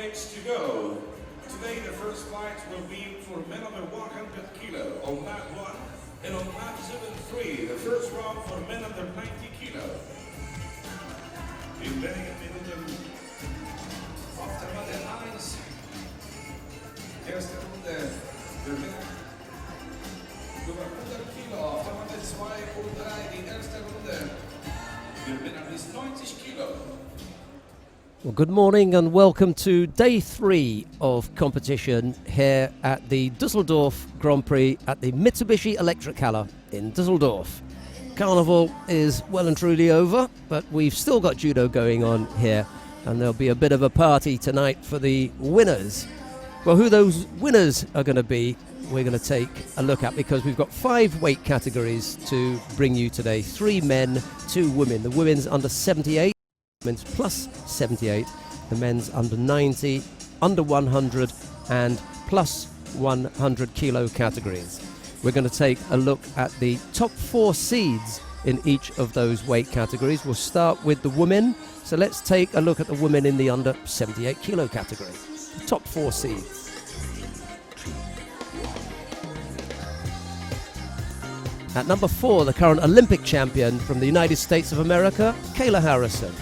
weights to go. Today the first fight will be for men under 100 kilo on mat 1 and on mat 7-3 the first round for men under 90 kilo. In wenigen Minuten auf der Matte 1. Erste Runde für Männer über 100 Kilo auf der Matte 2 und 3. Die erste Runde für Männer bis 90 Kilo. Well, good morning and welcome to day 3 of competition here at the Düsseldorf Grand-Prix at the Mitsubishi Electric-Halle in Düsseldorf. Carnival is well and truly over, but we've still got judo going on here, and there'll be a bit of a party tonight for the winners. Well, who those winners are going to be, we're going to take a look at, because we've got 5 weight categories to bring you today. 3 men, 2 women. The women's under 78. Men's plus 78, the men's under 90, under 100 and plus 100 kilo categories. We're going to take a look at the top 4 seeds in each of those weight categories. We'll start with the women, so let's take a look at the women in the under 78 kilo category. The top 4 seeds. At number 4, the current Olympic champion from the United States of America, Kayla Harrison.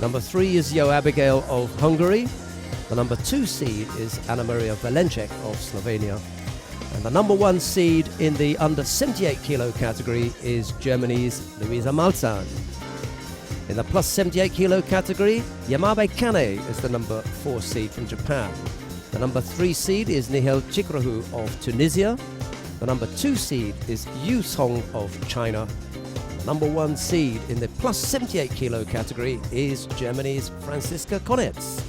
Number 3 is Jo Abigail of Hungary. The number 2 seed is Anna Maria Valencek of Slovenia. And the number 1 seed in the under 78 kilo category is Germany's Luisa Malzahn. In the plus 78 kilo category, Yamabe Kane is the number 4 seed from Japan. The number 3 seed is Nihal Chikrahu of Tunisia. The number 2 seed is Yu Song of China. Number 1 seed in the plus 78 kilo category is Germany's Franziska Konitz.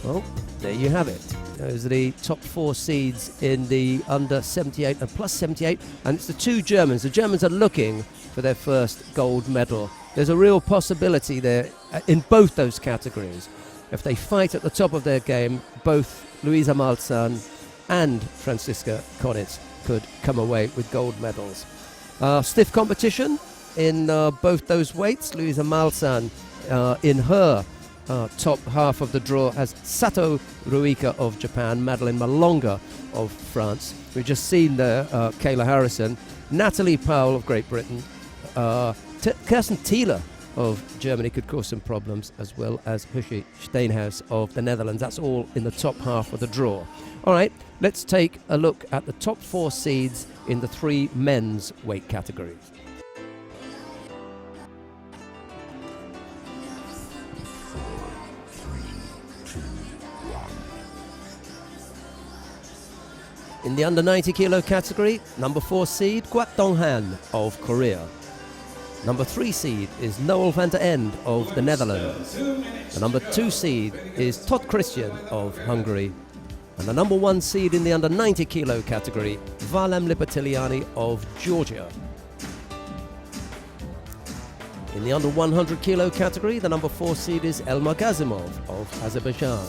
Well, there you have it. Those are the top 4 seeds in the under 78 and plus 78, and it's the 2 Germans. The Germans are looking for their first gold medal. There's a real possibility there in both those categories. If they fight at the top of their game, both Luisa Malzahn and Franziska Konitz could come away with gold medals. Stiff competition in both those weights. Luisa Malzahn in her top half of the draw has Sato Ruika of Japan, Madeleine Malonga of France. We've just seen there Kayla Harrison, Natalie Powell of Great Britain, Kirsten Thiele of Germany could cause some problems, as well as Huschi Steenhuis of the Netherlands. That's all in the top half of the draw. All right, let's take a look at the top 4 seeds in the 3 men's weight categories. In the under 90 kilo category, number 4 seed, Kwak Dong-han of Korea. Number 3 seed is Noel van der End of the Netherlands. The number 2 seed is Todd Christian of Hungary. And the number 1 seed in the under 90 kilo category, Valem Lipatiliani of Georgia. In the under 100 kilo category, the number 4 seed is Elmar Gazimov of Azerbaijan.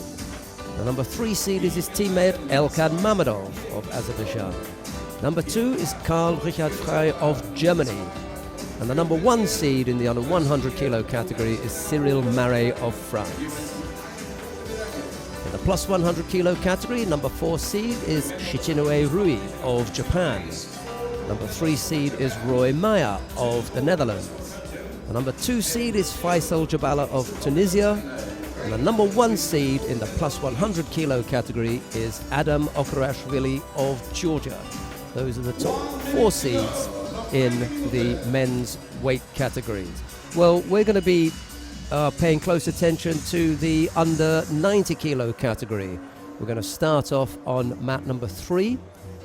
The number 3 seed is his teammate Elkan Mamedov of Azerbaijan. Number 2 is Karl Richard Frey of Germany. And the number 1 seed in the under 100 kilo category is Cyril Marais of France. In the plus 100 kilo category, number 4 seed is Shichinue Rui of Japan. Number 3 seed is Roy Maya of the Netherlands. The number 2 seed is Faisal Jabala of Tunisia. And the number 1 seed in the plus 100 kilo category is Adam Okarashvili of Georgia. Those are the top 4 seeds in the men's weight categories. Well, we're going to be paying close attention to the under 90 kilo category. We're going to start off on mat number 3.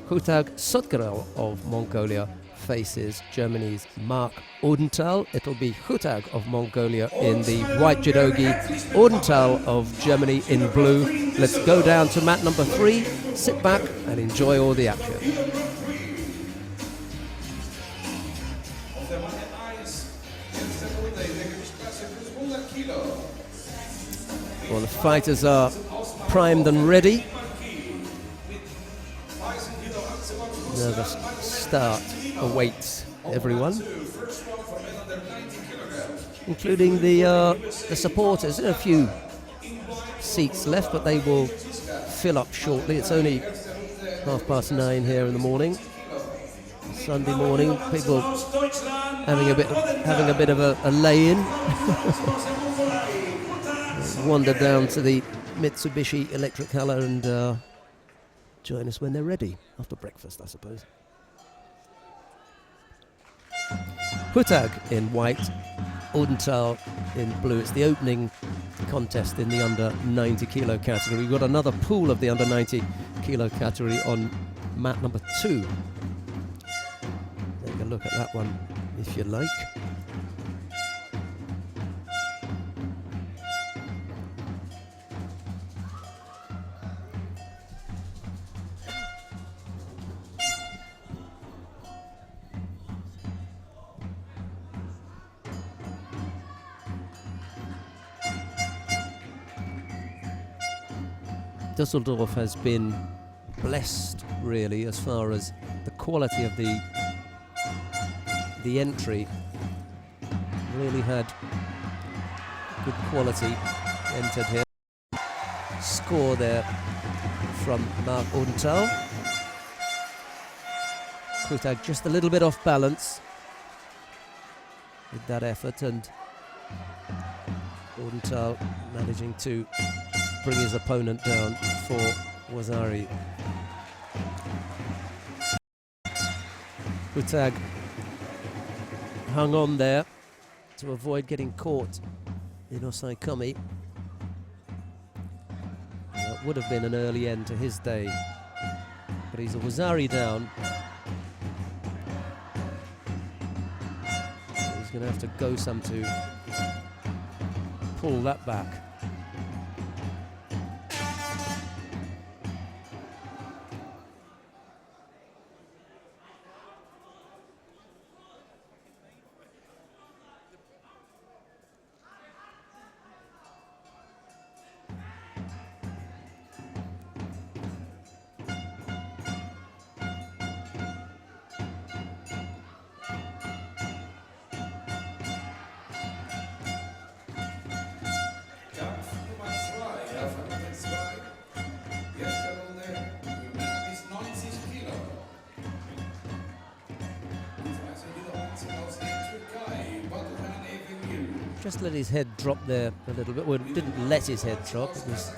Hutag Sotgerel of Mongolia faces Germany's Mark Odenthal. It'll be Hutag of Mongolia in the white judogi, Odenthal of Germany in blue. Let's go down to mat number 3, sit back and enjoy all the action. Well, the fighters are primed and ready. Nervous start awaits everyone, including the supporters. A few seats left, but they will fill up shortly. It's only 9:30 here in the morning, Sunday morning. People having a bit of a lay-in. Wander down to the Mitsubishi Electric Halle and join us when they're ready after breakfast, I suppose. Hutag in white, Odenthal in blue. It's the opening contest in the under 90 kilo category. We've got another pool of the under 90 kilo category on mat number 2. Take a look at that one if you like. Düsseldorf has been blessed, really, as far as the quality of the entry. Really had good quality entered here. Score there from Mark Odenthal. Hutag just a little bit off balance with that effort, and Odenthal managing to bring his opponent down for Wazari. Hutag hung on there to avoid getting caught in Osai Komi. That would have been an early end to his day, but he's a Wazari down. He's going to have to go some to pull that back. Just let his head drop there a little bit. Well, didn't let his head drop. It was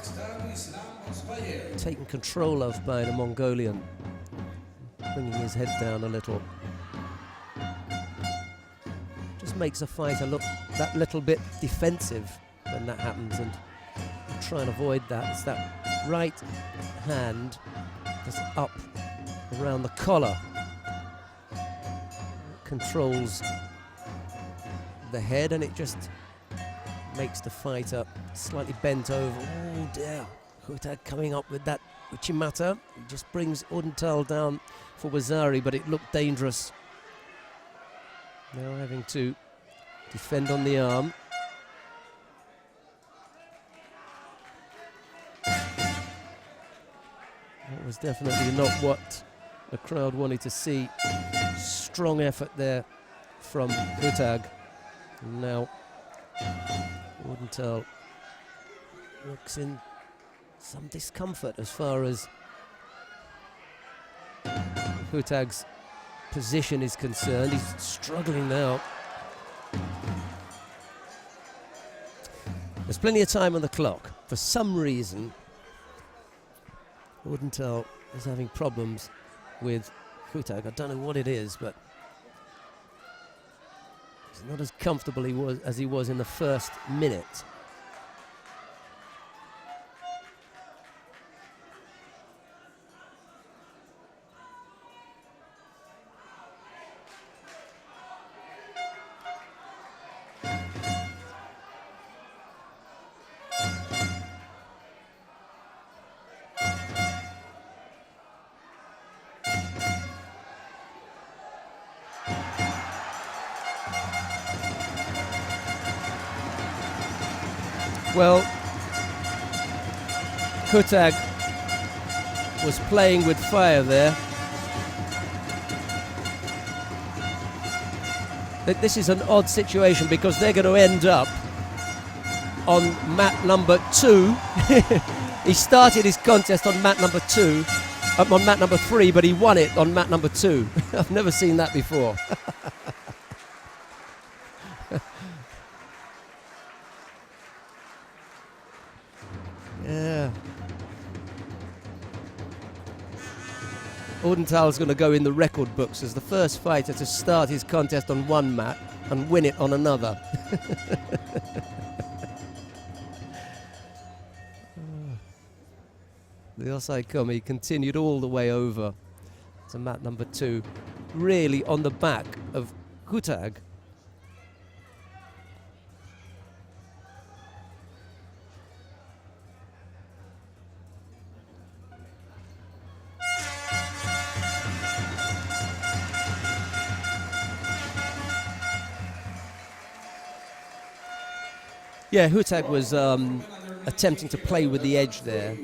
taken control of by the Mongolian, bringing his head down a little. Just makes a fighter look that little bit defensive when that happens, and try and avoid that. It's that right hand that's up around the collar. It controls the head, and it just makes the fighter slightly bent over. Oh dear, Hutag coming up with that Uchimata. It just brings Odenthal down for Wazari, but it looked dangerous. Now having to defend on the arm. That was definitely not what the crowd wanted to see. Strong effort there from Hutag. Now Odenthal looks in some discomfort as far as Hutag's position is concerned. He's struggling now. There's plenty of time on the clock. For some reason, Odenthal is having problems with Hutag. I don't know what it is, but he's not as comfortable as he was in the first minute. Well, Hutag was playing with fire there. This is an odd situation because they're going to end up on mat number 2. He started his contest on mat number 2, on mat number 3, but he won it on mat number 2. I've never seen that before. Yeah. Ordenthal's going to go in the record books as the first fighter to start his contest on one mat and win it on another. The Osai Komi continued all the way over to mat number 2, really on the back of Hutag. Yeah, Hutag was attempting to play with the edge there.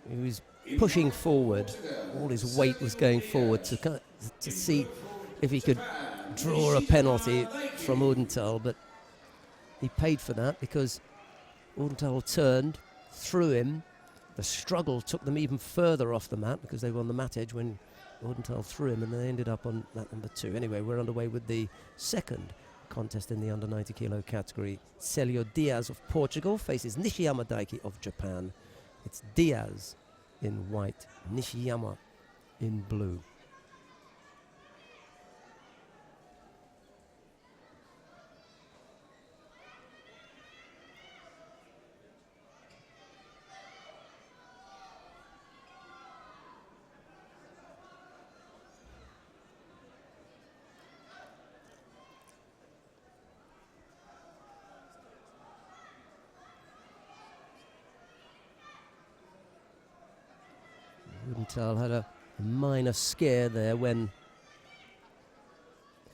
He was pushing forward. All his weight was going forward to see if he could draw a penalty from Ordenthal, but he paid for that because Ordenthal turned, threw him. The struggle took them even further off the mat because they were on the mat edge when Ordenthal threw him, and they ended up on mat number 2. Anyway, we're underway with the second contest in the under 90 kilo category. Celio Diaz of Portugal faces Nishiyama Daiki of Japan. It's Diaz in white, Nishiyama in blue. Ordenthal had a minor scare there when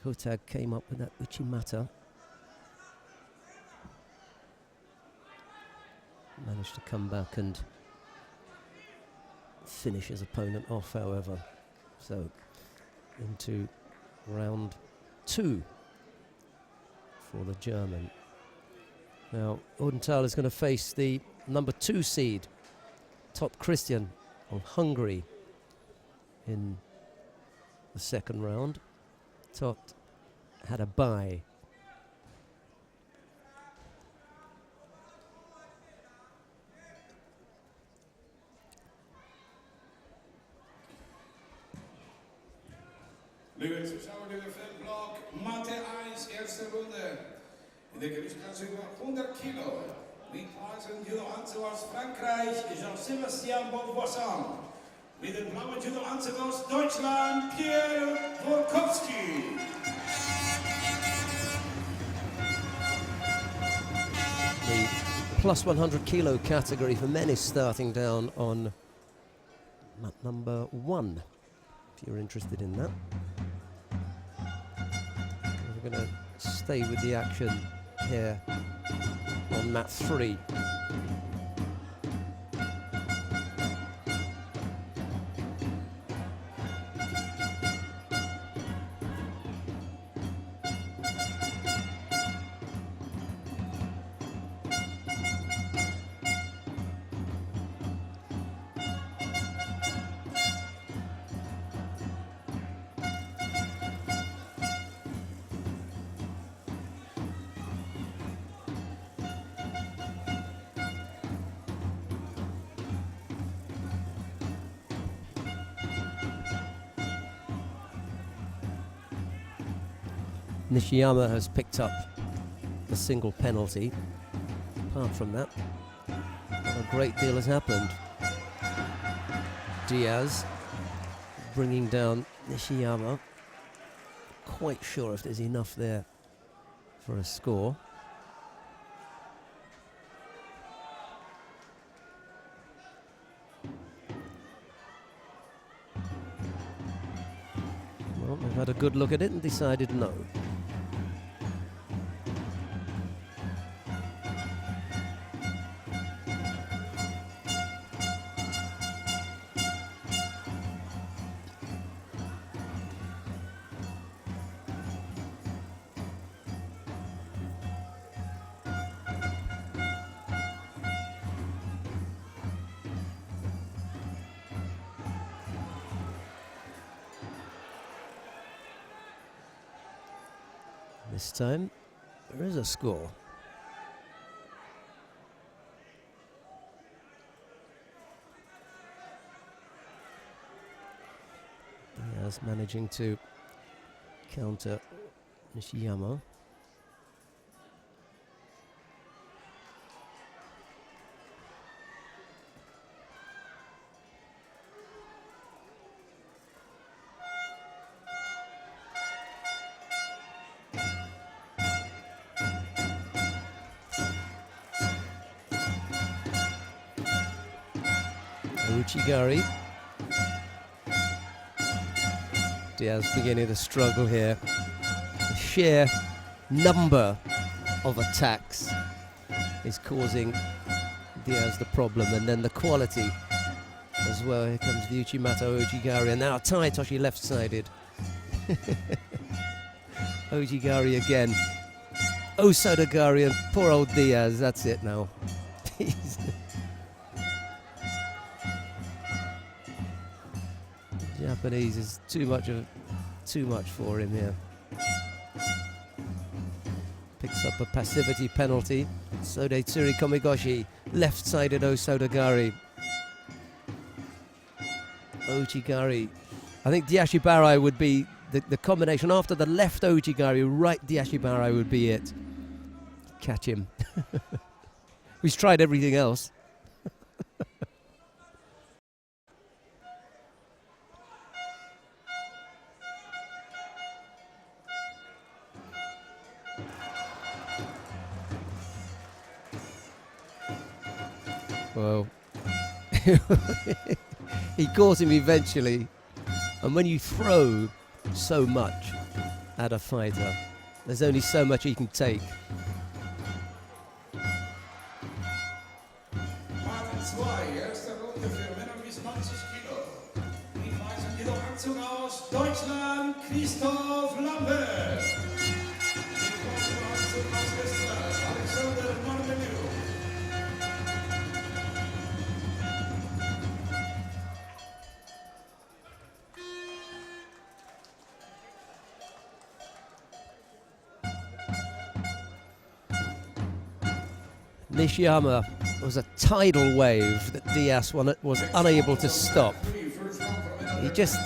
Hutag came up with that Uchimata. Managed to come back and finish his opponent off, however. So into round 2 for the German. Now Ordenthal is going to face the number 2 seed, Tot Christian of Hungary, in the second round. Tot had a bye. Liebe Zuschauer, liebe Fanblock, Mathe 1, erste Runde. In der Gewichtsklasse über 100 Kilo. Linkphasen Judo-Anzug aus Frankreich, Jean-Sébastien Beauvoisin. Mit dem blauen Judo-Anzug aus Deutschland, Pierre Workowski. The plus 100 kilo category for men is starting down on mat number 1, if you're interested in that. We're going to stay with the action here on mat 3. Nishiyama has picked up the single penalty. Apart from that, not a great deal has happened. Diaz bringing down Nishiyama. Quite sure if there's enough there for a score. Well, they've had a good look at it and decided no. This time, there is a score. Diaz managing to counter Nishiyama. Uchigari. Diaz beginning to struggle here. The sheer number of attacks is causing Diaz the problem, and then the quality as well. Here comes the Uchimato Uchigari, and now Tai Toshi left-sided. Uchigari again. Osodagari and poor old Diaz, that's it now. Japanese is too much for him here. Picks up a passivity penalty. Sodetsuri Komigoshi, left-sided Osodagari. Uchigari. I think Diashibarai would be the combination after the left Uchigari, right Diashibarai would be it. Catch him. He's tried everything else. Well, he caught him eventually, and when you throw so much at a fighter, there's only so much he can take. Nishiyama was a tidal wave that Diaz was unable to stop. He just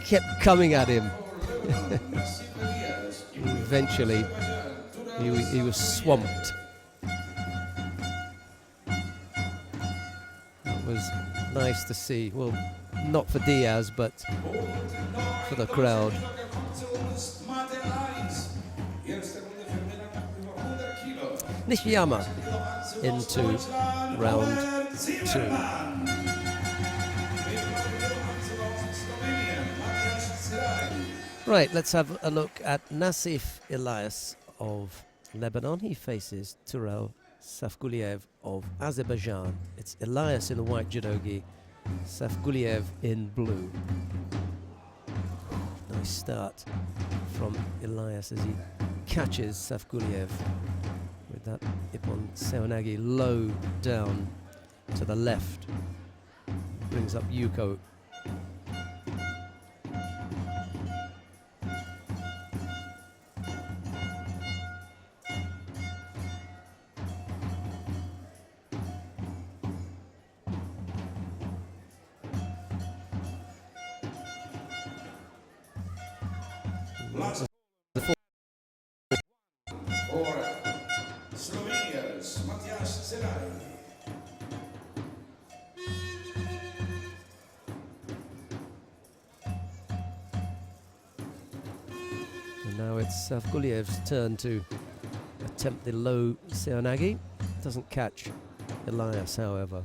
kept coming at him. Eventually, he was swamped. It was nice to see. Well, not for Diaz, but for the crowd. Nishiyama into round 2. Right, let's have a look at Nassif Elias of Lebanon. He faces Turel Safguliev of Azerbaijan. It's Elias in the white judogi, Safguliev in blue. Nice start from Elias as he catches Safguliev with that Ippon Seoinage low down to the left. Brings up Yuko. And now it's Safguliev's turn to attempt the low Seoinage. Doesn't catch Elias, however.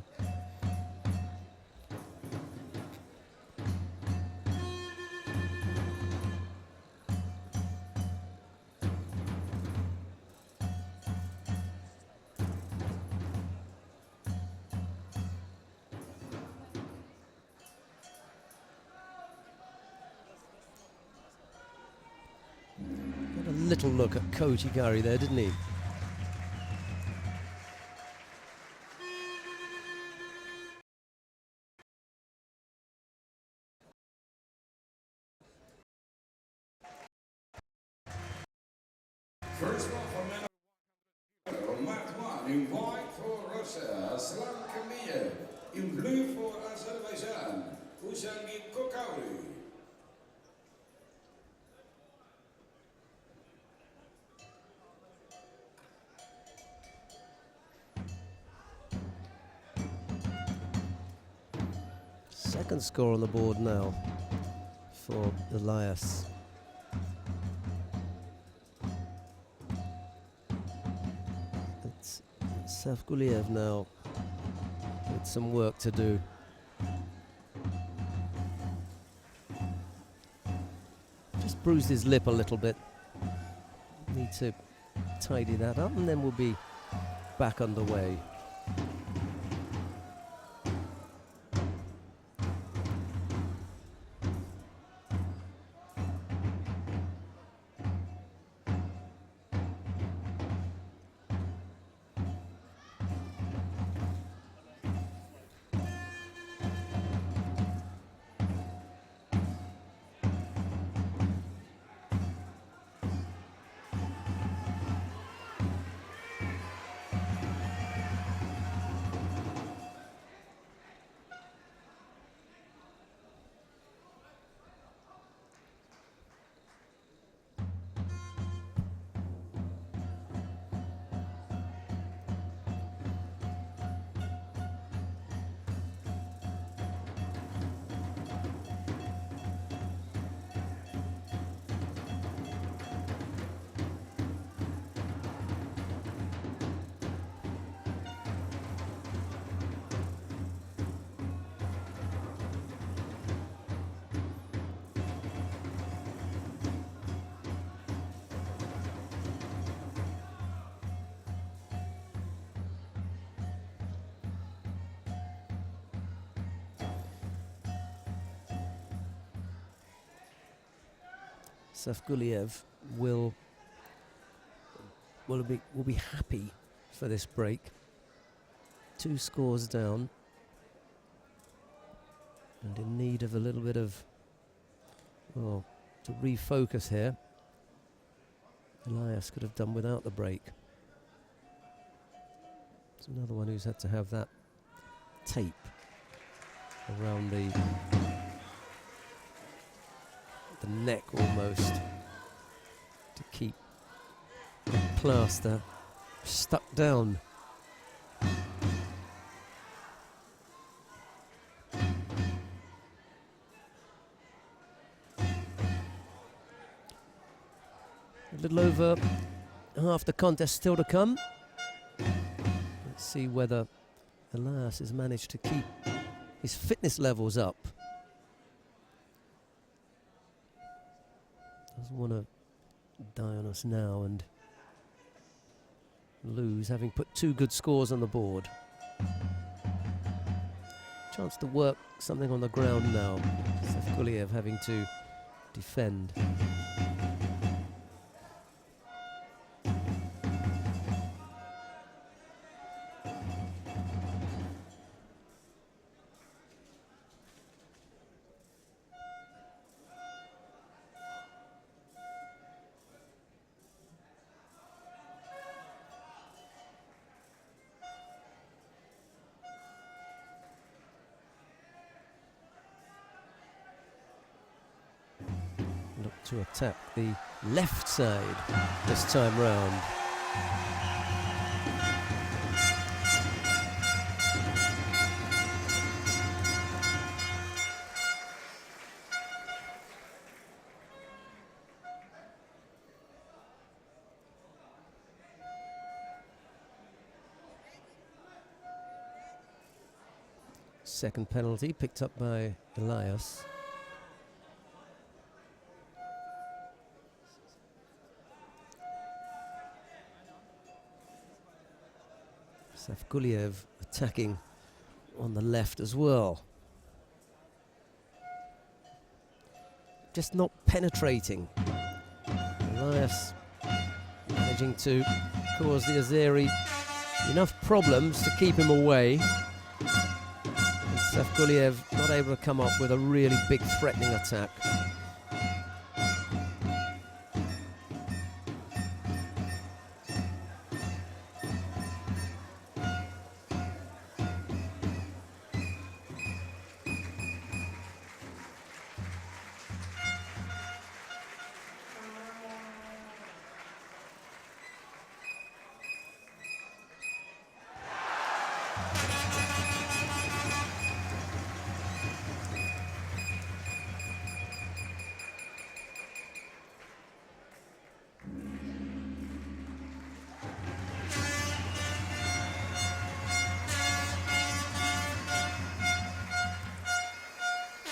Got a little look at Kochigari there, didn't he? First one for men. Mat 1 in white for Russia, Aslan Kamiyev. In blue for Azerbaijan, Usangi Kokauri. Second score on the board now for Elias. It's Savguliev now with some work to do. Just bruised his lip a little bit. Need to tidy that up and then we'll be back underway. Savguliev will be happy for this break. 2 scores down and in need of a little bit of, well, to refocus here. Elias could have done without the break. It's another one who's had to have that tape around the neck almost to keep the plaster stuck down. A little over half the contest still to come. Let's see whether Elias has managed to keep his fitness levels up. Doesn't want to die on us now and lose, having put 2 good scores on the board. Chance to work something on the ground now. Savguliev having to defend. Look to attack the left side this time round. Second penalty picked up by Elias. Savguliev attacking on the left as well. Just not penetrating. Elias managing to cause the Azeri enough problems to keep him away. And Savguliev not able to come up with a really big threatening attack.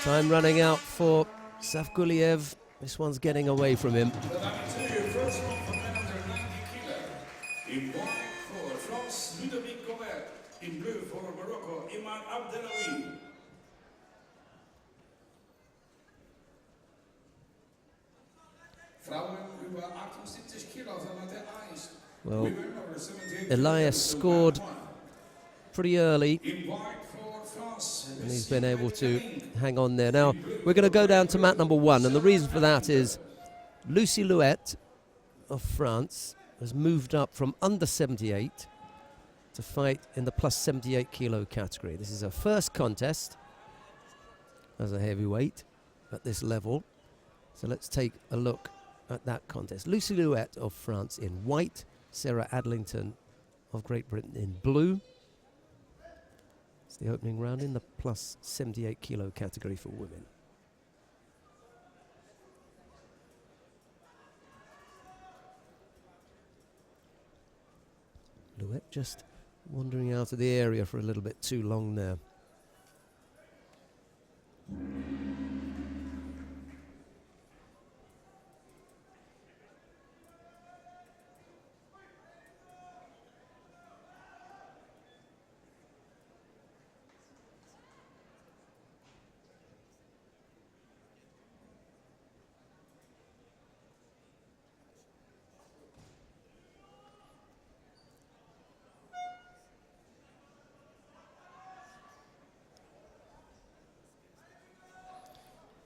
Time running out for Savguliev. This one's getting away from him. First one from under 90 kilo. In white for France, Judo Grand-Prix. In blue for Morocco, Iman Abdelawi. Frauen über 78 Kilo van der Eis. Well, Elias scored pretty early, and he's been able to hang on there. Now, we're going to go down to mat number 1, and the reason for that is Lucie Louette of France has moved up from under 78 to fight in the plus 78 kilo category. This is her first contest as a heavyweight at this level. So let's take a look at that contest. Lucie Louette of France in white, Sarah Adlington of Great Britain in blue. It's the opening round in the plus 78 kilo category for women. Louette just wandering out of the area for a little bit too long there.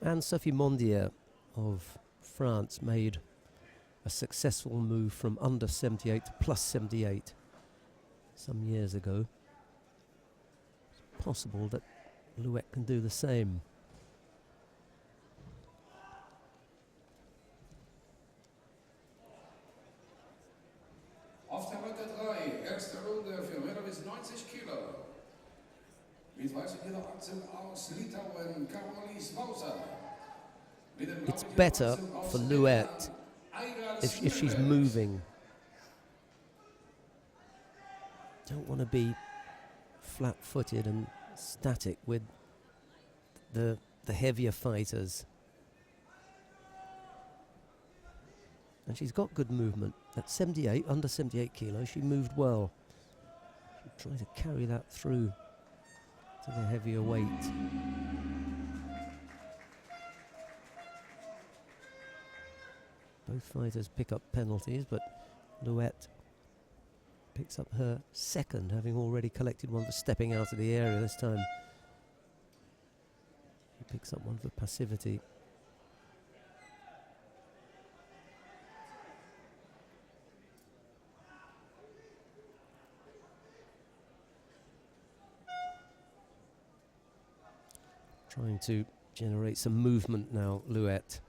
And Sophie Mondier of France made a successful move from under 78 to plus 78 some years ago. It's possible that Louette can do the same. Auf der Runde 3, erste Runde für Männer bis 90 Kilo. Mit weißem Niederachsen aus Litauen, Karolis Mauser. It's better for Louette if she's moving. Don't want to be flat-footed and static with the heavier fighters. And she's got good movement. At 78, under 78 kilos, she moved well. She'll try to carry that through to the heavier weight. Both fighters pick up penalties, but Louette picks up her second, having already collected one for stepping out of the area this time. She picks up one for passivity. Trying to generate some movement now, Louette.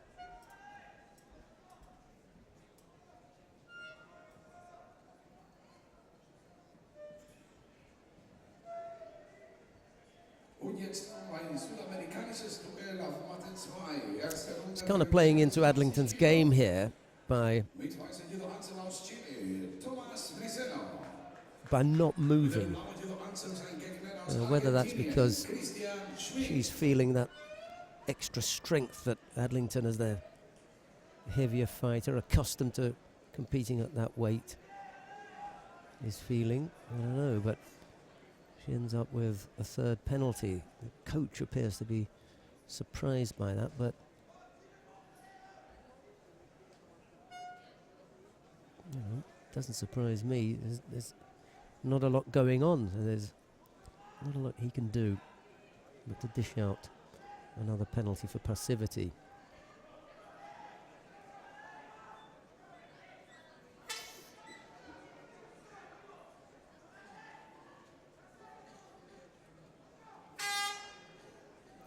It's kind of playing into Adlington's game here by not moving. Whether that's because she's feeling that extra strength that Adlington, as the heavier fighter, accustomed to competing at that weight, is feeling. I don't know, but she ends up with a third penalty. The coach appears to be surprised by that, but doesn't surprise me. There's not a lot going on. So there's not a lot he can do but to dish out another penalty for passivity.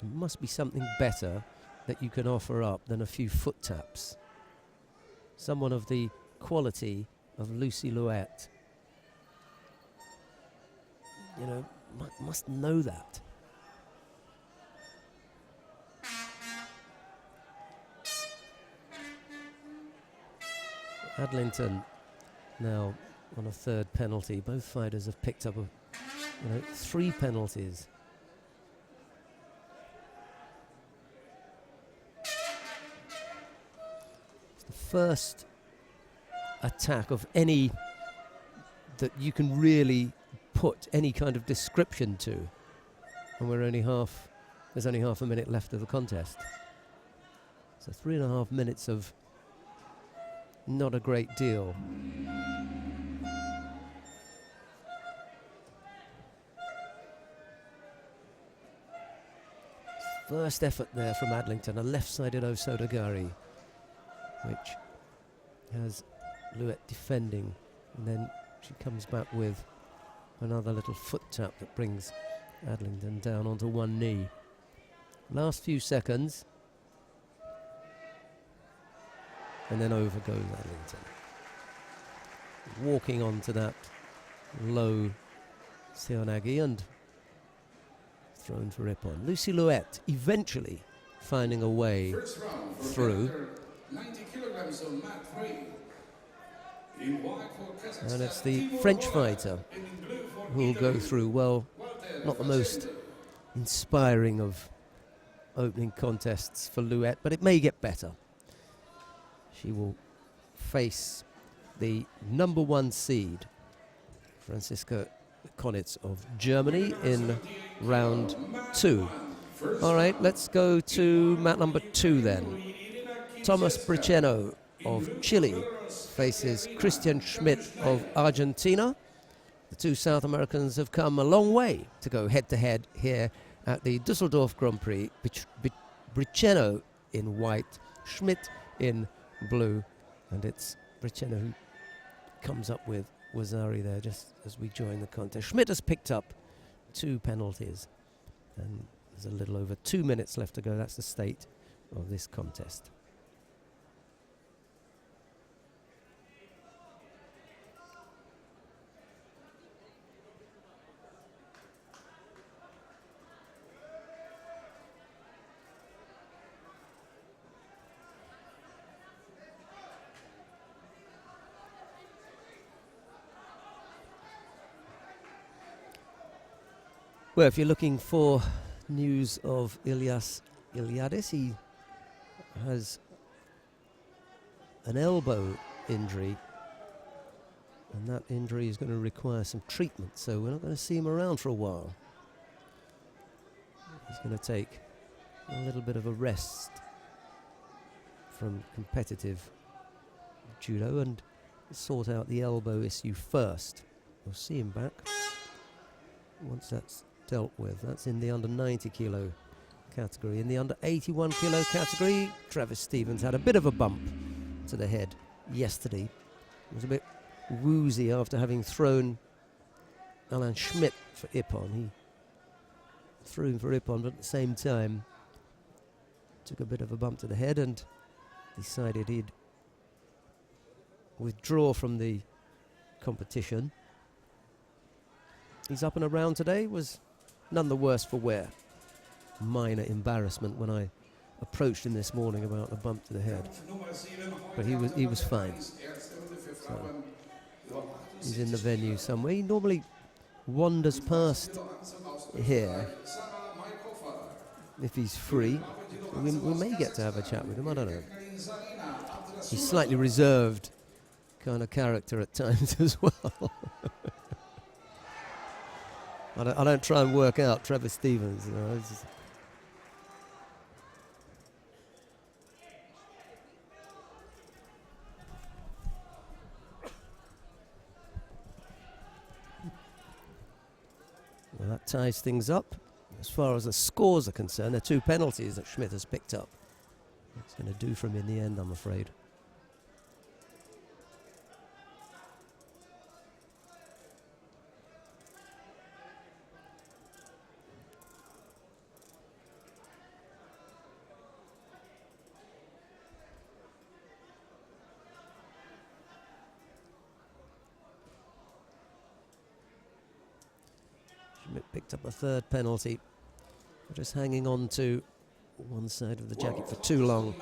There must be something better that you can offer up than a few foot taps. Someone of the quality of Lucie Louette, must know that. Adlington now on a third penalty. Both fighters have picked up 3 penalties. first attack of any that you can really put any kind of description to, and there's only half a minute left of the contest. So 3.5 minutes of not a great deal. First effort there from Adlington, a left-sided Osodagari, which has Louette defending, and then she comes back with another little foot tap that brings Adlington down onto one knee. Last few seconds, and then over goes Adlington, walking onto that low Seonagi and thrown for Ippon. Lucy Louette eventually finding a way through. 90 kilograms of mat 3. In white for Kazakhstan, And it's the French fighter who will go through. Well, not the most inspiring of opening contests for Louette, but it may get better. She will face the number 1 seed, Franziska Konitz of Germany, in round 2. All right, let's go to mat number 2 then. Thomas Bricheno of Chile faces Christian Schmidt of Argentina. The two South Americans have come a long way to go head-to-head here at the Düsseldorf Grand-Prix. Bricheno in white, Schmidt in blue, and it's Bricheno who comes up with Wazari there just as we join the contest. Schmidt has picked up 2 penalties, and there's a little over 2 minutes left to go. That's the state of this contest. Well, if you're looking for news of Ilias Iliadis, he has an elbow injury, and that injury is going to require some treatment, so we're not going to see him around for a while. He's going to take a little bit of a rest from competitive judo and sort out the elbow issue first. We'll see him back once that's dealt with. That's in the under 90 kilo category. In the under 81 kilo category, Travis Stevens had a bit of a bump to the head yesterday. He was a bit woozy after having thrown Alain Schmidt for Ippon. He threw him for Ippon, but at the same time took a bit of a bump to the head and decided he'd withdraw from the competition. He's up and around today, was none the worse for wear. Minor embarrassment when I approached him this morning about a bump to the head, but he was fine. So he's in the venue somewhere. He normally wanders past here if he's free. We may get to have a chat with him, I don't know. He's slightly reserved kind of character at times as well. I don't try and work out Travis Stevens. You know, well, that ties things up. As far as the scores are concerned, there are 2 penalties that Schmidt has picked up. It's going to do for him in the end, I'm afraid. Picked up a 3rd penalty. We're just hanging on to one side of the jacket for too long.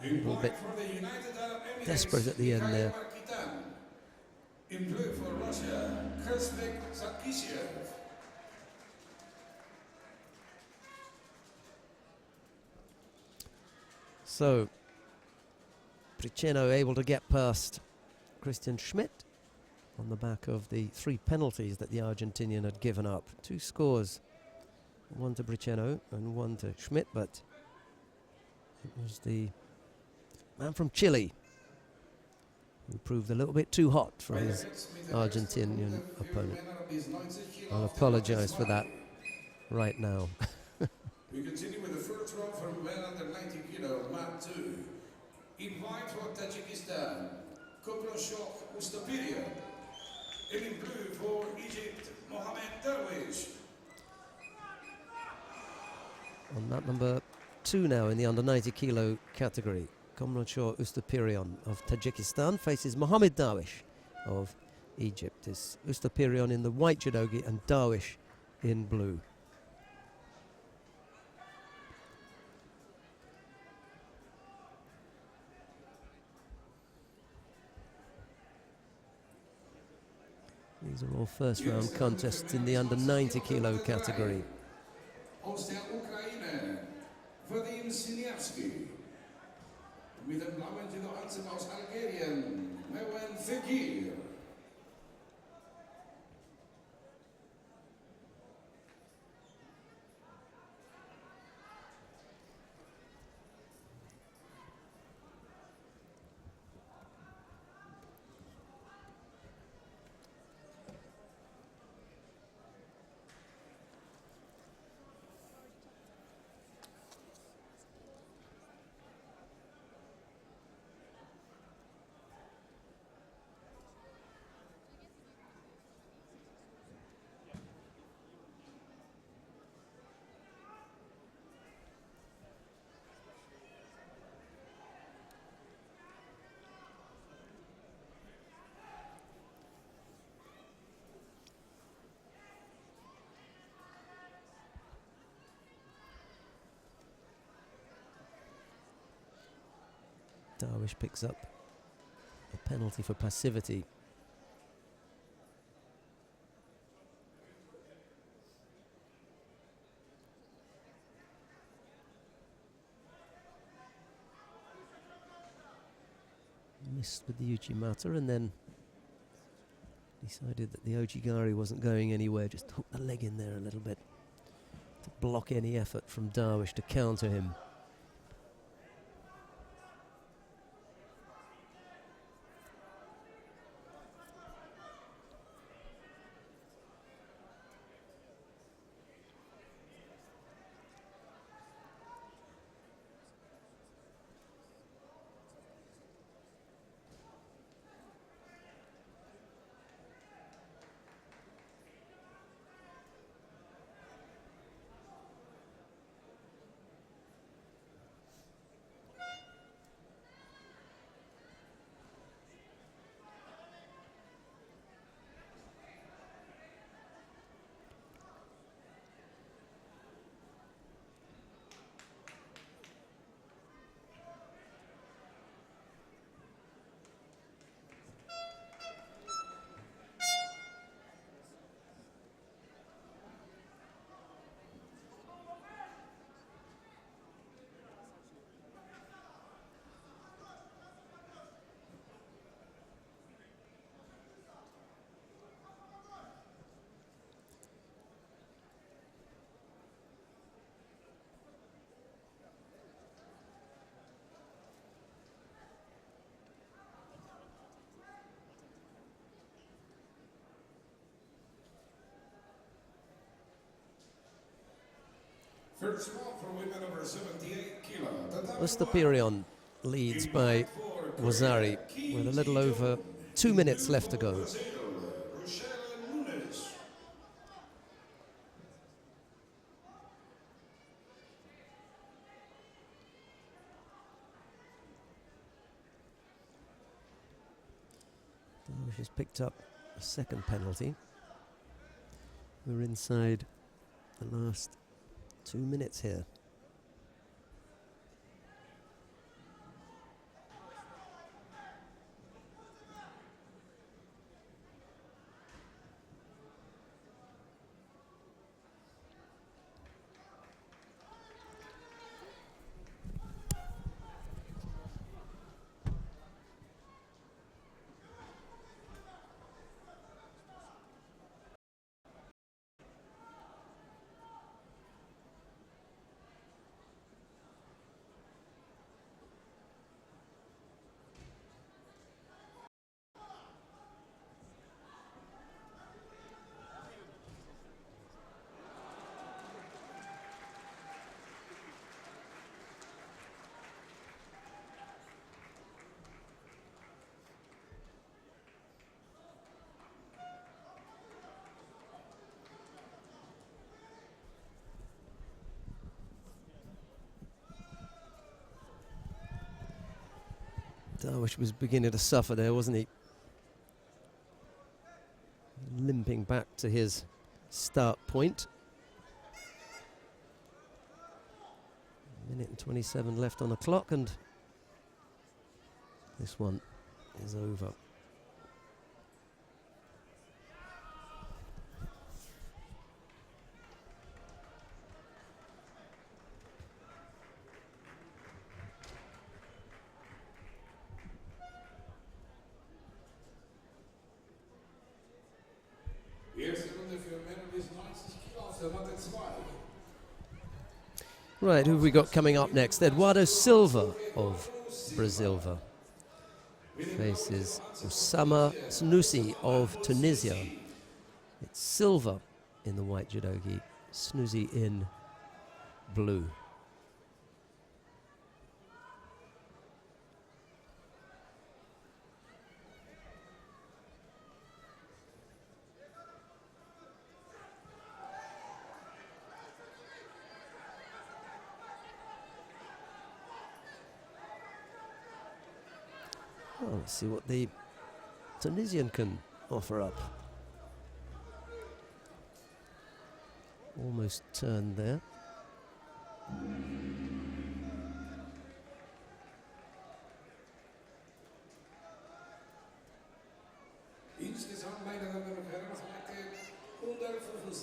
A little bit desperate at the end there. In blue for Russia, So, Briceno able to get past Christian Schmidt on the back of the 3 penalties that the Argentinian had given up. 2 scores, 1 to Briceno and 1 to Schmidt, but it was the man from Chile who proved a little bit too hot for his Argentinian opponent. I'll apologize for that right now. We continue with the first round from men under 90 kilo, mat 2. In white for Tajikistan, Koproshok Ustapiria. And in blue for Egypt, Mohamed Darwish. On mat number 2 now in the under 90 kilo category, Komrocho Ustapirion of Tajikistan faces Mohamed Darwish of Egypt. It's Ustapirion in the white judogi and Darwish in blue. These are all first round contests in the under 90 kilo category. Aus der Ukraine, Vadim Siniavski. Mit dem blauen Judoanzug aus Algerien, Mewen Fekir. Darwish picks up a penalty for passivity. Missed with the Uchimata and then decided that the Ojigari wasn't going anywhere, just hooked the leg in there a little bit to block any effort from Darwish to counter him. First one for women over 78 kilo. Ustapirion leads by Wazari with a little over 2 minutes left to go. Darwish has picked up a second penalty. We're inside the last 2 minutes here. Darwish was beginning to suffer there, wasn't he? Limping back to his start point. Minute and 27 left on the clock, and this one is over. Erste Runde für Männer bis 90 Kilo auf der Matte 2. Right, who have we got coming up next? Eduardo Silva of Brazil faces Osama Snoussi of Tunisia. It's Silva in the white judogi, Snoussi in blue. Well, let's see what the Tunisian can offer up. Almost turned there.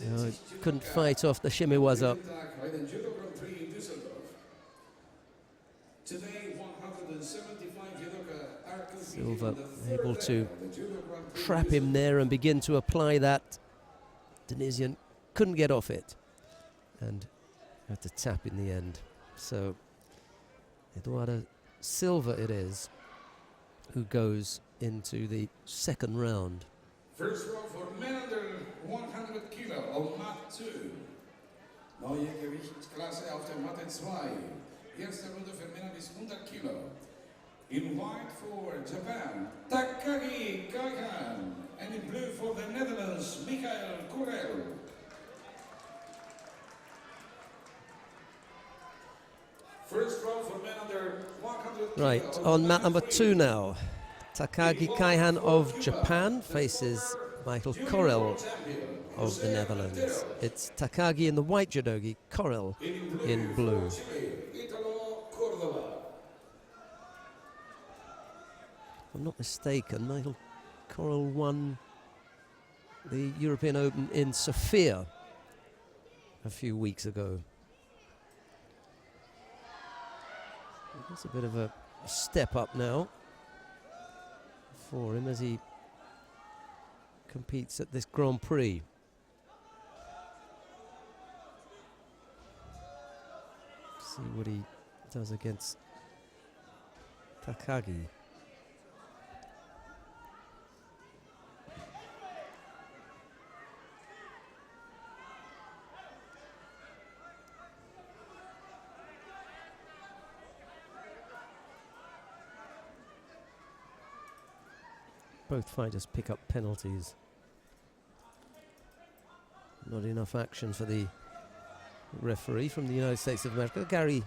No, couldn't fight off the shimiwaza. Bei den Judo Grand-Prix Düsseldorf. Today, 175 judoka are competing Silva in the third able leg to of the Judo Grand-Prix trap him there and begin to apply that. Tunisian couldn't get off it and had to tap in the end. So Eduardo Silva it is who goes into the second round. First row for men under 100 kilo on mat 2. Neue Gewichtsklasse auf der Matte 2. Erste Runde für Männer bis 100 Kilo. In white for Japan, Takagi Kaihan. And in blue for the Netherlands, Michael Kurel. First row for men under 100 kilo. Right, on mat number 2 now. Takagi Kaihan of Japan faces Michael Korel of the Netherlands. It's Takagi in the white judogi, Korel in blue. If I'm not mistaken, Michael Korel won the European Open in Sofia a few weeks ago. That's a bit of a step up now for him as he competes at this Grand Prix. See what he does against Takagi. Both fighters pick up penalties. Not enough action for the referee from the United States of America. Gary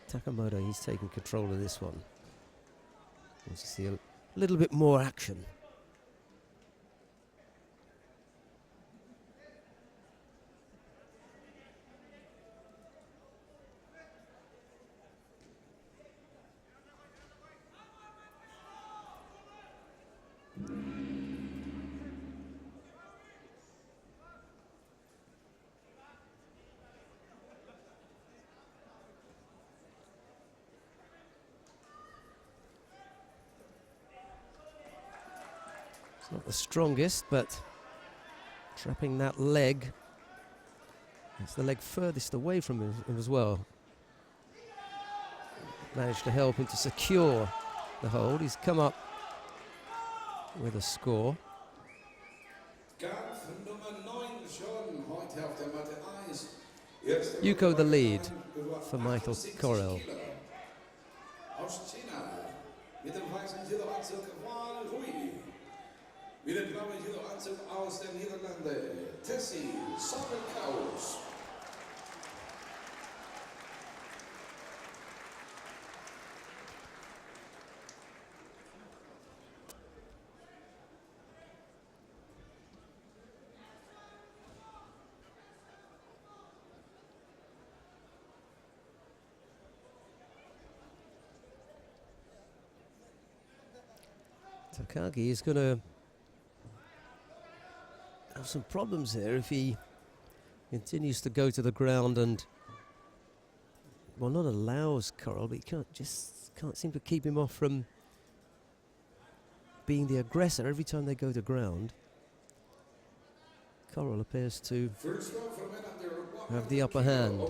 Takamoto, he's taking control of this one. Wants to see a little bit more action. It's not the strongest, but trapping that leg. It's the leg furthest away from him as well. Managed to help him to secure the hold. He's come up with a score. Yuko the lead for Michael Korel. Mit dem blauen Judo-Anzug aus den Niederlanden, Tessie Soppenkaus. Takagi is going to have some problems here if he continues to go to the ground and, well, not allows Coral, but he can't seem to keep him off from being the aggressor every time they go to ground. Coral appears to have the upper hand,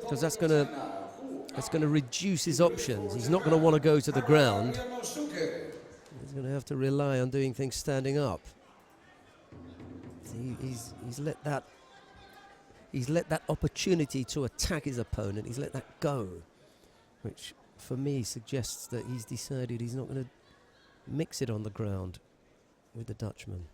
because that's going to reduce his options. He's not going to want to go to the ground. He's going to have to rely on doing things standing up. He's let that opportunity to attack his opponent, he's let that go, which for me suggests that he's decided he's not going to mix it on the ground with the Dutchman.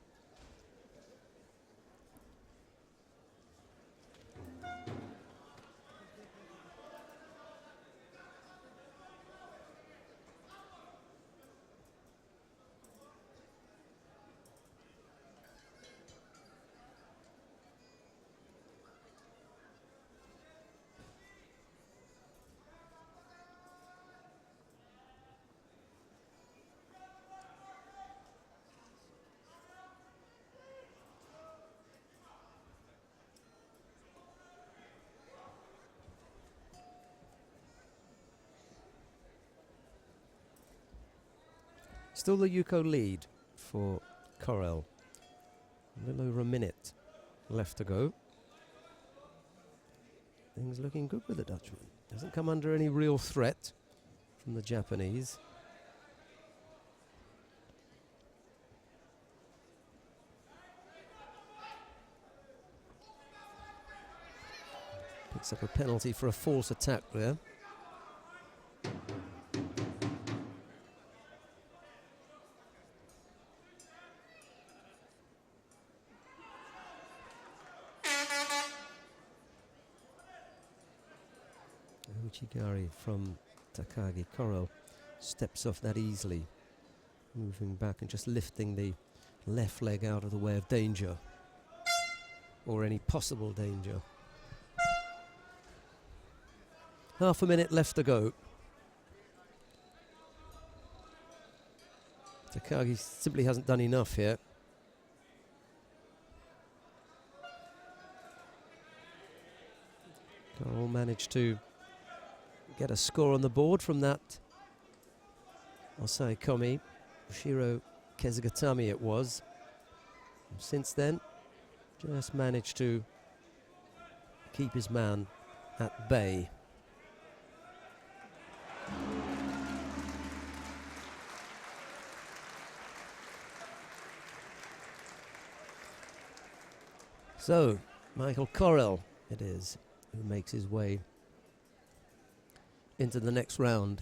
Still the Yuko lead for Corel. A little over a minute left to go. Things looking good with the Dutchman. Doesn't come under any real threat from the Japanese. Picks up a penalty for a false attack there. Uchigari from Takagi. Corel steps off that easily, moving back and just lifting the left leg out of the way of danger, or any possible danger. Half a minute left to go. Takagi simply hasn't done enough here. Corel managed to get a score on the board from that Osai Komi. Shiro Kezugatami it was. And since then, just managed to keep his man at bay. So, Michael Corel it is who makes his way into the next round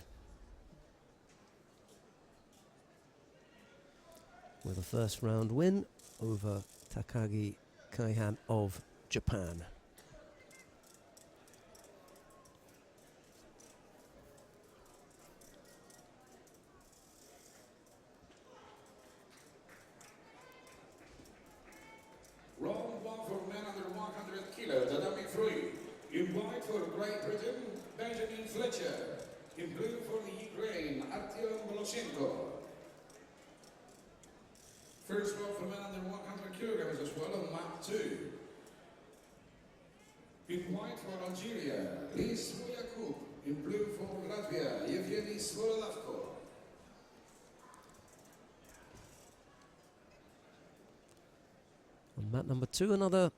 with a first round win over Takagi Kaihan of Japan. Round one for men under 100 kilo, dynamic three. In white for Great Britain, Benjamin Fletcher. In blue for the Ukraine, Artyom Boloshenko. First round for men under 100 kilograms as well on map 2. In white for Algeria, Lis Boyakub. In blue for Latvia, Yevgeny Svorodavko. On mat number 2, another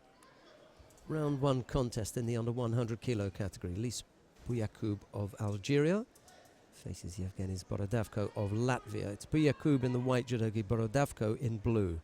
round 1 contest in the under 100 kilo category. Lis Boyakub of Algeria faces Yevgeny Borodavko of Latvia. It's Boyakub in the white judogi, Borodavko in blue.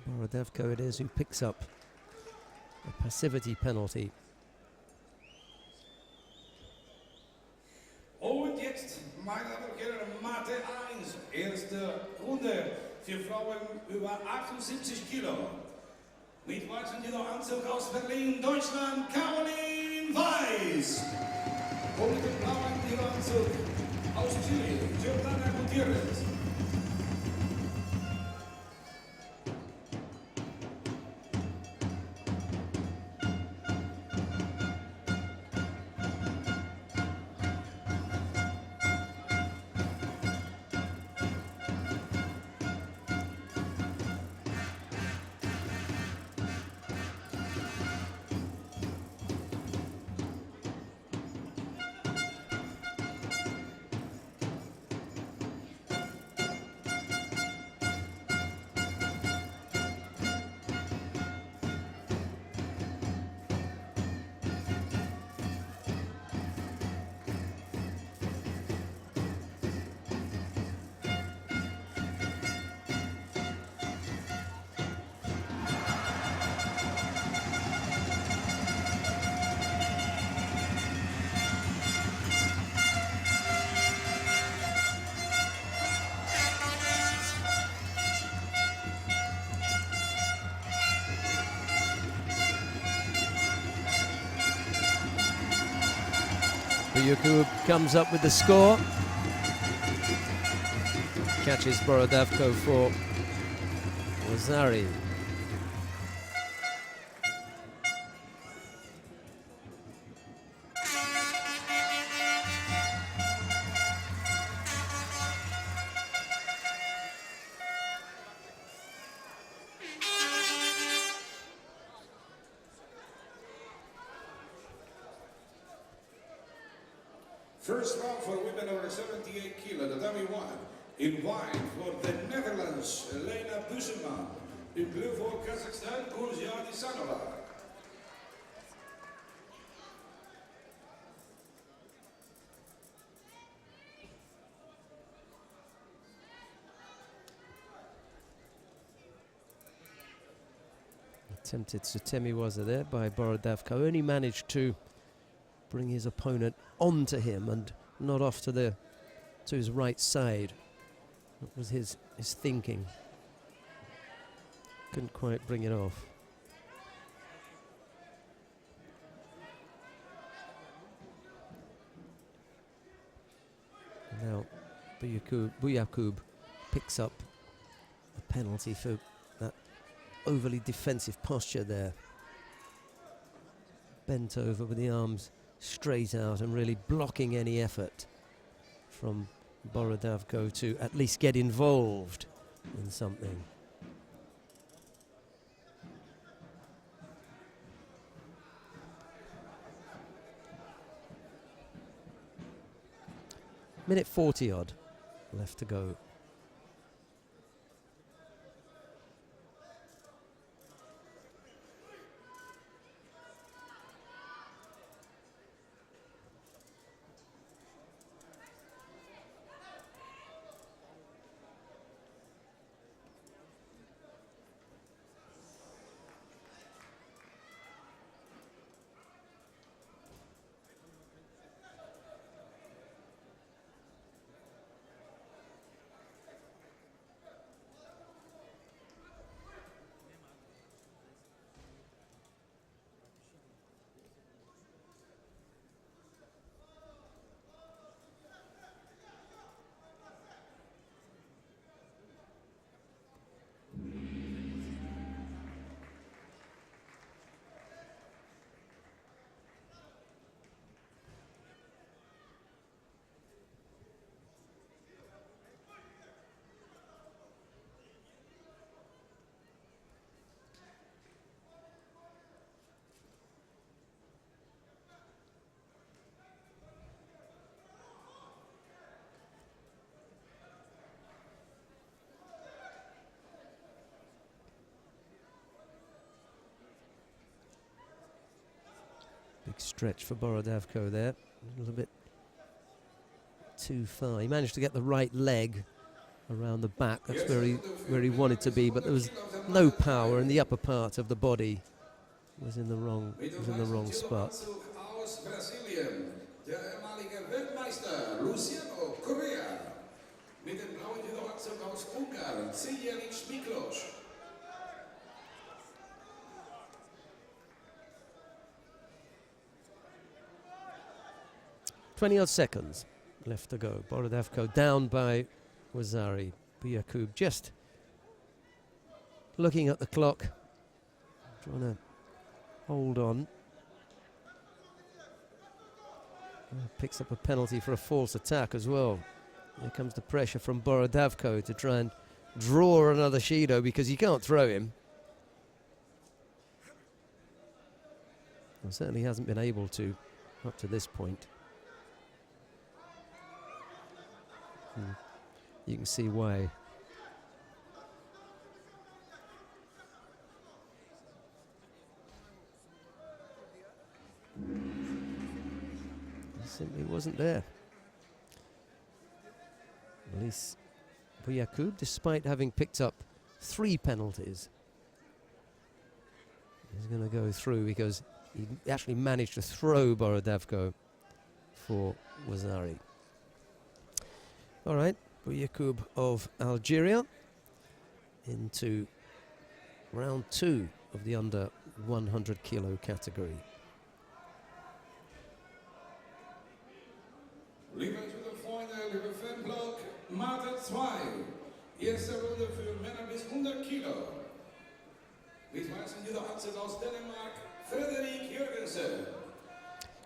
Borodevko it is who picks up a passivity penalty. Und jetzt, meine Damen und Herren, Mathe 1, erste Runde für Frauen über 78 Kilo. Mit weißem Judo-Anzug aus Berlin, Deutschland, Caroline Weiß. Und mit dem blauen Judo-Anzug aus Chile, Giordana Gutierrez. Yakub comes up with the score. Catches Borodevko for Lazari. First round for women over 78 kilo, the dummy one. In white for the Netherlands, Elena Buseman. In blue for Kazakhstan, Gurja Disanova. Attempted Sutemi-waza there by Borodevko. Only managed to bring his opponent onto him and not off to his right side. That was his thinking. Couldn't quite bring it off. Now Buyakub picks up a penalty for that overly defensive posture there. Bent over with the arms straight out and really blocking any effort from Borodevko to at least get involved in something. Minute 40 odd left to go. Big stretch for Borodevko there. A little bit too far. He managed to get the right leg around the back. That's where he wanted to be, but there was no power, and the upper part of the body was in the wrong spot. Mit dem blauen Judo-Anzug aus Ungarn, 10-jährigen Miklos. 20-odd seconds left to go. Borodavko down by Wazari. Buyakub just looking at the clock, trying to hold on. Picks up a penalty for a false attack as well. Here comes the pressure from Borodavko to try and draw another Shido because you can't throw him. Well, certainly hasn't been able to up to this point. You can see why. It simply wasn't there. At least Buyakub, despite having picked up 3 penalties, is going to go through because he actually managed to throw Borodavko for Wazari. All right, Buyakub of Algeria into round 2 of the under 100 kilo category. Liebe Judo-Freunde, liebe Fanblock, Mate 2. Erste Runde für Männer bis 100 Kilo. Mit weißem Judo-Anzug aus Dänemark, Frederik Jürgensen.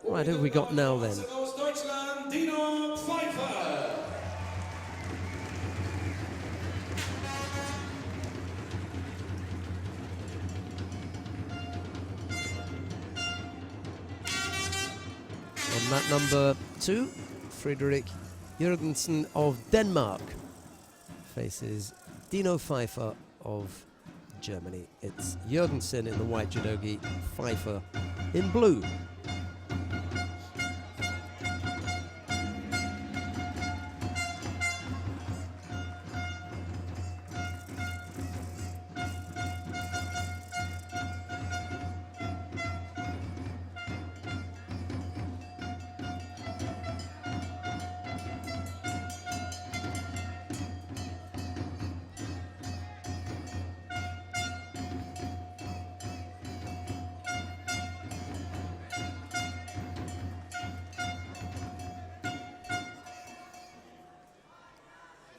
Right, who have we got now then? Aus Deutschland, Dino Pfeiffer. On mat number 2, Frederik Jürgensen of Denmark faces Dino Pfeiffer of Germany. It's Jürgensen in the white judogi, Pfeiffer in blue.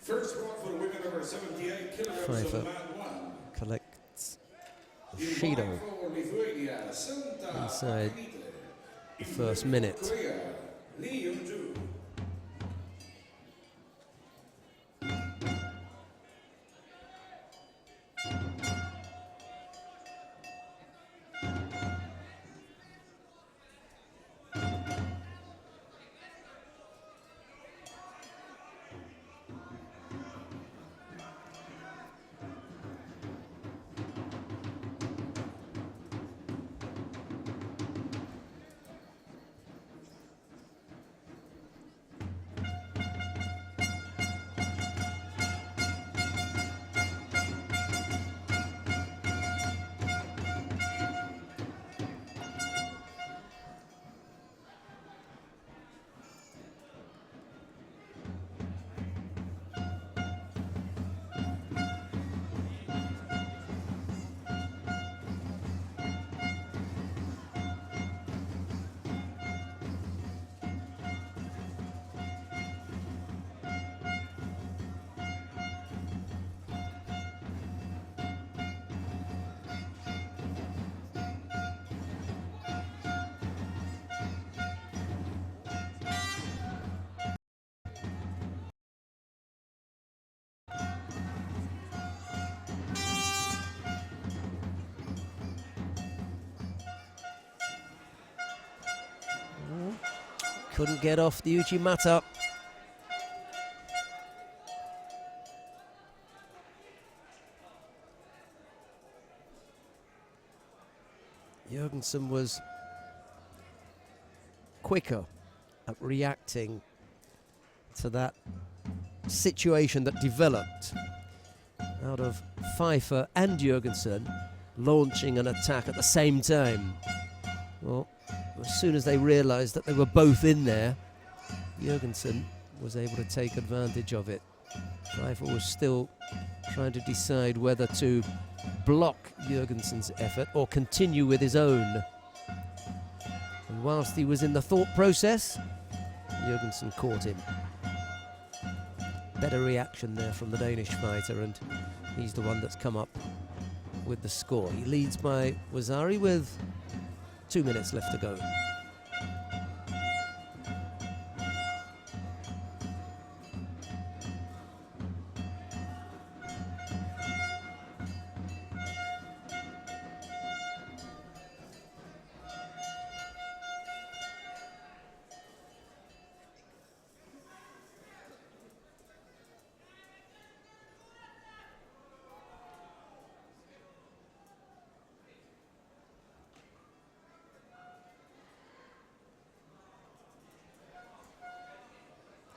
First round for women over 78 kilograms Pfeiffer of mat 1. collects Shido inside the first minute. Couldn't get off the Uchimata. Jürgensen was quicker at reacting to that situation that developed out of Pfeiffer and Jürgensen launching an attack at the same time. Well, as soon as they realized that they were both in there, Jürgensen was able to take advantage of it. Pfeiffer was still trying to decide whether to block Jürgensen's effort or continue with his own. And whilst he was in the thought process, Jürgensen caught him. Better reaction there from the Danish fighter, and he's the one that's come up with the score. He leads by Wazzari with 2 minutes left to go.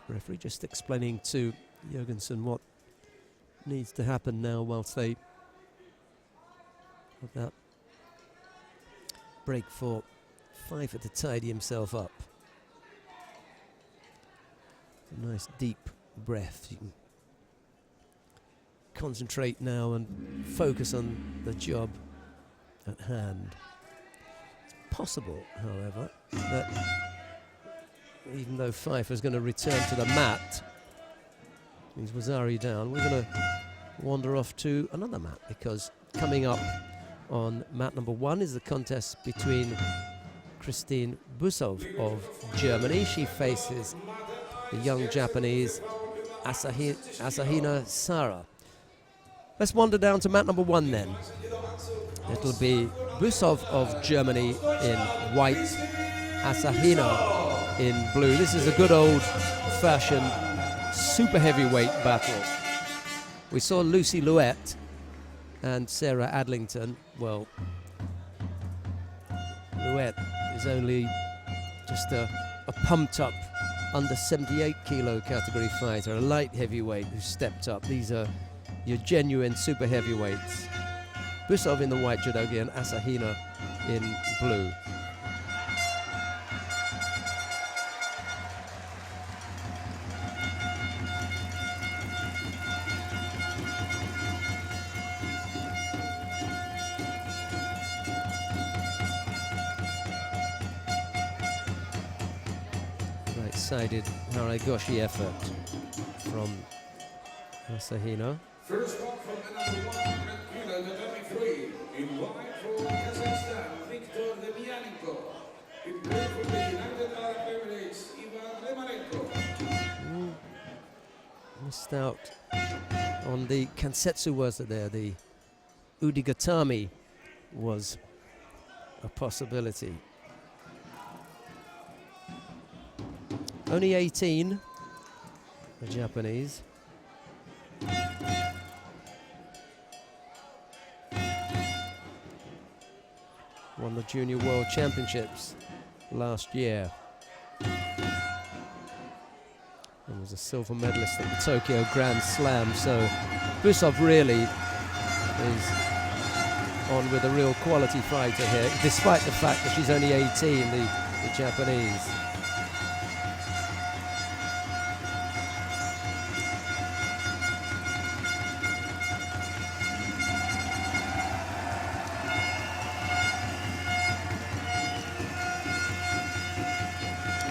Referee just explaining to Jürgensen what needs to happen now whilst they have that break for Pfeiffer to tidy himself up. A nice deep breath. You can concentrate now and focus on the job at hand. It's possible, however, that even though Pfeiffer's going to return to the mat, he's Wazzari down, we're going to wander off to another mat, because coming up on mat number 1 is the contest between Christine Busov of Germany. She faces the young Japanese Asahina Sara. Let's wander down to mat number 1 then. It'll be Busov of Germany in white, Asahina in blue. This is a good old-fashioned super heavyweight battle. We saw Lucy Louette and Sarah Adlington. Well, Louette is only just a pumped-up under 78 kilo category fighter, a light heavyweight who stepped up. These are your genuine super heavyweights. Busov in the white judogi and Asahina in blue. Right-sided Haragoshi effort from Asahina. First one from number 100 kilo, the 23, in white for Kazakhstan, Viktor Demyanenko. In blue for the United Arab Emirates, Ivan Remanenko. Missed out on the Kansetsu, was it there? The Udigatami was a possibility. Only 18, the Japanese. Won the Junior World Championships last year. And was a silver medalist at the Tokyo Grand Slam. So Busov really is on with a real quality fighter here, despite the fact that she's only 18, the Japanese.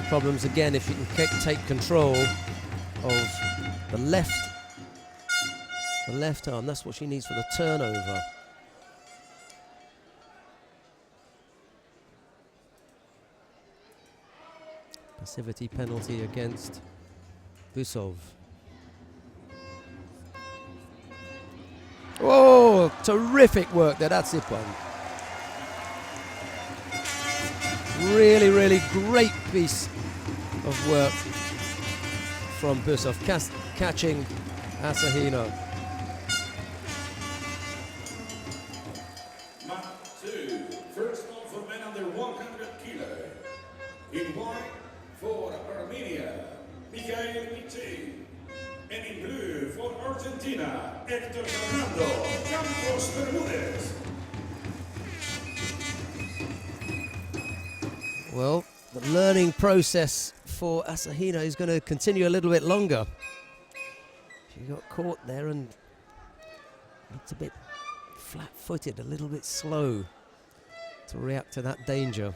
Problems again if you can take control of the left arm. That's what she needs for the turnover. Passivity penalty against Busov. Oh, terrific work there. That's it, one. Really, really great piece of work from Busov, catching Asahina. Mat 2, first one for men under 100 kilo. In white for Armenia, Mikhail Mitin. And in blue for Argentina, Héctor Fernando Campos Bermúdez. Well, the learning process for Asahina is going to continue a little bit longer. She got caught there and looked a bit flat-footed, a little bit slow to react to that danger.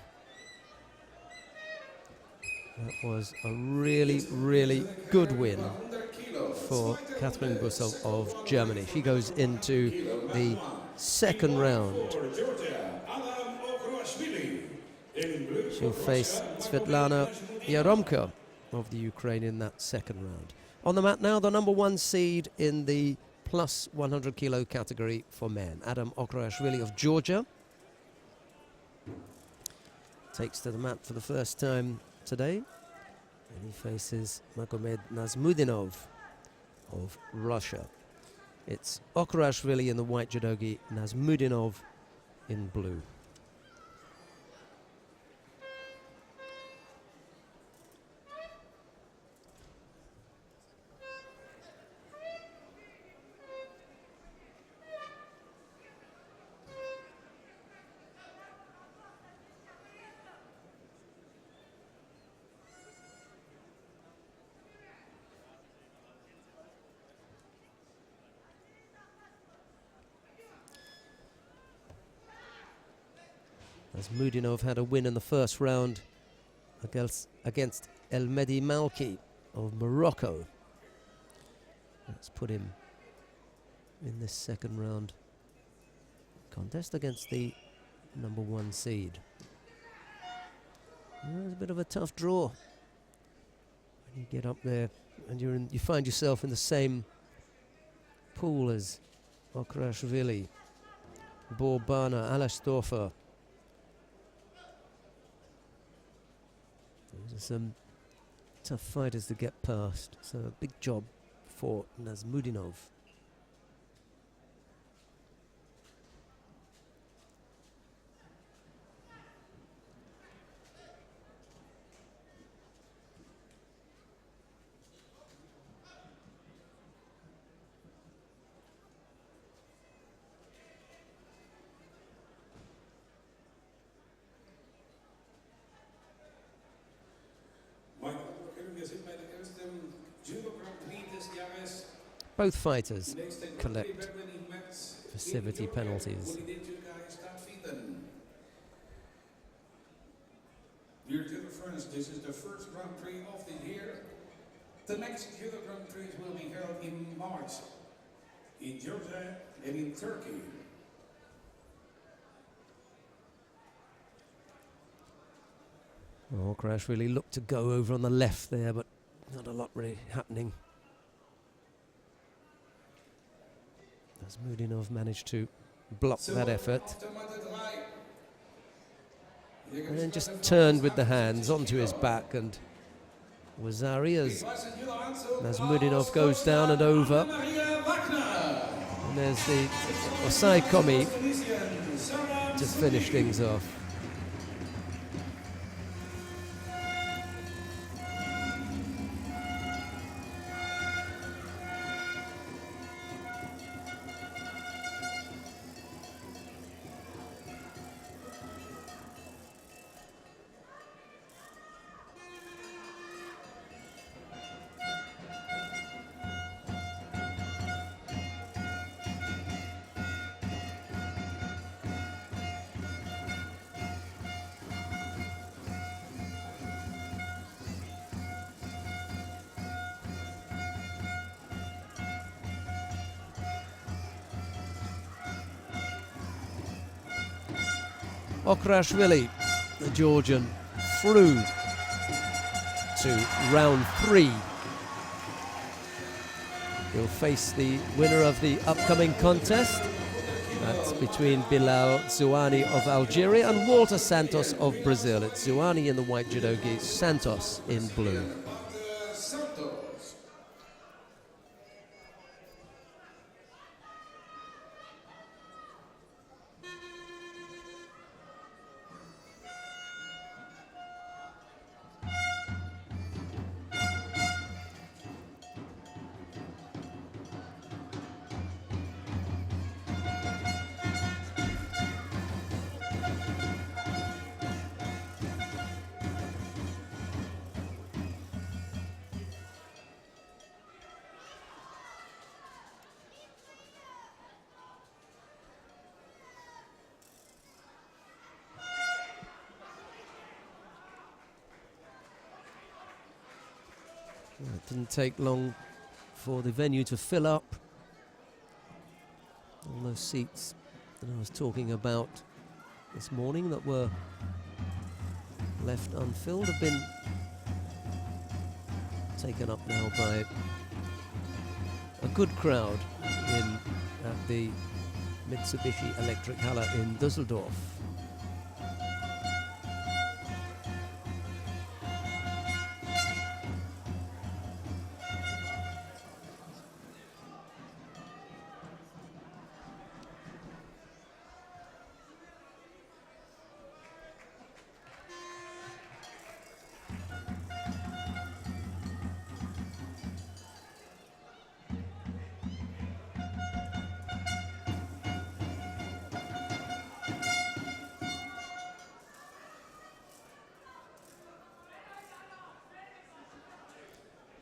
That was a really, really good win for Catherine Bussel of Germany. She goes into the second round. She'll face Svetlana Yaromko of the Ukraine in that second round. On the mat now, the number 1 seed in the plus 100 kilo category for men, Adam Okrashvili of Georgia. Takes to the mat for the first time today. And he faces Magomed Nazmudinov of Russia. It's Okrashvili in the white judogi, Nazmudinov in blue. Nazmudinov had a win in the first round against El Mehdi Malki of Morocco. That's put him in this second round contest against the number 1 seed. Well, it's a bit of a tough draw when you get up there and you find yourself in the same pool as Okrashvili, Borbana, Alastorfer. Those are some tough fighters to get past, so a big job for Nazmudinov. Judo Grand-Prix des Jahres. Both fighters collect passivity penalties. Dear Judo friends, this is the first Grand Prix of the year. The next Judo Grand Prix will be held in March in Georgia and in Turkey. Okrash really looked to go over on the left there, but not a lot really happening. Nazmudinov managed to block that effort. And then just turned with the hands onto his back and Wazari as Nazmudinov goes down and over. And there's the Osai Komi to finish things off. Okrashvili, the Georgian, through to round 3. He'll face the winner of the upcoming contest. That's between Bilal Zouani of Algeria and Walter Santos of Brazil. It's Zouani in the white judogi, Santos in blue. Well, it didn't take long for the venue to fill up. All those seats that I was talking about this morning that were left unfilled have been taken up now by a good crowd at the Mitsubishi Electric Halle in Düsseldorf.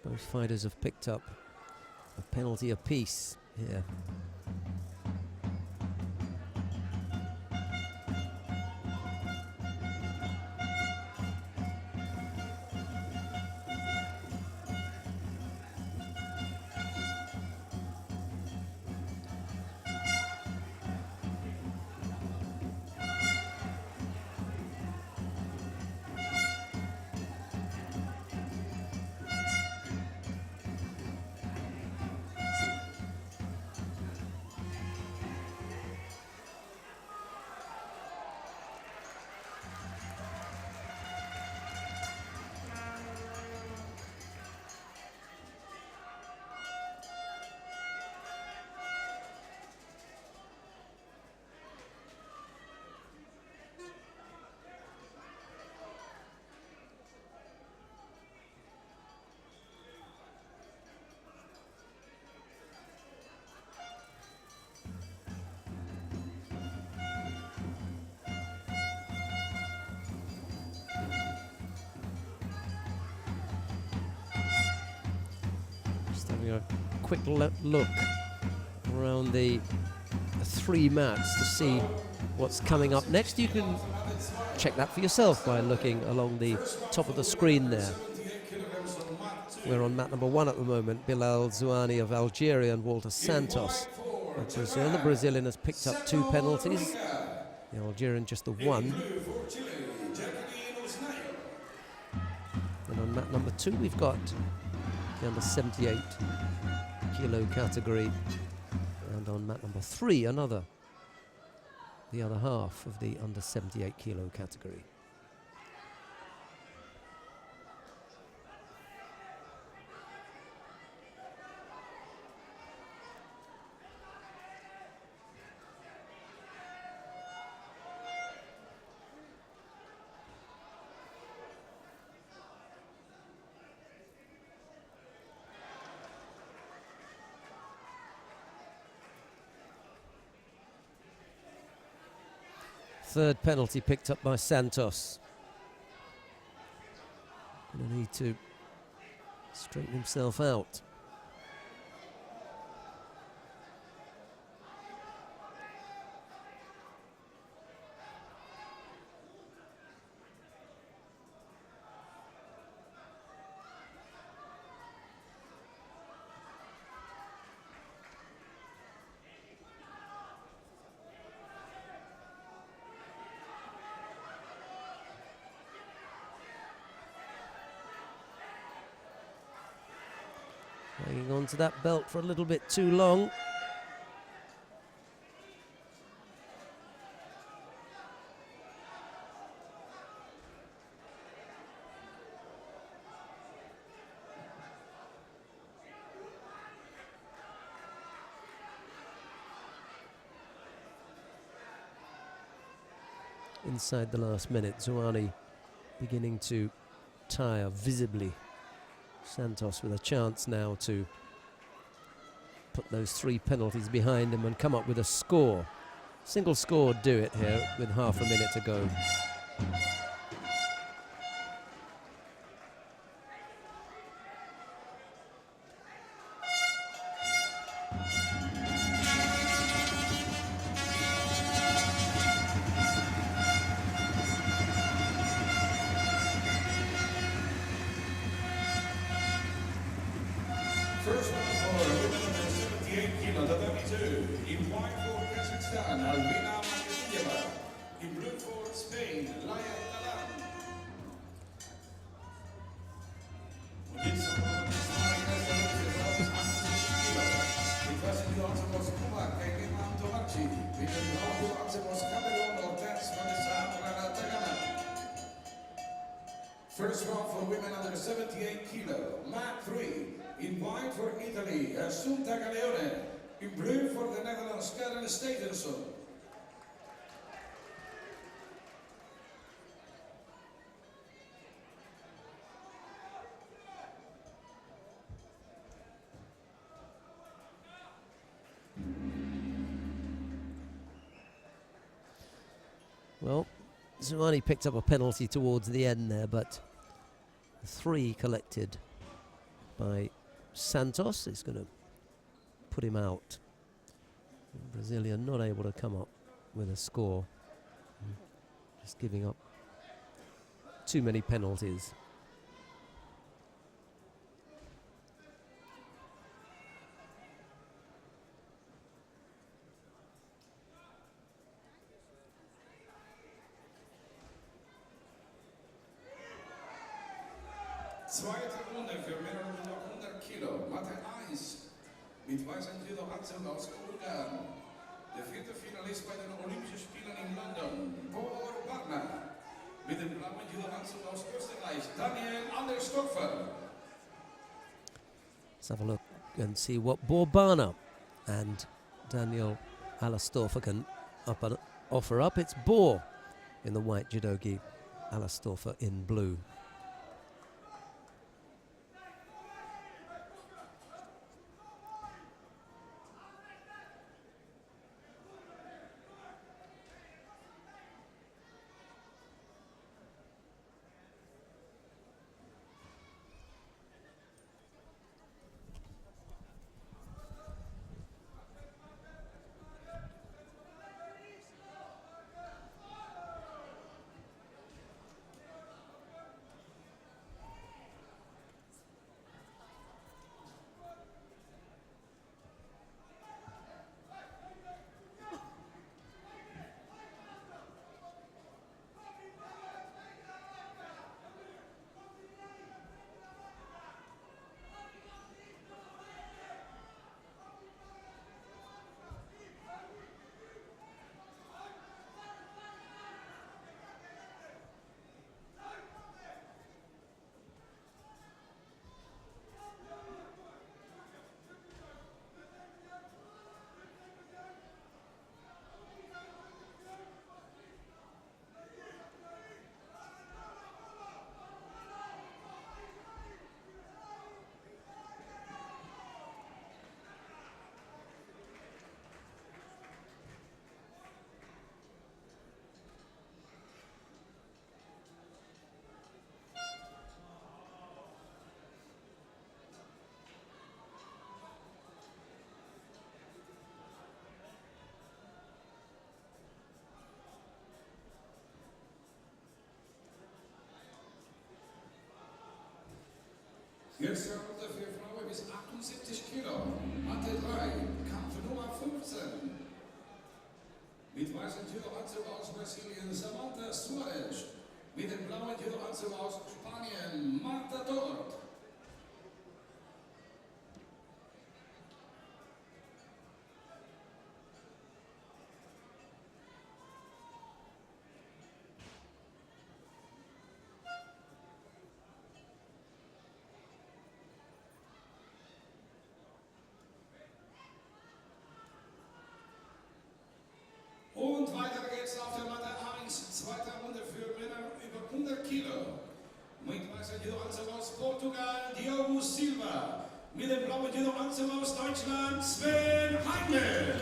Both fighters have picked up a penalty apiece here. Having a quick look around the 3 mats to see what's coming up next. You can check that for yourself by looking along the top of the screen there. We're on mat number 1 at the moment. Bilal Zouani of Algeria and Walter Santos of Brazil. The Brazilian has picked up 2 penalties. The Algerian just the 1. And on mat number 2 we've got the under 78 kilo category, and on mat number 3 the other half of the under 78 kilo category. Third penalty picked up by Santos. Going to need to straighten himself out. Hanging on to that belt for a little bit too long. Inside the last minute, Zouani beginning to tire visibly. Santos with a chance now to put those 3 penalties behind him and come up with a score. Single score would do it here with half a minute to go. kilo, tatami 2. In white for Kazakhstan, Albina Makatiyeva. In blue for Spain, Laia Talan. Und jetzt haben wir das Mal in erster Runde des Raums 68 Kilo. Mit was in die Orte aus Kuba, gegen Imam Tomaci. Mit dem blauen Orte aus Kamerun, Ortez von der Sahara Tagana. First round for women under 78 kilo, mat 3. In white for Italy, Assunta Galeone. In blue for the Netherlands, Karen Stevenson. Well, Zumani picked up a penalty towards the end there, but 3 collected by Santos is going to put him out. Brazilian not able to come up with a score. Just giving up too many penalties. Zweite Runde für mehrere 100 Kilo, Matte 1 mit weißem Judo-Anzug aus Ungarn. Der vierte Finalist bei den Olympischen Spielen in London, Bor Barna. Mit dem blauen Judo-Anzug aus Österreich, Daniel Anderstoffer. Let's have a look and see what Borbana and Daniel Alastorfa can offer up. It's Bor in the white judogi, Alastorfa in blue. Erste Runde für Frauen bis 78 Kilo, Matte 3, Kampf Nummer 15. Mit weißem Judo-Anzug aus Brasilien, Samantha Suarez. Mit dem blauen Judo-Anzug aus Spanien, Marta Dort. Und weiter geht's auf der Matte 1, zweite Runde für Männer über 100 Kilo. Mit weißem Judo-Anzug aus Portugal, Diogo Silva. Mit dem blauen Judo-Anzug aus Deutschland, Sven Heimel.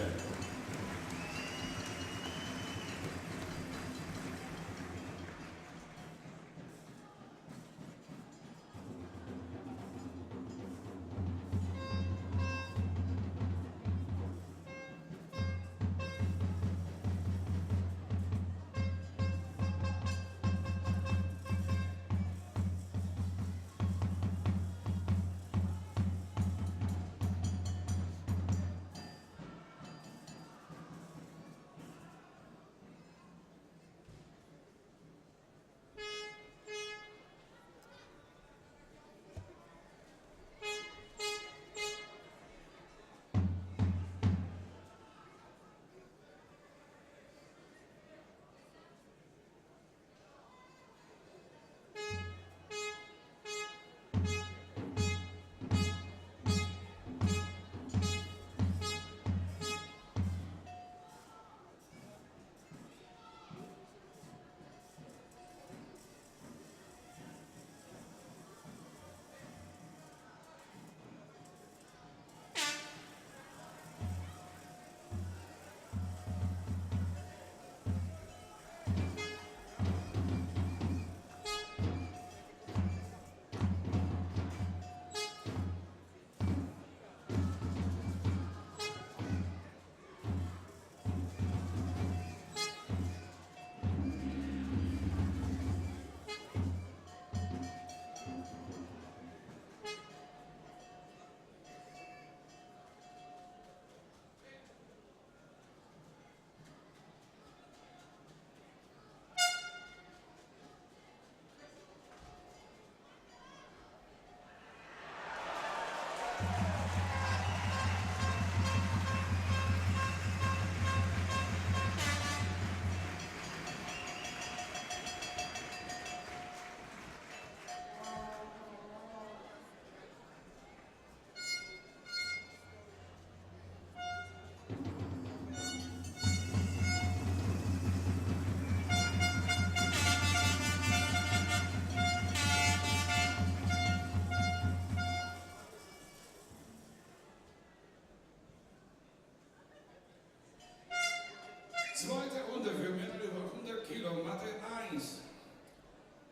Zweite Runde für Männer über 100 Kilo, Matte 1.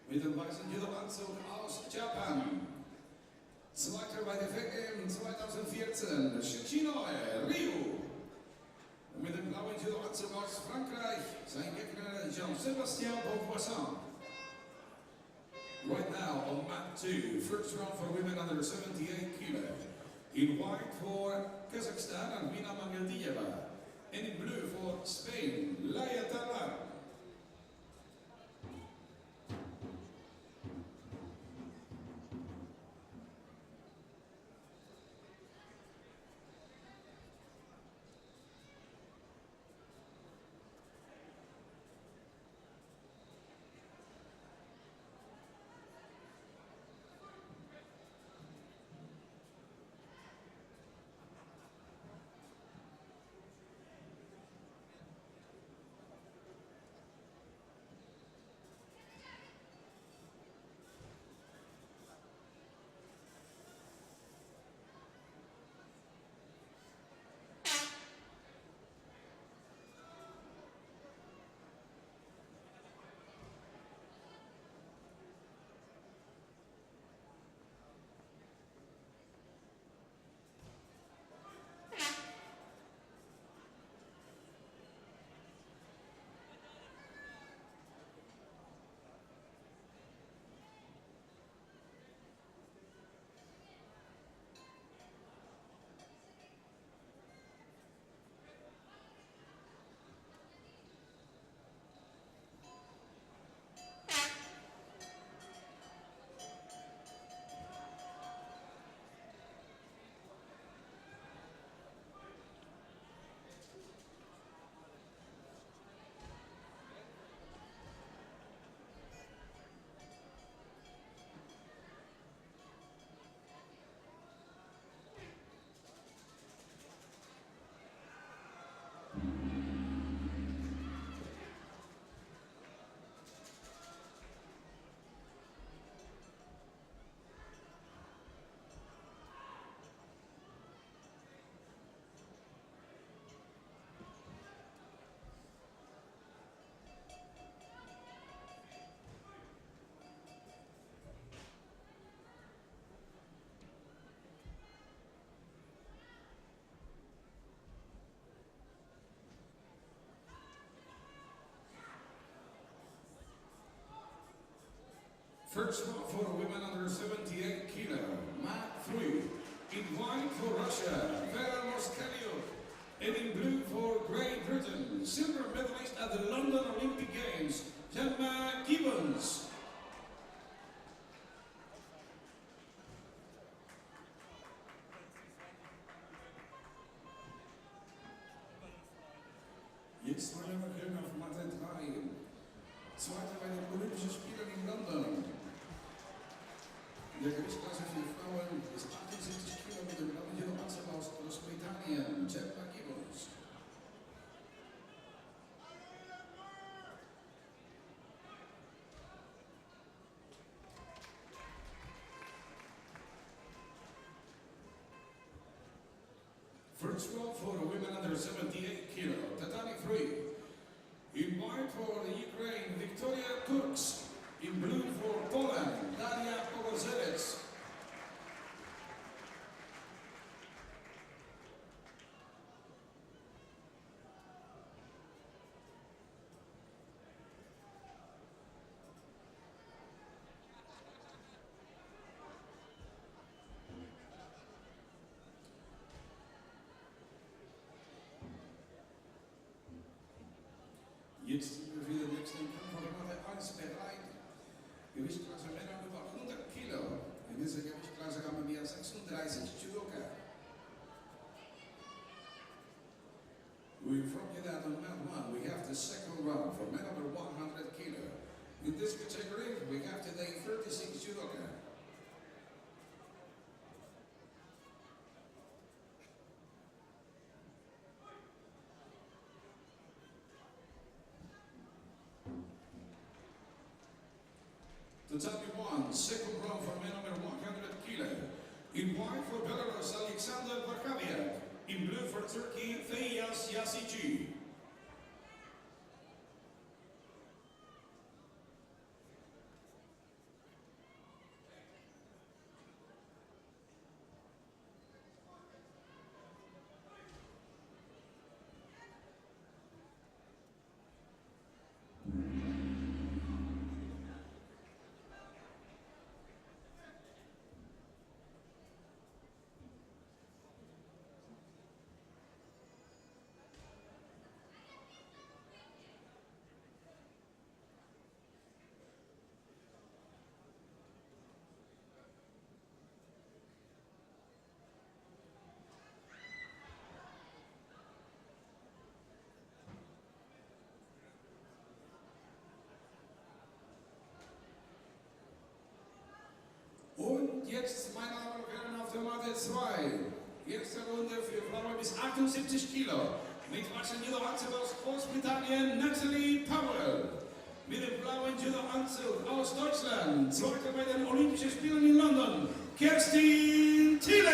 Mit dem weißen Judo-Anzug aus Japan. Zweiter bei der WM 2014, Shichinoi, Rio. Und mit dem blauen Judo-Anzug aus Frankreich, sein Gegner Jean-Sébastien Beaupoisson. Right now on mat 2, first round for women under 78 kilo. In white for Kazakhstan, Armina Mangeldiyeva. And in blue for Spain, Laia Talar. First round for women under 78 kilo, mat 3. In white for Russia, Vera Moskaliuk. And in blue for Great Britain, silver medalist at the London Olympic Games, Gemma Gibbons. Jetzt wollen wir gehen auf Matte 3. Zweite bei den Olympischen Spielen in London. In der Gewichtsklasse für Frauen ist 78 Kilo mit dem blauen Judo-Anzug aus Großbritannien, Gemma Gibbons. First round for women under 78 kilo, tatami 3. In white for the Ukraine, Victoria Turks. In blue for Poland, Daria Pogorzelec. Jetzt sind wir für den nächsten Kampf auf Matte 1 bereit. Gewichtsklasse Männer über 100 Kilo. In dieser Gewichtsklasse haben wir 36 Judoka. We inform you that on mat 1 we have the second round for men over 100 kilo. In this category we have today 36 judoka. Tatami 1, second round for men over 100 kilo. In white for Belarus, Alexander Barkaviak. In blue for Turkey, Feyyaz Yasici. Jetzt, meine Damen und Herren, auf der Matte 2. Erste Runde für Frauen bis 78 Kilo. Mit weißem Judo-Anzug aus Großbritannien, Natalie Powell. Mit dem blauen Judo-Anzug aus Deutschland. Zweite bei den Olympischen Spielen in London, Kerstin Thiele.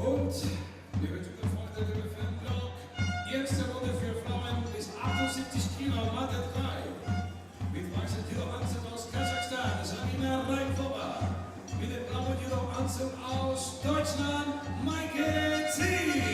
Und wir wünschen den Freunde der Fanblock. Erste Runde für Frauen bis 78 Kilo, Matte 3. Mit weißem Judo-Anzug aus Kasachstan, Sabina Reinkova. Mit dem blauen Judo-Anzug aus Deutschland, Maike Ziech.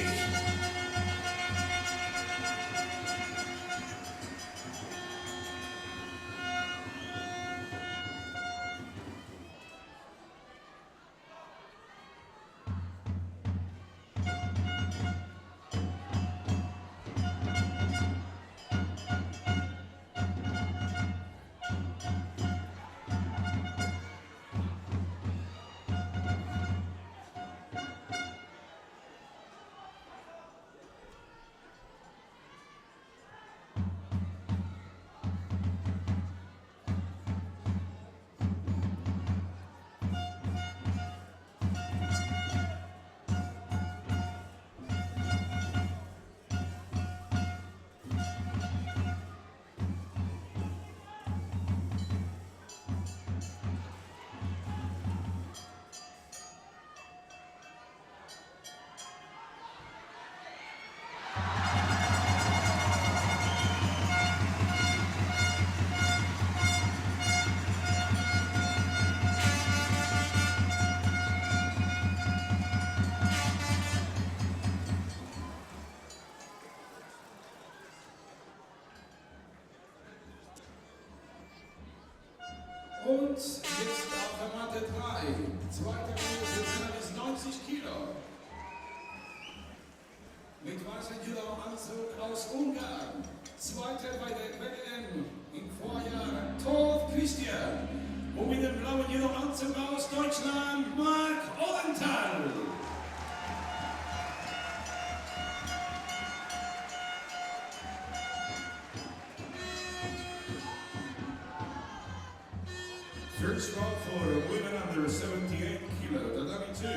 Und jetzt auf der Matte 3. Zweiter Kurs für Männer bis 90 Kilo. Mit weißem Judo-Anzug aus Ungarn. Zweiter bei der WM im Vorjahr Torf Christian. Und mit dem blauen Judo-Anzug aus Deutschland Marc Olenthal. First round for women under 78 kilo, tatami 2.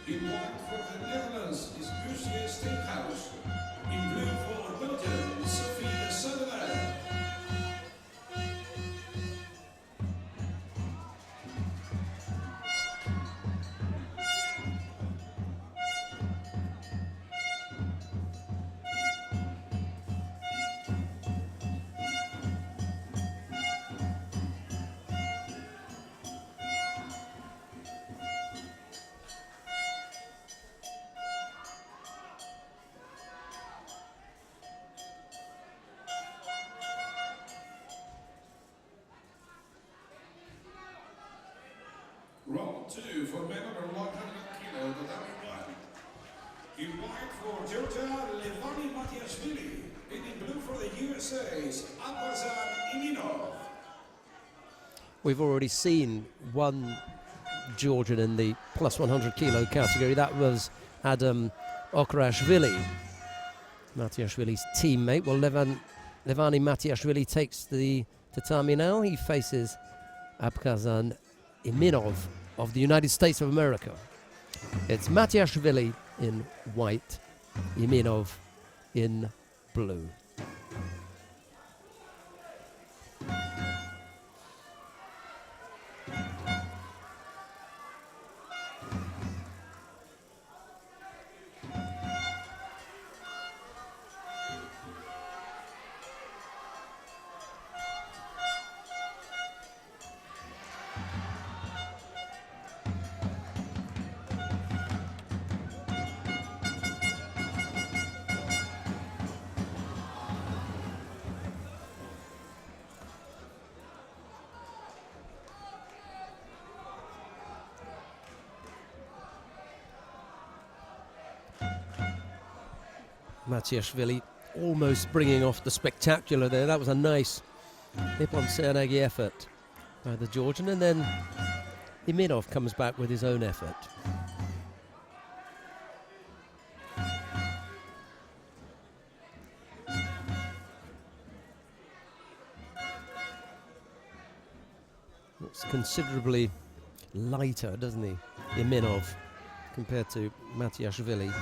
In white for the Netherlands is Lucia Steakhouse. In blue for Belgium, Sophie de Sutherland. Round 2 for men under 100 kilo, tatami 1. In white for Georgia, Levani Matiashvili. And in blue for the USA's Albarzan Iminov. We've already seen one Georgian in the plus 100 kilo category. That was Adam Okrashvili, Matiashvili's teammate. Well, Levani Matiashvili takes the tatami now. He faces Abkhazan Iminov of the United States of America. It's Matiashvili in white, Iminov in blue. Matiashvili almost bringing off the spectacular there. That was a nice Nippon Seoinage effort by the Georgian, and then Iminov comes back with his own effort. Looks considerably lighter, doesn't he, Iminov, compared to Matiashvili.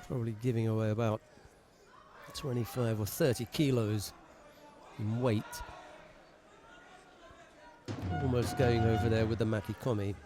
Probably giving away about 25 or 30 kilos in weight. Almost going over there with the Makikomi.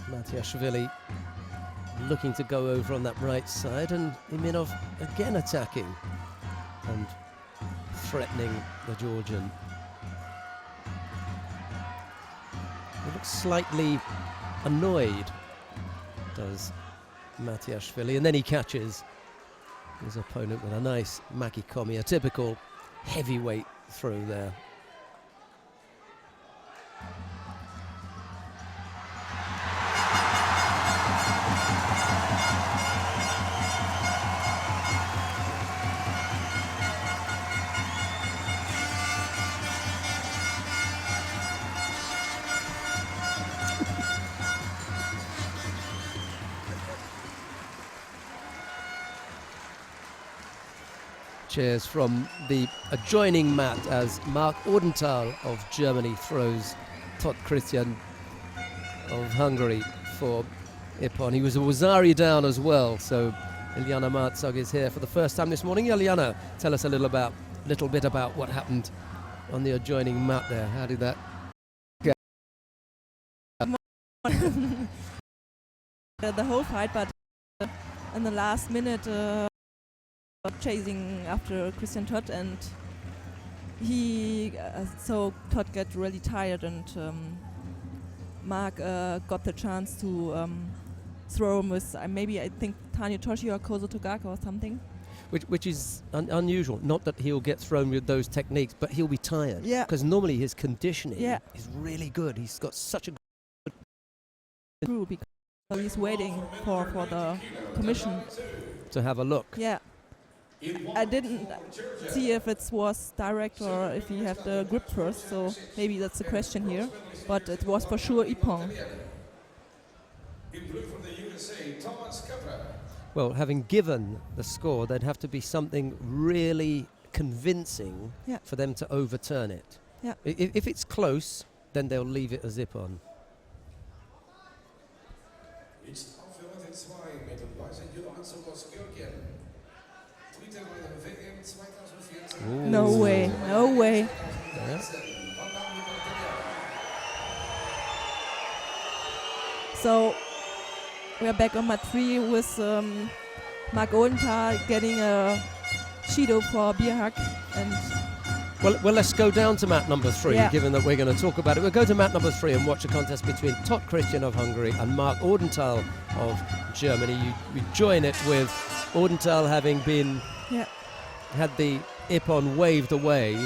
Matiashvili looking to go over on that right side, and Iminov again attacking and threatening the Georgian. He looks slightly annoyed, does Matiashvili, and then he catches his opponent with a nice Makikomi, a typical heavyweight throw there. cheers from the adjoining mat as Mark Ordenthal of Germany throws Todd Christian of Hungary for Ippon. He was a Wazari down as well, so Ilyana Martzog is here for the first time this morning. Ilyana, tell us a little bit about what happened on the adjoining mat there. How did that go? The whole fight, but in the last minute chasing after Christian Todd, and he so Todd got really tired, and Mark got the chance to throw him with maybe I think Tanitoshi or Kozo Togaka or something. Which is unusual. Not that he'll get thrown with those techniques, but he'll be tired. Yeah. Because normally his conditioning Yeah. is really good. He's got such a True, because he's waiting for the commission. to have a look. Yeah. I didn't see if it was direct or if he had the grip first, so maybe that's the question here. But it was for sure Ippon. In blue from the USA, Thomas Kappa. Well, having given the score, there'd have to be something really convincing Yeah. for them to overturn it. Yeah. If it's close, then they'll leave it as Ippon. It's aufgehört in 2 mit dem weißen Judo-Anzug aus Georgien. Twitter bei der WM 2014. No way, no way. So we are back on mat 3 with Mark Odenthal getting a Shido for beer hug, and Well, let's go down to mat number 3, Yeah. given that we're going to talk about it. We'll go to mat number 3 and watch a contest between Todd Christian of Hungary and Mark Ordenthal of Germany. You join it with Ordenthal having had the Ippon waved away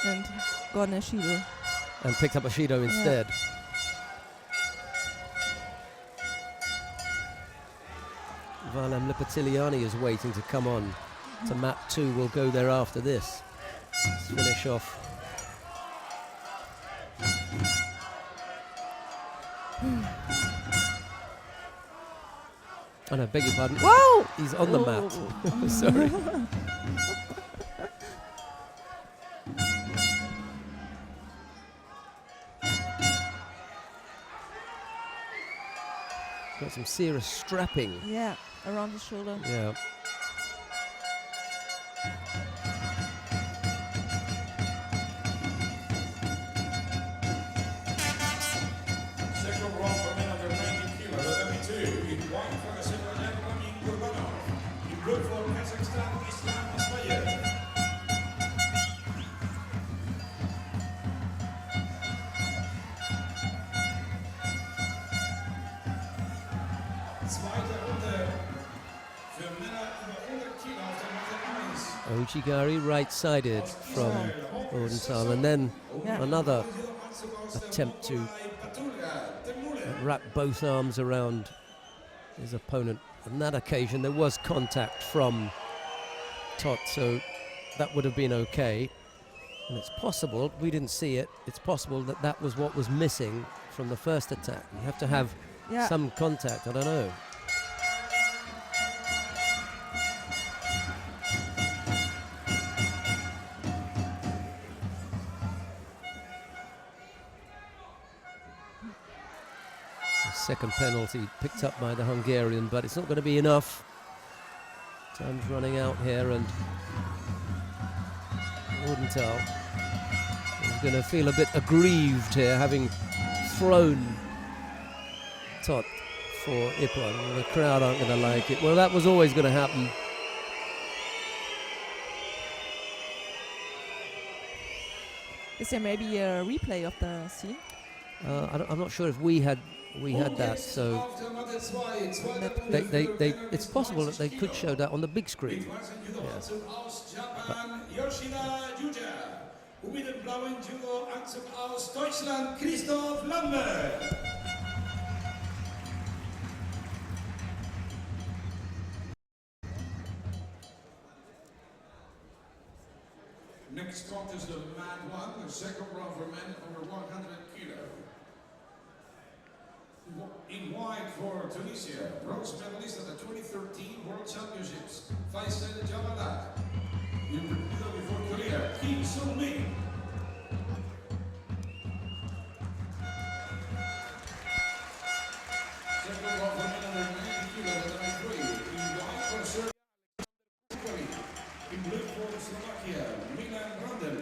and gotten a Shido. and picked up a Shido instead. Valam Lipatiliani is waiting to come on to mat 2. We'll go there after this. Let's finish off. Oh no, beg your pardon. Whoa! He's on the mat. Oh. Sorry. Got some serious strapping. Yeah, around his shoulder. Yeah. Second round for men under 90 kilos, the 72. In white for the silver medal, Kurbanov. In blue for Kazakhstan, Islam Ismail. Zweite Runde für Männer über 100 Kilo auf der Matte 1. Ojigari right-sided from Ordenthal, and then Yeah. another attempt to wrap both arms around his opponent. On that occasion there was contact from Todd, so that would have been okay. And it's possible, we didn't see it, it's possible that that was what was missing from the first attack. You have to have Yeah. some contact, I don't know. Second penalty picked up by the Hungarian, but it's not going to be enough. Time's running out here, and Ordenthal is going to feel a bit aggrieved here, having thrown Todd for Ippon. The crowd aren't going to like it. Well, that was always going to happen. Is there maybe a replay of the scene? I'm not sure if we had that, so it's possible that they could show that on the big screen. Judo-Anzug aus Japan, Yoshida Yuja. Und mit dem blauen Judo-Anzug aus Deutschland, Christoph Lambert. Next contest, the Mad One, the second round for men over 100 kilo. In white for Tunisia, bronze medalist at the 2013 World Championships, Faisal Jabala. kilo, the number 3. In white for Serbia, in blue for Slovakia, Milan Randel.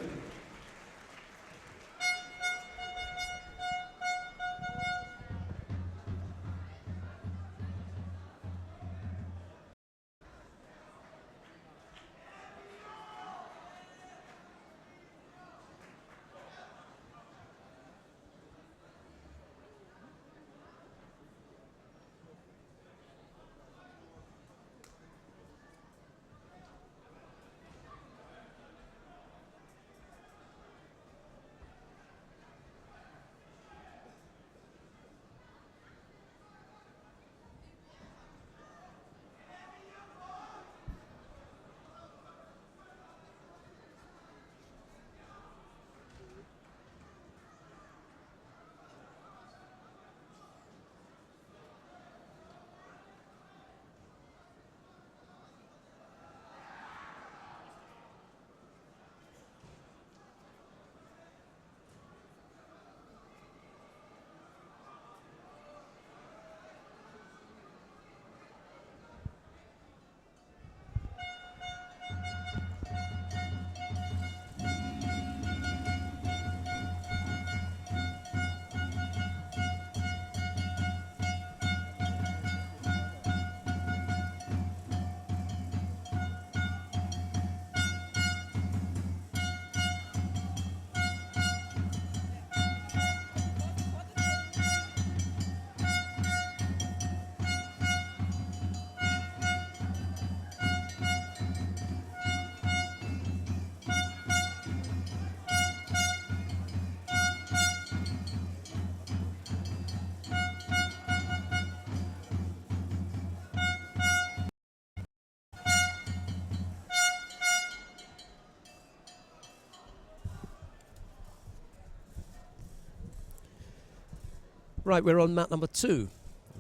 Right, we're on mat number 2.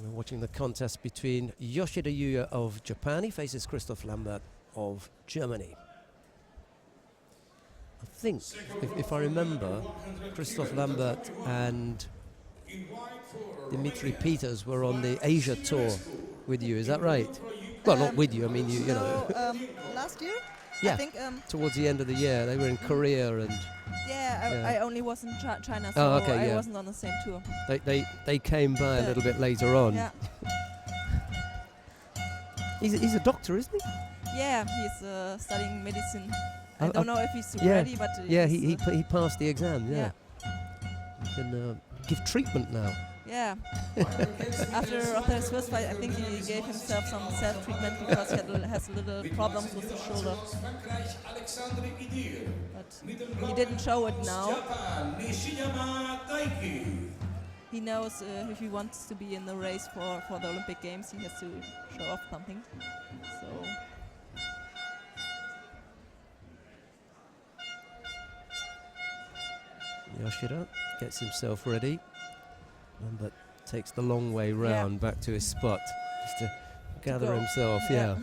We're watching the contest between Yoshida Yuya of Japan. He faces Christoph Lambert of Germany. I think, if I remember, Christoph Lambert and Dimitri Peters were on the Asia tour with you. Is that right? Well, not with you. I mean, you know. Last year? Yeah. I think, towards the end of the year, they were in Korea and. I only was in China, so I wasn't on the same tour. They came by a little bit later on. Yeah. He's a doctor, isn't he? Yeah, he's studying medicine. I Oh, don't know if he's yeah. ready, but Yeah, he's, he passed the exam. Yeah. He can give treatment now. yeah. after his first fight, I think he gave himself some self-treatment because he has little problems with his shoulder. But he didn't show it now. He knows if he wants to be in the race for the Olympic Games, he has to show off something. So. Yoshida gets himself ready. Lambert takes the long way round back to his spot just to gather himself. Yeah.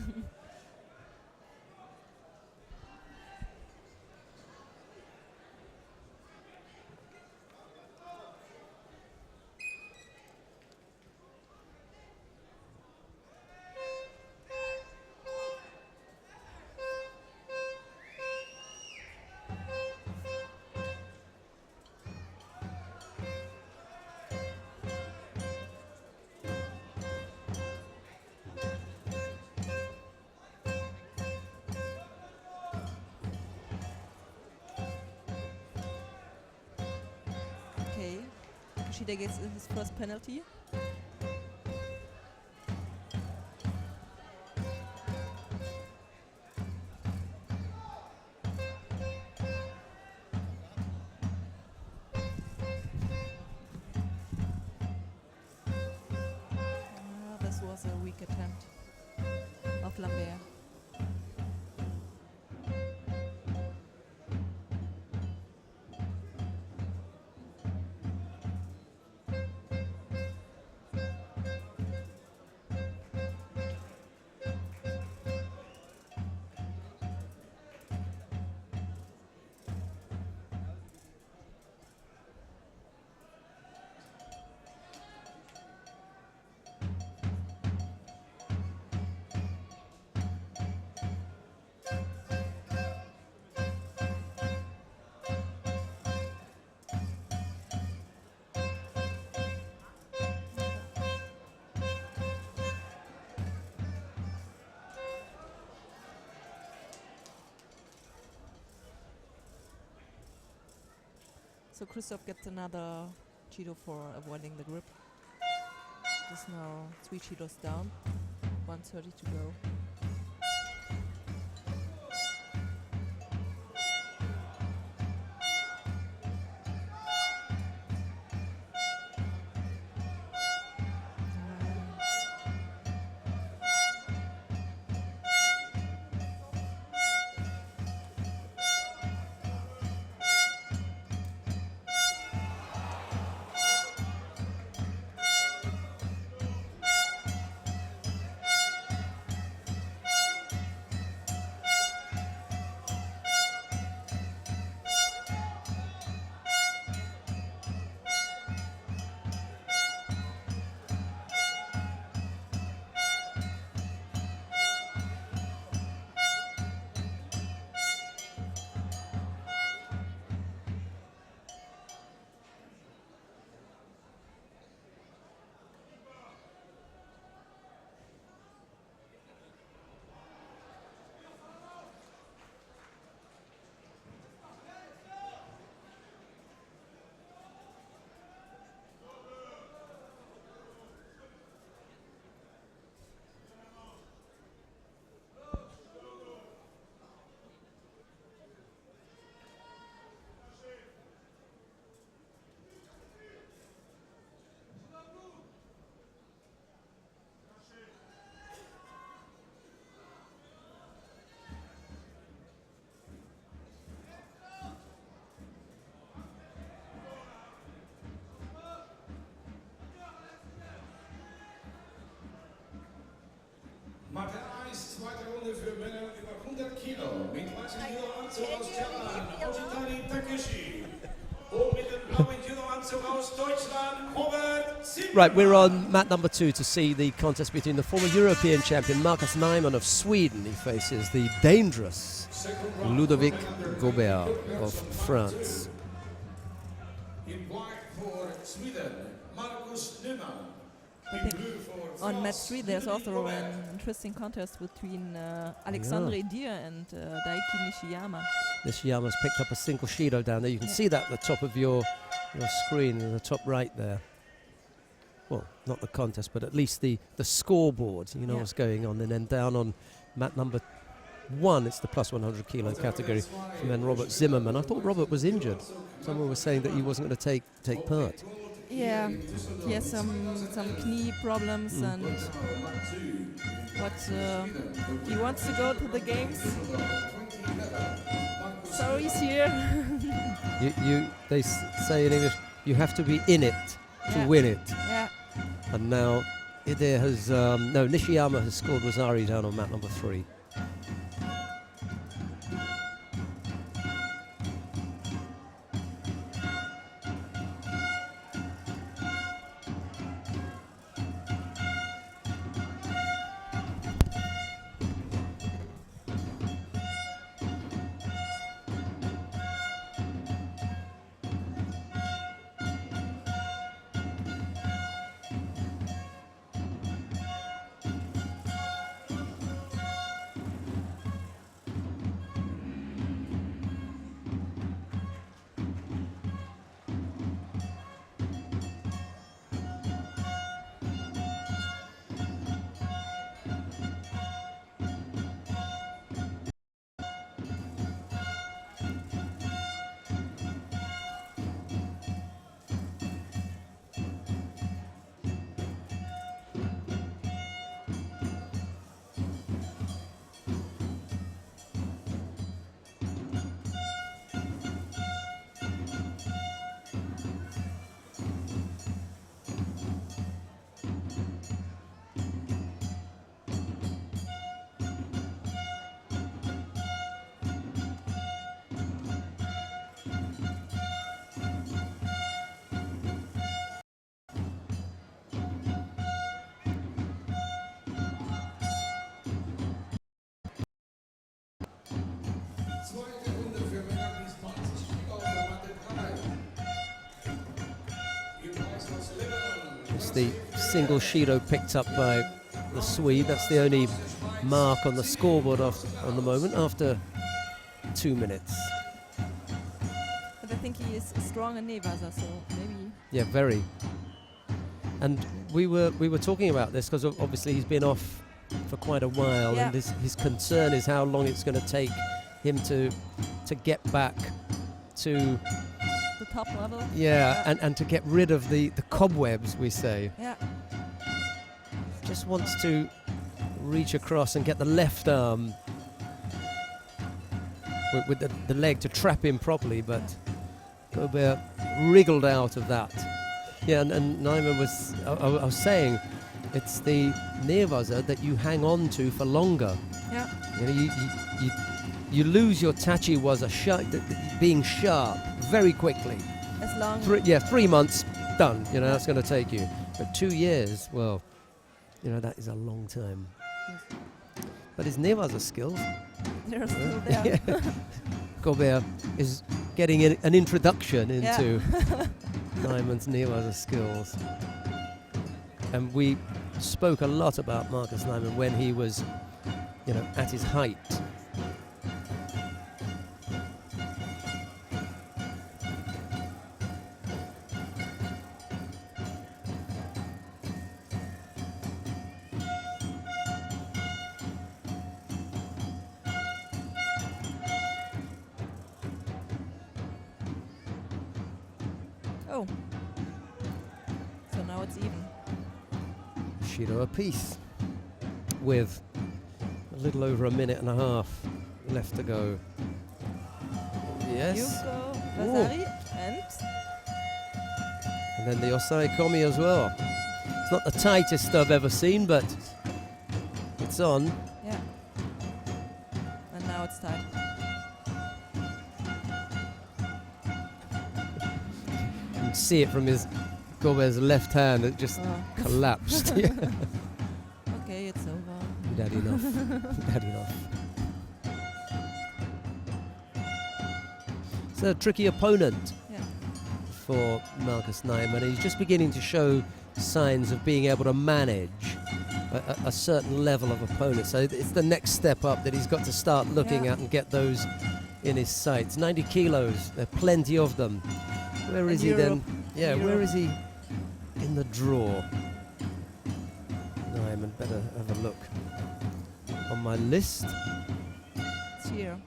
Okay, Yoshida gets his first penalty. This was a weak attempt of Lambert. So Christoph gets another Judo for avoiding the grip. Just now 3 Judos down, 1:30 to go. Mathe 1, zweite Runde für Männer über 100 Kilo. Mit weißem Judo-Anzug aus Japan, Oshitani Takeshi. Und mit dem blauen Judo-Anzug aus Deutschland, Robert Zimmermann. Right, we're on mat number 2 to see the contest between the former European champion Markus Neumann of Sweden. He faces the dangerous Ludovic Gobert of France. In black for Sweden, Markus Neumann. I think on match 3 there's also an interesting contest between Alexandre Dier and Daiki Nishiyama. Nishiyama's picked up a single Shido down there. You can see that at the top of your screen in the top right there. Well, not the contest, but at least the scoreboard. You know what's going on. And then down on mat number 1, it's the plus 100 kilo category from then Robert Zimmermann. I thought Robert was injured. Someone was saying that he wasn't going to take part. Yeah, he has some knee problems, but he wants to go to the games, so he's here. They say in English, you have to be in it to win it. Yeah. And now Ide has Nishiyama has scored Rosari down on mat number 3. It's the single Shido picked up by the Swede. That's the only mark on the scoreboard on the moment after 2 minutes. But I think he is strong in Nevasa, so maybe. Yeah, very. And we were talking about this because obviously he's been off for quite a while, Yeah. and his concern is how long it's going to take him to get back to The top level. and to get rid of the cobwebs, we say. Yeah. Just wants to reach across and get the left arm with the leg to trap him properly, but Gobert wriggled out of that. Yeah, and Naima was, I was saying, it's the Nevasa that you hang on to for longer. Yeah. You know, you lose your tachiwaza being sharp very quickly. As long. 3 months, done. You know, that's going to take you. But 2 years, well, you know, that is a long time. Yes. But his Nevasa skills, They're still there. Gobert is getting an introduction into Yeah. Naiman's Nevasa skills. And we spoke a lot about Marcus Naiman when he was, you know, at his height. Oh. So now it's even. Shido apiece with a little over a minute and a half left to go. Yes. Yuko Vasari And then the Osai Komi as well. It's not the tightest I've ever seen, but it's on. yeah. And now it's tight. You can see it from his Gobert's left hand, it just collapsed. Yeah. Okay, it's over. You'd had enough. You'd had enough. It's a tricky opponent Yeah. for Marcus Naiman. He's just beginning to show signs of being able to manage a certain level of opponent. So it's the next step up that he's got to start looking at and get those in his sights. 90 kilos, there are plenty of them. Where is he then? Yeah, where is he in the draw? Naiman, better have a look on my list. It's here.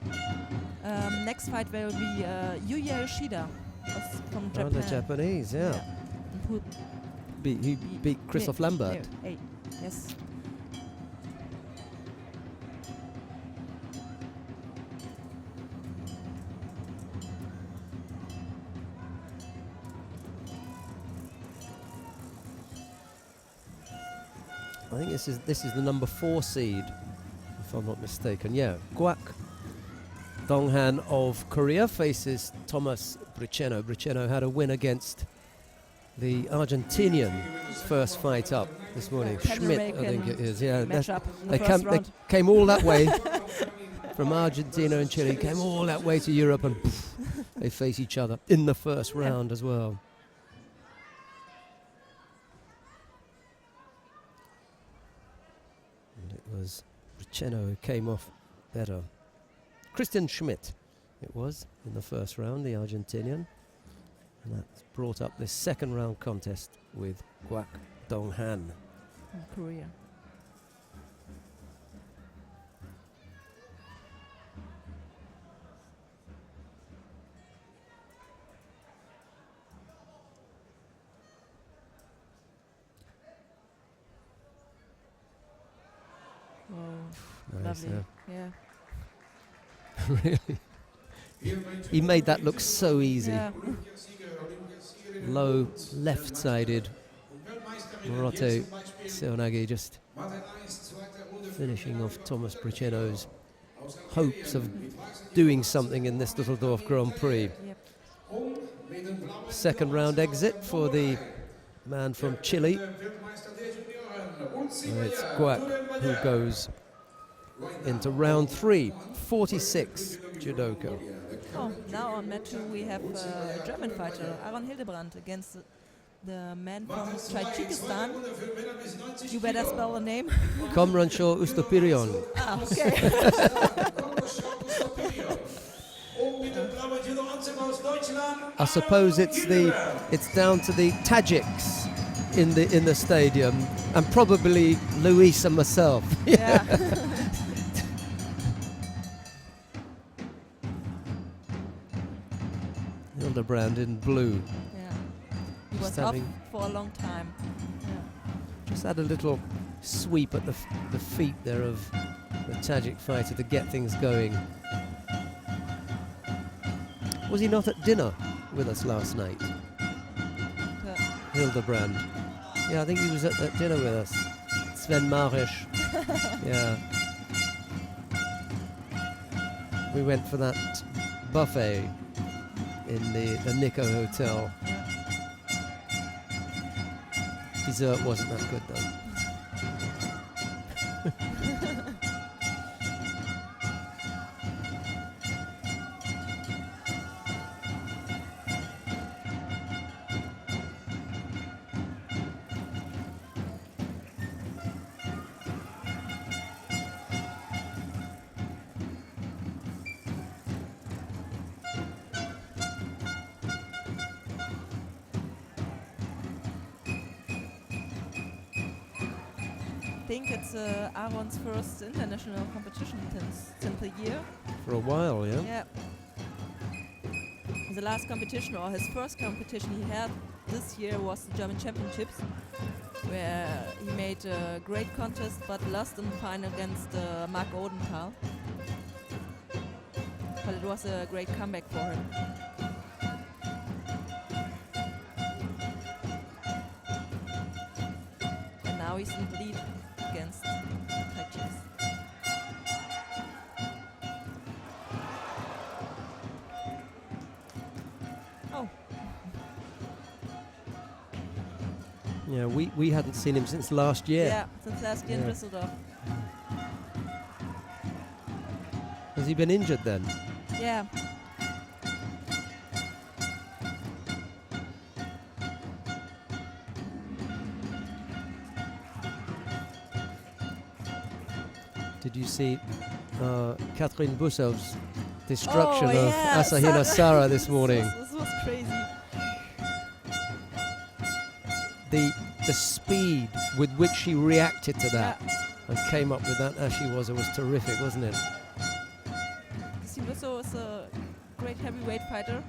Next fight will be Yuya Yoshida from Japan. The Japanese, yeah. And who He beat Christoph Lambert. Hey, yes. I think this is the number 4 seed, if I'm not mistaken. Yeah, Kwak Donghan of Korea faces Thomas Bricheno. Bricheno had a win against the Argentinian first fight up this morning. Schmidt, I think it is. Yeah, Matchup in the they first came round. all that way from Argentina and Chile. Came all that way to Europe, and poof, they face each other in the first round as well. And it was Bricheno who came off better. Christian Schmidt, it was, in the first round, the Argentinian. And that's brought up this second round contest with Kwak Donghan. In Korea. Oh, Nice, lovely. Yeah. Really? He made that look so easy. Yeah. Low, left-sided Morote Seonagi just finishing off Thomas Bricheno's hopes of doing something in this Düsseldorf Grand Prix. Yep. Second round exit for the man from Chile. It's Kwak who goes into round 3, 46 judoka. Oh, now on mat 2 we have a German fighter, Aaron Hildebrand, against the man from Tajikistan. You better spell the name. Komransho Ustopirion. Ah, okay. I suppose it's down to the Tajiks in the stadium, and probably Luis and myself. Yeah. Hildebrand in blue. Yeah. He was Just off having- for a long time. Yeah. Just had a little sweep at the feet there of the Tajik fighter to get things going. Was he not at dinner with us last night, Hildebrand? Yeah, I think he was at dinner with us. Sven Marisch. Yeah. We went for that buffet in the Nico Hotel. Dessert wasn't that good though. I think it's Aaron's first international competition since a year. For a while, yeah? Yeah. The last competition, or his first competition he had this year, was the German Championships, where he made a great contest but lost in the final against Mark Odenthal. But it was a great comeback for him. And now he's in the lead against Tajiks. Oh, Yeah, we hadn't seen him since last year. yeah, since last year in Yeah. Düsseldorf. Has he been injured then? Yeah. Did you see Catherine Bussov's destruction Oh, of yeah, Asahina Sara this morning? This was crazy. The speed with which she reacted to that Yeah. and came up with that Ashiwaza was terrific, wasn't it? Sibuso is a great heavyweight fighter.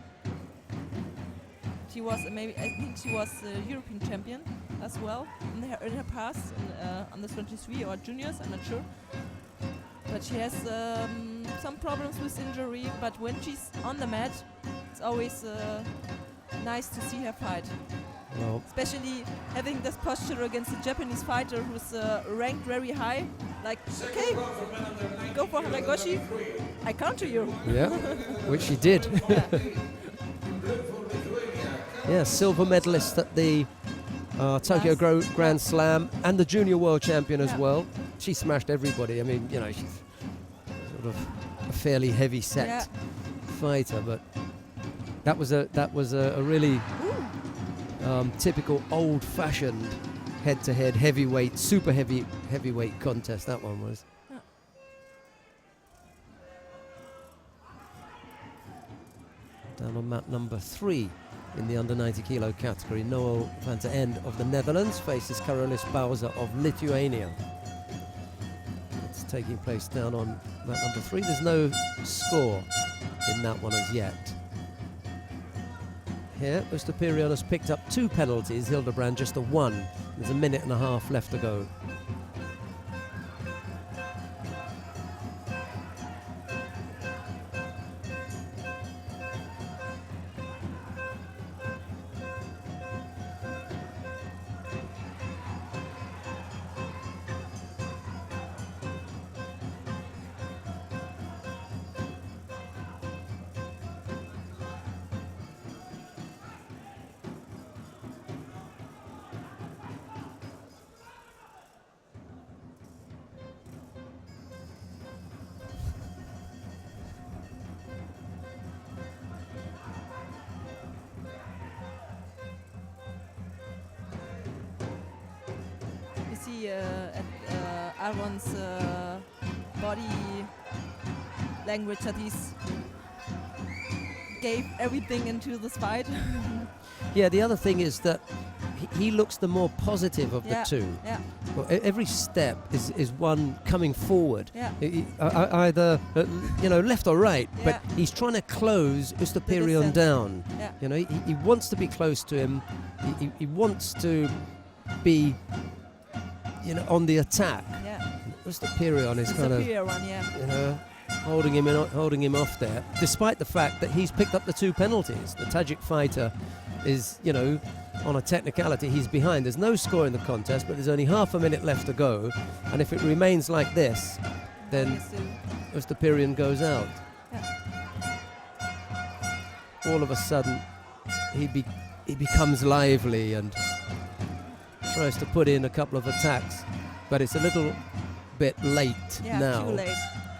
She was I think she was a European champion as well in her past on the 23 or juniors, I'm not sure. But she has some problems with injury. But when she's on the mat, it's always nice to see her fight. Well, Especially having this posture against a Japanese fighter who's ranked very high. Like, okay, go for Haragoshi, I counter you. yeah, which she did. Yeah, silver medalist at the Tokyo Grand Slam and the Junior World Champion as Yeah. well. She smashed everybody. I mean, you know, she's sort of a fairly heavy set Yeah. fighter, but that was a really typical old-fashioned head-to-head heavyweight, super heavyweight contest. That one was. Yeah. Down on mat number 3 in the under 90 kilo category, Noel van der End of the Netherlands faces Karolis Bauza of Lithuania. It's taking place down on mat number 3. There's no score in that one as yet. Here, Ustapirion has picked up 2 penalties, Hildebrand just the 1. There's a minute and a half left to go. You see at Aaron's body language that he's gave everything into this fight. Yeah, the other thing is that he looks the more positive of the two. Yeah. Well, every step is one coming forward, Yeah. Either left or right. Yeah. But he's trying to close Ustapirion distance. down. Yeah. You know, he wants to be close to him. He wants to be, on the attack. Yeah. Ustapirion is kind of, Superior one, yeah. holding him off there, despite the fact that he's picked up the 2 penalties. The Tajik fighter is, on a technicality, he's behind. There's no score in the contest, but there's only half a minute left to go. And if it remains like this, then Ustapirion goes out. Yeah. All of a sudden, he becomes lively and tries to put in a couple of attacks, but it's a little bit late now. Too late.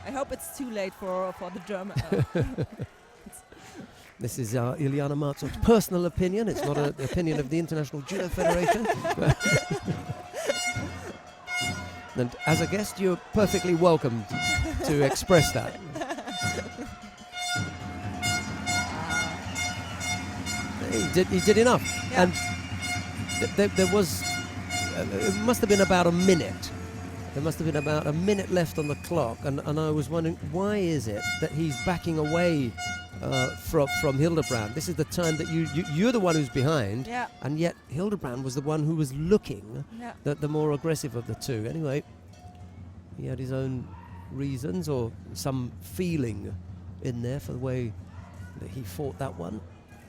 I hope it's too late for the German. This is Ilyana Martsov's personal opinion. It's not the opinion of the International Judo Federation. And as a guest, you're perfectly welcome to express that. He did enough. Yeah. And there was, it must have been about a minute. There must have been about a minute left on the clock. And I was wondering, why is it that he's backing away from Hildebrand? This is the time that you're the one who's behind, and yet Hildebrand was the one who was looking the more aggressive of the two. Anyway, he had his own reasons or some feeling in there for the way that he fought that one.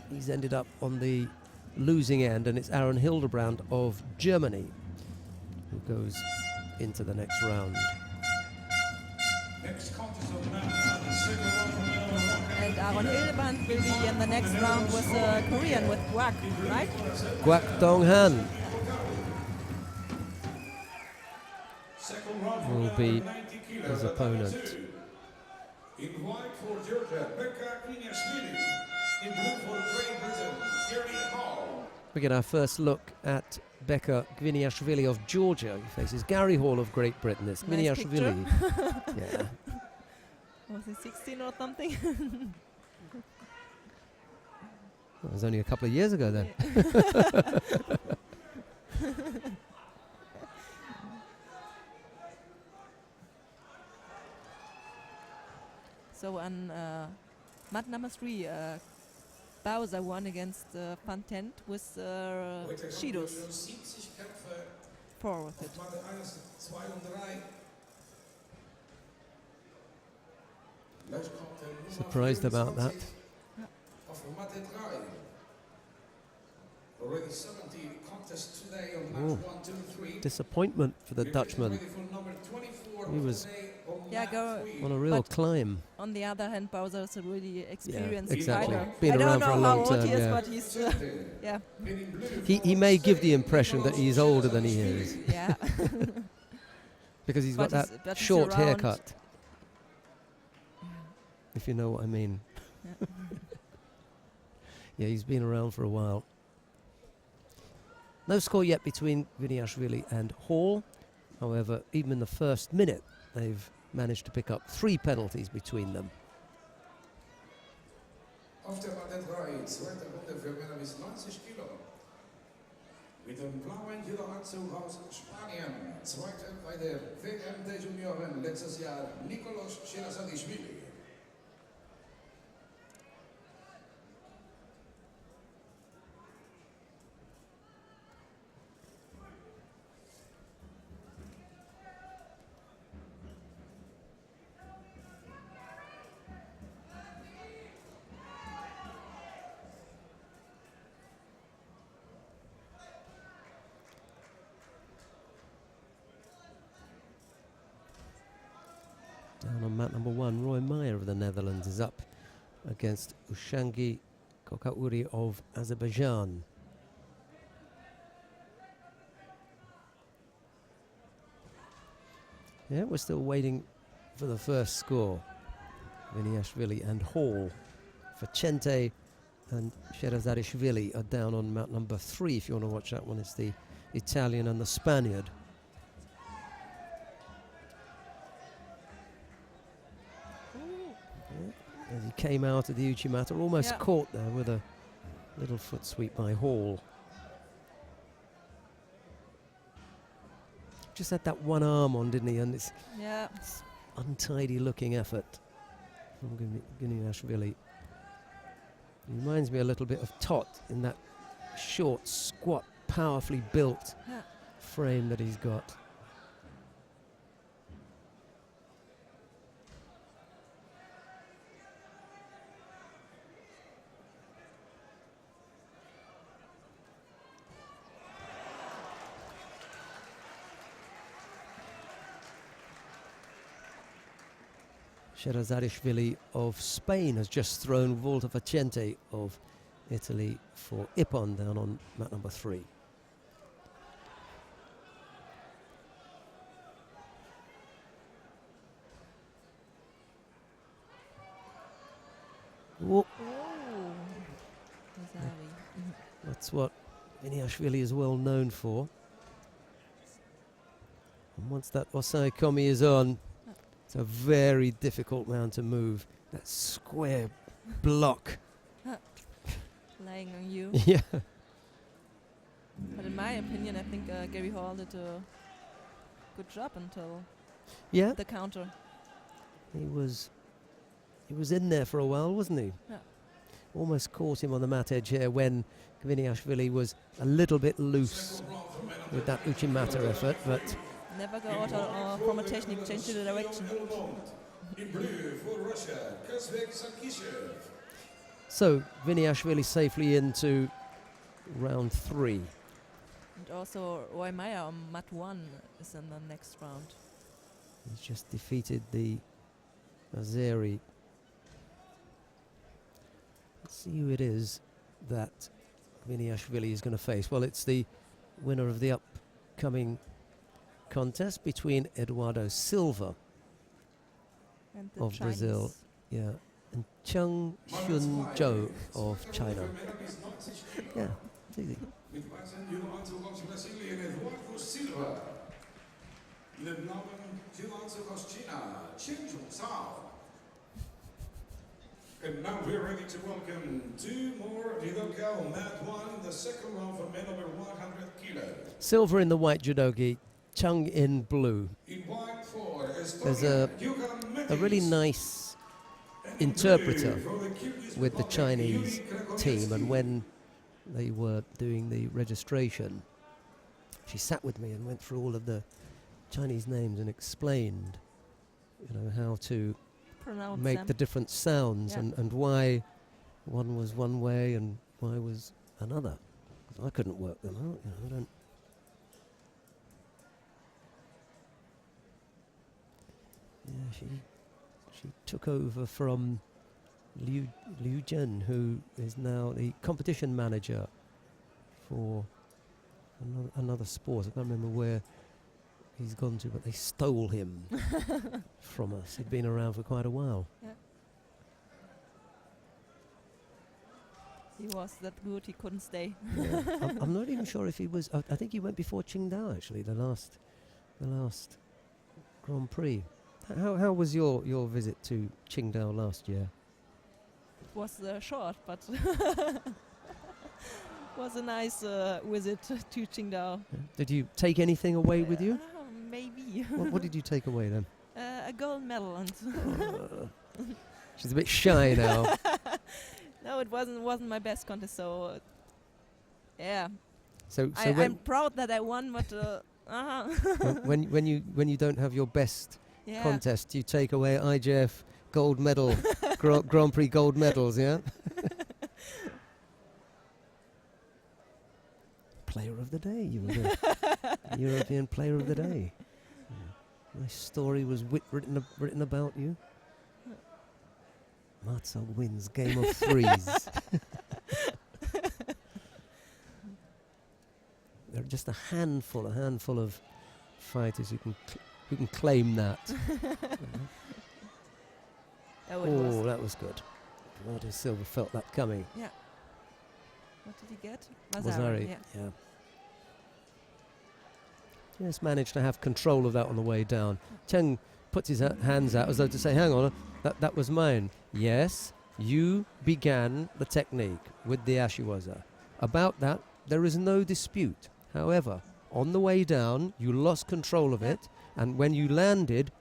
He's ended up on the losing end, and it's Aaron Hildebrand of Germany who goes into the next round. Next contest of round, And Aaron Hildebrand will be in the next round with Korean, with Kwak, right? Kwak Dong-han will be his opponent. In white for Georgia, Becca Kviniashvili. In blue for Great Britain, Gary Hall. We get our first look at Becca Kviniashvili of Georgia. He faces Gary Hall of Great Britain. It's Nice Kviniashvili. Yeah. Was he 16 or something? That was only a couple of years ago then. So on mat number 3, Bowser won against Fantent with Shidos. 4 with it. Surprised about that. Already 70 contests today on Ooh. match 1, 2, 3. Disappointment for the Dutchman. He was on a real climb. On the other hand, Bowser is a really experienced exactly. fighter. Been I don't around know for a how long old time, he is, yeah. but he's yeah. He may give the impression that he's older than he is Yeah. because he's got But that but he's short around. haircut, if you know what I mean. Yeah. Yeah, he's been around for a while. No score yet between Kviniashvili and Hall. However, even in the first minute, they've managed to pick up 3 penalties between them. Auf der Bandit zweite Runde für Männer bis 90 Kilo. Mit dem blauen Judo-Anzug aus Spanien. Zweiter bei der WM der Junioren letztes Jahr, Nikolaus Sherazadishvili. Down on mat number 1, Roy Meyer of the Netherlands is up against Ushangi Kokauri of Azerbaijan. Yeah, we're still waiting for the first score. Kviniashvili and Hall. Facente and Sherazadishvili are down on mat number 3. If you want to watch that one, it's the Italian and the Spaniard. As He came out of the Uchimata, almost Yeah. caught there with a little foot sweep by Hall. Just had that one arm on, didn't he? And it's Yeah. untidy looking effort from Gviniashvili. He reminds me a little bit of Tot in that short, squat, powerfully built Yeah. frame that he's got. Sherazadishvili of Spain has just thrown Volta Facente of Italy for Ippon down on mat number 3. Whoop. Oh. Mazari. That's what Gviniashvili is well known for. And once that Osai Komi is on, it's a very difficult round to move. That square block. Laying on you. Yeah. But in my opinion, I think Gary Hall did a good job until Yeah. the counter. He was in there for a while, wasn't he? Yeah. Almost caught him on the mat edge here when Gviniashvili was a little bit loose with that Uchimata effort, but Never go out from a technique, change the direction. In blue for Russia, Kazbek Sankishev. so Gviniashvili safely into round 3. And also Roy Meyer on mat 1 is in the next round. He's just defeated the Azeri. Let's see who it is that Gviniashvili is going to face. Well, it's the winner of the upcoming contest between Eduardo Silva And the of Chinese. Brazil, yeah, and Cheng Xun-zhou of China. Yeah, it's easy. Mit plaatsen Judo aus Brazilië en Eduardo Silva. Le Namen Judo aus China, Chen Zhao. And now we're ready to welcome 2 more judoka on mat 1 in the second round for men over 100 kilos. Silver in the white judogi, Chung in blue. In white for There's a really Estonia, nice and in interpreter blue for the Kyrgyz with the Republic, Chinese Yuri team, and Krakovetsky. when they were doing the registration, she sat with me and went through all of the Chinese names and explained, you know, how to Pronounce make them. the different sounds, Yeah. and why one was one way and why was another. 'Cause I couldn't work them out, you know, I don't. Yeah, she took over from Liu Jin, who is now the competition manager for another sport. I can't remember where he's gone to, but they stole him from us. He'd been around for quite a while. He was that good, he couldn't stay. Yeah. I'm not even sure if he was. I think he went before Qingdao, actually, the last Grand Prix. How was your visit to Qingdao last year? It was short, but was a nice visit to Qingdao. Yeah. Did you take anything away with you? Maybe. What did you take away then? A gold medal and She's a bit shy now. no, it wasn't my best contest. So yeah, So I'm proud that I won, but when you don't have your best yeah. contest, you take away IJF gold medal, Grand Prix gold medals, yeah? Player of the day, you were the European Player of the Day. Yeah. Nice story was written about you. Marzog wins game of 3s. There are just a handful of fighters who can claim that. Oh, it Oh, was. that was good. Eduardo Silva felt that coming. Yeah. What did he get? Mazari, Yeah. yeah. Just managed to have control of that on the way down. Cheng puts his hands out as though to say, hang on, that was mine. Yes, You began the technique with the Ashiwaza. About that, there is no dispute. However, on the way down, you lost control of it, and when you landed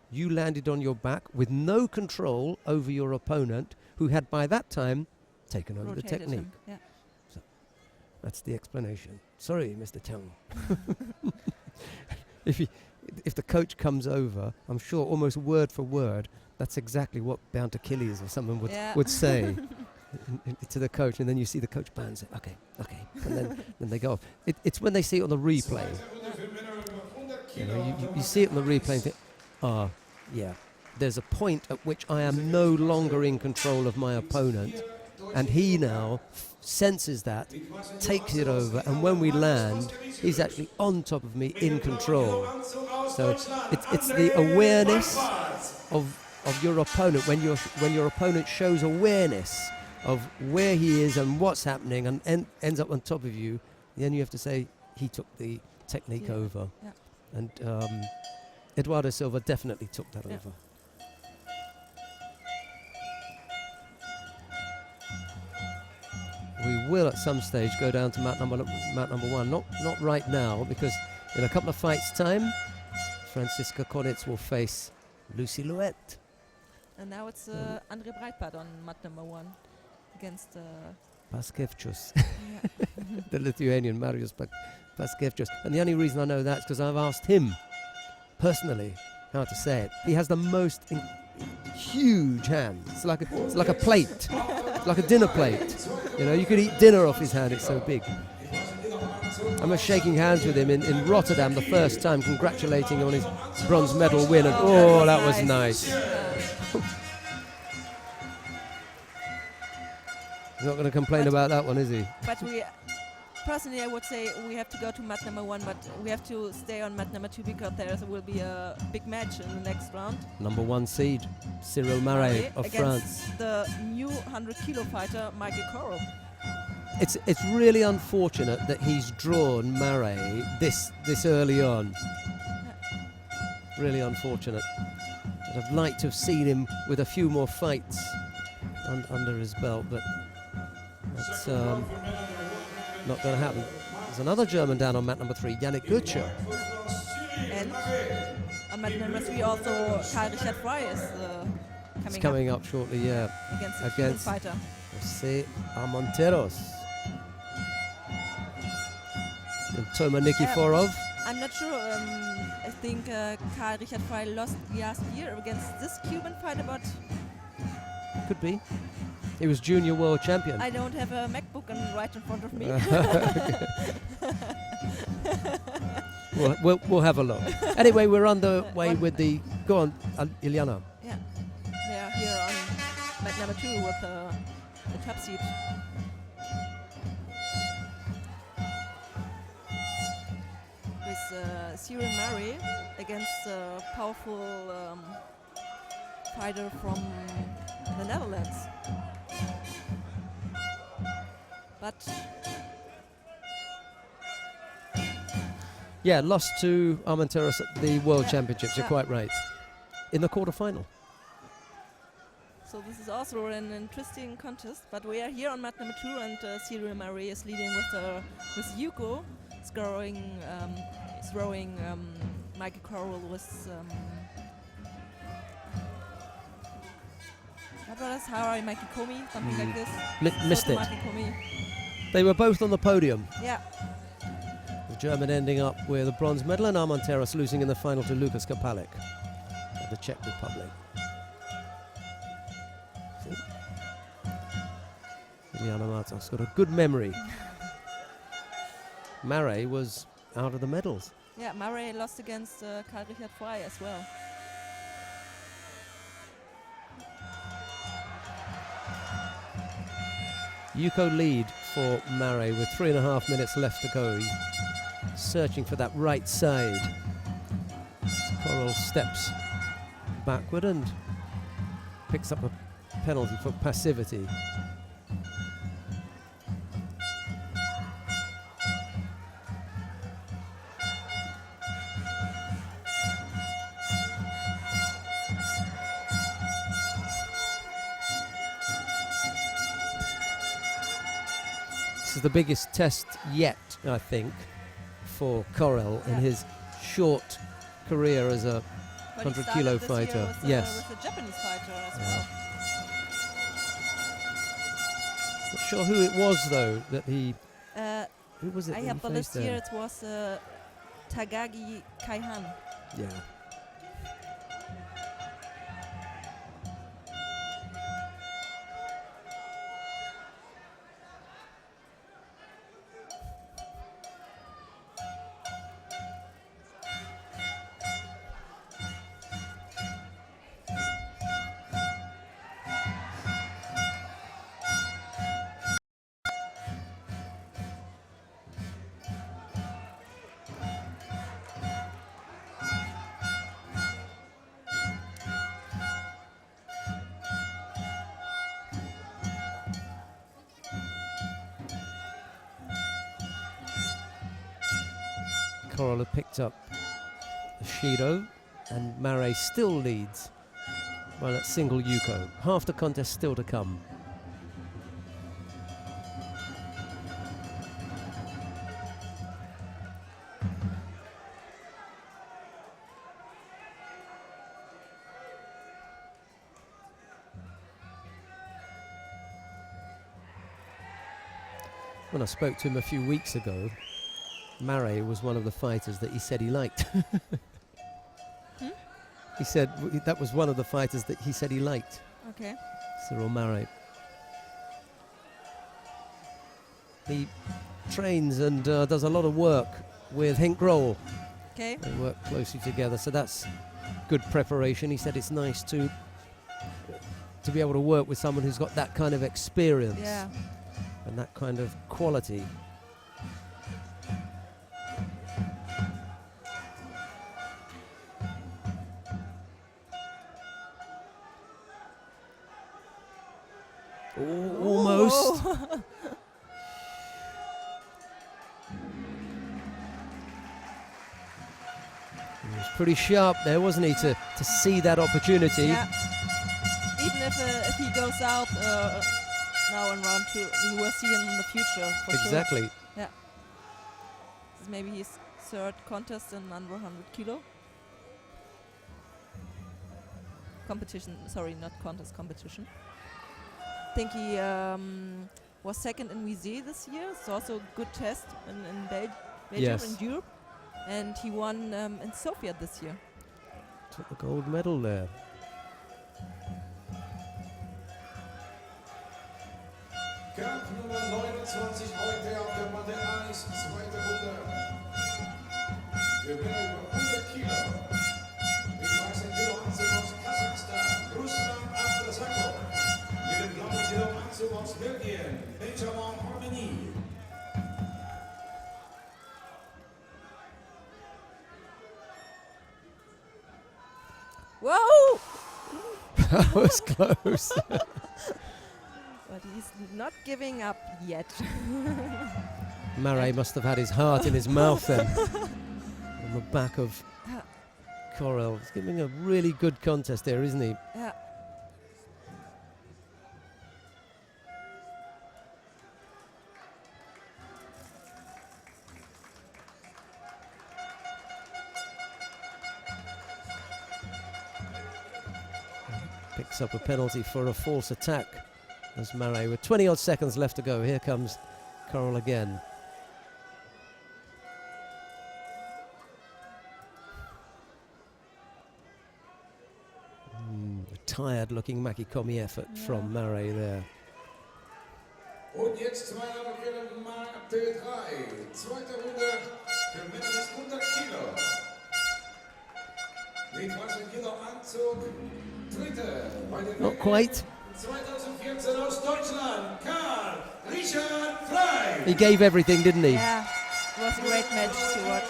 on your back with no control over your opponent, who had by that time taken over the Rotated technique. him, yeah. So that's the explanation. Sorry, Mr. Chang. If the coach comes over, I'm sure almost word for word, that's exactly what Bound Achilles or someone would say to the coach, and then you see the coach bow and say, okay, and then they go off. It's when they see it on the replay. You see it on the replay and think, yeah, there's a point at which I am no longer in control of my opponent, and he now senses that, takes it over, and when we land, he's actually on top of me in control. So it's the awareness of your opponent. When your opponent shows awareness of where he is and what's happening and ends up on top of you, then you have to say he took the technique over. Yeah. And Eduardo Silva definitely took that over. We will at some stage go down to mat number one. Not right now, because in a couple of fights' time, Franziska Konitz will face Lucy Louette. And now it's Andre Breitbart on mat number 1 against Paskevchus, the Lithuanian Marius Paskevchus. And the only reason I know that is because I've asked him personally how to say it. He has the most huge hand. It's like a plate. It's like a dinner plate. You know, you could eat dinner off his hand. It's so big. I was shaking hands with him in Rotterdam the first time, congratulating him on his bronze medal win. And that was nice. He's not going to complain about that one, is he? But personally, I would say we have to go to mat number 1, but we have to stay on mat number 2 because there will be a big match in the next round. Number 1 seed, Cyril Marais of France. Against the new 100 kilo fighter, Michael Corral. It's really unfortunate that he's drawn Marais this early on. Really unfortunate. I'd like to have seen him with a few more fights under his belt, but that's not going to happen. There's another German down on mat number 3, Yannick Götze. And on mat number 3 also Karl Richard Frey is coming up shortly, yeah. Against the fighter. José Armenteros. And Toma Nikiforov. I'm not sure. I think Karl Richard Frey lost last year against this Cuban fighter, but could be. He was junior world champion. I don't have a MacBook right in front of me. We'll have a look. Anyway, we're on the way with the... Go on, Ilyana. Yeah, they are here on mat number 2 with the top seed. With Cyril Marais against a powerful fighter from the Netherlands. But yeah, lost to Armenteros at the World Championships. You're quite right. In the quarterfinal. So this is also an interesting contest. But we are here on mat number 2, and Cyril Marais is leading with Yuko, throwing Michael Corral with. What was Harai Makikomi? Something like this. Missed it. Makikomi. They were both on the podium. Yeah. The German ending up with a bronze medal, and Armenteros losing in the final to Lukas Kapalik of the Czech Republic. Ilyana Martov's got a good memory. Marais was out of the medals. Yeah, Marais lost against Karl Richard Frey as well. Yuko lead for Marais with 3.5 minutes left to go. He's searching for that right side. Corral steps backward and picks up a penalty for passivity. This is the biggest test yet, I think, for Corel in his short career as a But he 100-kilo started this year fighter. with, Yes. with a Japanese fighter as Yeah. well. Not sure who it was though that he. Uh, Who was it? I that have he the list faced here. then? It was Tagagi Kaihan. Yeah. Corel picked up the Shido, and Mare still leads. Well, at single Yuko. Half the contest still to come. When I spoke to him a few weeks ago, Mare was one of the fighters that he said he liked. He said that was one of the fighters that he said he liked, Okay. Cyril Mare. He trains and does a lot of work with Henk Grohl. Okay. They work closely together, so that's good preparation. He said it's nice to be able to work with someone who's got that kind of experience Yeah. and that kind of quality. Almost. Oh. He was pretty sharp there, wasn't he, to see that opportunity. Yeah. Even if he goes out now in round 2, we will see him in the future for Exactly. sure. Yeah. This is maybe his third contest in under 100 kilo. Competition, sorry, not contest, competition. I think he was second in Vizé this year. It's also a good test in Belgium, Yes. in Europe. And he won in Sofia this year. Took the gold medal there. Kampf Nummer 29 heute auf der Matte 1, zweite Runde. Gewinner über 100 Kilo. Mit 13 Kilo Anzug aus Kasachstan, Ruslan Abdrasakov. Mit dem blauen Kilo Anzug aus Belgien, Benjamin Harmony. Whoa! That was close. But he's not giving up yet. Mare must have had his heart in his mouth then. On the back of Corel. He's giving a really good contest there, isn't he? Yeah. Picks up a penalty for a false attack. As Mare, with 20 odd seconds left to go. Here comes Corel again. A tired looking Makikomi effort from Mare there. Und jetzt 200 Kilo Matte 3. Zweite Runde. Gewinner ist 100 Kilo. Mit 13 Kilo Anzug. Dritte bei den Not quite. 2014 aus Deutschland, Karl Richard Frey. He gave everything, didn't he? Yeah. It was a great match to watch.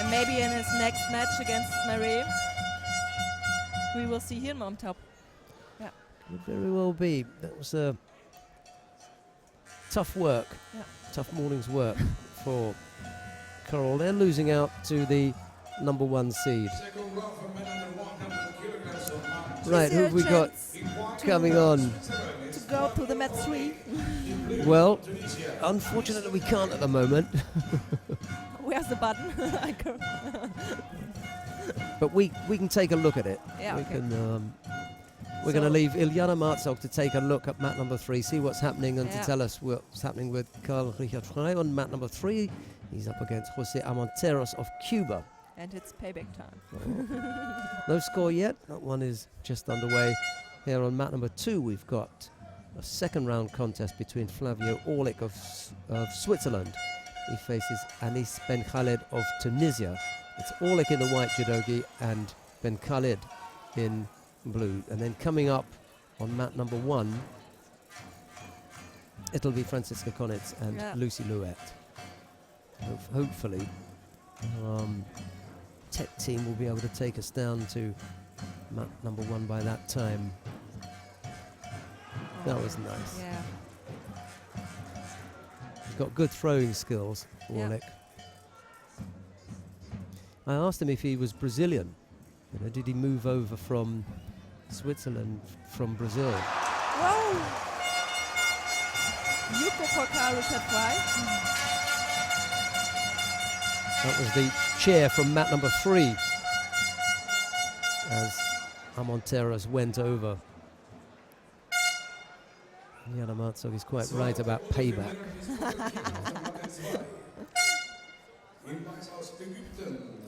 And maybe in his next match against Marie, we will see him on top. Yeah. Could very well be. That was tough work. Yeah. Tough morning's work for Corel. They're losing out to the number 1 seed. Second round for men under 100 kilograms of Mark. Right, who have we got? Chance. In white coming on. to go to the mat 3. Well, unfortunately we can't at the moment. Where's the button? I can't. But we can take a look at it. Yeah, We okay. can. We're going to leave Ilyana Marzog to take a look at mat number 3, see what's happening, and to Yeah. tell us what's happening with Carl Richard Frey on mat number 3. He's up against Jose Armenteros of Cuba. And it's payback time. No score yet. That one is just underway. Here on mat number 2, we've got a second round contest between Flavio Orlik of Switzerland. He faces Anis Ben Khaled of Tunisia. It's Orlik in the white judogi and Ben Khaled in blue. And then coming up on mat number 1, it'll be Franziska Konitz and Yeah. Lucy Louette. Hopefully, tech team will be able to take us down to mat number 1 by that time. That was nice. Yeah. He's got good throwing skills, Yeah. Orlik. I asked him if he was Brazilian. You know, did he move over from Switzerland from Brazil? Whoa! Yuko for Carl Richard Frey. That was the chair from mat number 3 as Armenteros went over. Ilyana Marzog is quite right about payback.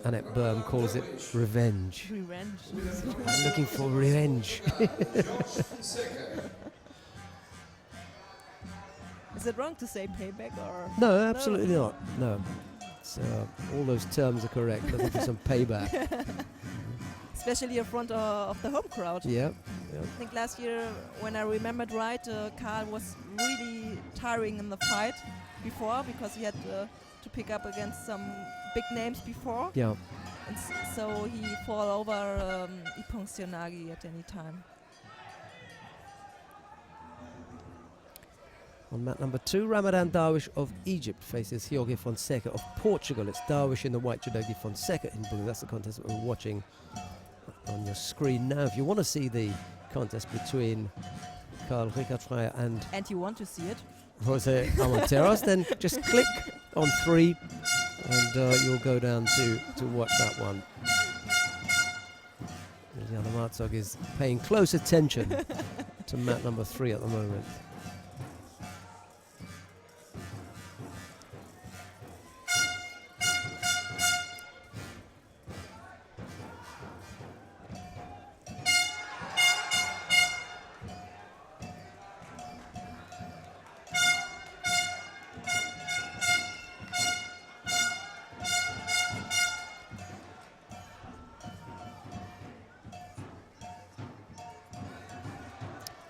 Annette Berm calls it revenge. Revenge. I'm looking for revenge. Is it wrong to say payback or? No, absolutely not. No. It's, all those terms are correct. Looking for some payback. Especially in front of the home crowd. Yep. I think last year, when I remembered right, Carl was really tiring in the fight before because he had to pick up against some big names before. Yeah. And so he fall over Ipong Sionagi at any time. On mat number 2, Ramadan Darwish of Egypt faces Jorge Fonseca of Portugal. It's Darwish in the white judogi, Fonseca in blue. That's the contest that we're watching on your screen now. If you want to see the contest between Carl Richard Frey and And you want to see it? Jose Armenteros, then just click on 3 and you'll go down to watch that one. Ilyana Marzog is paying close attention to mat number 3 at the moment.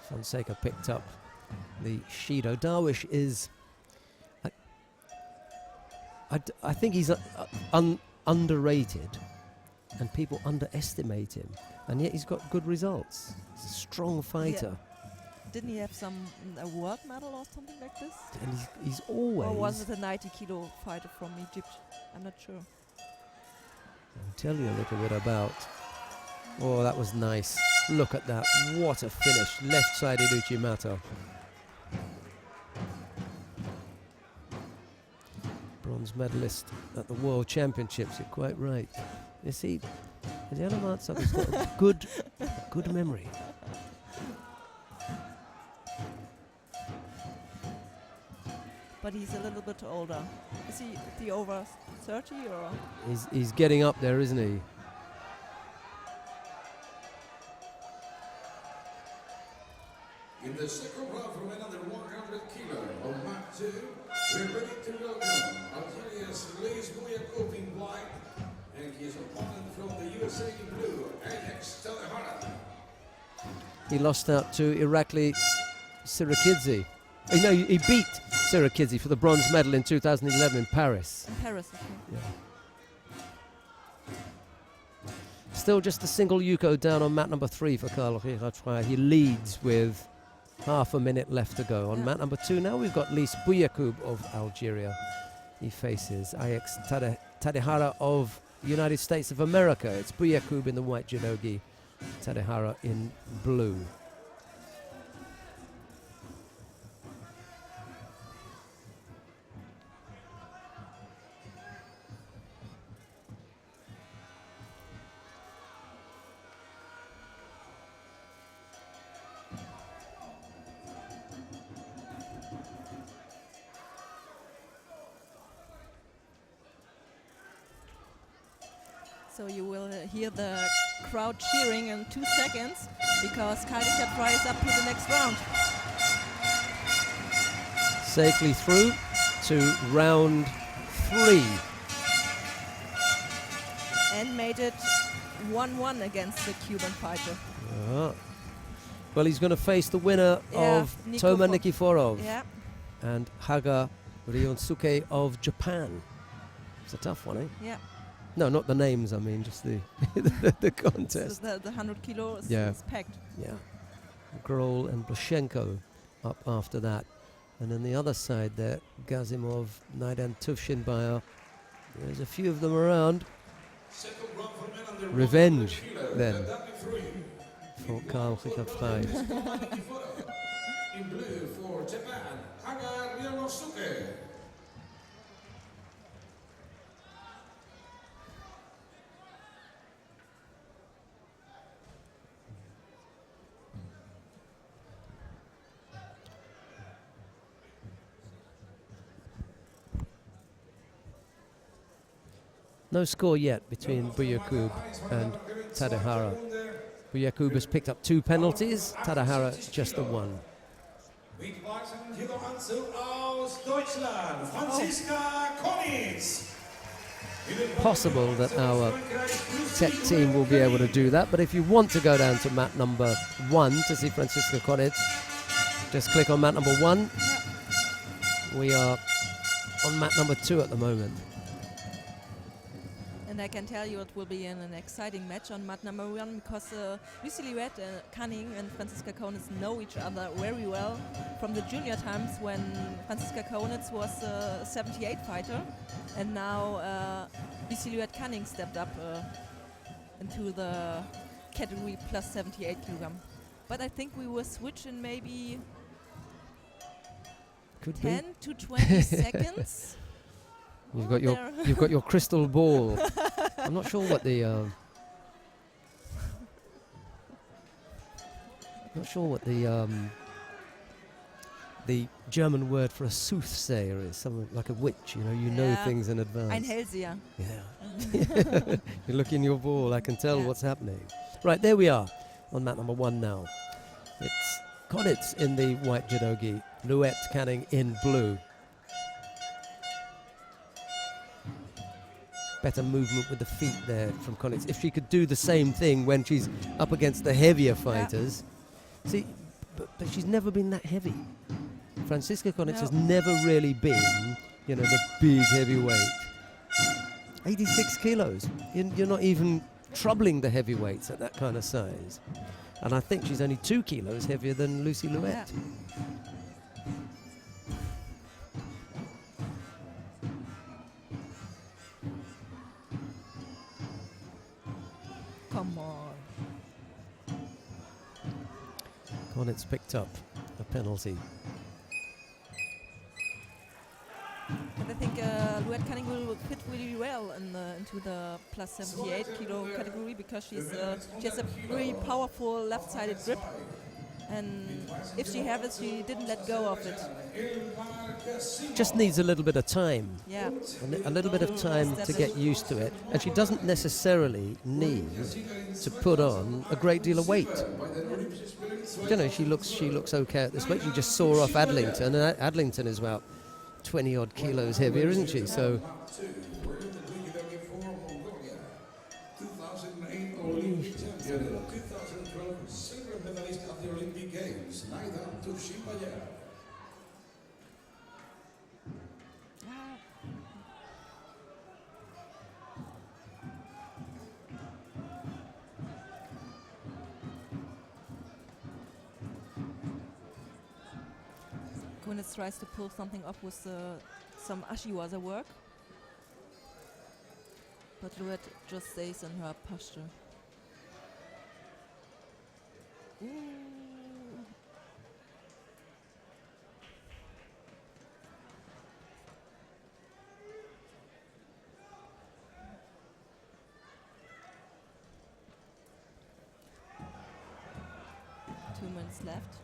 Fonseca picked up the Shido. Darwish is, I think he's underrated and people underestimate him, and yet he's got good results. He's a strong fighter. Didn't he have some award medal or something like this? And he's always... Or was it a 90-kilo fighter from Egypt? I'm not sure. I'll tell you a little bit about... Oh, that was nice. Look at that. What a finish. Left-sided Uchimata. Bronze medalist at the World Championships. You're quite right. You see, Ilyana Marzog has got a good memory. But he's a little bit older. Is he the over 30 or? He's getting up there, isn't he? In the second round from another 100 kilo on mat 2, we're ready to welcome Algeria's Leis Bouyakoub in white and his opponent from the USA in blue, Alex Telehara. He lost out to Irakli Sirakidze. No, he beat Sirakidze for the bronze medal in 2011 in Paris. In Paris, okay. Yeah. Still just a single Yuko down on mat number 3 for Carl Richard Frey. He leads with half a minute left to go. On mat number 2 now we've got Leis Bouyakoub of Algeria. He faces Alex Tadehara of the United States of America. It's Bouyakoub in the white judogi, Tadehara in blue. So you will hear the crowd cheering in 2 seconds because Kyle Richard Frey is up to the next round. Safely through to round 3. And made it 1-1 against the Cuban fighter. Well, he's going to face the winner of Toma Nikiforov and Haga Ryonsuke of Japan. It's a tough one, eh? Yeah. No, not the names, I mean, just the the contest. So the 100 kilos is packed. Yeah. Grohl and Blashenko up after that. And then the other side there, Gazimov, Naidan Tuvshinbayer. There's a few of them around. Revenge, then, for Kyle Richard Frey. In blue for Japan, Haga Ryonsuke. No score yet between Buyakub and Tadahara. Buyakub has picked up 2 penalties, Tadahara just the 1. Possible that our tech team will be able to do that, but if you want to go down to mat number 1 to see Franziska Konitz, just click on mat number 1. We are on mat number 2 at the moment. And I can tell you it will be an exciting match on mat number 1 because Lucy Liuet, Canning and Franziska Konitz know each other very well from the junior times when Franziska Konitz was a 78 fighter, and now Lucy Liuet Canning stepped up into the category plus 78 kilogram. But I think we will switch in maybe Could 10 to 20 seconds. You've got your crystal ball. I'm not sure what the German word for a soothsayer is. Something like a witch. You know things in advance. Ein Hellseher. Yeah. You look in your ball. I can tell what's happening. Right, there we are on mat number 1 now. It's Konitz in the white judogi, Liuet Canning in blue. Better movement with the feet there from Konitz. If she could do the same thing when she's up against the heavier fighters. See, but she's never been that heavy. Franziska Konitz has never really been, the big heavyweight. 86 kilos. You're not even troubling the heavyweights at that kind of size. And I think she's only 2 kilos heavier than Lucy Liuet. Yeah. Come on. Konitz picked up a penalty. And I think Liuet Canning will fit really well into the plus 78 kilo category because she has a very powerful left-sided grip. And if she has it, she didn't let go of it. Just needs a little bit of time. Yeah. A little bit of time to get used to it. And she doesn't necessarily need to put on a great deal of weight. She looks okay at this weight. You just saw off Adlington, and Adlington is about 20 odd kilos heavier, isn't she? So 2008 Olympic champion, 2012 silver medalist at the Olympic Games, Naidan Tuvshinbayer. Konitz tries to pull something off with some ashiwaza work, but Liuet just stays in her posture. Ooh. Two minutes left.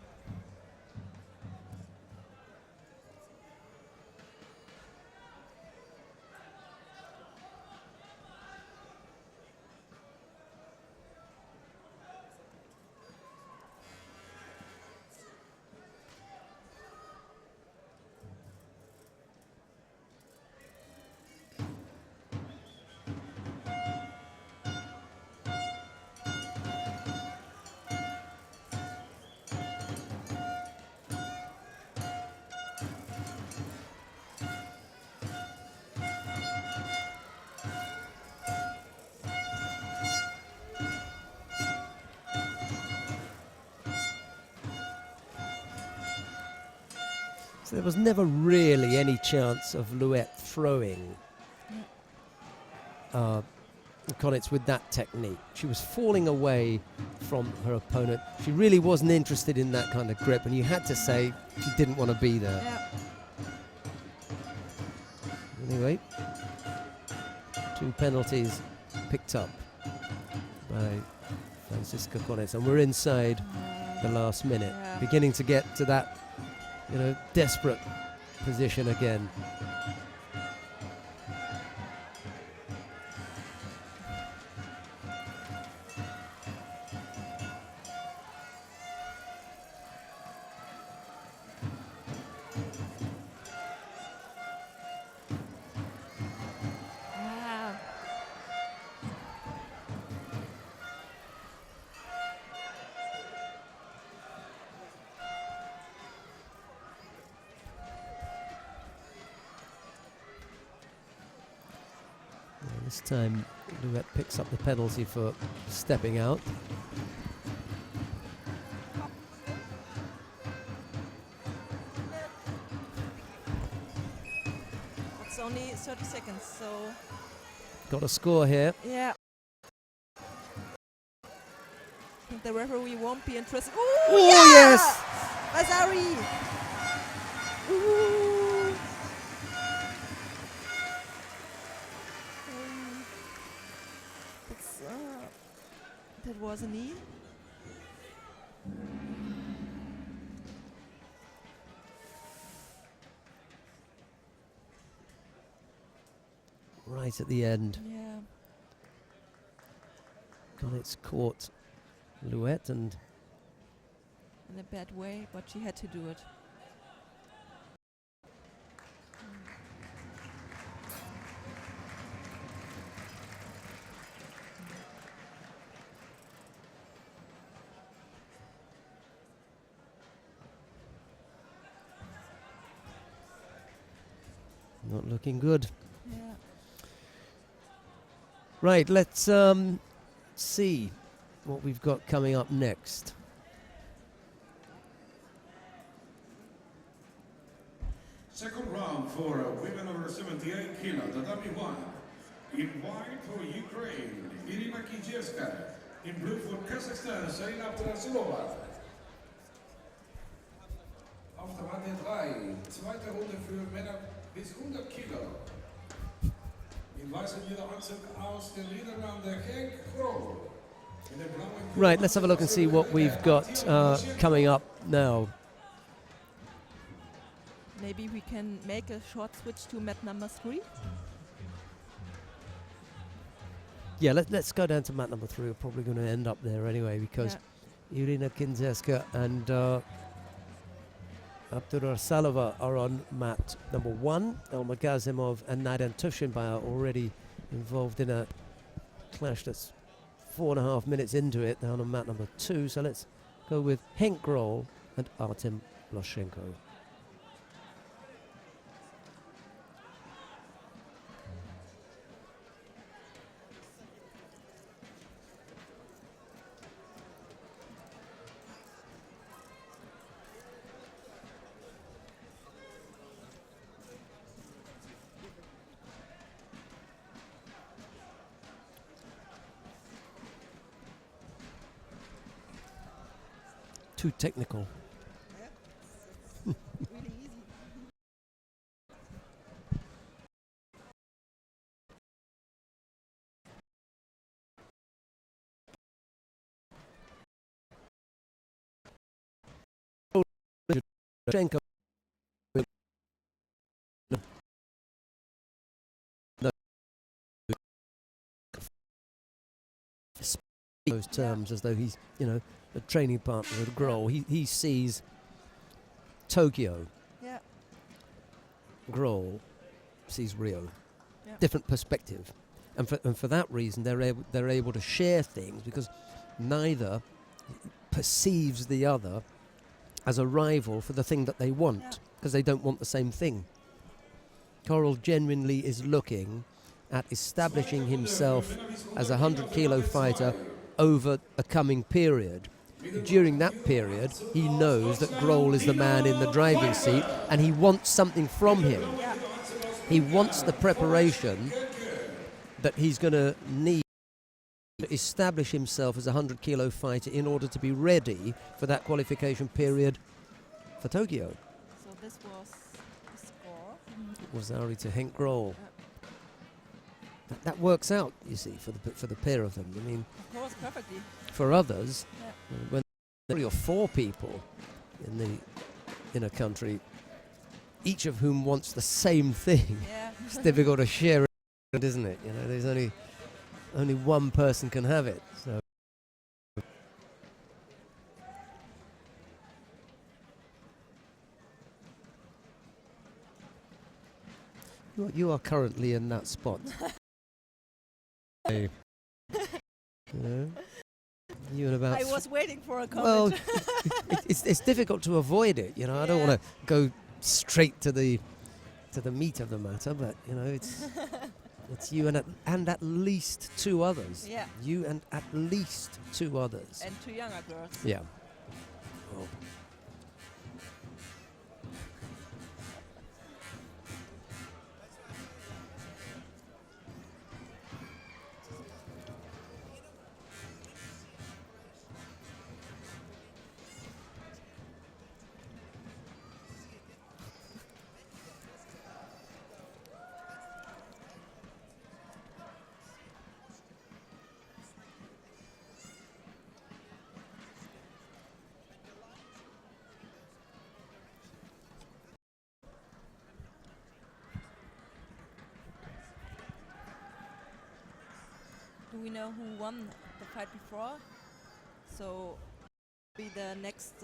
So there was never really any chance of Louette throwing Konitz with that technique. She was falling away from her opponent. She really wasn't interested in that kind of grip, and you had to say she didn't want to be there. Yeah. Anyway, 2 penalties picked up by Franziska Konitz, and we're inside the last minute, beginning to get to that, desperate position again. This time, Louette picks up the penalty for stepping out. It's only 30 seconds, so... Got a score here. Yeah. I think the referee won't be interested. Ooh, Oh, yeah! yes! Vasari! Ooh! That was a knee. Right at the end. Yeah. Konitz caught Louette, and In a bad way, but she had to do it. not looking good. Yeah. Right, let's see what we've got coming up next. Second round for women over 78 kilo, the W1. In white for Ukraine, Irina Kijevska. In blue for Kazakhstan, Sarina Prasilova. Auf der Matte 3, zweite Runde für Männer bis 100 Kilo. In weißem Judo-Anzug aus den Niederlanden, Henk Krol. Right, let's have a look and see what we've got coming up now. Maybe we can make a short switch to mat number 3. Yeah, let's go down to mat number 3. We're probably going to end up there anyway, because Irina Kinzeska and Abdurasalova are on mat number 1. Elma Gazimov and Nadan Tushinbay are already involved in a clash that's 4.5 minutes into it, down on mat number 2. So let's go with Henk Grol and Artem Bloshenko. Too technical. Really easy. Bloshenko those terms as though he's, a training partner with Grol. He sees Tokyo. Yeah. Grol sees Rio. Yeah. Different perspective, and for that reason they're able to share things, because neither perceives the other as a rival for the thing that they want, because they don't want the same thing. Coral genuinely is looking at establishing himself as a 100-kilo fighter over a coming period. during that period, he knows that Grohl is the man in the driving seat, and he wants something from him. Yeah. He wants the preparation that he's going to need to establish himself as a 100-kilo fighter in order to be ready for that qualification period for Tokyo. So this was the score. Wazzari to Henk Grohl. That works out, you see, for the pair of them. I mean, Of course, perfectly. for others, Yeah. when 3 or 4 people in a country, each of whom wants the same thing, Yeah. it's difficult to share it, isn't it? You know, there's only one person can have it. So you are currently in that spot. You know, you and about. I was waiting for a Well, comment. it's difficult to avoid it. You know, I don't Yeah. want to go straight to the meat of the matter, but you know, it's you and at least 2 others. Yeah. You and at least 2 others. And 2 younger girls. Yeah. Oh. Do we know who won the fight before? So, be the next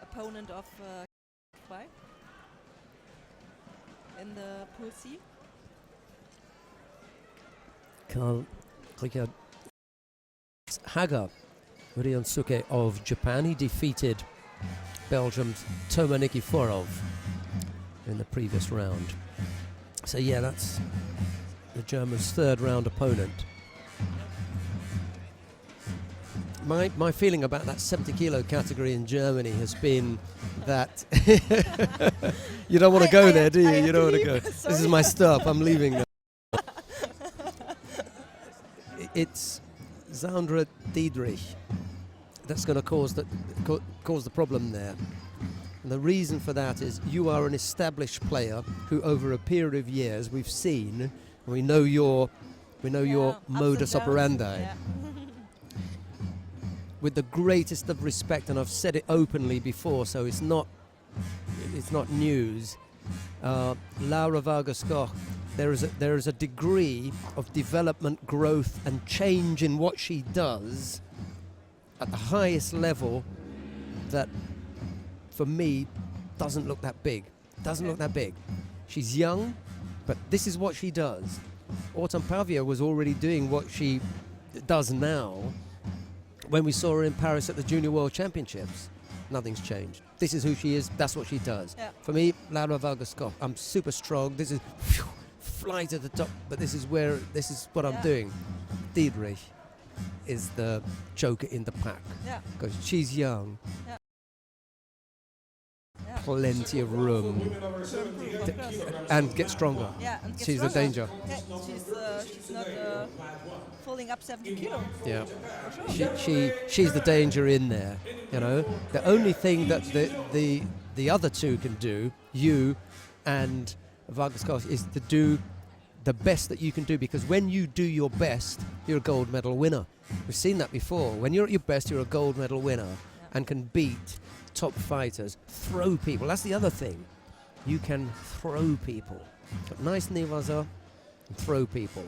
opponent of fight in the Pool C. Karl Richard Haga Rionsuke of Japan. He defeated Belgium's Toma Nikiforov in the previous round. So yeah, that's the German's 3rd round opponent. My feeling about that 70-kilo category in Germany has been that you don't want to go there, do you? You don't want to go. This is my stop. I'm leaving now. It's Sandra Diedrich that's going to cause the problem there. And the reason for that is you are an established player who, over a period of years, we've seen, we know your modus operandi. Yeah. With the greatest of respect, and I've said it openly before, so it's not news. Laura Vargas Koch, there is a degree of development, growth, and change in what she does at the highest level that, for me, doesn't look that big. Doesn't look that big. She's young, but this is what she does. Autumn Pavia was already doing what she does now when we saw her in Paris at the Junior World Championships. Nothing's changed. This is who she is. That's what she does. Yeah. For me, Laura Vargas Koch, I'm super strong. This is fly to the top, but this is what I'm doing. Diedrich is the joker in the pack Yeah. because she's young. Yeah. Plenty of room and get stronger. Yeah, and get She's the stronger. danger. Yeah, she's not falling up 70 kilo. Yeah, For sure. she's the danger in there. You know, the only thing that the other 2 can do, you and Vargas Koch, is to do the best that you can do, because when you do your best, you're a gold medal winner. We've seen that before. When you're at your best, you're a gold medal winner and can beat top fighters, throw people. That's the other thing. You can throw people. Got nice Nivaza and throw people.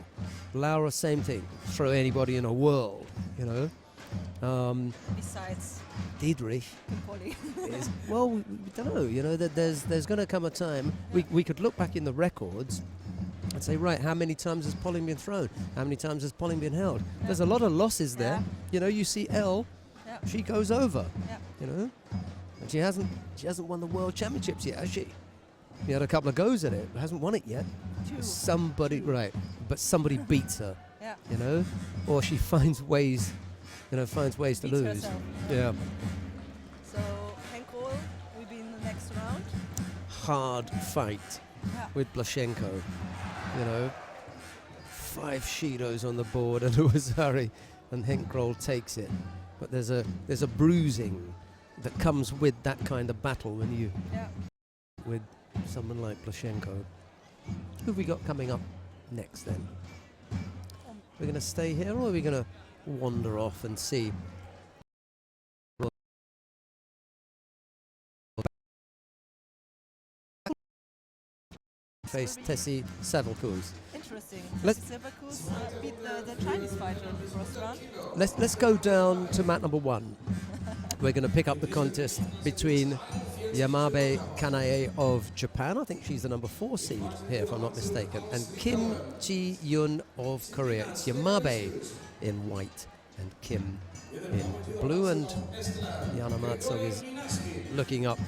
Laura, same thing. Throw anybody in a world, you know. Besides Diedrich Poli. is, well, we don't know, you know, that there's going to come a time, we could look back in the records and say, right, how many times has Polling been thrown? How many times has Polling been held? There's a lot of losses there. Yeah. You know, you see Elle, she goes over, Yeah. you know, and she hasn't won the World Championships yet, has she? She had a couple of goes at it, but hasn't won it yet. 2. Somebody, right, but somebody beats her, Yeah. you know, or she finds ways finds ways to Beats lose. herself. Yeah. So Henk Roll will be in the next round. Hard fight Yeah. with Blashenko. 5 Shidos on the board and Uwazari, and Henk Roll takes it. But there's a bruising that comes with that kind of battle when you with someone like Blashenko. Who have we got coming up next then? We're going to stay here, or are we going to wander off and see? Face Tessie Savalcouz. Interesting. Let's- Silvercoos beat the Chinese fighter in the first round. Let's go down to mat number 1. We're going to pick up the contest between Yamabe Kanae of Japan. I think she's the number 4 seed here, if I'm not mistaken, and Kim Ji-yoon of Korea. It's Yamabe in white and Kim in blue, and Yana Matsog is looking up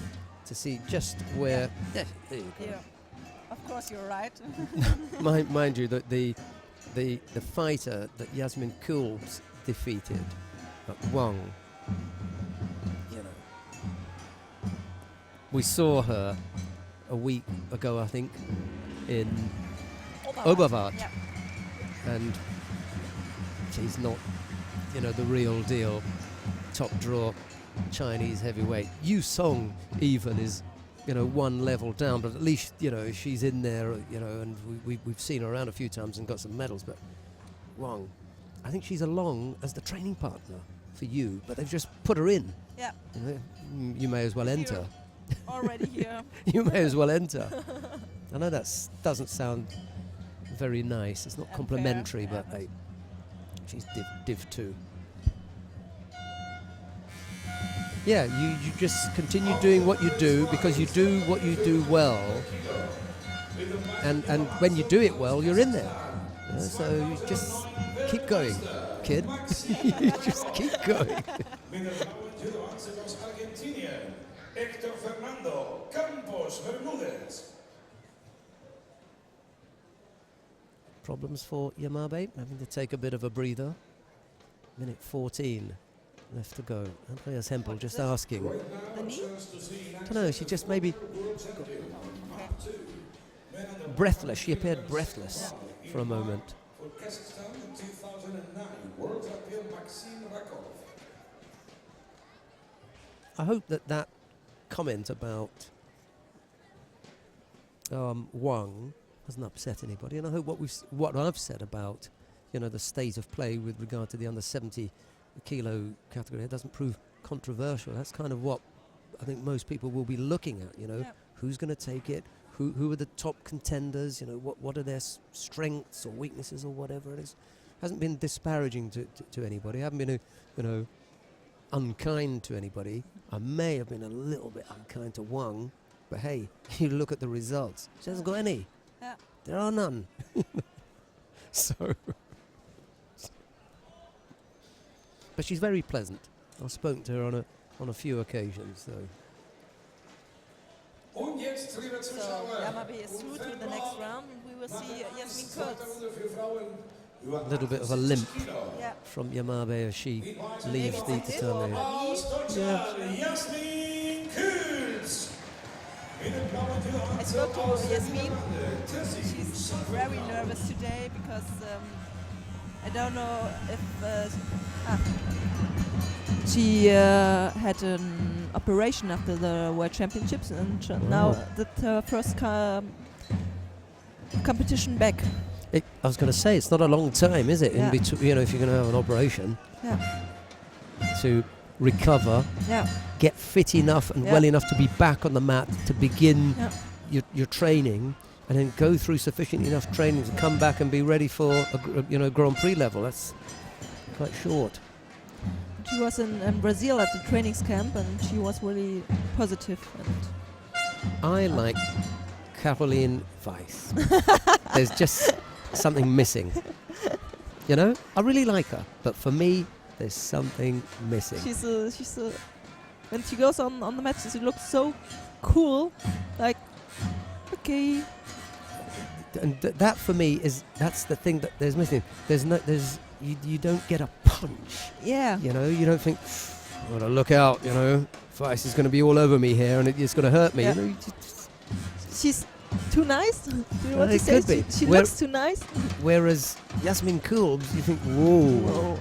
to see just where. Yeah, there you go. Yeah. Of course, you're right. Mind you, that the fighter that Yasmin Kulbs defeated, Wang, we saw her a week ago, I think, in Oberwart, Yeah. and she's not, the real deal, top draw Chinese heavyweight. Yu Song even is, one level down, but at least, she's in there, and we've seen her around a few times and got some medals. But Wang, I think she's along as the training partner for you, but they've just put her in. Yeah. You may as well enter. Already here. You may as well enter. I know that doesn't sound very nice. It's not Unfair, complimentary, yeah. but hey, she's Div 2. Yeah, you just continue doing what you do, because you do what you do well, and when you do it well, you're in there. So you just keep going, kid. You just keep going. Problems for Yamabe, having to take a bit of a breather. Minute 14 left to go. Andreas Hempel just asking. The knee? I don't know, she just maybe breathless. She appeared breathless for a moment. I hope that comment about Wang hasn't upset anybody, and I hope what I've said about the state of play with regard to the under 70 kilo category, it doesn't prove controversial. That's kind of what I think most people will be looking at. Who's going to take it? Who are the top contenders? What are their strengths or weaknesses or whatever it is. Hasn't been disparaging to anybody. I haven't been unkind to anybody. I may have been a little bit unkind to Wang, but hey, you look at the results. She hasn't got any. Yeah. There are none. So, but she's very pleasant. I've spoken to her on a few occasions, so. So Yamabe is through to the next round, and we will see Yasmin Kurz. A little bit of a limp Yeah. from Yamabe as she leaves the tatami. Yeah. I spoke to Yasmin. She's very nervous today because I don't know if she had an operation after the World Championships, and now that's her first competition back. I was going to say, it's not a long time, is it? Yeah. In between, if you're going to have an operation, Yeah. to recover, Yeah. get fit enough and well enough to be back on the mat to begin your training, and then go through sufficient enough training to come back and be ready for a Grand Prix level. That's quite short. She was in Brazil at the training camp, and she was really positive. And I like Caroline Weiss. There's just something missing. I really like her, but for me, there's something missing. she's a when she goes on the match, she looks so cool. Like, okay. And that for me that's the thing that there's missing. There's you don't get a punch. Yeah. You know, you don't think, "Oh, look out, you know, Weiss is going to be all over me here and it's going to hurt me." Yeah. You know, She's too nice. Do you want to it say could be. she looks too nice? Whereas Jasmin Kulbs, you think, whoa, Whoa.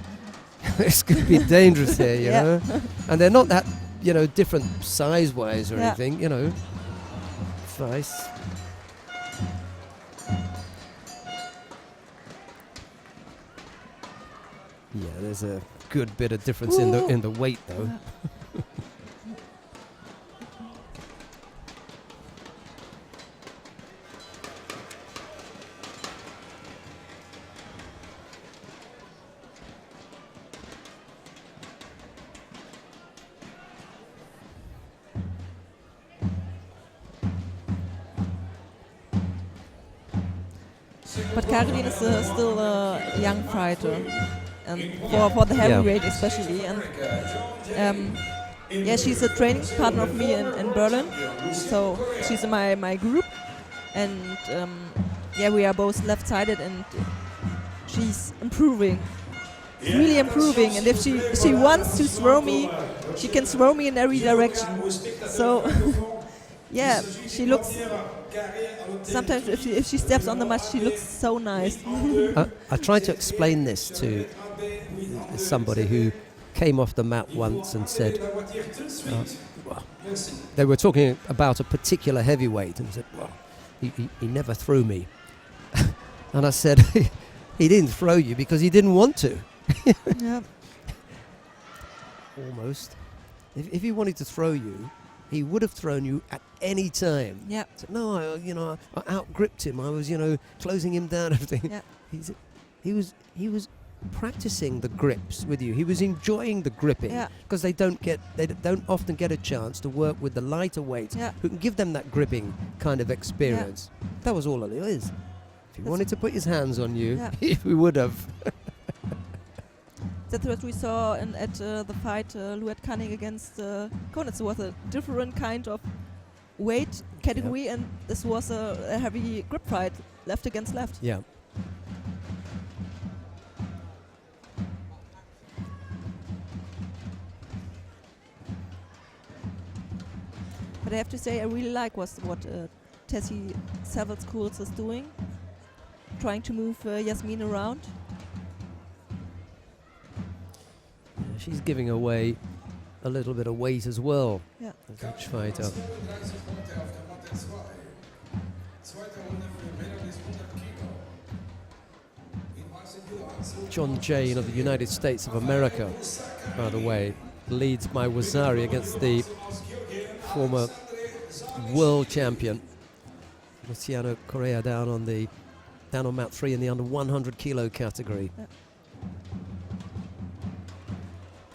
this could be dangerous here, you Yeah. know. And they're not that, you know, different size-wise or Yeah. anything, you know. Weiss. Yeah, there's a good bit of difference in the weight though. Yeah. But Caroline is still a young fighter, and for the heavyweight especially. And yeah, she's a training partner of me in Berlin, so she's in my group, and yeah, we are both left-sided, and she's improving, really improving. And if she wants to throw me, she can throw me in every direction. So yeah, she looks. Sometimes if she steps on the mat, she looks so nice. I tried to explain this to somebody who came off the mat once and said, well, they were talking about a particular heavyweight and said, well, he never threw me. And I said, he didn't throw you because he didn't want to. Yeah. Almost. If he wanted to throw you, he would have thrown you at any time. Yeah. So, no, I outgripped him. I was, closing him down. Everything. Yeah. He was practicing the grips with you. He was enjoying the gripping because they don't often get a chance to work with the lighter weights who can give them that gripping kind of experience. That was all it is. If he wanted to put his hands on you, he would have. That's what we saw at the fight Luet Cunning against Konitz. It was a different kind of weight category, and this was a heavy grip fight, left against left. Yeah. But I have to say, I really like what Tessie Savalls-Kurz is doing, trying to move Jasmin around. She's giving away a little bit of weight as well. Yeah. The Dutch fighter. John Jane of the United States of America, by the way, leads my Wazari against the former world champion Luciano Correa down on mat 3 in the under 100 kilo category. Yeah.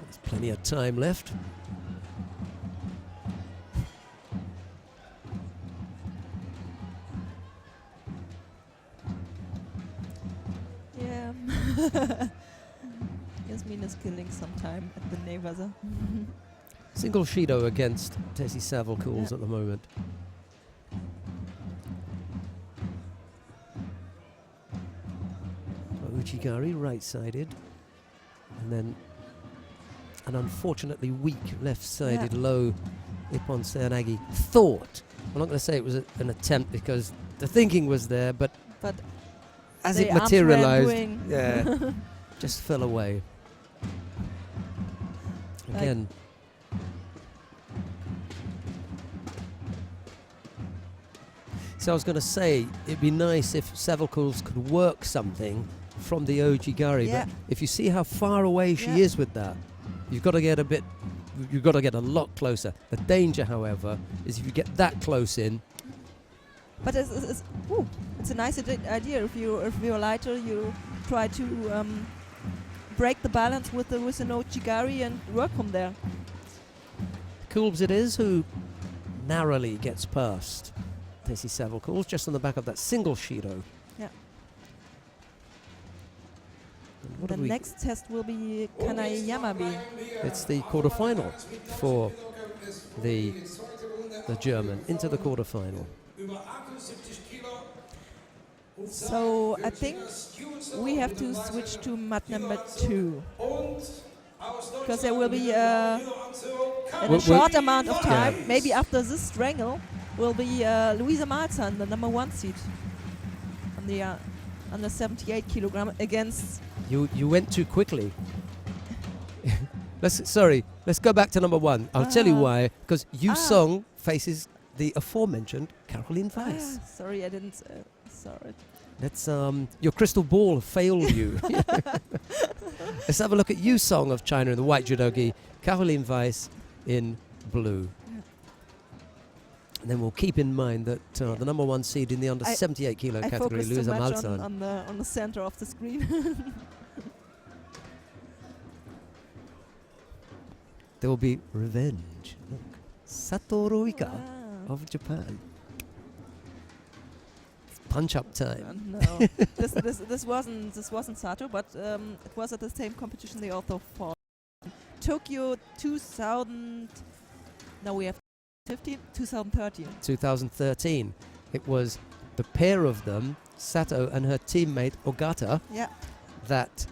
There's plenty of time left. Yeah. Jasmin is killing some time at the Nevaza. Single Shido against Tessie Savalls-Kurz at the moment. Uchigari right-sided, and then an unfortunately weak left-sided low Ippon Seoinage. Thought, I'm not going to say it was an attempt because the thinking was there, but as it materialized, just fell away. Again. So I was going to say, it'd be nice if Savalls-Kurz could work something from the Ojigari, but if you see how far away she is with that, you've got to get a lot closer. The danger, however, is if you get that close in. But it's a nice idea. If you're lighter, you try to break the balance with an Ojigari and work from there. Kulbs it is who narrowly gets past Tessie Savalls-Kurz just on the back of that single Shido. Yeah. The next test will be Kanai Yamabe. It's the quarterfinal for the German into the quarterfinal. So I think we have to switch to mat number 2. Because there will be in a short amount of time, maybe after this strangle, will be Luisa Malzahn, the number 1 seed on the under 78 kilogram against. You went too quickly. Let's go back to number 1. I'll tell you why. Because Yu Song faces the aforementioned Caroline Weiss. Sorry, I didn't. Sorry. Let's your crystal ball failed you. Let's have a look at Yu Song of China in the white judogi, Caroline Weiss in blue. And then we'll keep in mind that the number 1 seed in the under 78 kilo category, Luisa Malzahn. On the center of the screen. There will be revenge. Look, Satoru Ika of Japan. It's punch-up time. No, this wasn't Sato, but it was at the same competition they also fought. Tokyo 2000. Now we have 2013. 2013. It was the pair of them, Sato and her teammate Ogata, that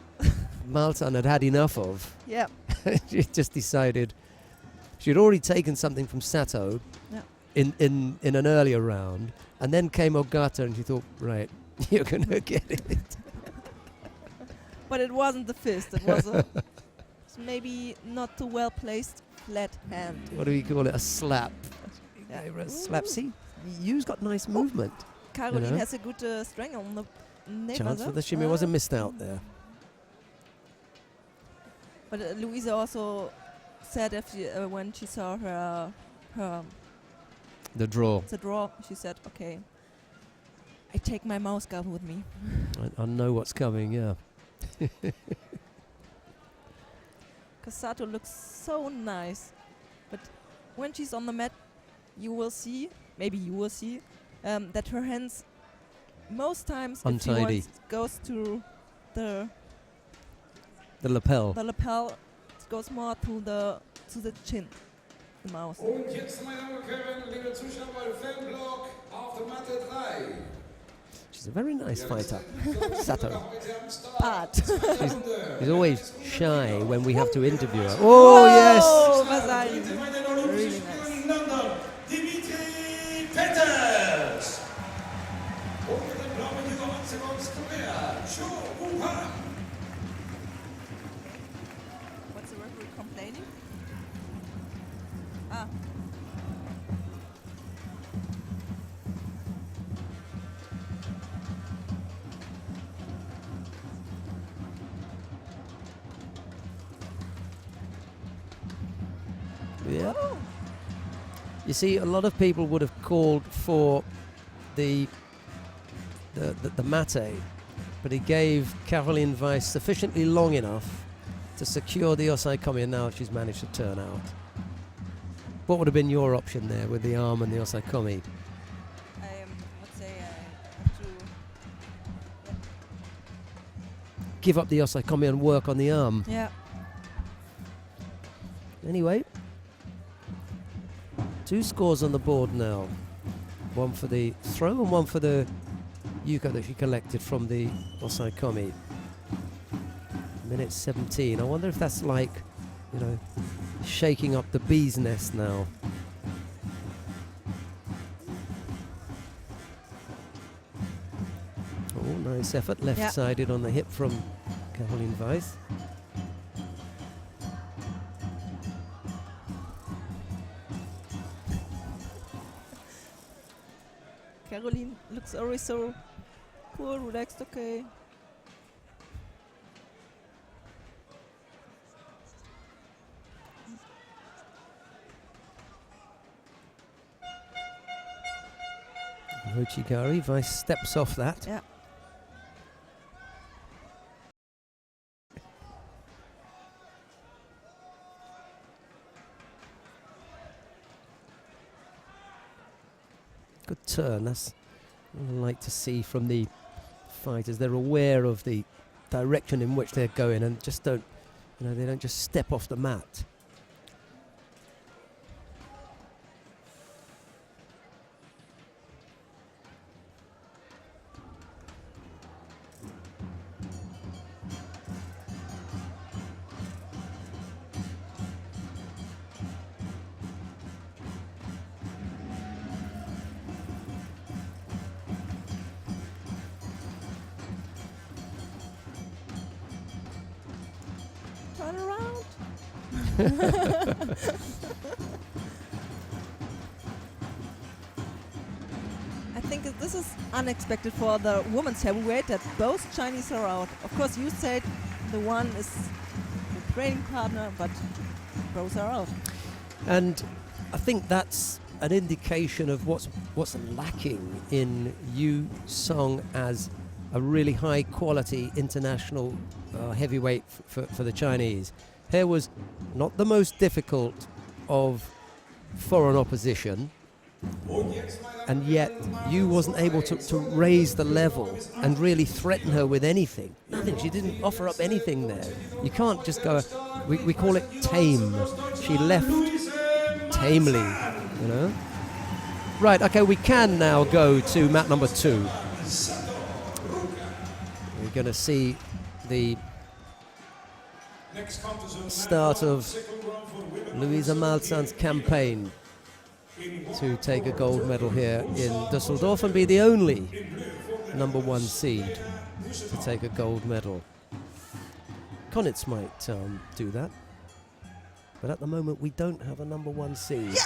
Malzahn had had enough of. Yeah. She just decided she'd already taken something from Sato in an earlier round, and then came Ogata, and she thought, right, you're gonna get it. But it wasn't the fist. It was a maybe not too well placed flat hand. What do we call it? A slap. Yeah. A slap. See, Yu's got nice movement. Caroline has a good strangle on the neighbor. Chance for the shimmy wasn't missed out there. But Luisa also said when she saw her the draw, she said, "Okay, I take my mouse guard with me." I know what's coming. Yeah. Because Sato looks so nice, but when she's on the mat, you will see that her hands most times untidy goes to the lapel. The lapel goes more to the chin, the mouse. Und jetzt, meine Damen und Herren, liebe Zuschauer im Fanblock auf der Matte 3. She's a very nice fighter, Sato. But she's always shy when we have to interview her. Oh, yes! Oh, Vasari. Really nice. Dimitri Peters. Und den blauen Judo aus Korea, Cho Wuhan. What's the referee complaining? Yeah. You see, a lot of people would have called for the mate, but he gave Caroline Weiss sufficiently long enough to secure the osaikomi, and now she's managed to turn out. What would have been your option there with the arm and the osaikomi? I would say I have to Give up the osaikomi and work on the arm. Yeah. Anyway, 2 scores on the board now. One for the throw and one for the yuko that she collected from the osaikomi. Minute 17. I wonder if that's like, shaking up the bee's nest now. Oh, nice effort. Left-sided on the hip from Caroline Weiss. Caroline looks always so cool, relaxed, okay. Hochigari, Weiss steps off that. Yeah. Good turn. That's what I like to see from the fighters. They're aware of the direction in which they're going and just don't, they don't just step off the mat. turn around. I think this is unexpected for the women's heavyweight that both Chinese are out. Of course, you said the one is the training partner, but both are out. And I think that's an indication of what's lacking in Yu Song as a really high quality international heavyweight for the Chinese. Here was not the most difficult of foreign opposition, and yet Yu wasn't able to raise the level and really threaten her with anything. Nothing. She didn't offer up anything there. You can't just go, we call it tame. She left tamely, you know. Right, okay, we can now go to mat number 2. We're going to see the start of Luisa Malzahns campaign to take a gold medal here in Düsseldorf and be the only number 1 seed to take a gold medal. Konitz might do that, but at the moment we don't have a number 1 seed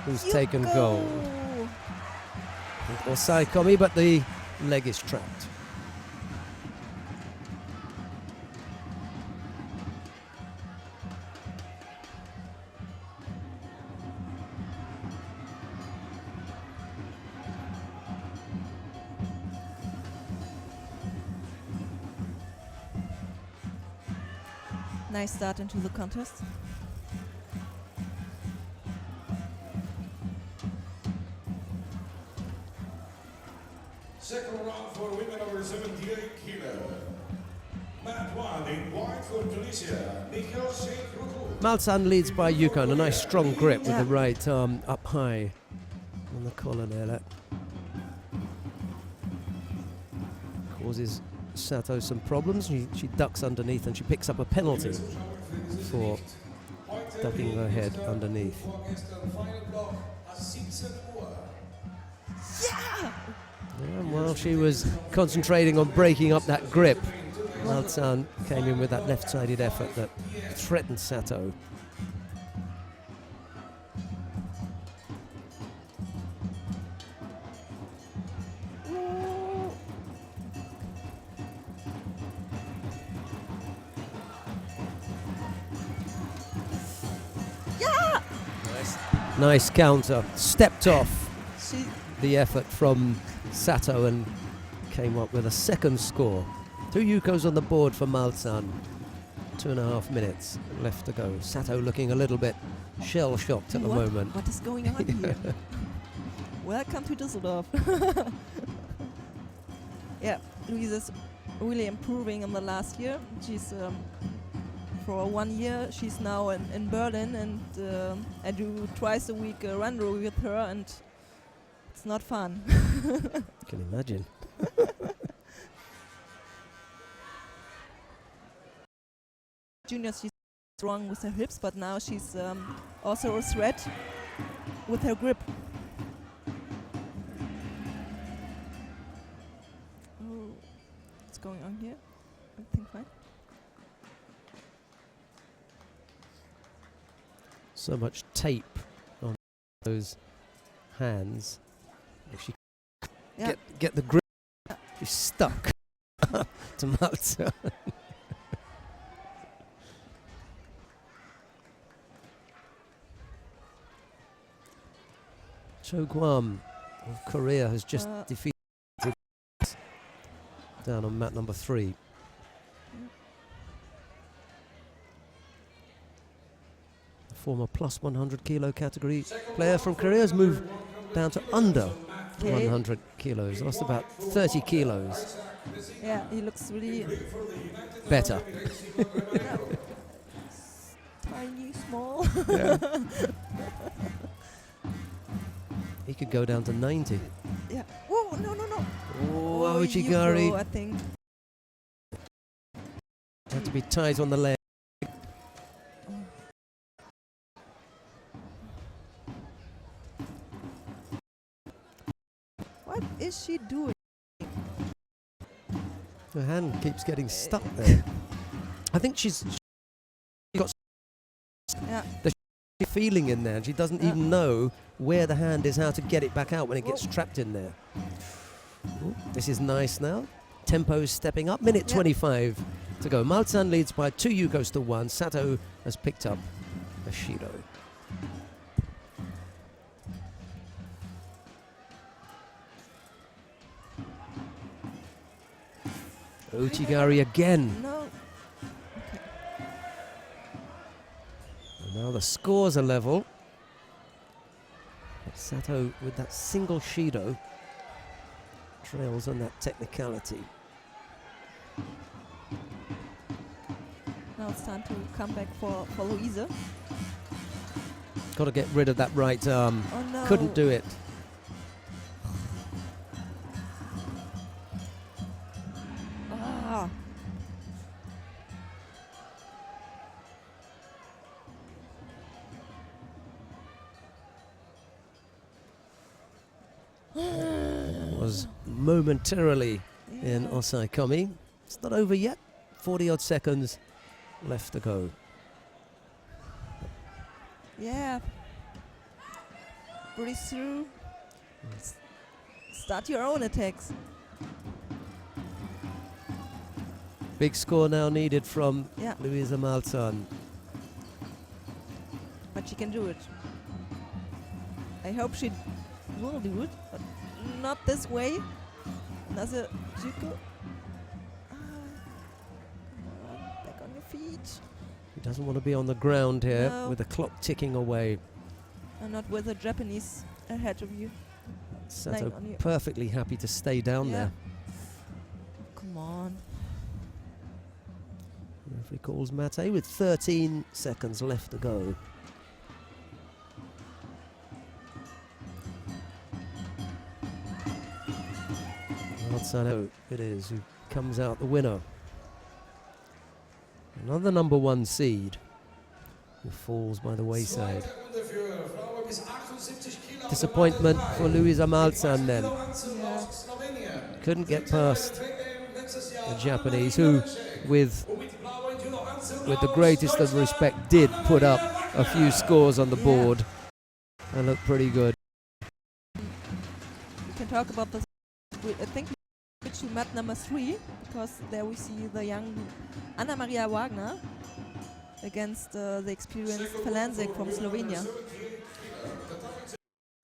who's taken gold. Or Saikomi, but the leg is trapped. Nice start into the contest. Second round for women over 78 kilo. Mat 1 in white for Tunisia, Mikel Sheikh Ruku. Malzahn leads by Yukon, a nice strong grip with the right arm up high on the collar there. That causes Sato some problems. She ducks underneath and she picks up a penalty for ducking her head underneath. Yeah! And while she was concentrating on breaking up that grip, Malzahn came in with that left-sided effort that threatened Sato. Yeah! Nice counter. Stepped off the effort from Sato and came up with a second score. 2 Yukos on the board for Malzahn. 2.5 minutes left to go. Sato looking a little bit shell-shocked at the moment. What is going on here? Welcome to Düsseldorf. Yeah, Luisa's really improving in the last year. She's for 1 year she's now in Berlin, and I do twice a week a run with her, and it's not fun. Can imagine. Junior, she's strong with her hips, but now she's also a threat with her grip. What's going on here? Everything fine? So much tape on those hands. If she get the grip, she's stuck to Malzahn. Cho Guam of Korea has just defeated down on mat number 3. The former plus 100 kilo category player from Korea has moved down to under 100 kilos, lost about 30 kilos. Yeah, he looks really better. tiny, small. Yeah. He could go down to 90. Yeah. Whoa, no. Oh, Uchigari. Yuko, I think. Had to be tight on the leg. What is she doing? Her hand keeps getting stuck there. I think she's Yeah. The feeling in there, and she doesn't even know where the hand is, how to get it back out when it gets trapped in there. Ooh, this is nice now. Tempo is stepping up. Minute 25 to go. Malzahn leads by 2 yukos to 1. Sato has picked up a Shido. Uchigari again. No. And now the scores are level. But Sato, with that single Shido, trails on that technicality. Now it's time to come back for Louise. Got to get rid of that right arm. Oh no. Couldn't do it. Ah. Was momentarily in Osai Komi. It's not over yet. 40 odd seconds left to go. Yeah. Breathe through. Start your own attacks. Big score now needed from Yeah. Louisa Malzahn. But she can do it. I hope she will do it, but not this way. Another Juko. Come on, back on your feet. He doesn't want to be on the ground here No. with the clock ticking away. And not with a Japanese ahead of you. Sato Lying on you. perfectly happy to stay down there. Come on. Referee calls Mate with 13 seconds left to go. Sato it is who comes out the winner. Another number 1 seed who falls by the wayside. Disappointment for Louisa Malzahn then. Couldn't get past the Japanese, who with the greatest of respect did put up a few scores on the board and looked pretty good. We can talk about this. I think we switch to mat number 3, because there we see the young Anna Maria Wagner against the experienced Falansek from Slovenia.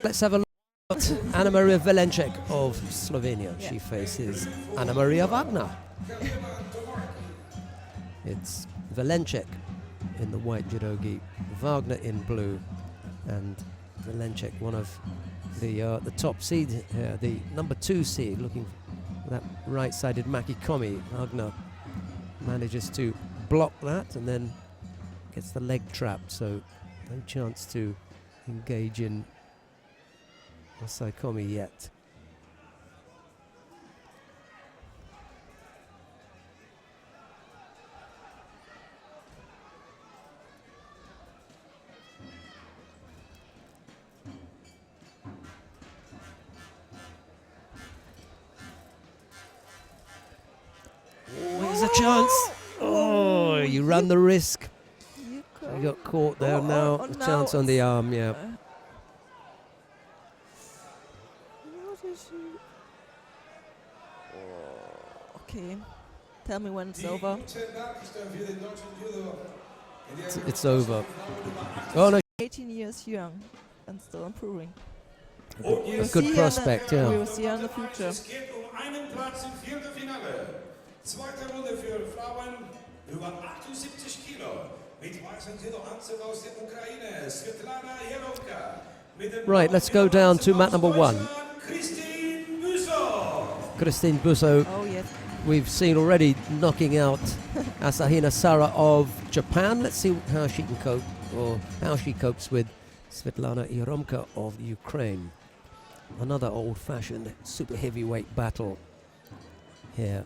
Let's have a look at Anna Maria Velencek of Slovenia. Yeah. She faces Anna Maria Wagner. It's Velencek in the white judogi, Wagner in blue, and Velencek, one of the top seed here, the number 2 seed, looking for that right-sided Makikomi. Wagner manages to block that and then gets the leg trapped, so no chance to engage in Osaikomi yet. There's a chance. Oh, you run the risk. You got caught there now. A chance on the arm, yeah. What is she? Oh, okay. Tell me when it's over. It's over. Oh no. 18 years young and still improving. A good prospect, We yeah. will see her in the future. Es geht einen Platz im Viertelfinale. Zweite Runde für Frauen über 78 Kilo. Mit weißem Titelanzug aus der Ukraine, Svetlana Jeromka. Right, let's go down to mat number 1. Christine Busso, Oh yes. we've seen already knocking out Asahina Sara of Japan. Let's see how she can cope, or how she copes with Svetlana Jeromka of Ukraine. Another old-fashioned super heavyweight battle here.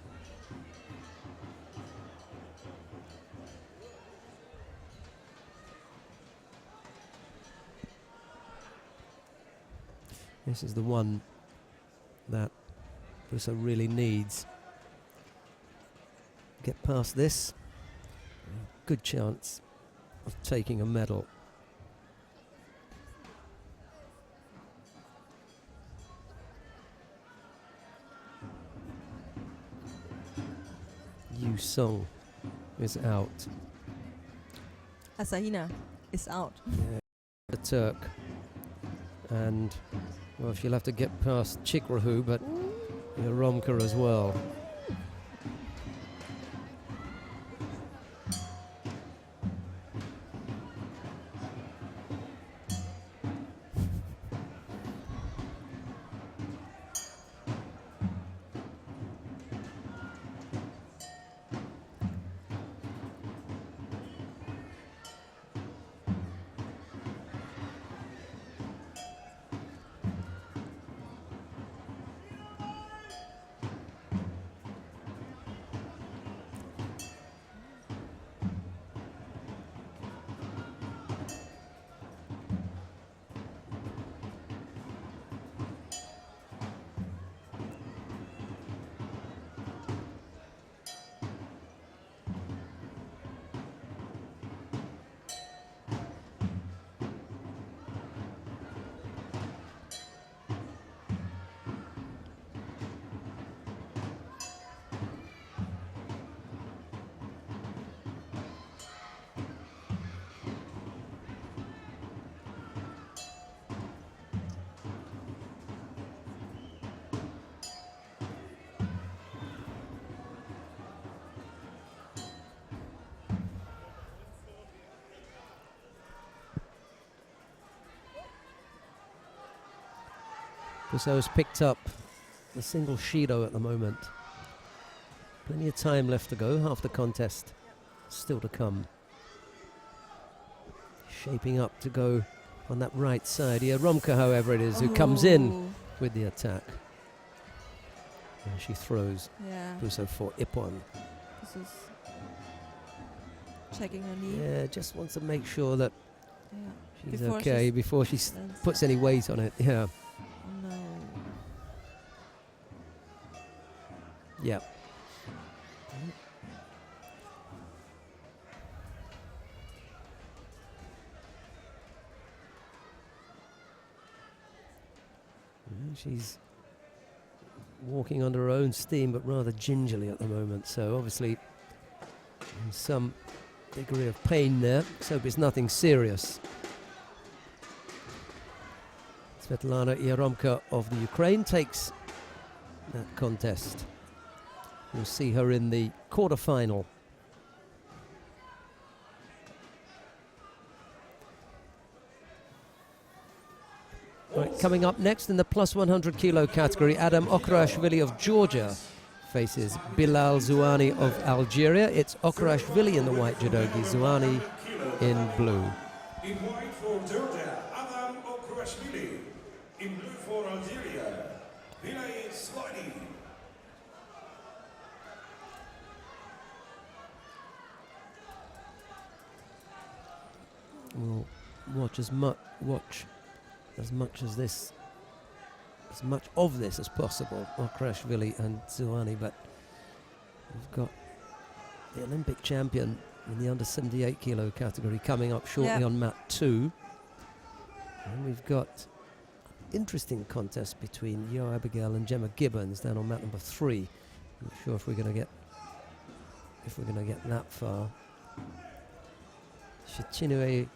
This is the one that Busso really needs. Get past this. Good chance of taking a medal. Yu Song is out. Asahina is out. Yeah, the Turk. And, well, she'll have to get past Chikrahu, but Yaromka as well. Busso's picked up the single Shido at the moment. Plenty of time left to go, half the contest still to come. Shaping up to go on that right side. Yaromka, however it is, who comes in with the attack. And she throws Busso for Ippon. This is checking her knee. Yeah, just wants to make sure that she's Before okay before she puts any weight on it. Yeah. No. Yeah. She's walking under her own steam, but rather gingerly at the moment. So obviously, some degree of pain there. Let's hope it's nothing serious. Svetlana Yaromka of the Ukraine takes that contest. We'll see her in the quarterfinal. Right, coming up next in the plus 100 kilo category, Adam Okrashvili of Georgia faces Bilal Zouani of Algeria. It's Okrashvili in the white judogi, Zouani in blue. In white for Georgia, Adam Okrashvili. In blue for Algeria, Bilal Zouani. We'll watch as much of this as possible, Okrashvili and Zouani, but we've got the Olympic champion in the under 78 kilo category coming up shortly on mat 2. And we've got an interesting contest between Yo Abigail and Gemma Gibbons down on mat number 3. Not sure if we're going to get that far. Shichinue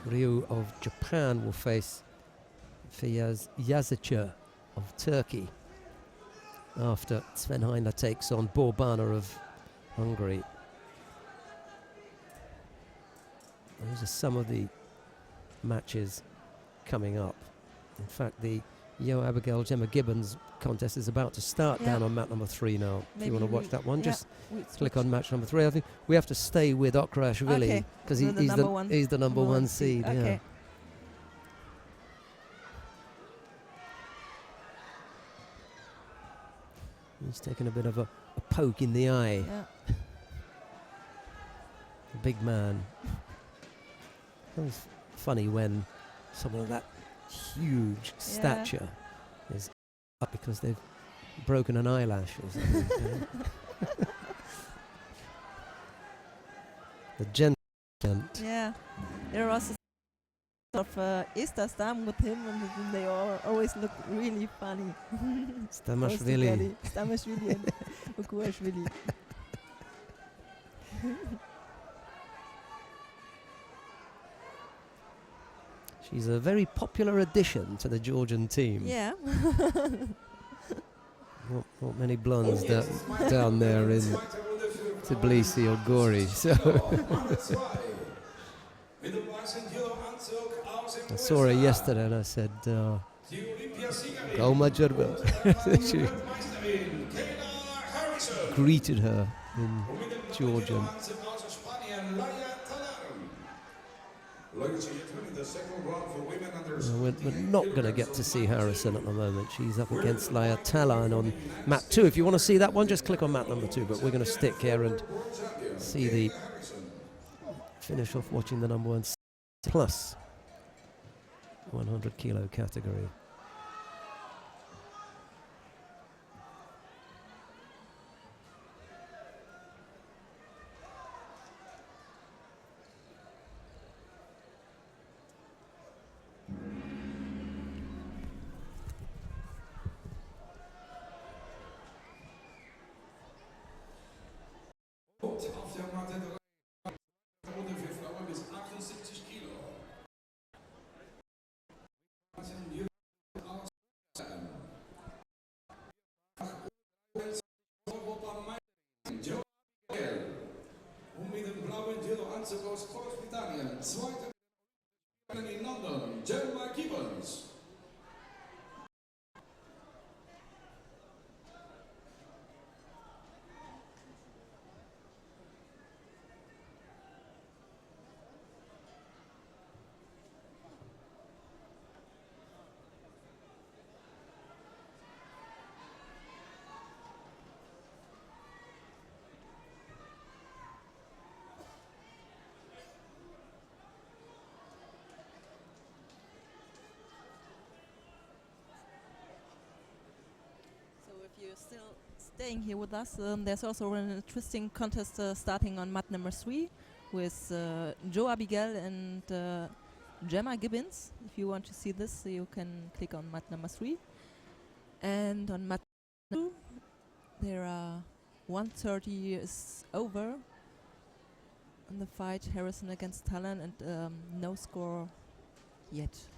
Ryu of Japan will face Feyyaz Yazıcı of Turkey after Sven Heiner takes on Borbana of Hungary. Those are some of the matches coming up. In fact, the Yo Abigail Gemma Gibbons contest is about to start down on mat number 3 now. Maybe if you want to watch that one, just click on match number 3. I think we have to stay with Okrashvili because he's the number one seed. Okay. Yeah. He's taken a bit of a poke in the eye. Yeah. The big man. It was funny when someone of that huge stature is up because they've broken an eyelash or something. The Yeah, there was a sort of Easter with him, and they all always look really funny. Stamashvili. Stamashvili and Ukuashvili. She's a very popular addition to the Georgian team. Yeah. Not many blondes down there in Tbilisi or Gori. So I saw her yesterday and I said, "Go Majerba." She greeted her in Georgian. We're not going to get to see Harrison at the moment. She's up against Laya Talan on mat 2. If you want to see that one, just click on mat number 2. But we're going to stick here and see the finish off watching the number 1 plus 100 kilo category. Auf der Matte Runde für Frauen bis 78 Kilo. Und mit dem blauen Judo-Anzug aus Großbritannien. Zweiter in London, Gemma Gibbons. You're still staying here with us. There's also an interesting contest starting on mat number 3 with Joe Abigail and Gemma Gibbons. If you want to see this, you can click on mat number 3. And on mat 2, there are 1:30 is over in the fight, Harrison against Talan, and no score yet.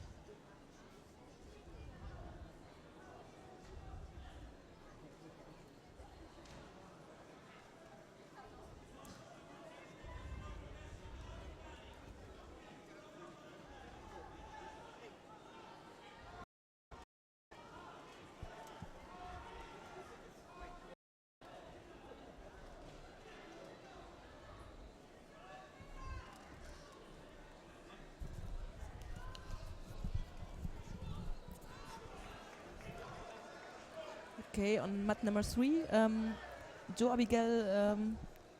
Okay, on mat number 3, Joe Abigail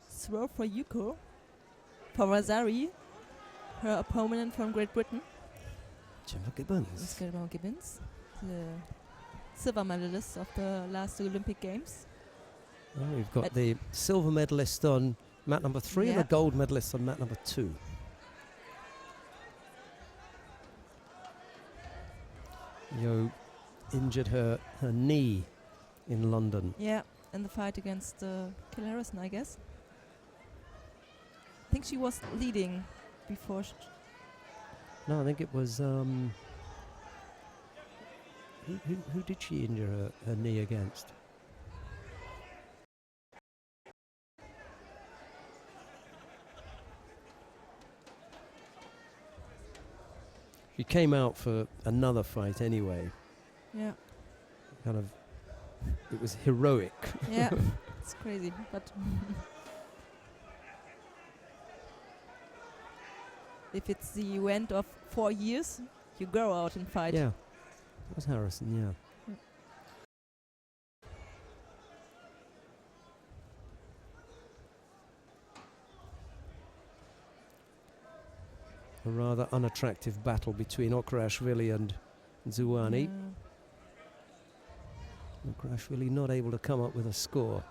throw for Yuko, for Razari, her opponent from Great Britain. Gemma Gibbons. Gemma Gibbons, the silver medalist of the last Olympic Games. Oh, we've got the silver medalist on mat number 3 and a gold medalist on mat number 2. Yo injured her knee in London. Yeah, in the fight against Kayla Harrison, I guess. I think she was leading before. No, I think it was. Who did she injure her knee against? She came out for another fight anyway. Yeah. Kind of. It was heroic. Yeah, it's crazy, but if it's the event of 4 years, you go out and fight. Yeah, that was Harrison, yeah. A rather unattractive battle between Okrashvili and Zouani. Yeah. Okrashvili not able to come up with a score.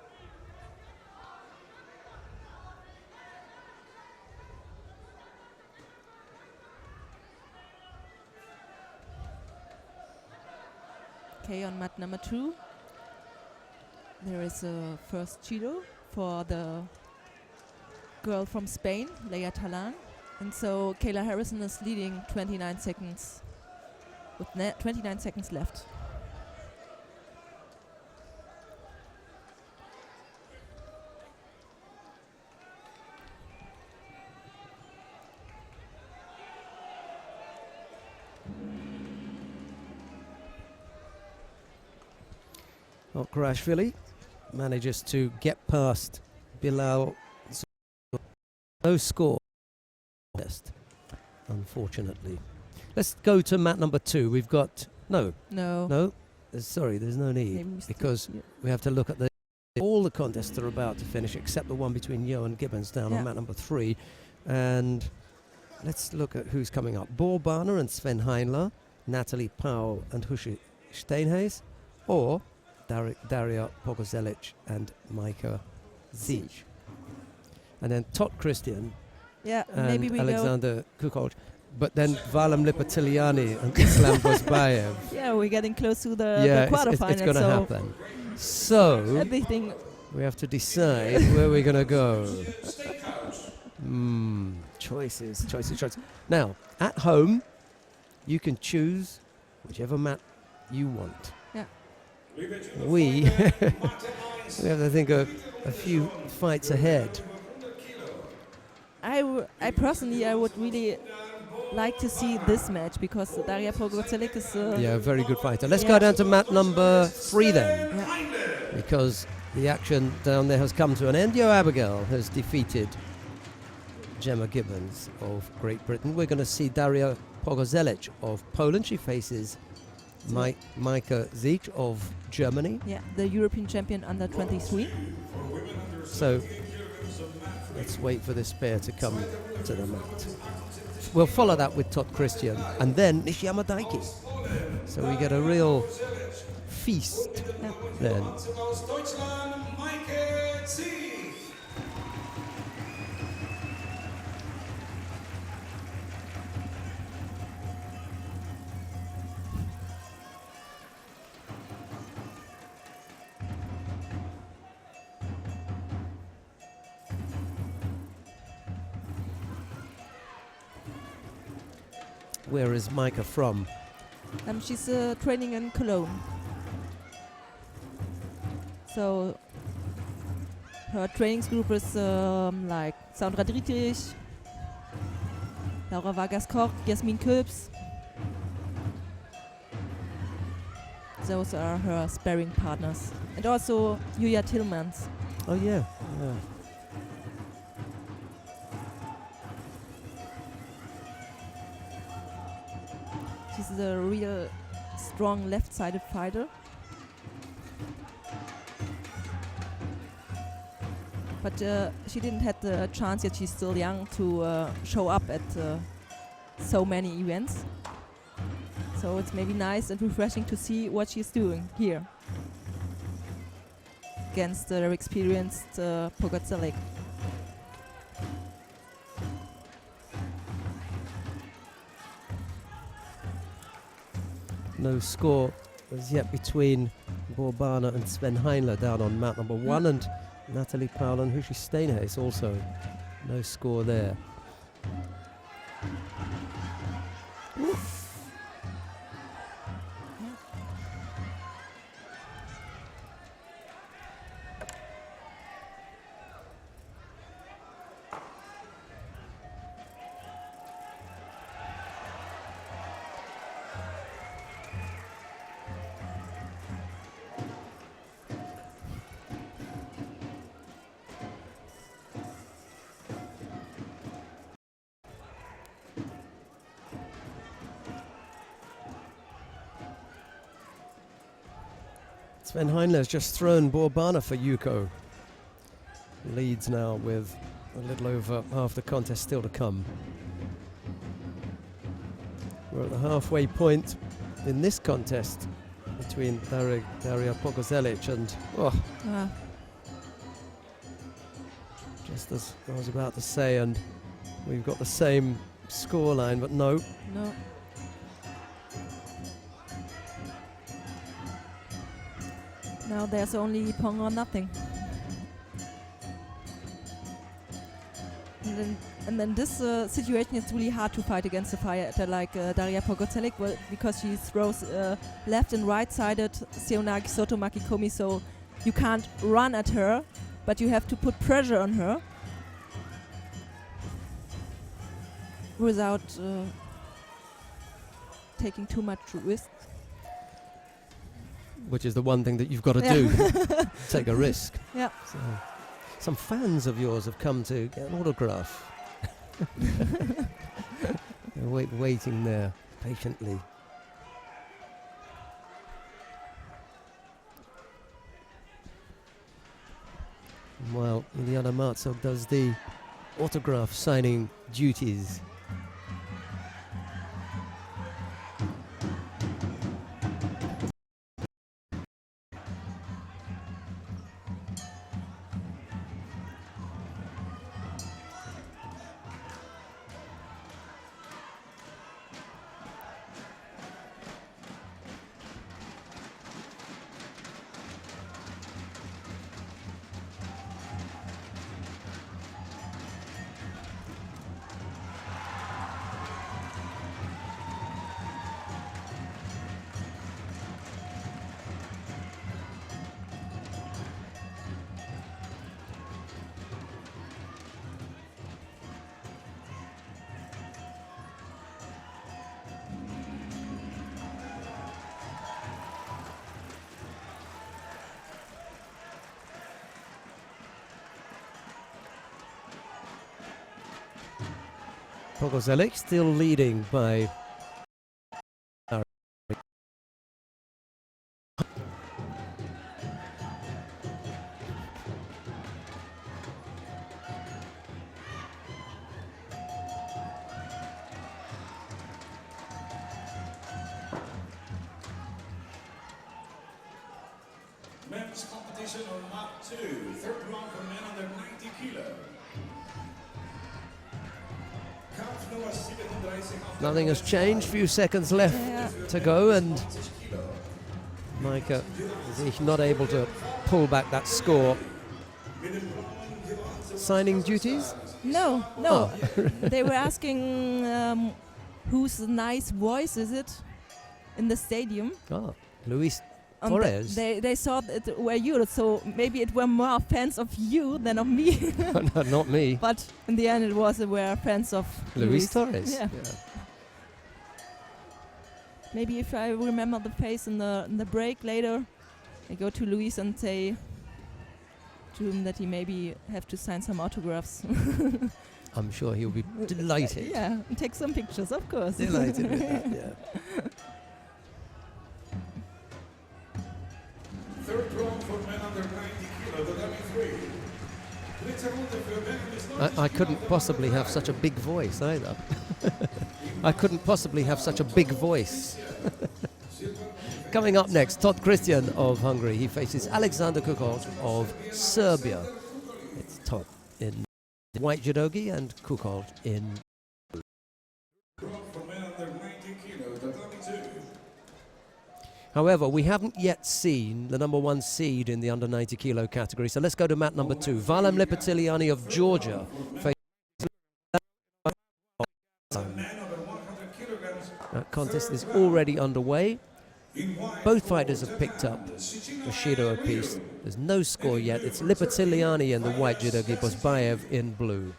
Okay, on mat number 2, there is a first Judo for the girl from Spain, Leia Talan. And so Kayla Harrison is leading 29 seconds, with 29 seconds left. Okrashvili manages to get past Bilal. No score, unfortunately. Let's go to mat number 2. We've got no. Sorry, there's no need because we have to look at all the contests are about to finish except the one between Yo and Gibbons down on mat number 3, and let's look at who's coming up: Borbana and Sven Heinler, Natalie Powell and Hushi Steinhays, or Daria Pogozelic and Micah Zich. And then Todd Christian and maybe we Alexander Kukoc. But then Valam Lipatiliani and Islam Bozbayev. Yeah, we're getting close to the quarterfinals. It's going to happen. So everything. We have to decide where we're going to go. Choices. Now, at home, you can choose whichever mat you want. Yeah. We have to think of a few fights ahead. I personally would really like to see this match because Daria Pogozelic is a very good fighter. Let's go down to mat number 3 then, because the action down there has come to an end. Yo Abigail has defeated Gemma Gibbons of Great Britain. We're going to see Daria Pogozelic of Poland. She faces Micah Zich of Germany. Yeah, the European champion under 23. So let's wait for this pair to come to the mat. We'll follow that with Todd Christian and then Nishiyama Daiki. So we get a real feast then. Where is Micah from? She's training in Cologne. So her trainings group is like Sandra Dietrich, Laura Vargas-Koch, Jasmin Köps. Those are her sparring partners. And also Julia Tillmans. Oh yeah. She's a real strong left-sided fighter. But she didn't have the chance yet, she's still young, to show up at so many events. So it's maybe nice and refreshing to see what she's doing here against the experienced Pogozelic. No score as yet between Borbana and Sven Heinler down on mat number 1, and Natalie Powell and Hushi Steinhays also no score there. Sven Heinler has just thrown Borbana for Yuko. Leads now with a little over half the contest still to come. We're at the halfway point in this contest between Daria Pogozelic and just as I was about to say, and we've got the same scoreline, but no. Now there's only Pong or nothing. And then this situation, it's really hard to fight against a fighter like Daria Pogorzellik, because she throws left and right-sided Seonagi Soto Makikomi, so you can't run at her, but you have to put pressure on her without taking too much risk. Which is the one thing that you've got to do, take a risk. Yeah. So, some fans of yours have come to get an autograph. They're waiting there patiently. While Iliana Marzog does the autograph signing duties. Pogorzellik still leading by Men's competition on mat 2, third round for men under 90 kilo. nothing has changed. Few seconds left to go, and Maika is not able to pull back that score. Signing duties? No. Oh. They were asking whose nice voice is it in the stadium. Oh, Luis Torres. They thought it were you, so maybe it were more fans of you than of me. No, not me. But in the end, it were fans of Luis Torres. Yeah. Maybe if I remember the face in the break later, I go to Luis and say to him that he maybe have to sign some autographs. I'm sure he'll be delighted. Yeah, and take some pictures, of course. Delighted with that, yeah. Third round for men under 90 kilo, the dummy 3. I couldn't possibly have such a big voice either. I couldn't possibly have such a big voice. Coming up next, Todd Christian of Hungary. He faces Alexander Kukoc of Serbia. It's Todd in white judogi and Kukoc in For men under 90 kilo, the dummy 2. However, we haven't yet seen the number 1 seed in the under 90 kilo category. So let's go to mat number 2. Valem Lipatiliani of Georgia. That contest is already underway. Both fighters have picked up the Shido apiece. There's no score yet. It's Lipatiliani in the white judogi, Bosbayev in blue.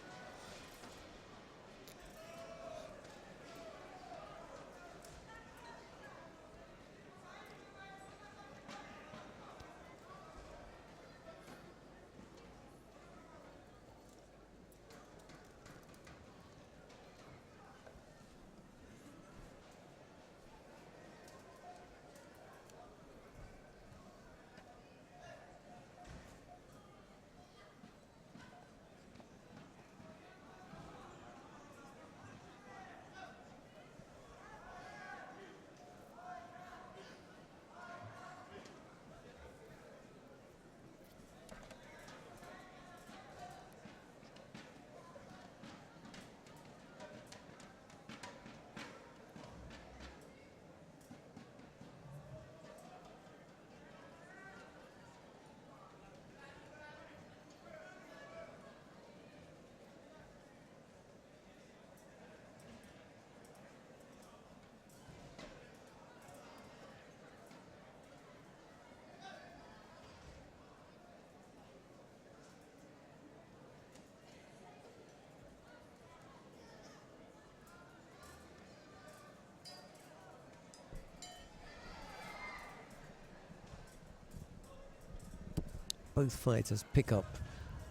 both fighters pick up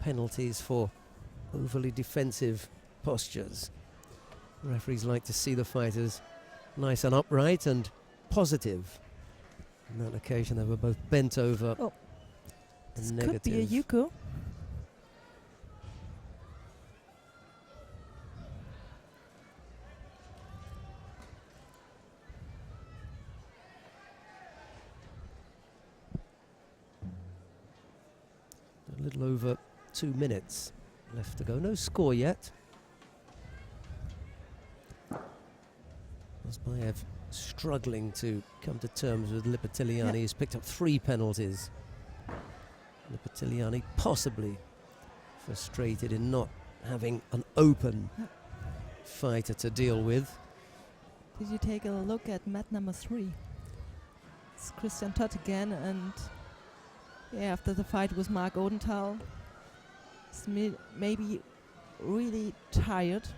penalties for overly defensive postures. Referees like to see the fighters nice and upright and positive. On that occasion, they were both bent over. Oh, and this negative. could be a Yuko. A little over 2 minutes left to go. No score yet. Bozbayev struggling to come to terms with Lipitiliani. He's picked up 3 penalties. Lipitiliani possibly frustrated in not having an open fighter to deal with. Did you take a look at mat number 3? It's Christian Todt again, and after the fight with Mark Odenthal, he's maybe really tired.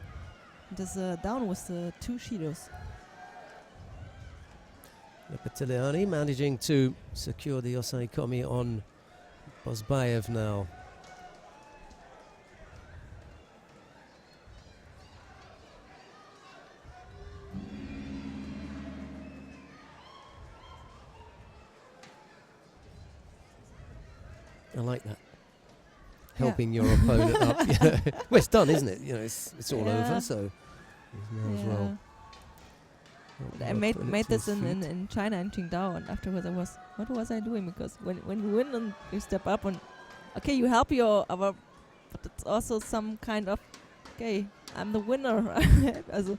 There's down with the 2 Shidos. Lipitiliani managing to secure the Osai Komi on Bozbayev now. I like that. Helping your opponent up. Yeah. Well, it's done, isn't it? You know, it's all over, so now as well. I made this in China and Qingdao, and afterwards what was I doing? Because when you win and you step up and you help your other, but it's also some kind of I'm the winner. Also,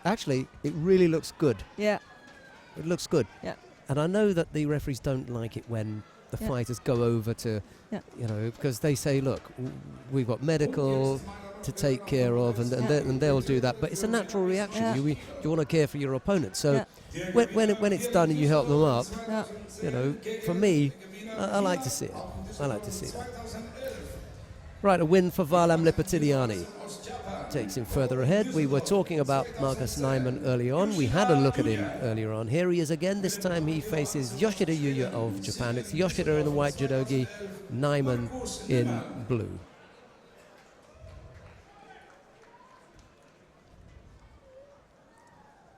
actually it really looks good. Yeah. It looks good. Yeah. And I know that the referees don't like it when the fighters go over to, you know, because they say, look, we've got medical to take care of, and they'll do that. But it's a natural reaction. You want to care for your opponent. So when it's done and you help them up, you know, for me, I like to see it. I like to see it. Right, a win for Varlam Lipitiliani. Takes him further ahead. We were talking about Marcus Nyman early on. We had a look at him earlier on. Here he is again. This time he faces Yoshida Yuya of Japan. It's Yoshida in the white judogi, Nyman in blue.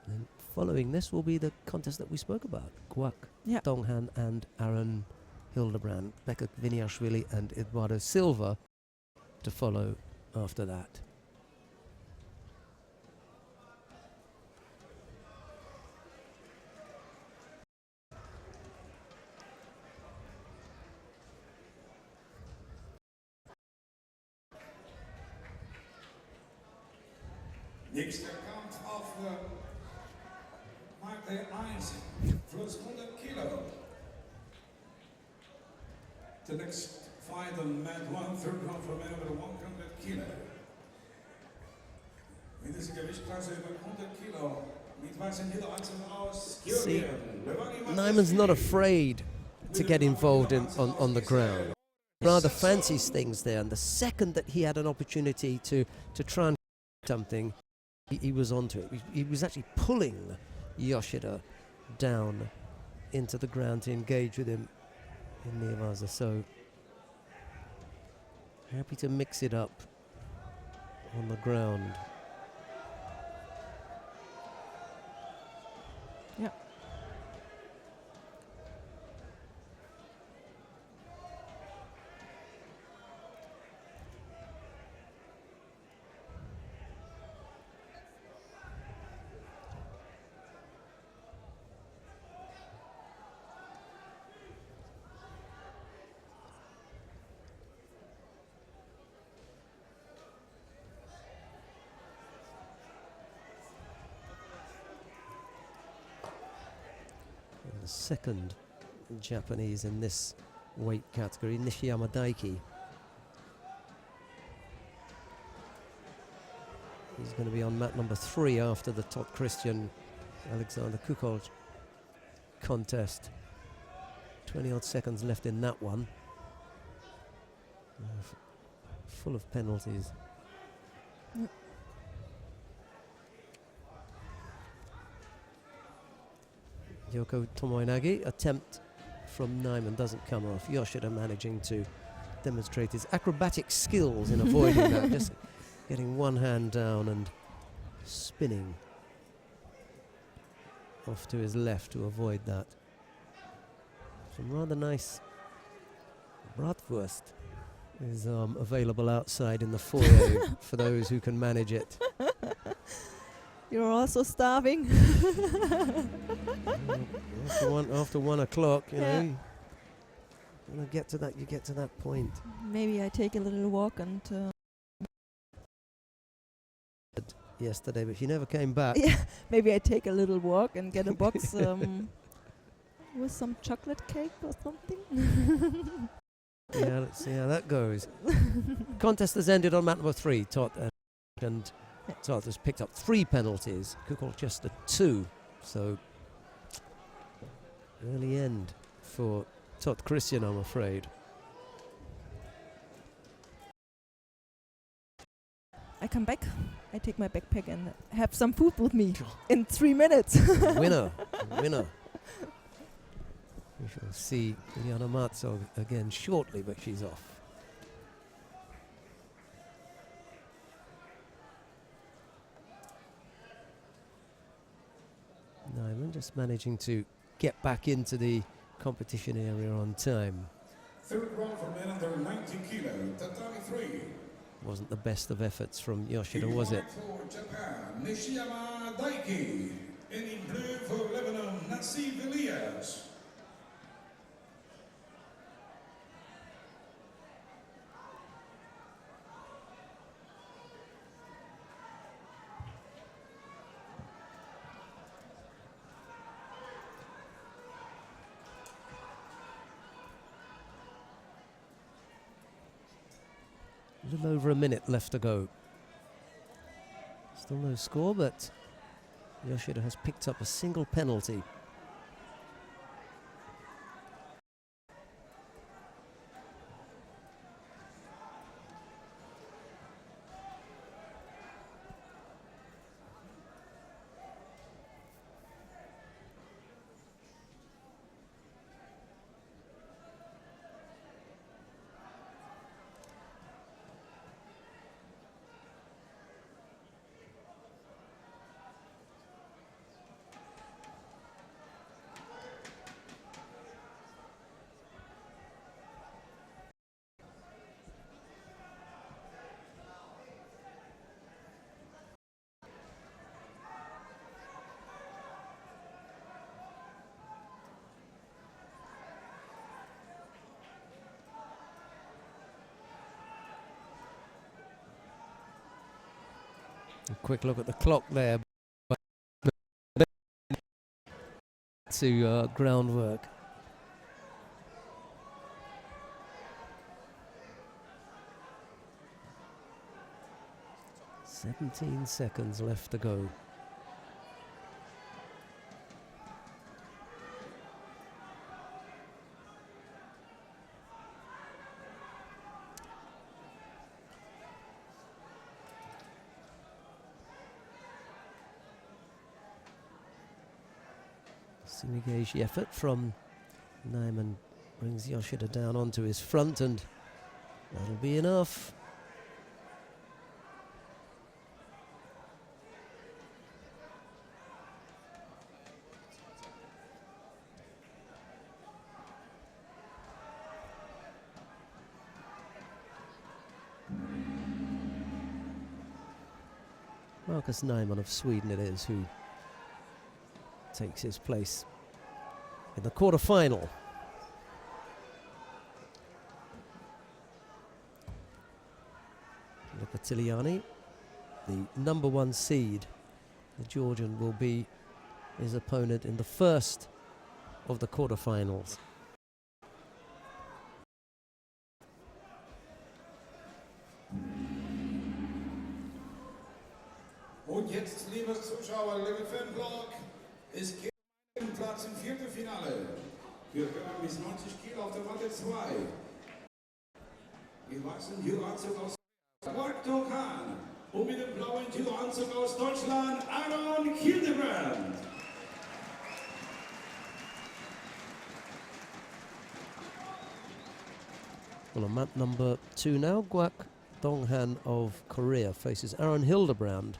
And following this will be the contest that we spoke about. Kwak Donghan and Aaron Hildebrand. Becca Viniashvili and Eduardo Silva to follow after that. Nächster Kampf auf Matte 1 plus 100 Kilo. The next fight on mat 1, third round for men over 100 Kilo. In dieser Gewichtsklasse über 100 Kilo mit weißen Niederlassungen aus Georgien. Nyman's not afraid to get involved on the ground. Rather fancies things there, and the second that he had an opportunity to try and something, he was onto it. He was actually pulling Yoshida down into the ground to engage with him in the Nevaza. So happy to mix it up on the ground. Yeah. The second Japanese in this weight category, Nishiyama Daiki. He's going to be on mat number 3 after the Todt Christian Alexander Kukol contest. 20 odd seconds left in that one. Full of penalties. Yoko Tomoinagi. Attempt from Nyman doesn't come off. Yoshida managing to demonstrate his acrobatic skills in avoiding that, just getting one hand down and spinning off to his left to avoid that. Some rather nice bratwurst is available outside in the foyer for those who can manage it. You're also starving. After 1 o'clock, you Yeah. know, when you get to that point. Maybe I take a little walk and Yesterday, but she never came back. yeah, maybe I take a little walk and get a box with some chocolate cake or something. Yeah, let's see how that goes. Contest has ended on mat number 3. Todd and Todd has picked up 3 penalties. Colchester 2. So early end for Todd Christian, I'm afraid. I come back, I take my backpack and have some food with me in 3 minutes. Winner. We shall see Juliana Marzog again shortly, but she's off. Nyman just managing to get back into the competition area on time. Third round for men under 90 kilo, tatami 3. Wasn't the best of efforts from Yoshida, was it? For Japan, Nishiyama Daiki. And in blue for Lebanon, Nassi Villiers. A little over a minute left to go. Still no score, but Yoshida has picked up a single penalty. A quick look at the clock there. To groundwork. "17 seconds left to go." Sumigeishi effort from Nyman brings Yoshida down onto his front, and that'll be enough. Marcus Nyman of Sweden it is who takes his place in the quarter-final. Lopatiliani, the number 1 seed, the Georgian, will be his opponent in the first of the quarter-finals. Und jetzt, liebe Zuschauer, liebe Fanblock, es geht um Platz im Viertelfinale. Wir können bis 90 Kilo auf der Matte 2. Wir wachsen Judo-Anzug aus Mark Hahn und mit dem blauen Judo-Anzug aus Deutschland, Aaron Hildebrand. Well, on mat number 2 now, Guak Donghan of Korea faces Aaron Hildebrand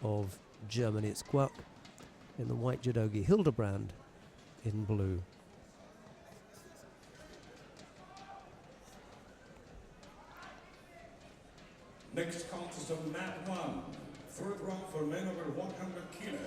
of Germany. It's Guak in the white judogi, Hildebrand in blue. Next contest of mat 1, third round for men over 100 kilo.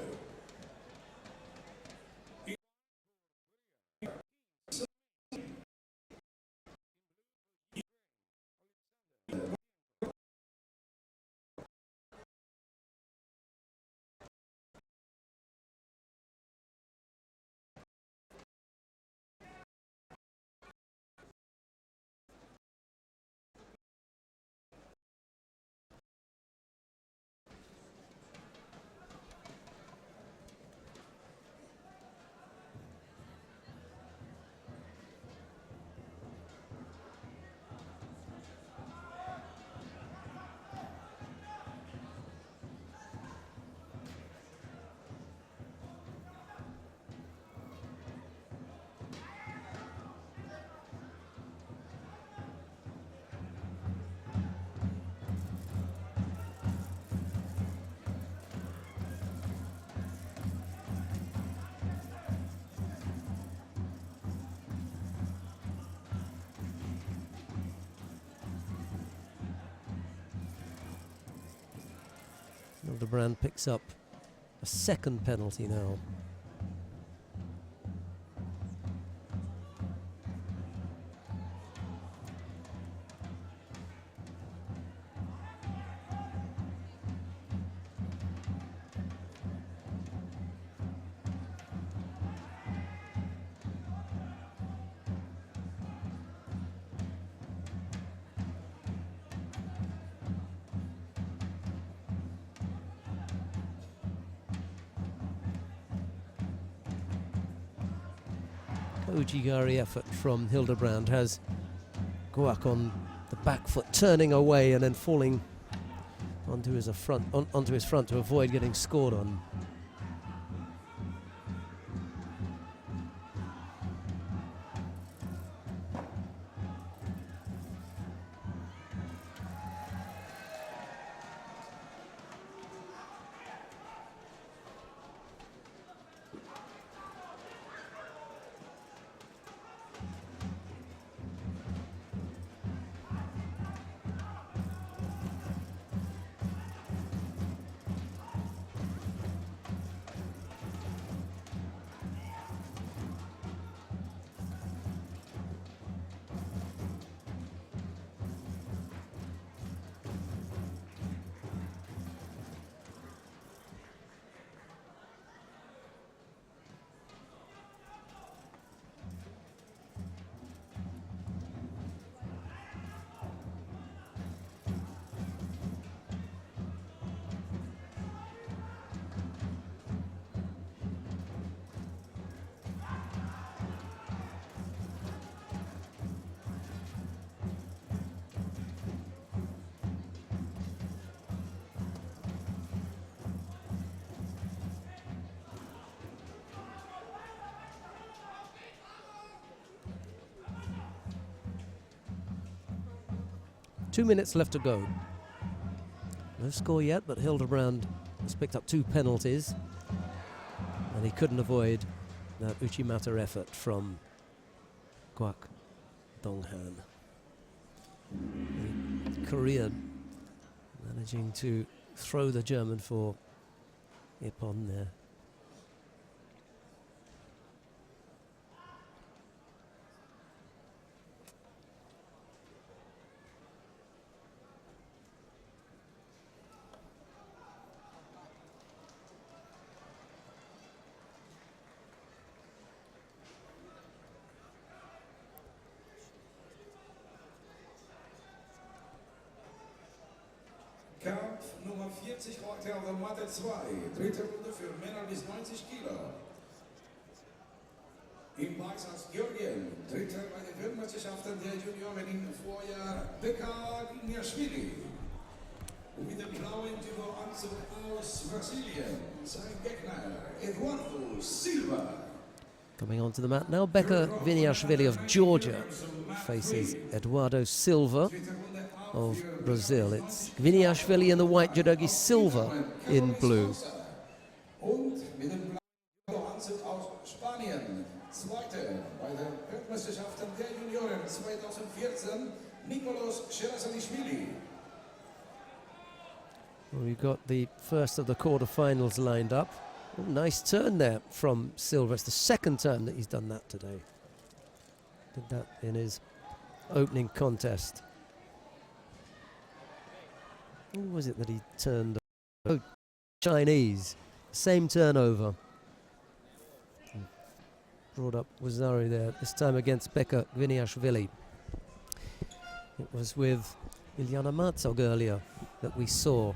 Hildebrand picks up a second penalty now. Ojigari effort from Hildebrand has Guak on the back foot, turning away and then falling onto his front to avoid getting scored on. Two minutes left to go. No score yet, but Hildebrand has picked up 2 penalties, and he couldn't avoid that Uchimata effort from Guak Donghan. The Korean managing to throw the German for Ippon there. Kampf Nummer 40 heute auf der Matte 2, dritte Runde für Männer bis 90 Kilo. Im Beisatz Georgien, dritter bei den Weltmeisterschaften der Junioren im Vorjahr, Beka Gniashvili. Und mit dem blauen Judo-Anzug aus Brasilien, sein Gegner Eduardo Silva. Coming onto the mat now, Beka Viniashvili of Georgia faces Eduardo Silva of Brazil. It's Viniashvili in the white, Judogi Silva in blue. Und mit dem blauen Anzug aus Spanien. Zweite bei den Weltmeisterschaften der Junioren 2014, Nikolaos Sherazadishvili. Well, we've got the first of the quarterfinals lined up. Oh, nice turn there from Silva. It's the second time that he's done that today. Did that in his opening contest. Who was it that he turned? Oh, Chinese. Same turnover. Brought up Wazari there, this time against Beka Viniashvili. It was with Ilyana Marzog earlier that we saw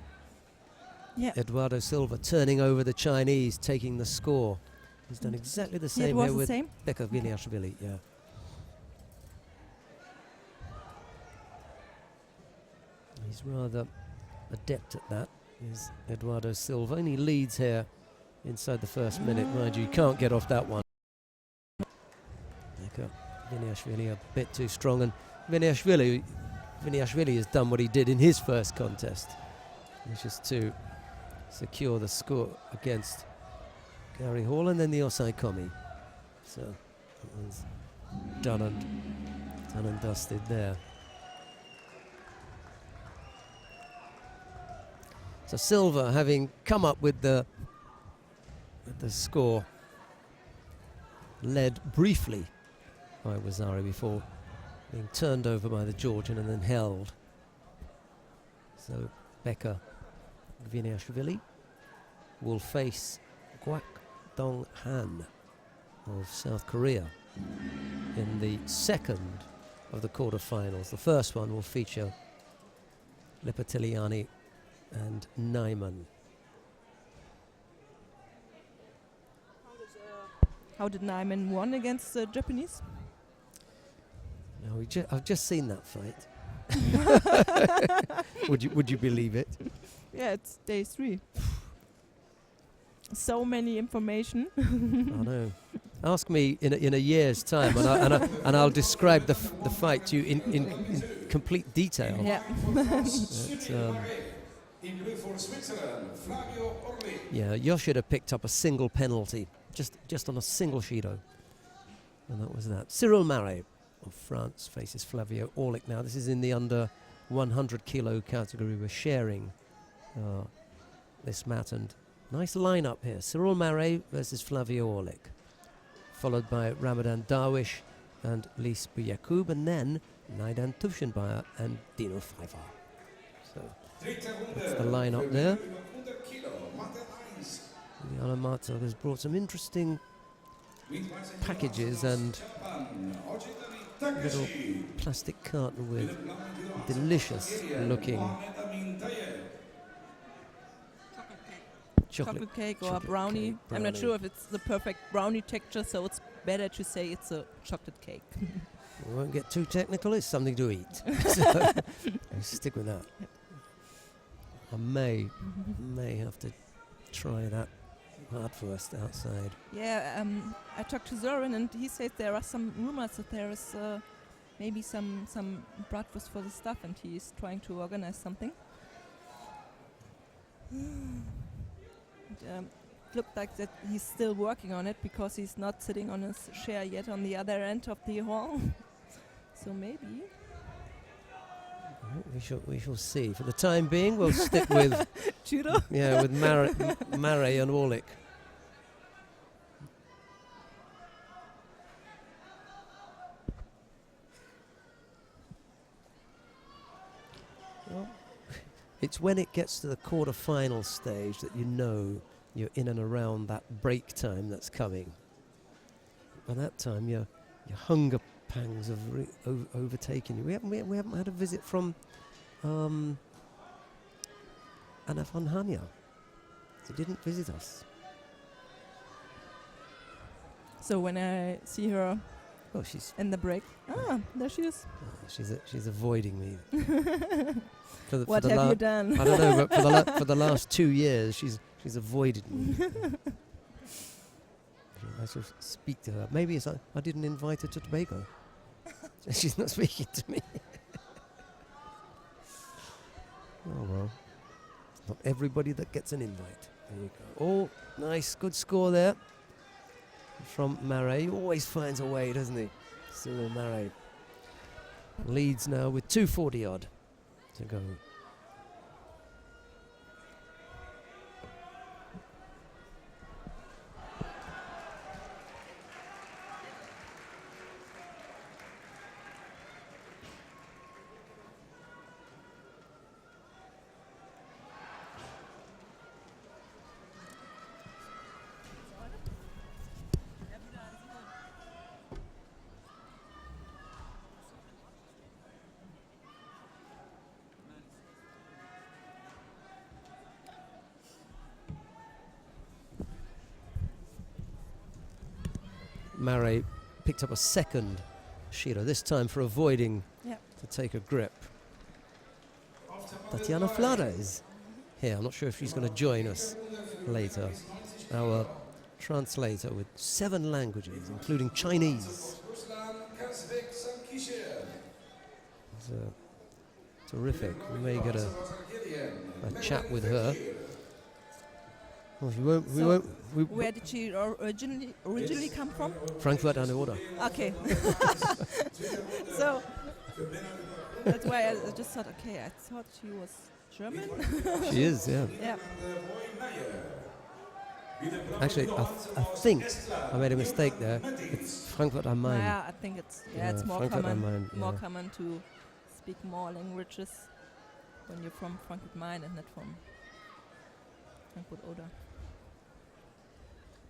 Eduardo Silva turning over the Chinese, taking the score. He's done exactly the same here with Beka Viniashvili, yeah. He's rather adept at that, is Eduardo Silva, and he leads here inside the first minute. Mind you, you can't get off that one. Beka Viniashvili a bit too strong, and Viniashvili has done what he did in his first contest, which is to secure the score against Gary Hall and then the Osai Komi. So that was done and dusted there. So Silva, having come up with the score, led briefly by Wazari before being turned over by the Georgian and then held. So Beka Viniashvili will face Kwak Dong Han of South Korea in the second of the quarterfinals. The first one will feature Lipatiliani and Nyman. How did Nyman won against the Japanese? Now I've just seen that fight. Would you believe it? Yeah, it's day 3. So many information. I know. Ask me in a year's time, and I'll describe the fight to you in complete detail. Yeah. Yeah, Yoshida picked up a single penalty, just on a single shido, and that was that. Cyril Marais of France faces Flavio Orlik now. This is in the under 100 kilo category. We're sharing this mat, and nice lineup here. Cyril Marais versus Flavio Orlik, followed by Ramadan Darwish and Lise Bouyakoub, and then Naidan Tufshenbayer and Dino Pfeiffer. So that's the lineup there. Ilyana Marzog has brought some interesting packages and little plastic carton with delicious looking chocolate cake or brownie. I'm not sure if it's the perfect brownie texture, so it's better to say it's a chocolate cake. We won't get too technical, it's something to eat. So stick with that. I may have to try that hardwurst outside. Yeah, I talked to Zoran and he said there are some rumors that there is maybe some bratwurst for the staff, and he is trying to organize something. Looked like that he's still working on it because he's not sitting on his chair yet on the other end of the hall. So maybe. We shall see. For the time being, we'll stick with Judo. Yeah, with Marais and Orlik. Well, it's when it gets to the quarter-final stage that you know you're in and around that break time that's coming. By that time, your hunger pangs have overtaken you. We haven't had a visit from Anna van Hanja. She didn't visit us. So when I see her she's in the break, there she is. She's avoiding me. What have you done? I don't know, but for the last 2 years, she's avoided me. I shall speak to her. Maybe it's I didn't invite her to Tobago. She's not speaking to me. Oh well. It's not everybody that gets an invite. There you go. Oh, nice. Good score there from Marais. He always finds a way, doesn't he? Cyril Marais leads now with 2:40 odd to go. Marais picked up a second Shiro, this time for avoiding to take a grip. Tatiana Flada is here. I'm not sure if she's going to join us later. Our translator with 7 languages, including Chinese. It's terrific. We may get a chat with her. Well, Where did she originally come from? Frankfurt an der Oder. Okay. So that's why I just thought, okay, I thought she was German. She is, yeah. Yeah. Actually, I think I made a mistake there. It's Frankfurt am Main. Yeah, I think it's more Frankfurt am common, Main, more yeah. common to speak more languages when you're from Frankfurt am Main and not from Frankfurt Oder.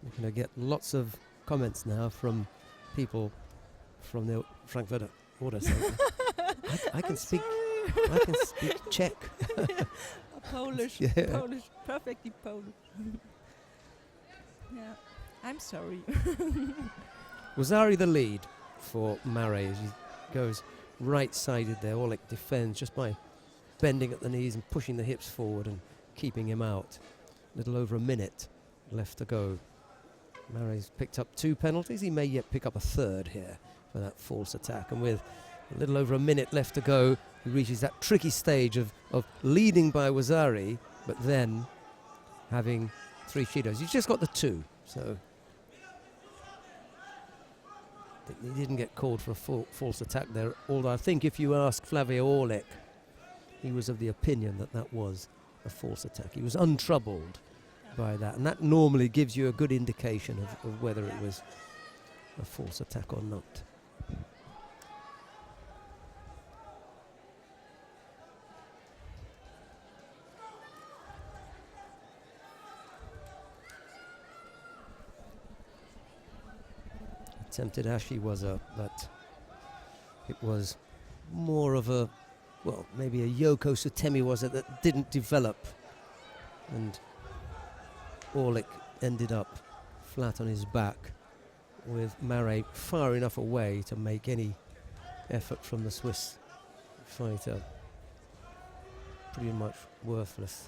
We're going to get lots of comments now from people from the Frankfurt Oder Center. I can speak Czech. Polish, Yeah. Polish, perfectly Polish. Yeah, I'm sorry. Wazari the lead for Marais as he goes right-sided there. Orlik defends just by bending at the knees and pushing the hips forward and keeping him out. Little over a minute left to go. Marais picked up 2 penalties. He may yet pick up a third here for that false attack. And with a little over a minute left to go, he reaches that tricky stage of leading by Wazari, but then having 3 Shidos. He's just got the 2, so he didn't get called for a false attack there. Although I think if you ask Flavio Orlik, he was of the opinion that that was a false attack. He was untroubled by that, and that normally gives you a good indication of whether it was a false attack or not. Attempted Ashi Waza, but it was more of a, well, maybe a Yoko Sutemi Waza that didn't develop, and Orlik ended up flat on his back with Marais far enough away to make any effort from the Swiss fighter pretty much worthless.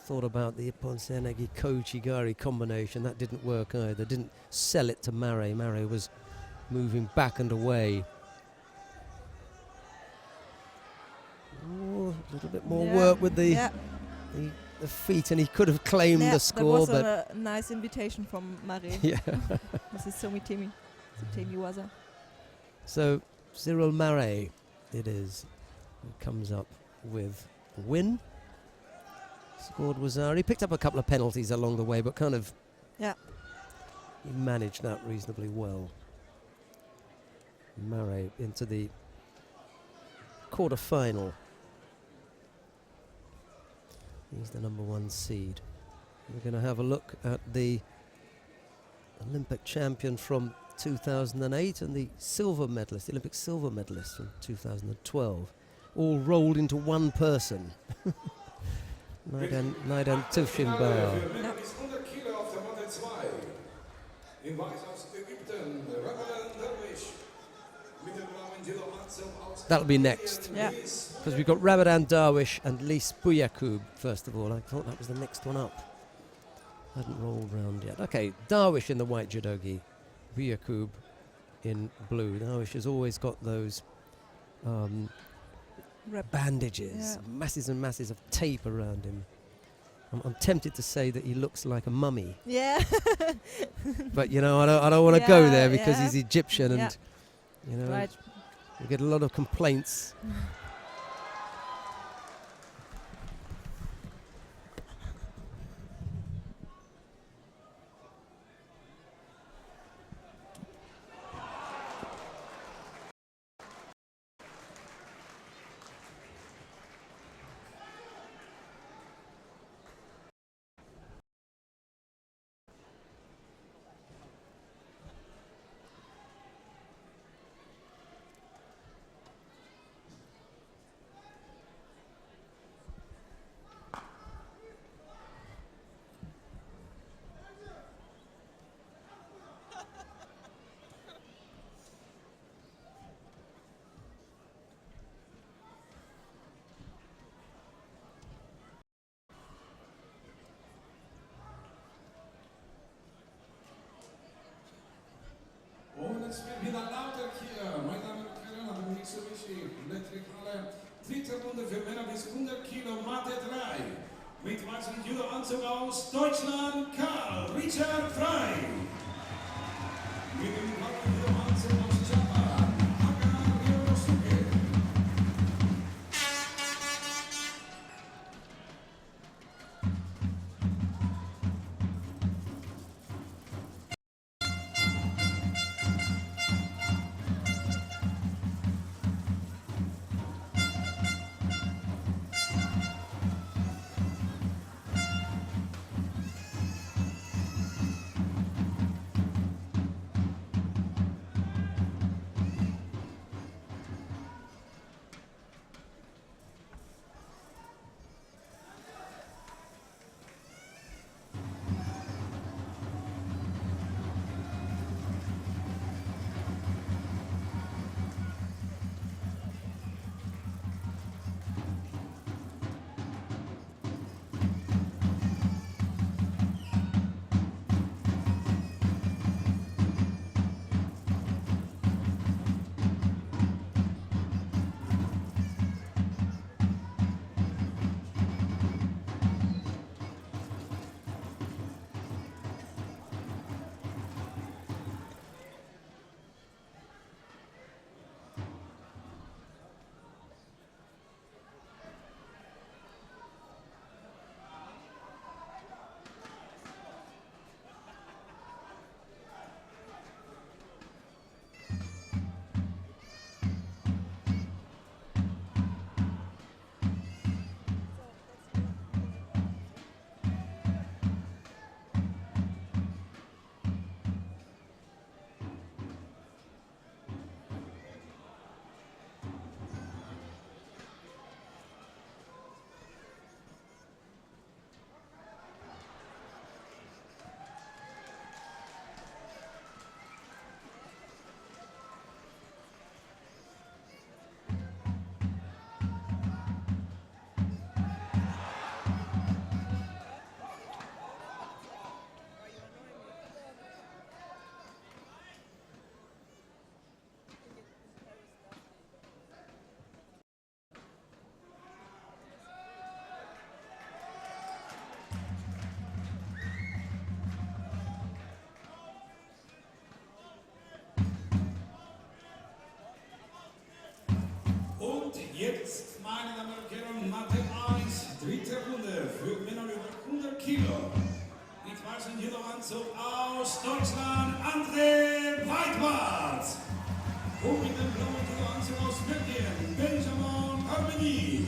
Thought about the Ippon-Senegi Koichigari combination. That didn't work either. Didn't sell it to Marais. Marais was moving back and away. Ooh, a little bit more work with the feet, and he could have claimed the score. That was a nice invitation from Marais. Yeah. This is Sutemi Waza. So Cyril Marais it is, who comes up with a win. Scored Wazari. Picked up a couple of penalties along the way, but kind of he managed that reasonably well. Marais into the quarter-final. He's the number 1 seed. We're going to have a look at the Olympic champion from 2008 and the silver medalist, the Olympic silver medalist from 2012, all rolled into one person. Naidan Tufshinbar. That'll be next. Yeah. Because we've got Ramadan Darwish and Lys Buyakub first of all. I thought that was the next one up. Hadn't rolled round yet. Okay, Darwish in the white judogi, Vyakub in blue. Darwish has always got those bandages, Yeah. masses and masses of tape around him. I'm tempted to say that he looks like a mummy, Yeah. but you know, I don't want to go Yeah, there because yeah. he's Egyptian, Yeah. and you know, Right. we get a lot of complaints. Und es wird wieder lauter hier, meine Damen und Herren, an der Mitsubishi Elektrikhalle. Dritte Runde für Männer bis 100 Kilo, Matte 3. Mit weißem Judo-Anzug aus Deutschland, Karl Richard Frey. Mit dem blauen Judo-Anzug aus Japan, Haka Ryosuke. Und jetzt, meine Damen und Herren, Matte 1, dritte Runde für Männer über 100 Kilo. Mit weißem Judo-Anzug aus Deutschland, André Weidwart. Und mit dem blauen Judo-Anzug aus Belgien, Benjamin Arbeni.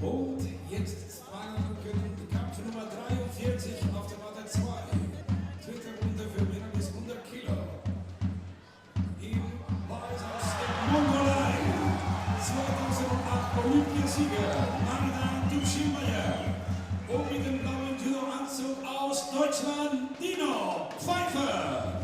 Und jetzt Kampf Nummer 43 auf der Matte 2. Dritte Runde für Männer bis 100 Kilo. Im Weiß aus der Mongolei. 2008 Olympiasieger Maridan Dubschimaya. Und mit dem blauen Judo-Anzug aus Deutschland Dino Pfeiffer.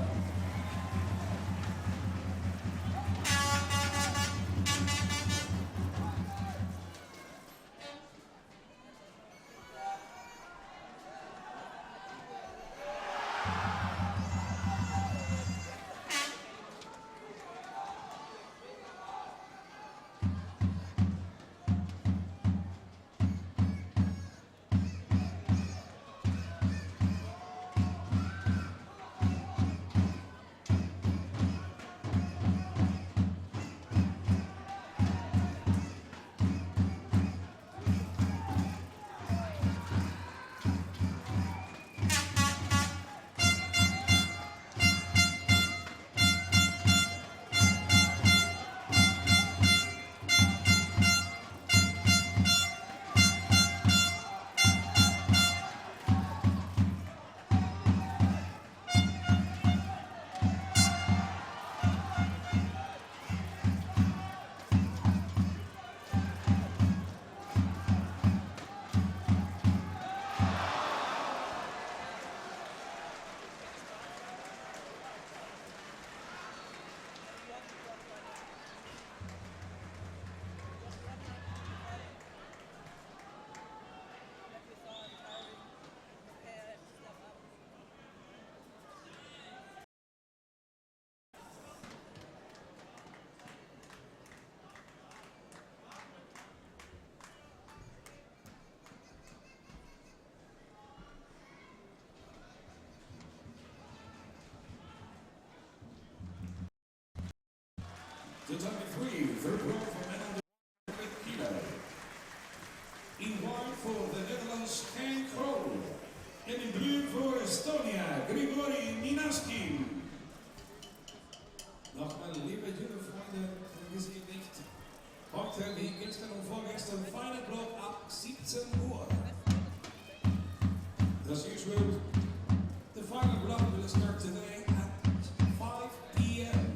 To time 3, third row for men under 100 kilo. In white for the Netherlands, Henk Krol. And in blue for Estonia, Grigori Minaskin. Nochmal, liebe Judo-Freunde, vergessen Sie nicht, heute wie gestern und vorgestern, Final Block ab 17 Uhr. As usual, the final block will start today at 5 p.m.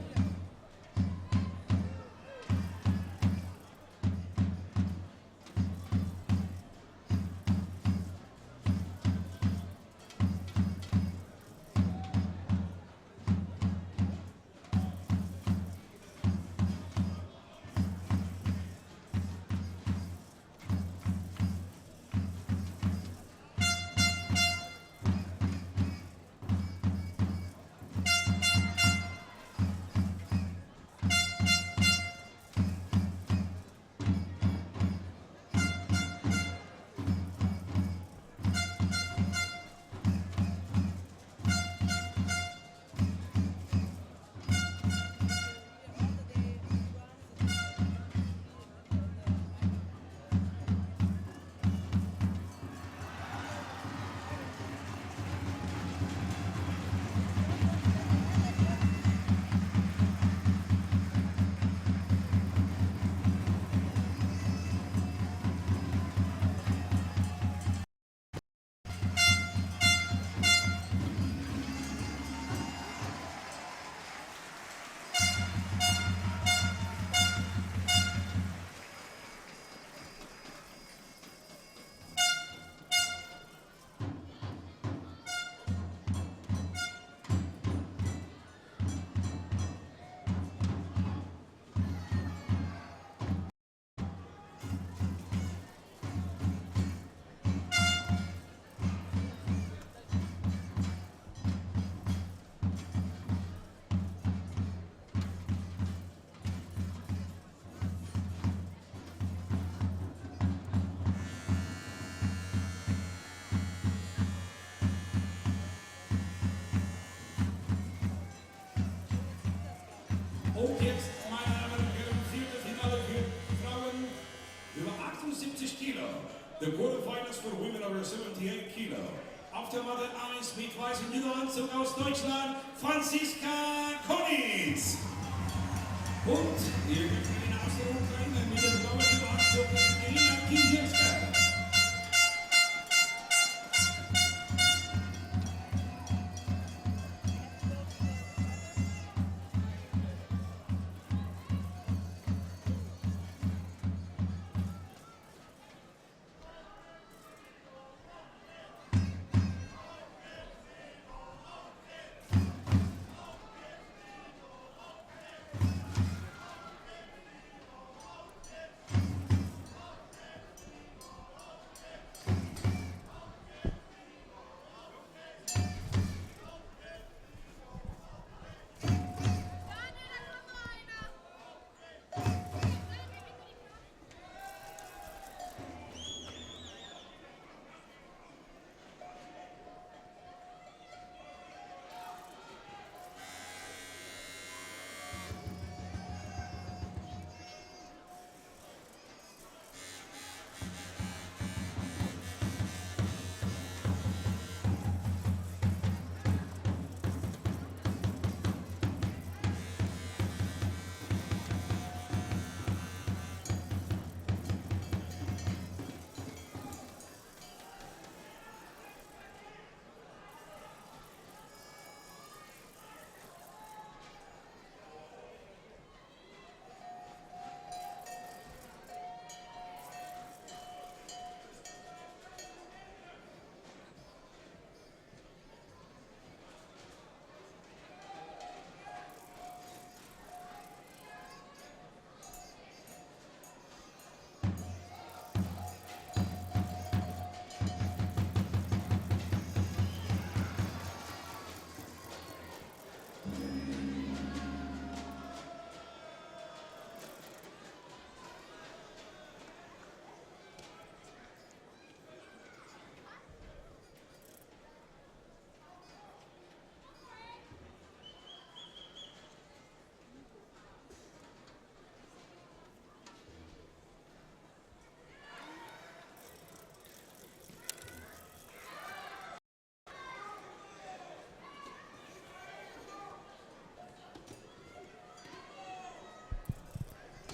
Und jetzt, meine Damen und Herren, vierte Finale für Frauen über 78 Kilo. The quarterfinals for women over 78 Kilo. Auf der Matte 1 mit weißem Judo-Anzug aus Deutschland, Franziska Konitz. Und ihr könnt in den Außenrunden mit dem blauen Judo-Anzug, Elina Kinsiewska.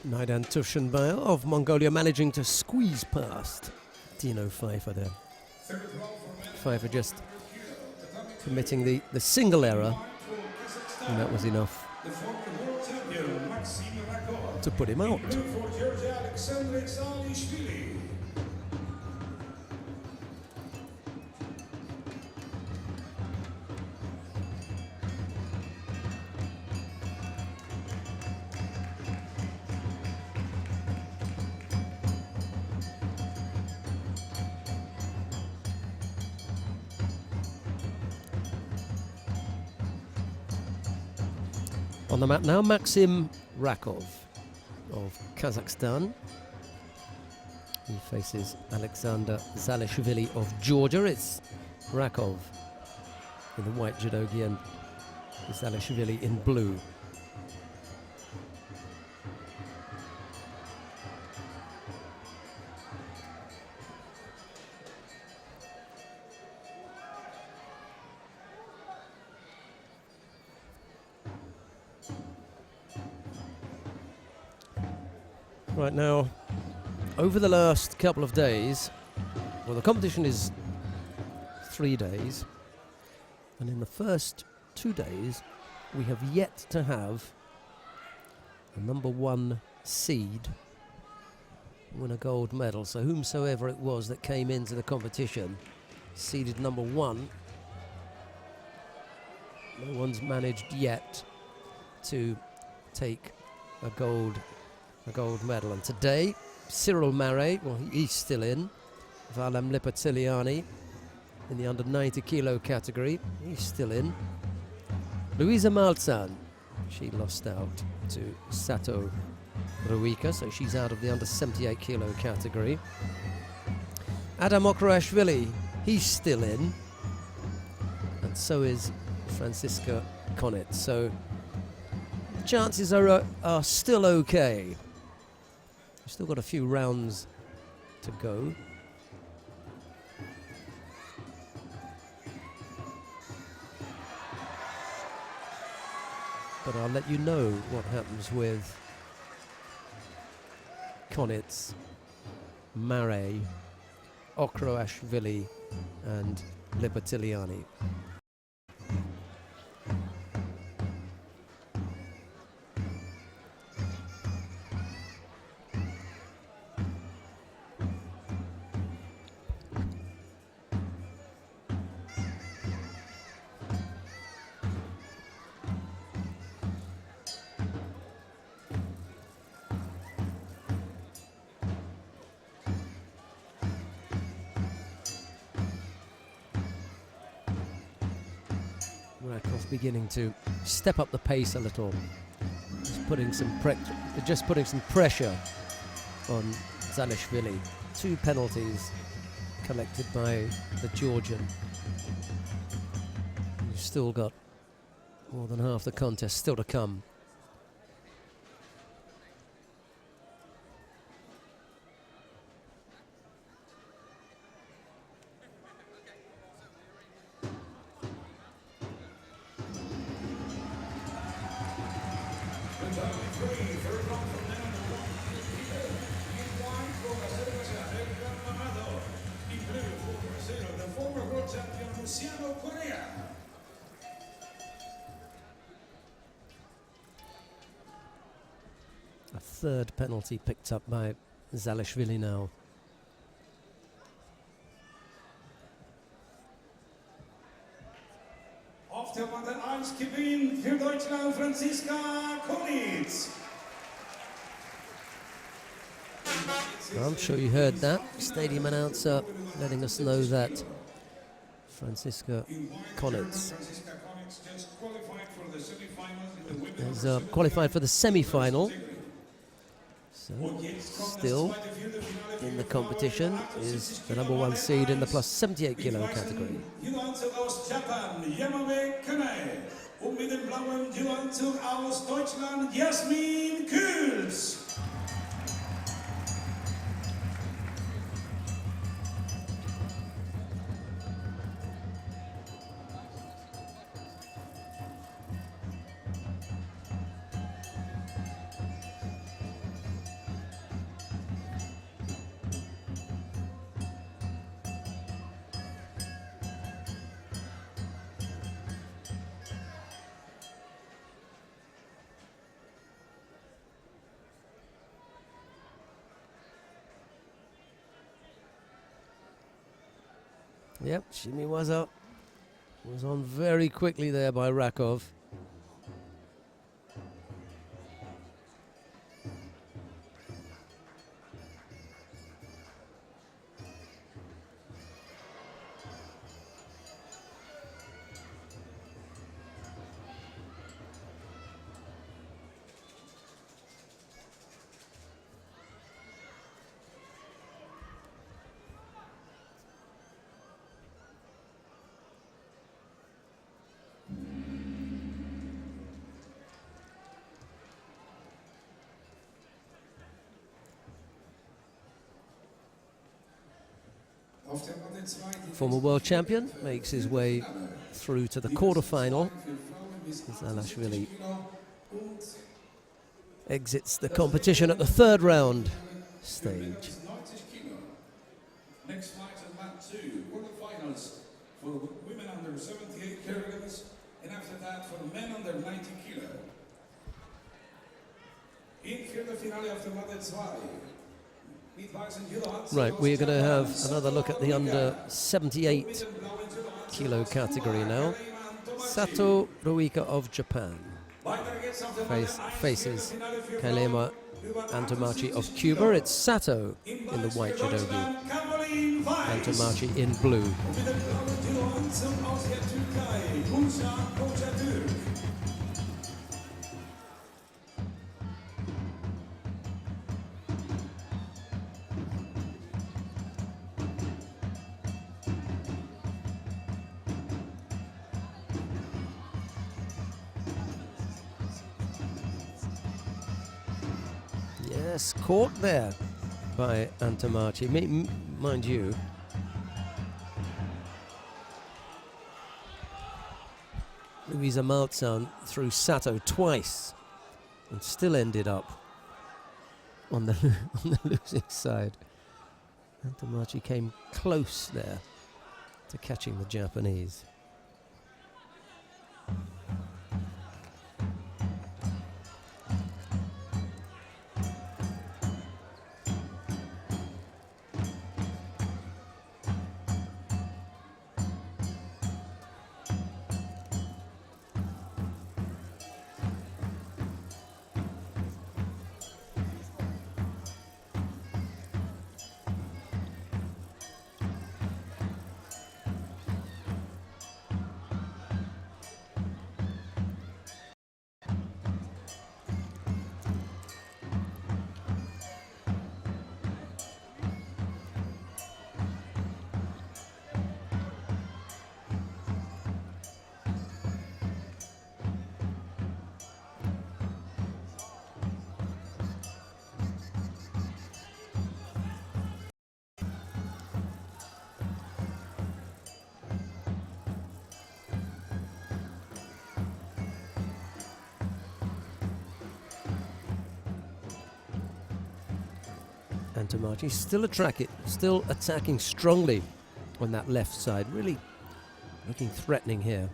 Naidan Tushenbayer of Mongolia managing to squeeze past Dino Pfeiffer there. Pfeiffer just committing the single error, and that was enough to put him out. On the mat now, Maxim Rakov of Kazakhstan. He faces Alexander Zalishvili of Georgia. It's Rakov in the white judogi and Zalishvili in blue. Right now, over the last couple of days, well, the competition is 3 days, and in the first 2 days, we have yet to have a #1 seed win a gold medal. So whomsoever it was that came into the competition, seeded #1, no one's managed yet to take a gold medal. And today, Cyril Marais, well, he's still in. Valam Lipatiliani in the under 90 kilo category, he's still in. Luisa Malzahn, she lost out to Sato Ruika, so she's out of the under 78 kilo category. Adam Okrashvili, he's still in. And so is Franziska Konitz. So chances are still okay. We've still got a few rounds to go. But I'll let you know what happens with Konitz, Marais, Okrashvili and Lipatiliani. Rakov beginning to step up the pace a little, just putting some pressure on Zalishvili. 2 penalties collected by the Georgian. You've still got more than half the contest still to come. A 3rd penalty picked up by Zalishvili now. Auf der Matte 1 gewinnt für Deutschland Franziska Konitz. I'm sure you heard that. Stadium announcer letting us know that Franziska Konitz has qualified for the semi-final. So, still in the competition is the #1 seed in the plus 78 kilo category. Judoanzug aus Japan, Yamabe Kanai. Und mit dem blauen Judoanzug aus Deutschland, Jasmin Kühls. Yep, Shimiwaza was on very quickly there by Rakov. Former world champion makes his way through to the quarterfinal. Zalashvili exits the competition at the third round stage. Next fight on mat 2, quarterfinals for women under 78 kilograms, and after that for men under 90 kilo. In Viertelfinale auf der Matte 2. Right, we're going to have another look at the under 78 kilo category now. Sato Ruika of Japan faces Kailema Antamachi of Cuba. It's Sato in the white judogi, Antamachi in blue. Yes, caught there by Antamachi. Mind you, Luisa Maltzahn threw Sato twice and still ended up on the losing side. Antamachi came close there to catching the Japanese. Antamachi still attacking strongly on that left side, really looking threatening here.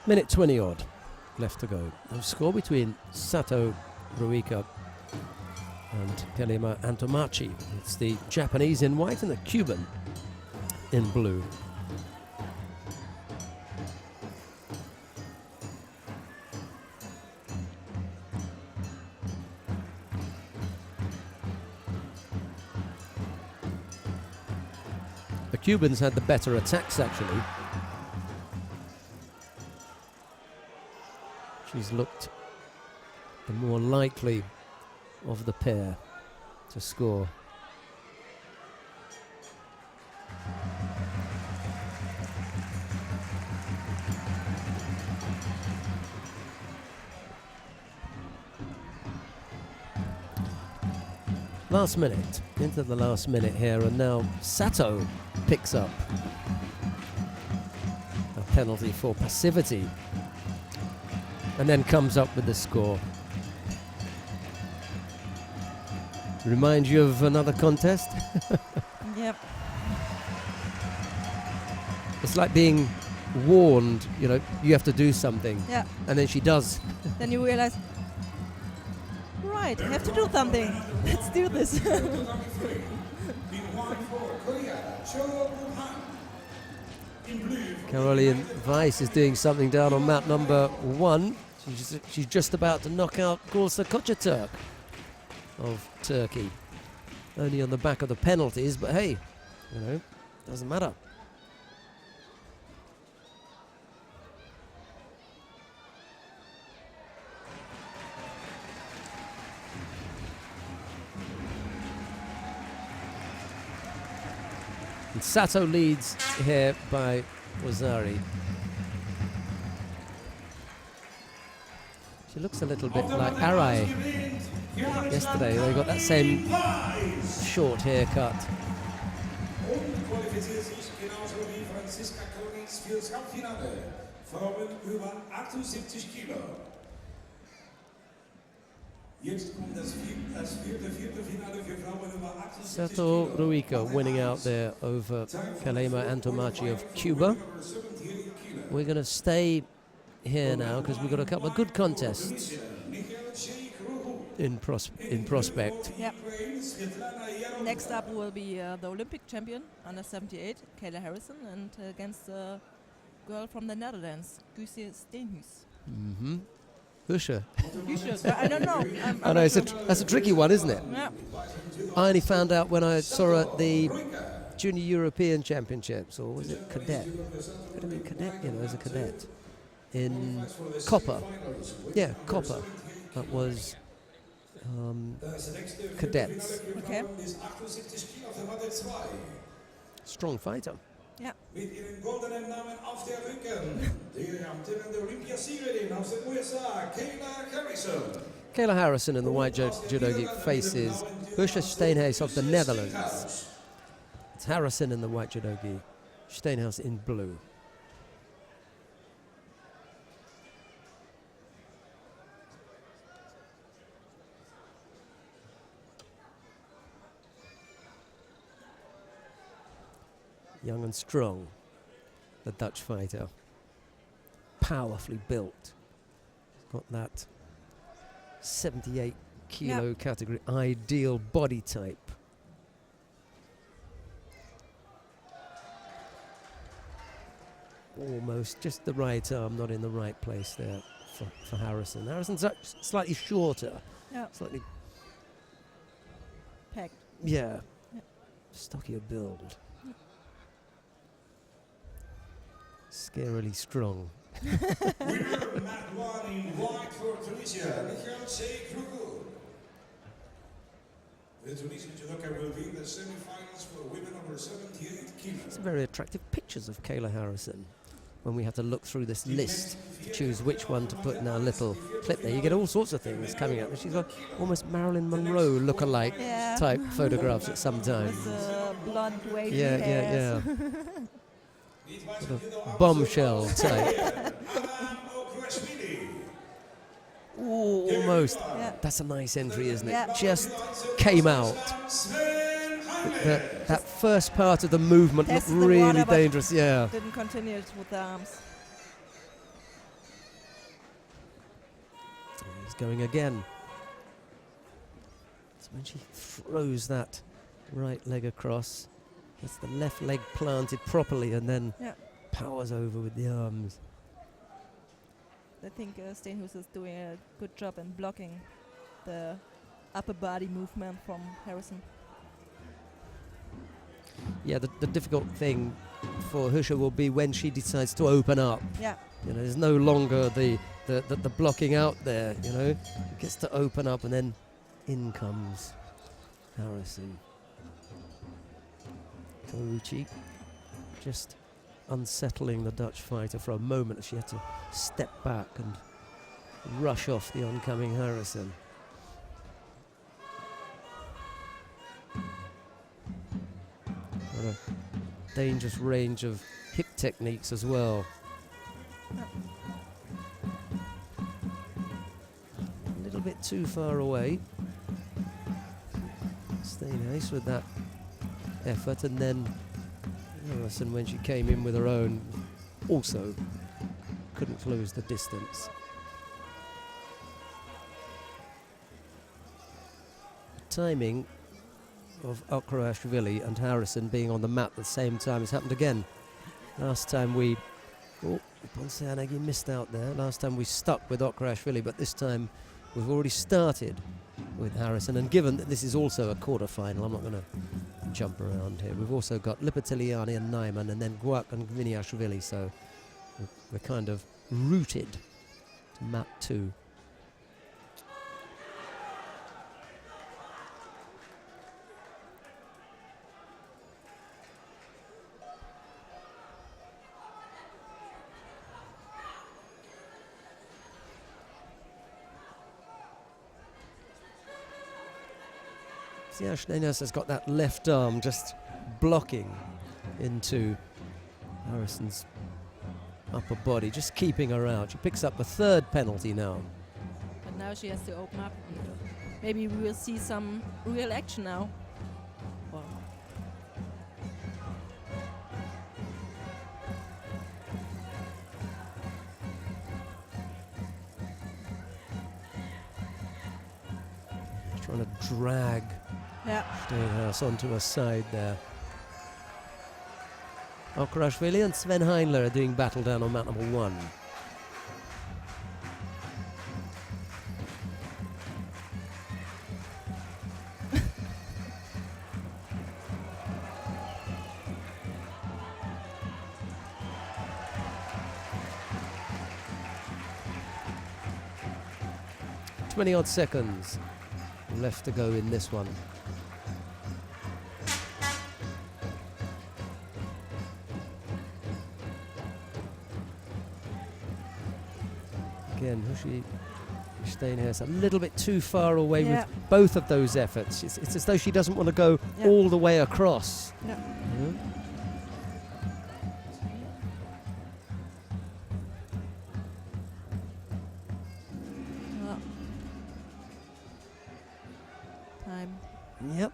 Minute 20 odd left to go. The score between Sato Ruika and Kelima Antomachi. It's the Japanese in white and the Cuban in blue. The Cubans had the better attacks, actually. She's looked the more likely of the pair to score. Last minute, into the last minute here, and now Sato picks up a penalty for passivity and then comes up with the score. Remind you of another contest? Yep. It's like being warned, you know, you have to do something. Yeah. And then she does. Then you realize, right, I have to do something. Let's do this. Caroline Weiss is doing something down on mat number 1. She's just about to knock out Gülse Kocaturk of Turkey. Only on the back of the penalties, but hey, you know, doesn't matter. And Sato leads here by Wazari. She looks a little bit like Arai yesterday. They got that same short haircut. Sato Ruika winning out there over Kelima Antomachi of Cuba. We're going to stay here now because we've got a couple of good contests in prospect. Yep. Next up will be the Olympic champion, under 78, Kayla Harrison, and against the girl from the Netherlands, Guusje Steenhuis. Mm-hmm. Husha. I don't know. I know, that's a tricky one, isn't it? Yeah. I only found out when I saw her at the Junior European Championships, or was it cadet? Could have been cadet, you know, as a cadet. In Copper. Yeah, Copper. That was cadets. Okay. Strong fighter. Yeah. Mit ihren goldenen Namen auf der Rücken, die amtierende Olympiasiegerin aus den USA, Kayla Harrison. Kayla Harrison in the white judogi faces Husha Steenhuis of the Netherlands. It's Harrison in the white judogi, Steenhuis in blue. Young and strong, the Dutch fighter. Powerfully built. Got that 78 kilo category, ideal body type. Almost just the right arm, not in the right place there for Harrison. Harrison's slightly shorter. Yeah. Slightly. Packed. Yeah. Stockier build. Scarily strong. Winner mat 1 in white for Tunisia, the Tunisian judoka will be in the semi-finals for women over 78 kilos. Some very attractive pictures of Kayla Harrison. When we had to look through this list to choose which one to put in our little clip there, you get all sorts of things coming out. She's got almost Marilyn Monroe look-alike type photographs at some time. With blonde wavy hair. Sort of bombshell type. Ooh, almost. Yeah. That's a nice entry, isn't it? Yeah. Just came out. That first part of the movement looked Tested the really water, but dangerous. Yeah. Didn't continue it with the arms. going again. So when she throws that right leg across, gets the left leg planted properly and then powers over with the arms. I think Steenhuis is doing a good job in blocking the upper body movement from Harrison. Yeah, the difficult thing for Huscher will be when she decides to open up. Yeah. You know, there's no longer the blocking out there, you know. It gets to open up and then in comes Harrison. Carucci just unsettling the Dutch fighter for a moment as she had to step back and rush off the oncoming Harrison. What a dangerous range of hip techniques as well. A little bit too far away. Steenhuis with that effort, and then Harrison, when she came in with her own, also couldn't close the distance. Timing of Okrashvili and Harrison being on the mat at the same time has happened again. Last time Ponceanagi missed out there. Last time we stuck with Okrashvili, but this time we've already started with Harrison. And given that this is also a quarter-final, I'm not going to jump around here. We've also got Lipitiliani and Naiman, and then Guak and Gviniashvili, so we're kind of rooted to mat 2. Yeah, Steenhuis has got that left arm just blocking into Harrison's upper body, just keeping her out. She picks up a 3rd penalty now. But now she has to open up. Maybe we will see some real action now. Wow. Trying to drag Steenhuis onto her side there. Okrashvili and Sven Heinler are doing battle down on mat number 1. Odd seconds left to go in this one. Again, Steenhuis a little bit too far away with both of those efforts. It's as though she doesn't want to go all the way across. Time. Yep.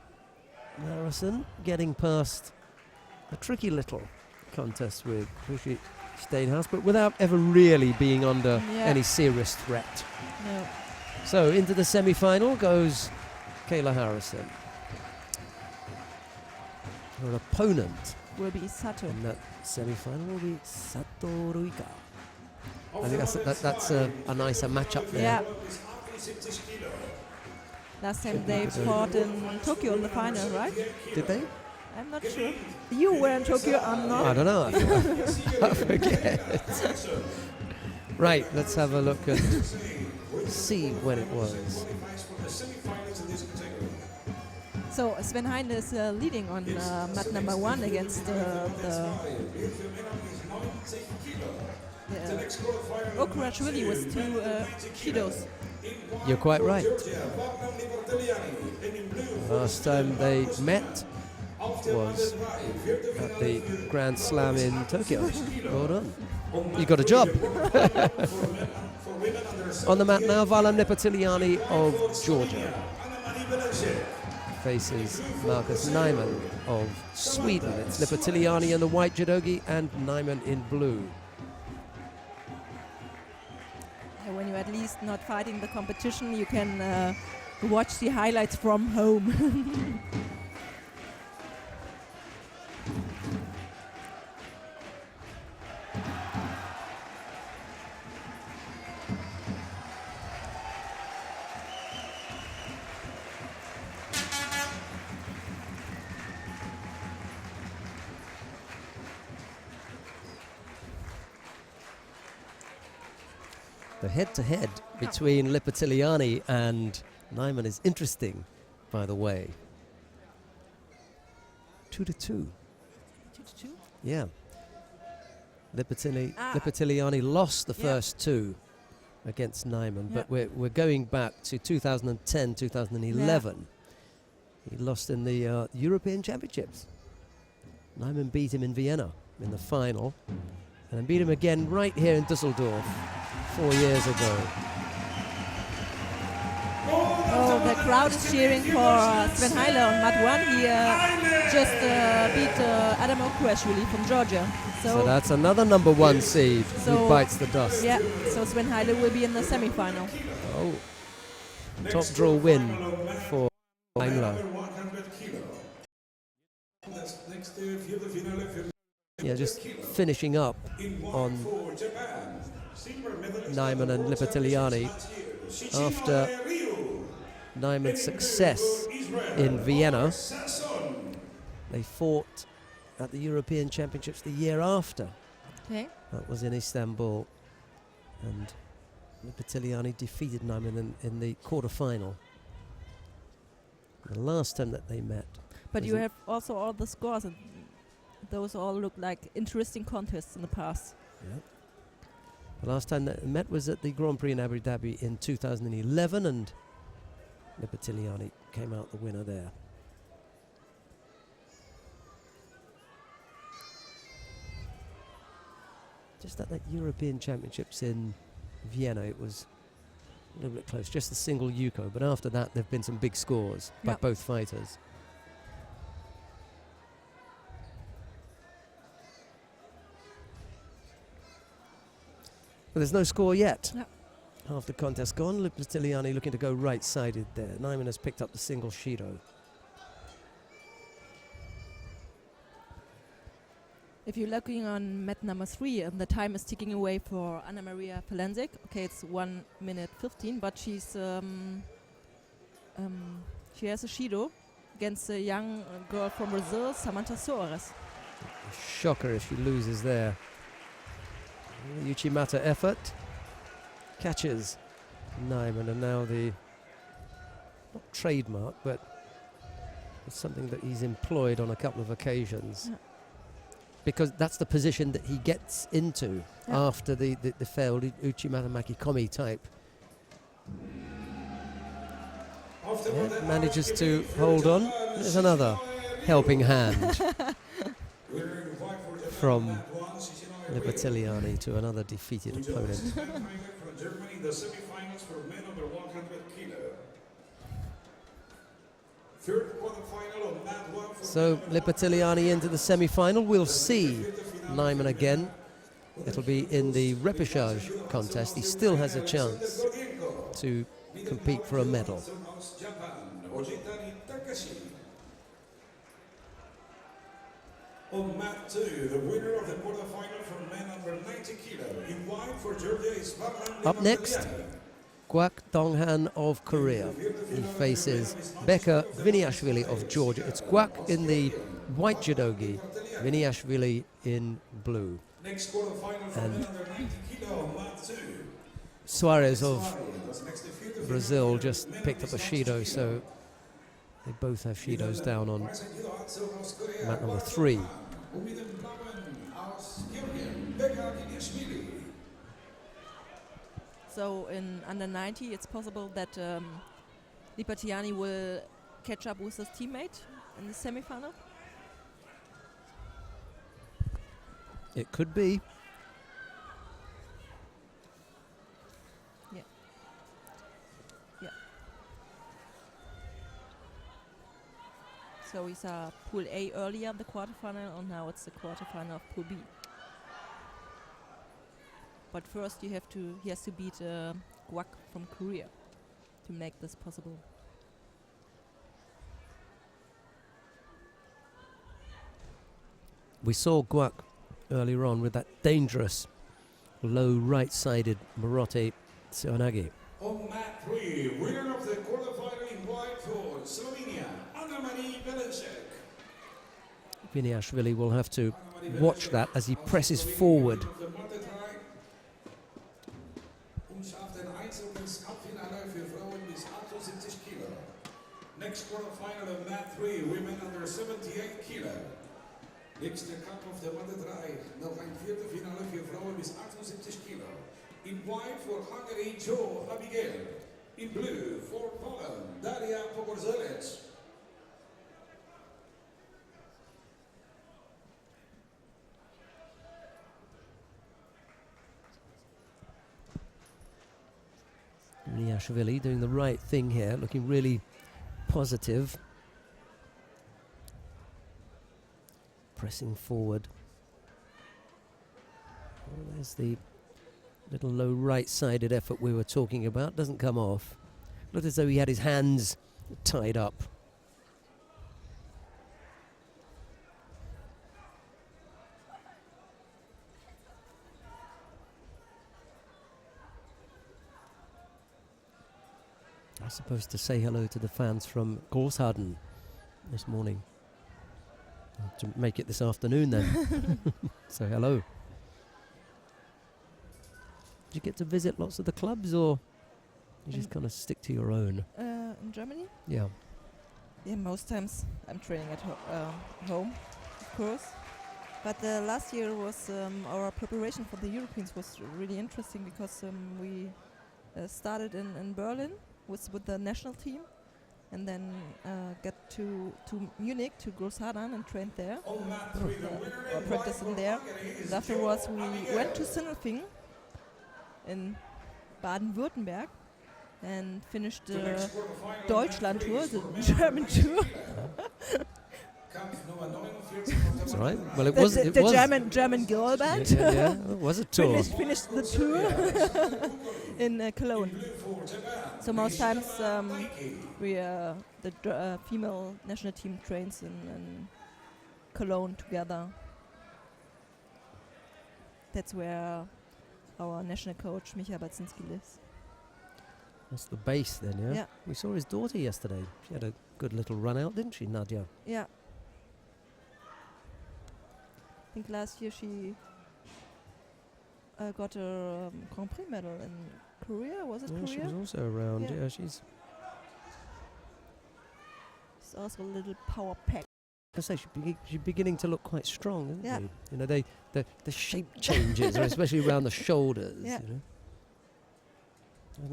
Harrison getting past a tricky little contest with Steenhuis, but without ever really being under any serious threat. No. So into the semi-final goes Kayla Harrison. Her opponent will be Sato. in that semi-final will be Sato Ruika. I think that's a nicer matchup there. Yeah. Last time they fought in Tokyo in the final, right? Did they? I'm not sure. You were in Tokyo, I'm not. I don't know. I forget. Right, let's have a look and see when it was. So Sven Heinle is leading on mat number 1 against the Okrashvili with 2 kilos. You're quite right. Last time they met was at the Grand Slam in Tokyo. Well done. You got a job. On the mat now, Valan Lipitiliani of Georgia faces Marcus Nyman of Sweden. It's Lipitiliani in the white judogi and Nyman in blue. When you you're at least not fighting the competition, you can watch the highlights from home. The head-to-head between Lipitiliani and Nyman is interesting, by the way. 2-2. 2-2? Yeah. Lipitiliani lost the first two against Nyman, but we're going back to 2010, 2011. He lost in the European Championships. Nyman beat him in Vienna in the final, and then beat him again right here in Düsseldorf 4 years ago. Oh, the crowd is cheering for Sven Heile on mat 1. He just beat Adam Okweshvili from Georgia. So that's another number 1 seed who bites the dust. Yeah, so Sven Heile will be in the semi-final. Oh, top draw win for Daimler. Yeah, just finishing up on Nyman and Lipitiliani after Nyman's success in Vienna. They fought at the European Championships the year after. Okay. That was in Istanbul, and Lipitiliani defeated Nyman in the quarter-final. The last time that they met. But you have also all the scores, and those all look like interesting contests in the past. Yeah. The last time that they met was at the Grand Prix in Abu Dhabi in 2011, and Lipitiliani came out the winner there. Just at that European Championships in Vienna, it was a little bit close, just the single Yuko, but after that there have been some big scores by both fighters. But there's no score yet. Yep. Half the contest gone. Lipitiliani looking to go right-sided there. Nyman has picked up the single Shido. If you're looking on mat number 3, and the time is ticking away for Anna Maria Pelensik. Okay, it's 1 minute 15, but she has a Shido against a young girl from Brazil, Samantha Soares. Shocker if she loses there. Uchimata effort catches Nyman, and now the not trademark, but it's something that he's employed on a couple of occasions, because that's the position that he gets into after the failed Uchimata Makikomi type. Manages to hold on. There's another helping hand from Lipitiliani to another defeated opponent. So Lipitiliani into the semi-final. We'll see Nyman again. It'll be in the repechage contest. He still has a chance to compete for a medal. On mat 2, the winner of the quarterfinal from men under 90 kilo. In white for Georgia is Up next, Kwak Donghan of Korea. He faces Beka Viniashvili of Georgia. It's Kwak in the white judogi, Viniashvili in blue. Next quarterfinal from men under 90 kilo on mat 2. Suarez of Brazil just picked up a Shido, so they both have Shidos down on mat number 3. So in under 90, it's possible that Lipitiliani will catch up with his teammate in the semi-final. It could be. Yeah. Yeah. So we saw Pool A earlier in the quarterfinal, and now it's the quarterfinal of Pool B. But first he has to beat Guak from Korea to make this possible. We saw Guak earlier on with that dangerous low right-sided Marotte Seoinage. On mat 3, winner of the quarterfinal in white for Slovenia, Anna-Marie Belenček. Viniashvili will have to watch that as he presses forward. Next quarterfinal of mat 3, women under 78 kilo. Nächster Kampf auf der Matte 3, noch ein Viertelfinale für Frauen bis 78 kilo. In white for Hungary, Joe Abigail. In blue for Poland, Daria Pogorzelec. Viniashvili doing the right thing here, looking really positive. Pressing forward. Well, there's the little low right-sided effort we were talking about. Doesn't come off. Looked as though he had his hands tied up. I was supposed to say hello to the fans from Gåshaden this morning. To make it this afternoon then. So hello. Did you get to visit lots of the clubs, or you just kind of stick to your own? In Germany? Yeah. Yeah, most times I'm training at home, of course. But last year was our preparation for the Europeans was really interesting because we started in Berlin with the national team, and then get to Munich to Großhadern and trained there, or practiced in there. And afterwards we went to Sindelfingen in Baden-Württemberg and finished the Deutschland tour, the German tour. That's all right. Well, it was the German girl band. Yeah, it was a tour. Finished the tour in Cologne. So most times the female national team trains in Cologne together. That's where our national coach Michael Baczynski lives. That's the base then, yeah? Yeah. We saw his daughter yesterday. She had a good little run out, didn't she, Nadia? Yeah. I think last year she got a Grand-Prix medal in Korea. Was it Yeah, Korea? she was also around. Yeah. Yeah, she's also a little power pack. I say she's beginning to look quite strong, isn't Yeah. she? You know, the shape changes, especially around the shoulders. Yeah. You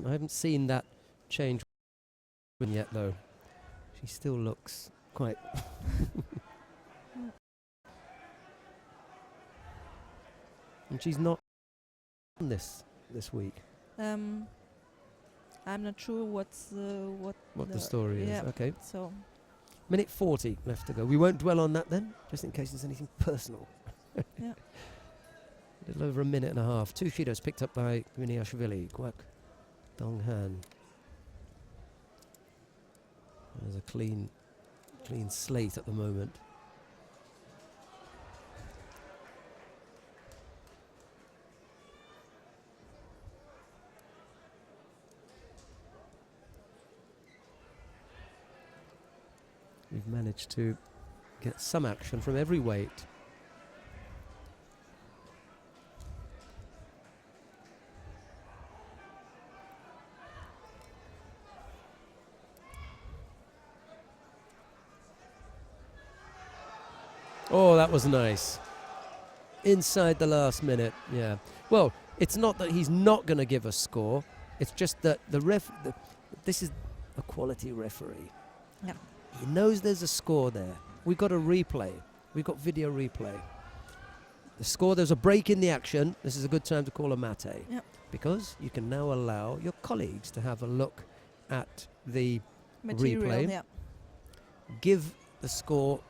know? I haven't seen that change yet, though. She still looks quite. And she's not on this week. I'm not sure what the story is. yeah. Okay. So Minute 40 left to go. We won't dwell on that then, just in case there's anything personal. yeah. A little over a minute and a half. 2 Shidos picked up by Viniashvili. Guak Donghan. There's a clean slate at the moment. We've managed to get some action from every weight. Oh, that was nice. Inside the last minute, yeah. Well, it's not that he's not going to give a score. It's just that this is a quality referee. Yeah. He knows there's a score there. We've got a replay. We've got video replay. The score, there's a break in the action. This is a good time to call a mate. Yep. Because you can now allow your colleagues to have a look at the Material, replay. yeah. Give the score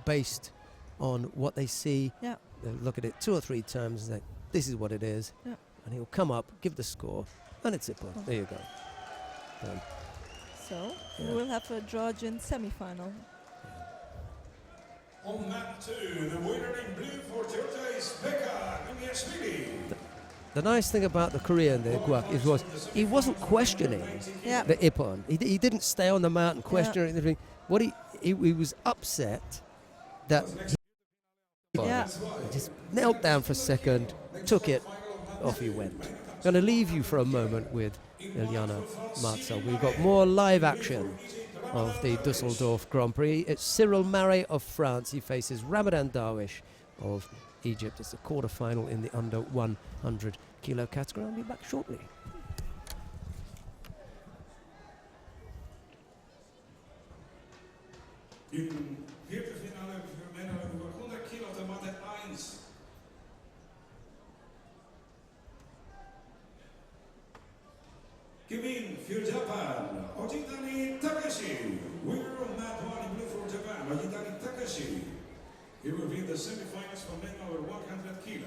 based on what they see. Yeah. Look at it 2 or 3 times and say, this is what it is. Yeah. and he'll come up, give the score, and it's Ippon. There you go. Done. So Yeah. we will have a Georgian semi-final. On mat 2, the winner in blue for Georgia is Becca Gumiashvili. The nice thing about the Korean there, Guak, was he wasn't questioning Yeah. the Ippon. He didn't stay on the mat and question anything. What he was upset that Yeah. he just knelt down for a second, took it, off he went. Going to leave you for a moment with Ilyana Marcel. We've got more live action of the Düsseldorf Grand Prix. It's Cyril Marais of France. He faces Ramadan Darwish of Egypt. It's a quarter-final in the under 100 kilo category. I'll be back shortly. Im Viertelfinale für Männer über 100 Kilo der Matte 1. Gewinn für Japan, Ojitani Takashi. Winner of mat 1 in blue for Japan, Ojitani Takashi. He will be in the semifinals for men over 100 Kilo.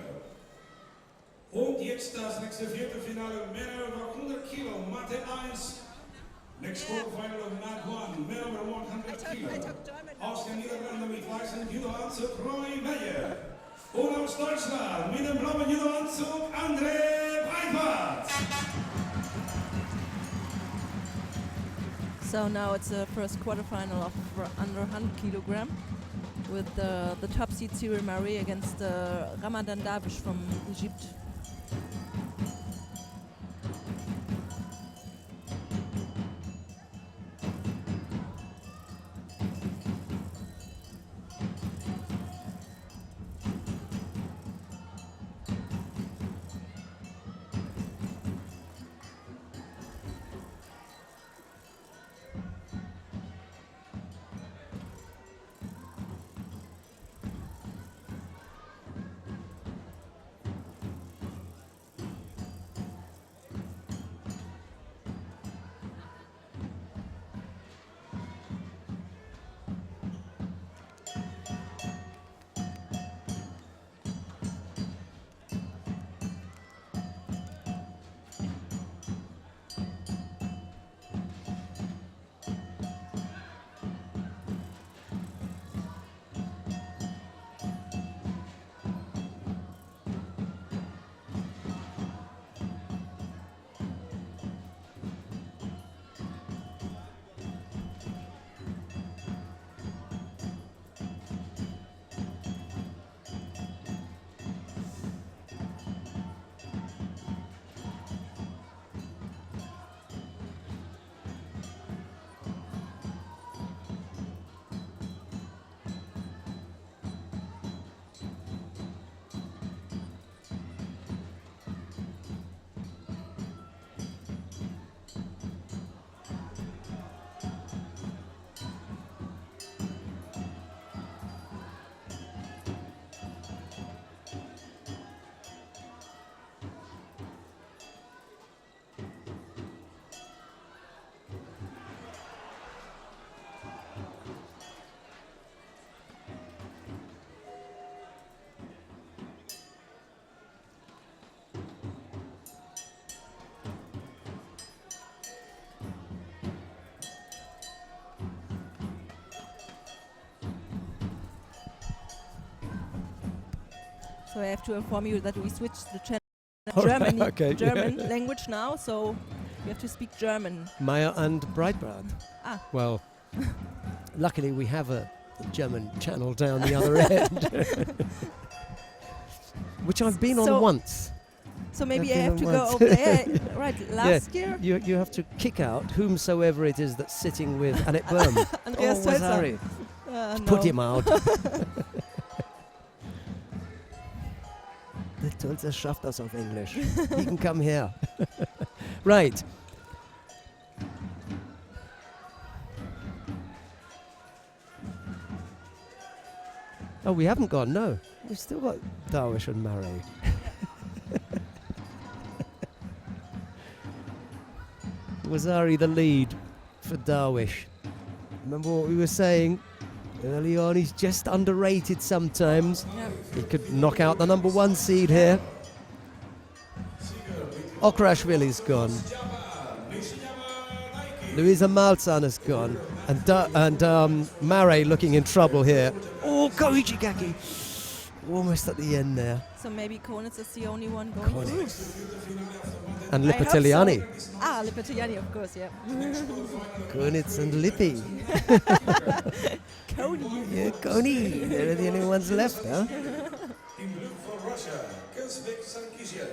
Und jetzt das nächste Viertelfinale Männer über 100 Kilo, Matte 1. Next quarterfinal of mat 1, men over 100 Kilo. Aus den Niederlanden mit weißem Judoanzug Roy Meyer. Und aus Deutschland mit dem blauen Judoanzug André Breitbart. So now it's the first quarterfinal of under 100 kilogram with the top seed Cyril Marais against Ramadan Darwish from Egypt. So I have to inform you that we switched the channel German language now, so we have to speak German. Meyer and Breitbart. Ah. Well, luckily we have a German channel down the other end, which I've been on once. So maybe I've I have been to on go once. over there. Right, last year? You have to kick out whomsoever it is that's sitting with Annette Böhm. Andreas oh, Tölzer. sorry. No. Put him out. Der Tölzer schafft das auf Englisch. He can come here. Right. Oh, we haven't gone, no. We've still got Darwish and Marais. Wazari the lead for Darwish. Remember what we were saying early on? He's just underrated sometimes. Yeah. He could knock out the number one seed here. Okrashvili's gone. Luisa Malzahn is gone. And Mare looking in trouble here. Oh, Koichi Gaki. Almost at the end there. So maybe Konitz is the only one going through. And I hope Lipitiliani. so. Ah, Lipitiliani, of course, yeah. Konitz and Lippi. Koni. Yeah, Koni. They're the only ones left, huh? In blue for Russia, Kuzvik Sankizhev.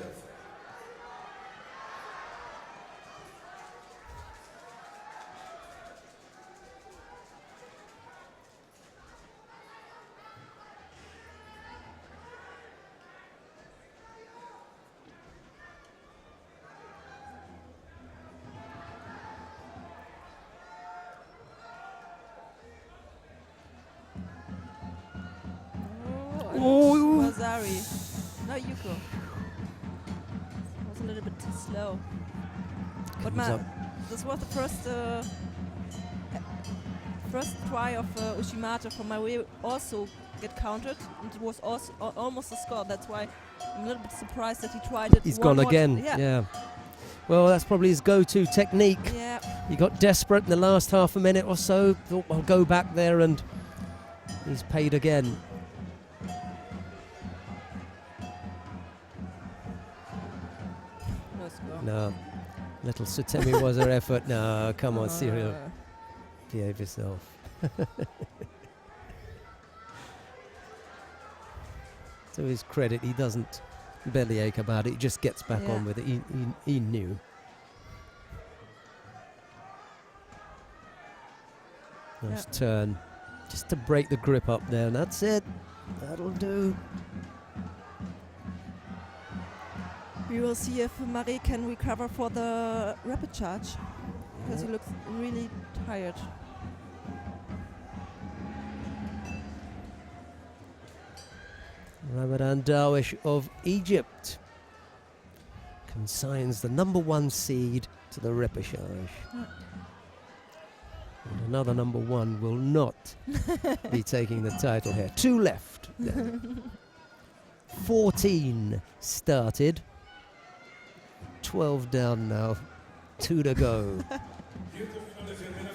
Oh. Mazari. No, Yuko. Was a little bit too slow. But Comes up. this was the first try of Ushimata from my way also get counted, and it was also almost a score. That's why I'm a little bit surprised that he tried it. He's one gone more again. Yeah. Well, that's probably his go-to technique. Yeah. He got desperate in the last half a minute or so. Thought, I'll go back there, and he's paid again. No score. No. Little Sutemi was her effort. No, come on, Cyril. Behave yourself. To his credit, he doesn't bellyache about it. He just gets back on with it. He knew. Nice turn. Just to break the grip up there. And that's it. That'll do. We will see if Marie can recover for the rapid charge, because he looks really tired. Ramadan Darwish of Egypt consigns the #1 seed to the repechage. And another #1 will not be taking the title here. 2 left. 14 started. 12 down now. 2 to go.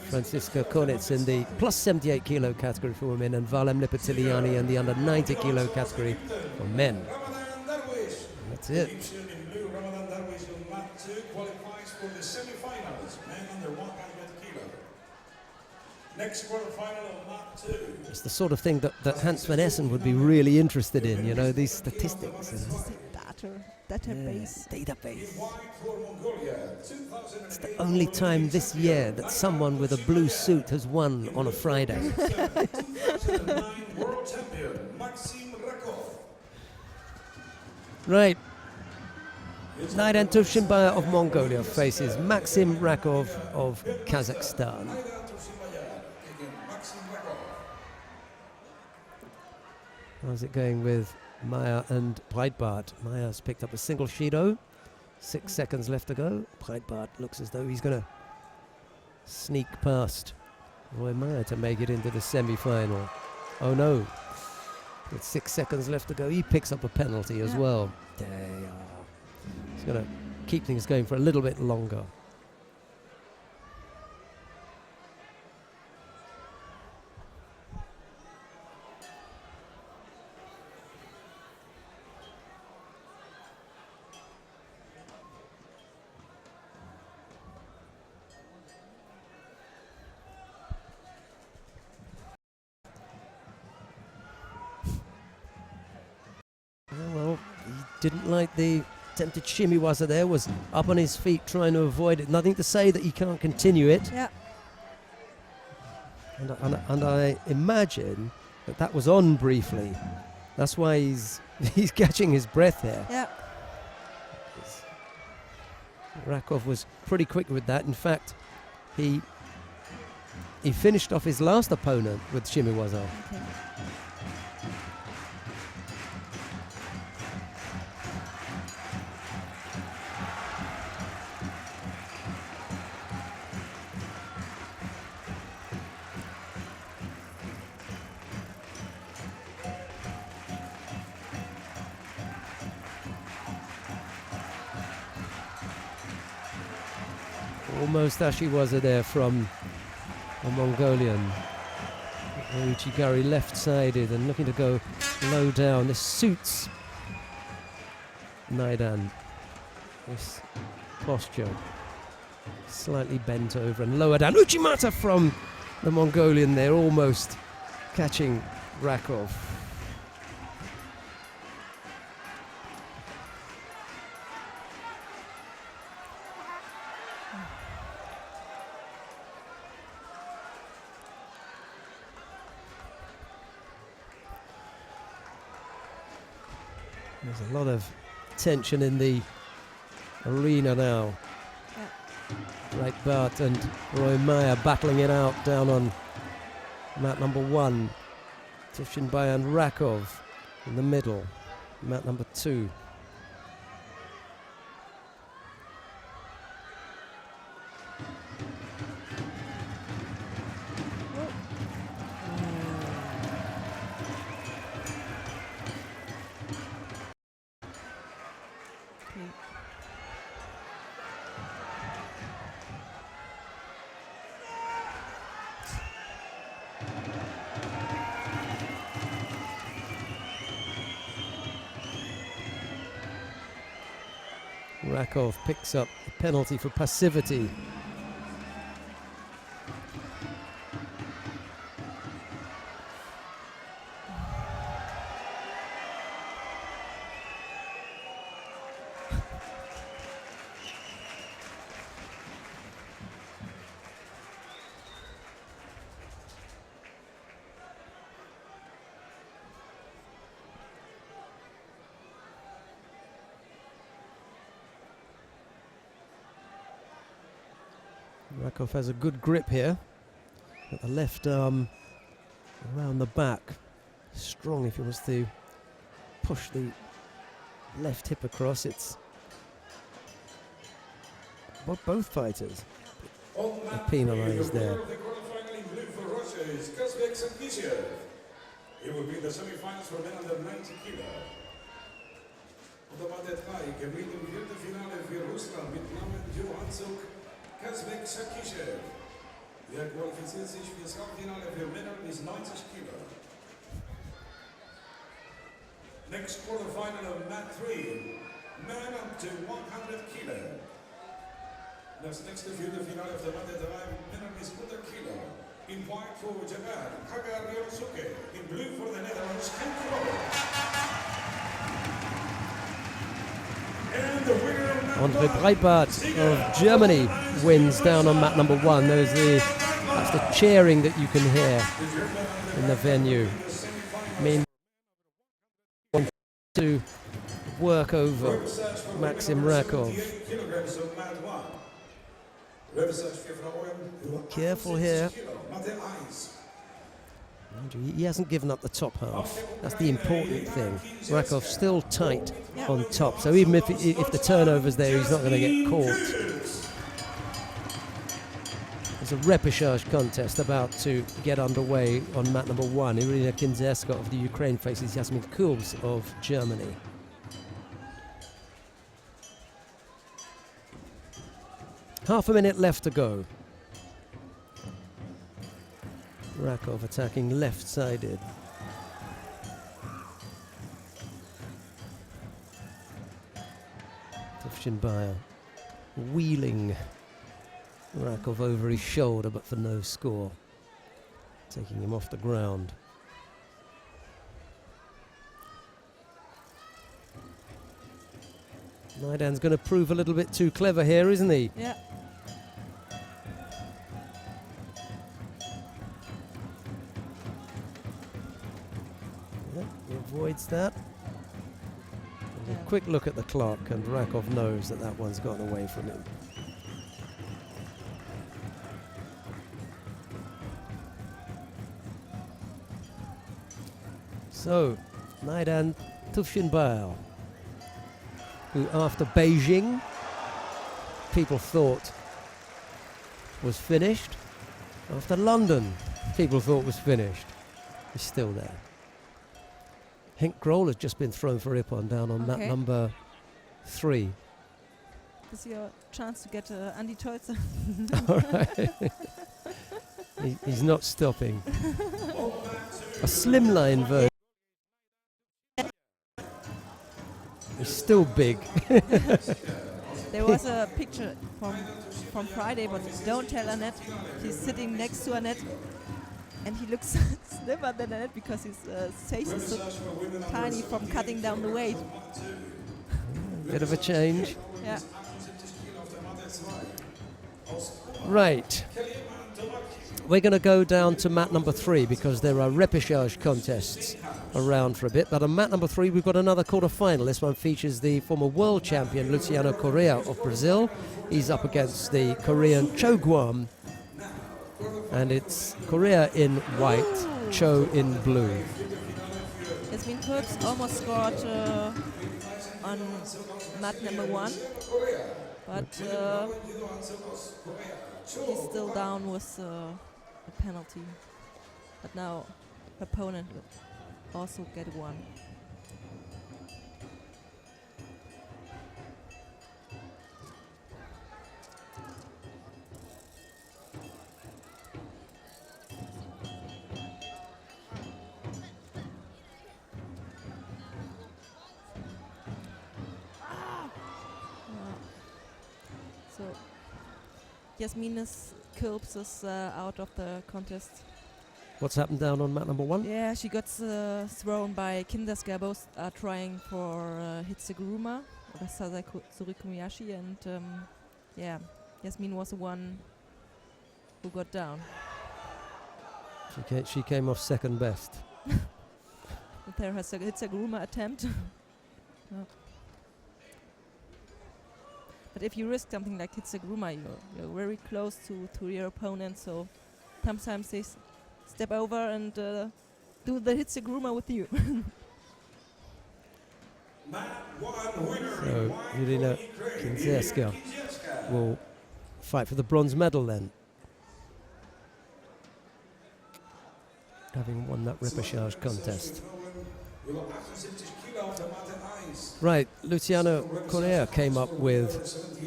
Franziska Konitz in the plus 78 kilo category for women, and Valem Lipitiliani in the under 90 kilo category for men. That's it. Egyptian in blue, Ramadan Darwish on mat 2 qualifies for the semi-finals, men under 100 kilo. Next quarterfinal on mat 2. It's the sort of thing that Hans van Essen would be really interested in, you know, these statistics. Database. Database. White for Mongolia, 2008 It's the only time this year that someone with a blue suit has won on a Friday. 2009 world champion, Maxim Rakov. Right. Naidan Tushinbaya of Mongolia faces Maxim Rakov of Kazakhstan. How's it going with Maya and Breitbart? Maya's picked up a single Shido. 6 seconds left to go. Breitbart looks as though he's going to sneak past Roy Maya to make it into the semi-final. Oh no. With 6 seconds left to go, he picks up a penalty as well. There you are. He's going to keep things going for a little bit longer. Well, he didn't like the attempted shimiwaza there, was up on his feet trying to avoid it. Nothing to say that he can't continue it. Yeah. And I imagine that was on briefly. That's why he's catching his breath here. Yeah. Rakov was pretty quick with that. In fact, he finished off his last opponent with shimiwaza. Okay. Almost Ashiwaza there from a Mongolian. Uchigari left-sided and looking to go low down. This suits Naidan. This posture. Slightly bent over and lower down. Uchimata from the Mongolian there, almost catching Rakov. There's a lot of tension in the arena now. Right, Bart and Roy Meyer battling it out down on mat number 1. Tushinbai and Rakov in the middle, mat number 2. Rakov picks up the penalty for passivity. Rakov has a good grip here. Got the left arm around the back. Strong if he wants to push the left hip across. It's both fighters are penalised there. He will be in the semi-finals for men under 90 kilo. Op de mat het Kai gewinnt im Viertelfinale für Russland mit Namen Johansuk Kazbek Sakishev. Er qualifiziert sich für das Halbfinale für Männer bis 90 Kilo. Next quarterfinal of mat 3, men up to 100 Kilo. Das nächste Viertelfinale auf der Matte 3, Männer bis 100 Kilo. In white for Japan, Hagar Ryosuke. In blue for the Netherlands, Ken And the winner of mat Andre 1, Breitbart of Germany wins down on mat number 1. That's the cheering that you can hear in the venue. I mean, to work over Maxim Rakov. Careful here. He hasn't given up the top half. That's the important thing. Rakov's still tight on top, so even if the turnover's there, he's not going to get caught. There's a repechage contest about to get underway on mat number 1. Irina Kinzerska of the Ukraine faces Yasmin Kubs of Germany. Half a minute left to go. Rakov attacking left-sided. Tushinbai wheeling Rakov over his shoulder, but for no score. Taking him off the ground. Naidan's going to prove a little bit too clever here, isn't he? Yeah. He avoids that. A quick look at the clock, and Rakov knows that one's gotten away from him. So, Naidan Tushinbai, who after Beijing people thought was finished, after London people thought was finished, is still there. Henk Grohl has just been thrown for Ippon down on mat number 3. This is your chance to get Andy Tolzer. All right. He's not stopping. A slimline version. He's still big. There was a picture from Friday, but don't tell Annette. He's sitting next to Annette, and he looks slimmer than Annette because his face is so tiny from cutting down the weight. Bit of a change. Yeah. Right. We're going to go down to mat number 3 because there are repechage contests around for a bit. But on mat number 3, we've got another quarter-final. This one features the former world champion Luciano Correa of Brazil. He's up against the Korean Cho Guam. And it's Correa in white, Cho in blue. Jasmin Kurbs almost scored on mat number 1, but he's still down with a penalty. But now her opponent will also get one. So Jasmin Kurbs is out of the contest. What's happened down on mat number 1? Yeah, she got thrown by Kinderska. Both are trying for Hitseguruma or Surikumiyashi, and yeah, Jasmin was the one who got down. She came off second best. There has a Hitseguruma attempt. No. But if you risk something like Hitseguruma, you're very close to your opponent, so sometimes they step over and do the Hitseguruma with you. So Irina Kinzerska will fight for the bronze medal then, having won that repechage contest. Right, Luciano Correa came up with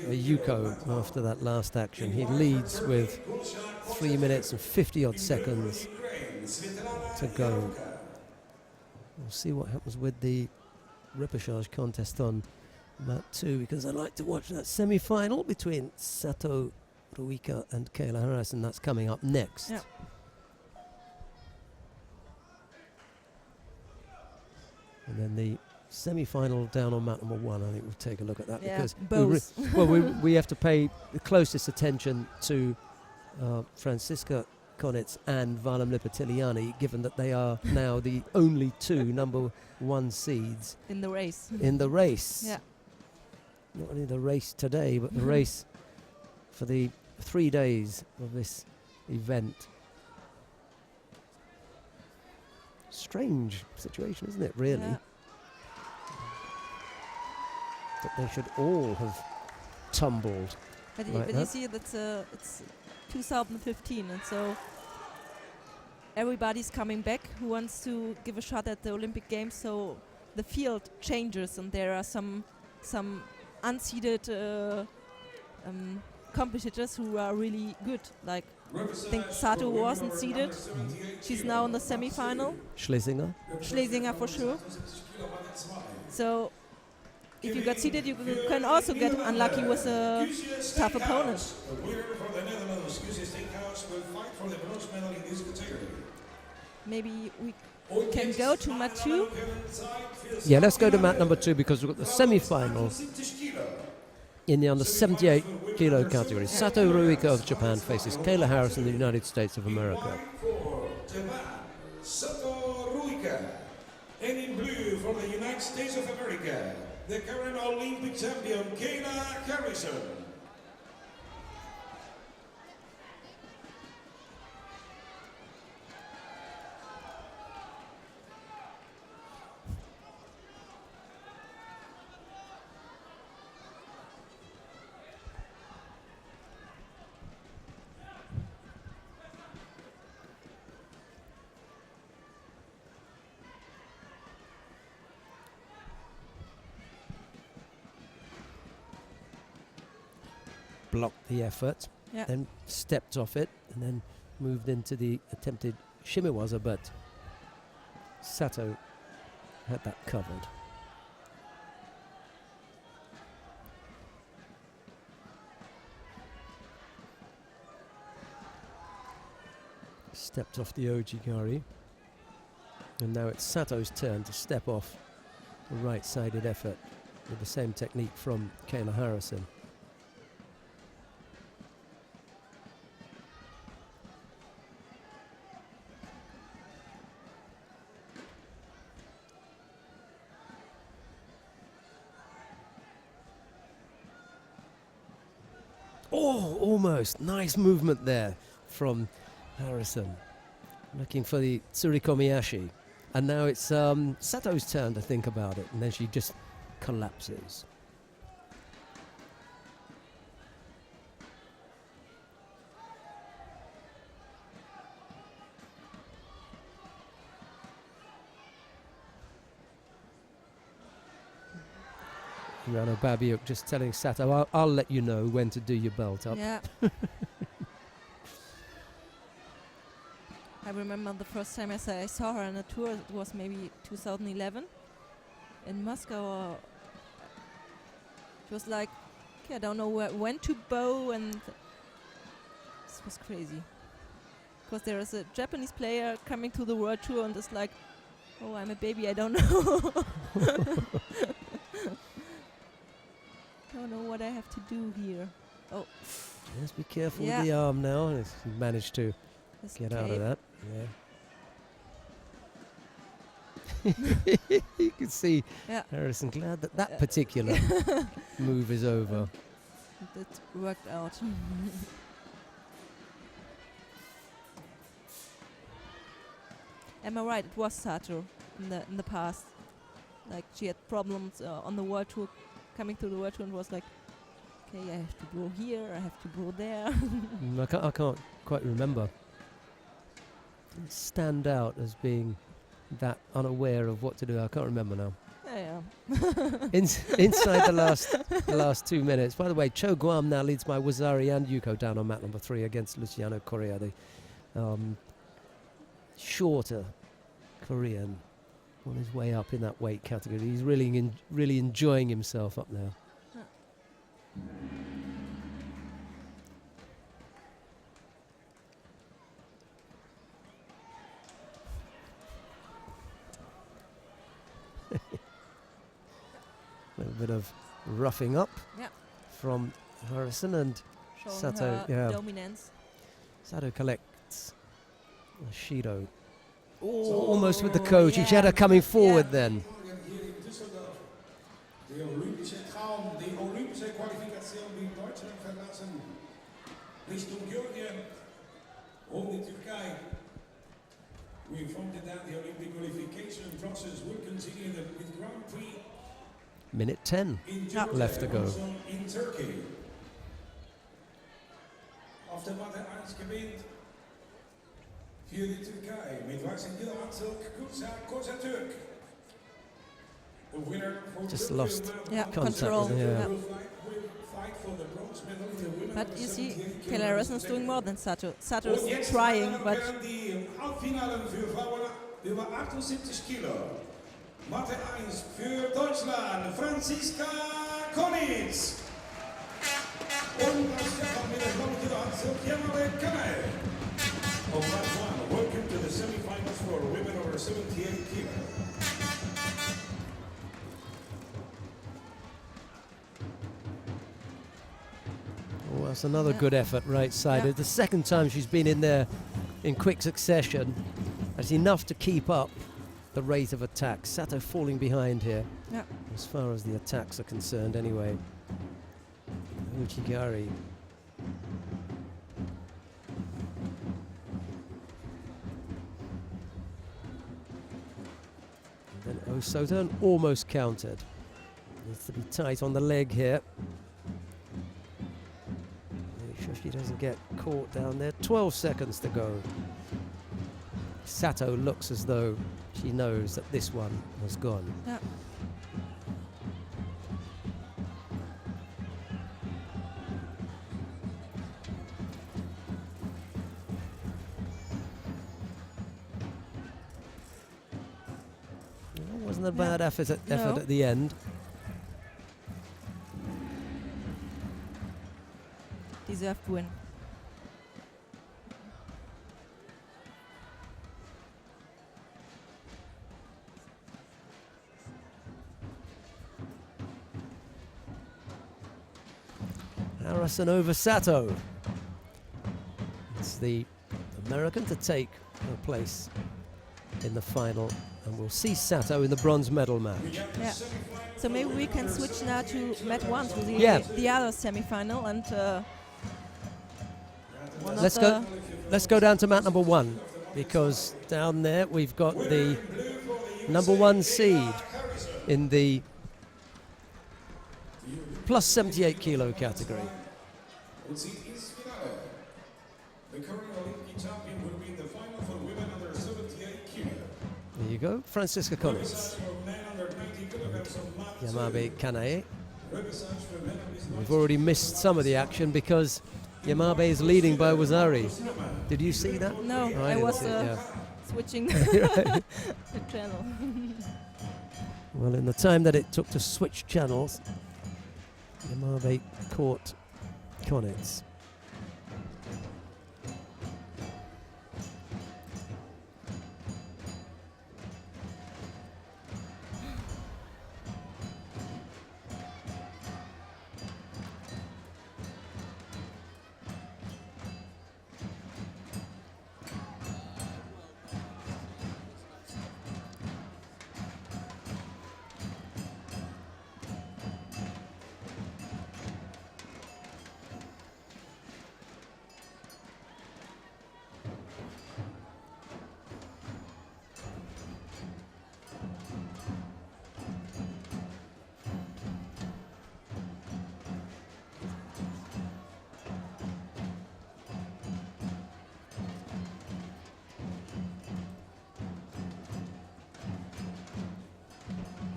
a Yuko after that last action. He leads with 3 minutes and 50 odd seconds to go. We'll see what happens with the repechage contest on mat 2, because I like to watch that semi-final between Sato Ruika and Kayla Harris, and that's coming up next. Yeah. And then the semi-final down on mat number 1, I think we'll take a look at that, Yeah, because both. we have to pay the closest attention to Francisca Konitz and Valam Lipatiliani, given that they are now the only 2 number 1 seeds In the race. in the race. Yeah. Not only the race today, but the race for the 3 days of this event. Strange situation, isn't it, really? Yeah. That they should all have tumbled. But, Like you that. see that it's 2015, and so everybody's coming back who wants to give a shot at the Olympic Games. So the field changes, and there are some unseeded competitors who are really good. Like I think Sato wasn't seeded. She's now in the semi-final. Schlesinger. Schlesinger for sure. So if you got seeded, you can also get unlucky with a tough opponent. The winner from the Netherlands, QC Steakhouse, will fight for the bronze medal in this category. Maybe we can go to mat 2. Yeah, let's go to mat number 2, because we've got the semi-final in the under 78 kilo category. Sato Ruika of Japan faces Kayla Harris in the United States of America. For Japan, Sato Ruika. And in blue from the United States of America, the current Olympic champion, Kayla Harrison. blocked the effort, Yeah. then stepped off it, and then moved into the attempted shimiwaza, but Sato had that covered. Stepped off the ojigari, and now it's Sato's turn to step off the right-sided effort with the same technique from Kayla Harrison. Oh, almost. Nice movement there from Harrison. Looking for the tsurikomi-ashi. And now it's Sato's turn to think about it. And then she just collapses. Rano Babiuk just telling Sato, I'll let you know when to do your belt up. Yeah. I remember the first time I saw her on a tour, it was maybe 2011 in Moscow. Or it was like, okay, I don't know when to bow, and this was crazy. Because there is a Japanese player coming to the world tour and it's like, oh, I'm a baby, I don't know. Don't know what I have to do here. Oh, Just be careful Yeah. with the arm now. He's managed to escape. get out of that. Yeah. You can see Yeah. Harrison glad that that particular move is over. That worked out. Am I right? It was Sato in the past. Like she had problems on the world tour, coming to the world tour, and was like, okay, I have to blow here, I have to blow there. I can't quite remember. Didn't stand out as being that unaware of what to do. I can't remember now. Yeah. Inside the last 2 minutes. By the way, Cho Guam now leads by Wazari and Yuko down on mat number 3 against Luciano Correa, the shorter Korean, on his way up in that weight category. He's really enjoying himself up there. A little bit of roughing up Yeah. from Harrison, and Showing Sato, her yeah. dominance. Sato collects Shido. Oh, almost with the coach. She yeah. had her coming forward Yeah. then. Hier in Düsseldorf. Die Olympische Traum, die Olympische Qualifikation die Deutschland verlassen. Richtung Georgien und die Türkei. We informed you that the Olympic qualification process will continue with Grand Prix Minute 10 in Georgia, left to go. also in Turkey. Auf der Matte 1 gewinnt für die Türkei mit weißem Kiloanzug Kosa Türk. The winner for Just Turkey lost will Yeah, contact control. with her, yeah. will fight for the bronze medal. The winner But of you see, 78 Kayla Harrison is doing more than Sato. Sato is trying, but die Halbfinale für Frauen über 78 Kilo. Matte 1 für Deutschland, Franziska Konitz. Und aus Japan mit der blauen Kiloanzug, Yamare Kanae. On mat 1, welcome to the semi-finals for women over 78 kilo. Oh, that's another good effort right-sided. Yeah. The second time she's been in there in quick succession. That's enough to keep up the rate of attack. Sato falling behind here, yeah. as far as the attacks are concerned anyway. Uchigari. And then Osoto almost countered. Needs to be tight on the leg here. Make sure she doesn't get caught down there. 12 seconds to go. Sato looks as though she knows that this one has gone. Yeah. Wasn't a bad effort at the end. Deserved win. Harrison over Sato. It's the American to take her place in the final, and we'll see Sato in the bronze medal match. Yeah. So maybe we can switch now to Mat 1, to the other semi-final, and Let's go down to mat number 1, because down there we've got the number 1 seed in the plus 78 kilo category. Und sie ist Finale. The current Olympic champion will be in the final for women under 78 kilo. There you go, Franziska Collins. For men under 90 kilograms of mat Yamabe Kanae. represents for men is We've already missed some of the action because Yamabe is leading by Wazari. Did you see that? no, Oh, I didn't was see it, yeah. switching the channel. Well, in the time that it took to switch channels, Yamabe caught Konitz.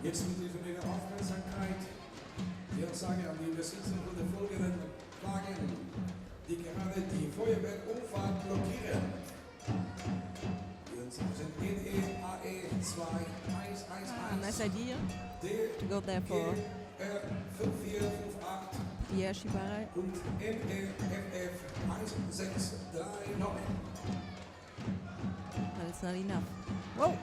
Jetzt mit Ihrer Aufmerksamkeit die Aussage an die Besitzer von der folgenden Wagen, die gerade die Feuerwehrumfahrt blockieren. Die sind NEAE 2111 Nice idea to go there for R5458 Pierre Shibare. und NEFF 1639. But it's not enough. Whoa!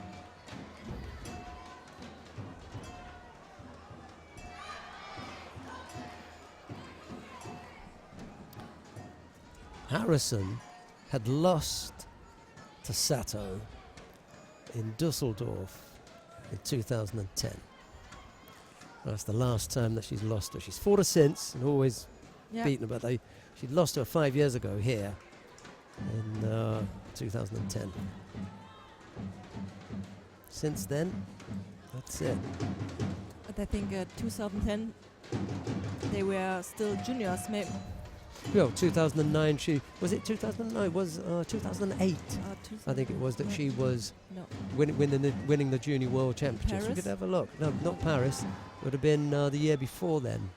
Harrison had lost to Sato in Düsseldorf in 2010. That's the last time that she's lost her. She's fought her since and always beaten her, but she lost her 5 years ago here in 2010. Since then, that's it. But I think 2010 they were still juniors. Maybe Well, 2009, was it 2009? Was 2008? I think it was that she was no. winning the Junior World Championships. We Paris? could have a look. No, not Paris. It would have been the year before then.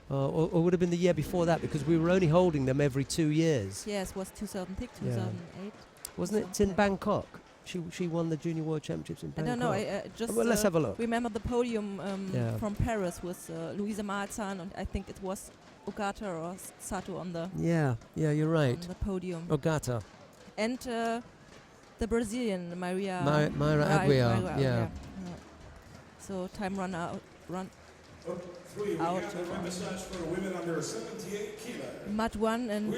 Or would have been the year before that, because we were only holding them every 2 years. Yes, was 2006, Yeah. 2008. Wasn't it in Bangkok? She won the Junior World Championships in I Bangkok. don't know. I just Well, let's have a look. remember the podium Yeah. from Paris with Luisa Malzahn, and I think it was Ogata or Sato on the Yeah, you're right. on the podium, Ogata. and the Brazilian Maria Mayra Aguiar, Aguiar, yeah. So time run out. Three, we Out got the of, massage for women under 78 kilo. Mat 1 and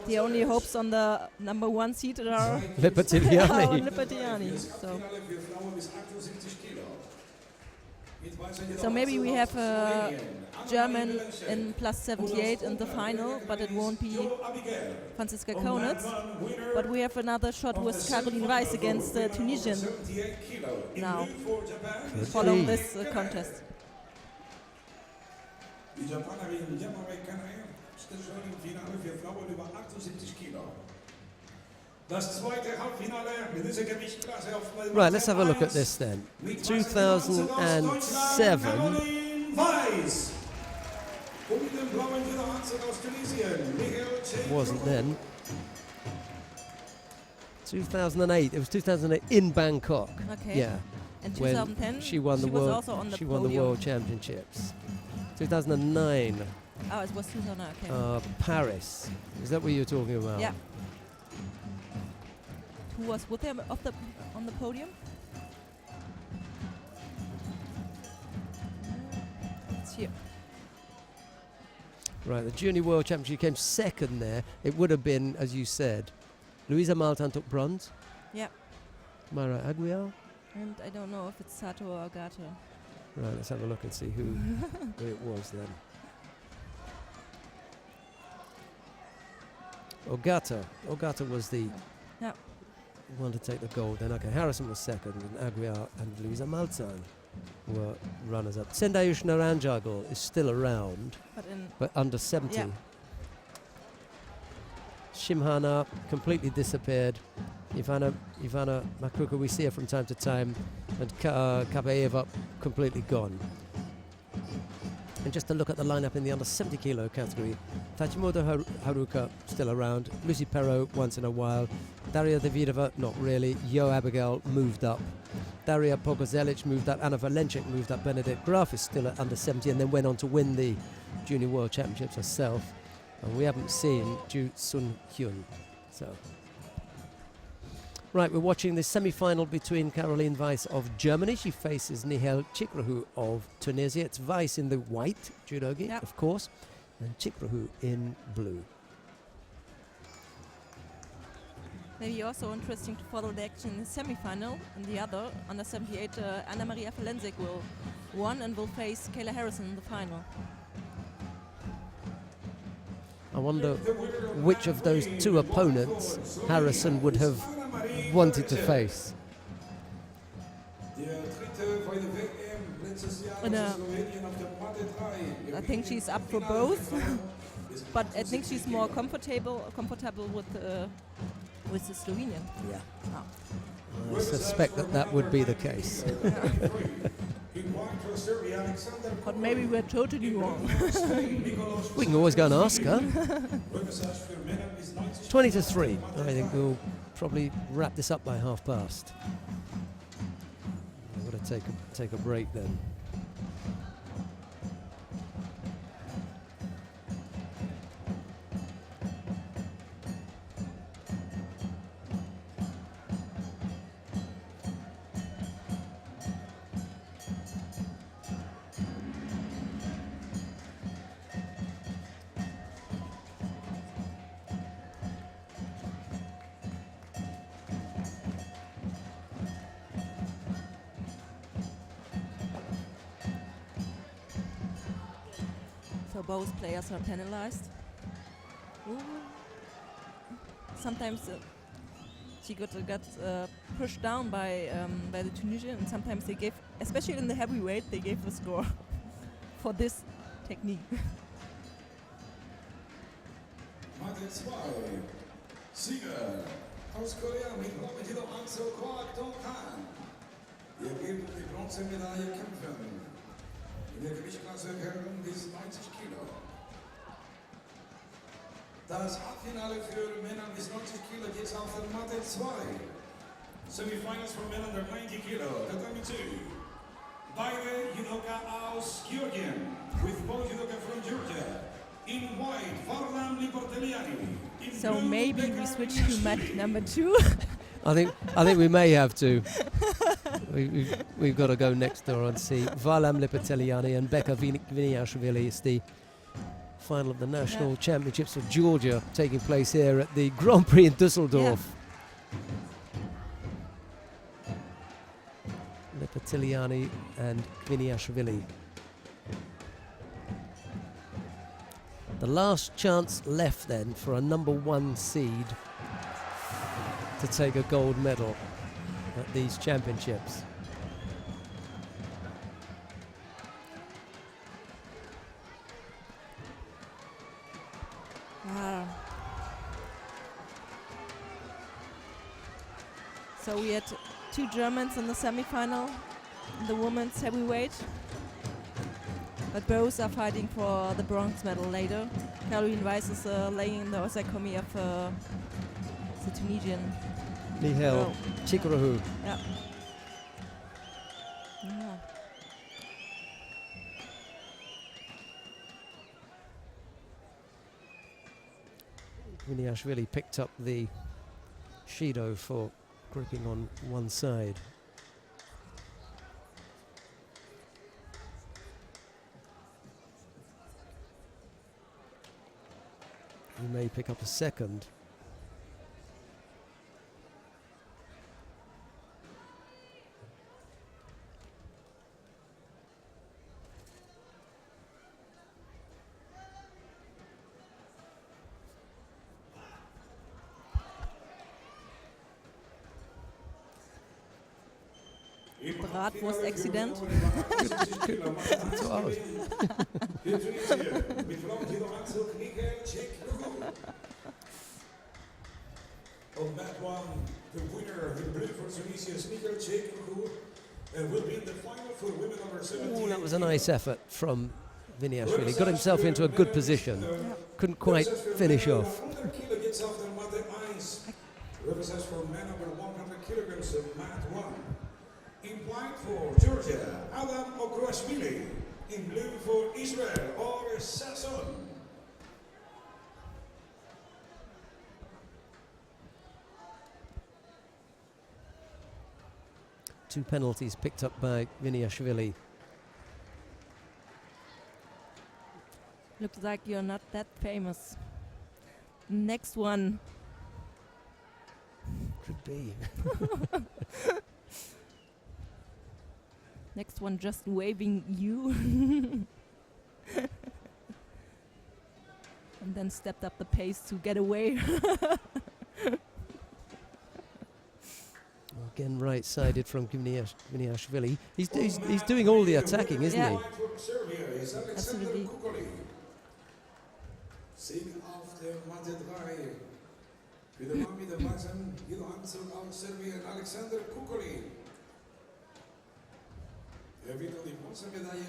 the only hopes on the number 1 seed are Lippert-Tiliani. Lippert-Tiliani. So maybe we have a German in plus 78 in the final, but it won't be Franziska Konitz. But we have another shot with Caroline Weiss against the Tunisian now, following this contest. Die Japanerin Yamabe Kanae steht schon im Finale für Frauen über 78 Kilo. Das zweite Halbfinale mit dieser Gewichtsklasse auf Right, let's have a look at this then. 2007. Caroline Weiss. Und den blauen Judoanzug aus Tunesien, Michael J. Wasn't then. 2008. It was 2008 in Bangkok. Okay. Yeah. And When 2010, she won the was world. also on the She won the podium. World Championships. 2009. Oh, it was 2009. Okay. Paris. Is that what you're talking about? Yeah. Who was with them on the podium? It's here. Right, the Junior World Championship came second there. It would have been, as you said, Luisa Maltan took bronze. Yeah. Am I right? Aguiar? And I don't know if it's Sato or Agata. Right, let's have a look and see who it was then. Ogata was the one to take the gold then. Okay, Harrison was second, and Aguiar and Luisa Maltan were runners-up. Sendayush Naranjagul is still around, but under 70. Yeah. Shimhana completely disappeared. Ivana Makruka, we see her from time to time, and Kabaeva completely gone. And just to look at the lineup in the under 70 kilo category, Fajimoto Haruka still around, Lucy Perrault once in a while, Daria Davidova not really, Yo Abigail moved up, Daria Pogozelic moved up, Anna Valencic moved up, Benedict Graf is still at under 70 and then went on to win the Junior World Championships herself. And we haven't seen Ju Sun Hyun. So. Right, we're watching the semi-final between Caroline Weiss of Germany. She faces Nihal Chikrahu of Tunisia. It's Weiss in the white judogi, of course, and Chikrahu in blue. Maybe also interesting to follow the action in the semi-final. In the other, under 78, Anna Maria Falenzek will won and will face Kayla Harrison in the final. I wonder which of those two opponents Harrison would have wanted to face. I think she's up for both, but I think she's more comfortable with the Slovenian. Yeah. I suspect that would be the case. But maybe we're totally wrong. We can always go and ask her. 20-3. I think we'll probably wrap this up by past. I'm going to take a break then. So both players are penalized. Ooh. Sometimes she got pushed down by the Tunisian, and sometimes they gave, especially in the heavyweight, they gave a score for this technique. Sieger aus Korea mit Mohammed Ansel Kwak Dong-Han. Wir geben die Bronzemedaille kämpfen. In der Gewichtsklasse Herren bis 90 Kilo. Das Halbfinale für Männer bis 90 Kilo geht auf der Matte 2. Semifinals for men under 90 Kilo, Tatami 2. Beide Judoka aus Georgien, with both Judoka from Georgia. In white, Varlam Liporteliani. So maybe we switch to match number 2. I think we may have to. We've got to go next door and see Varlam Liporteliani and Becca Viniashvili. It's the final of the National Championships of Georgia taking place here at the Grand-Prix in Düsseldorf. Liporteliani and Viniashvili. The last chance left then for a number 1 seed to take a gold medal at these championships. So we had 2 Germans in the semi-final, in the women's heavyweight. But both are fighting for the bronze medal later. Caroline Weiss is laying in the Osakumi of the Tunisian. Mihail Oh. Chikarahu. Yeah. Yeah. Viniashvili picked up the Shido for gripping on one side. He may pick up a second. Bratwurst-Accident. So out. Hier Tunesië, mit blauem Judo-Anzug Michael Chikrugu. On mat one, the winner in blue for Tunisia is Michael Chikrugu, and will be in the final for women over 17. Ooh, that was a nice effort from Viniashvili. Got himself into a good position. Couldn't quite finish off. 100 kilo gets off the mat ice. Represents for men over 100 kilograms of mat one. In white for Georgia, Adam Okroashvili. In blue for Israel, Or Sasson. Two penalties picked up by Viniashvili. Looks like you're not that famous. Next one. Could be. Next one just waving you. And then stepped up the pace to get away. Again, right-sided from Viniashvili. He's doing all the attacking, isn't Yeah. he? White for Serbia is Alexander Absolutely. Kukoli. Sieg auf der Matte 3. Für den Mann mit dem weißen Judo-Anzug aus Serbien, Alexander Kukoli. Er wird die Bronzemedaille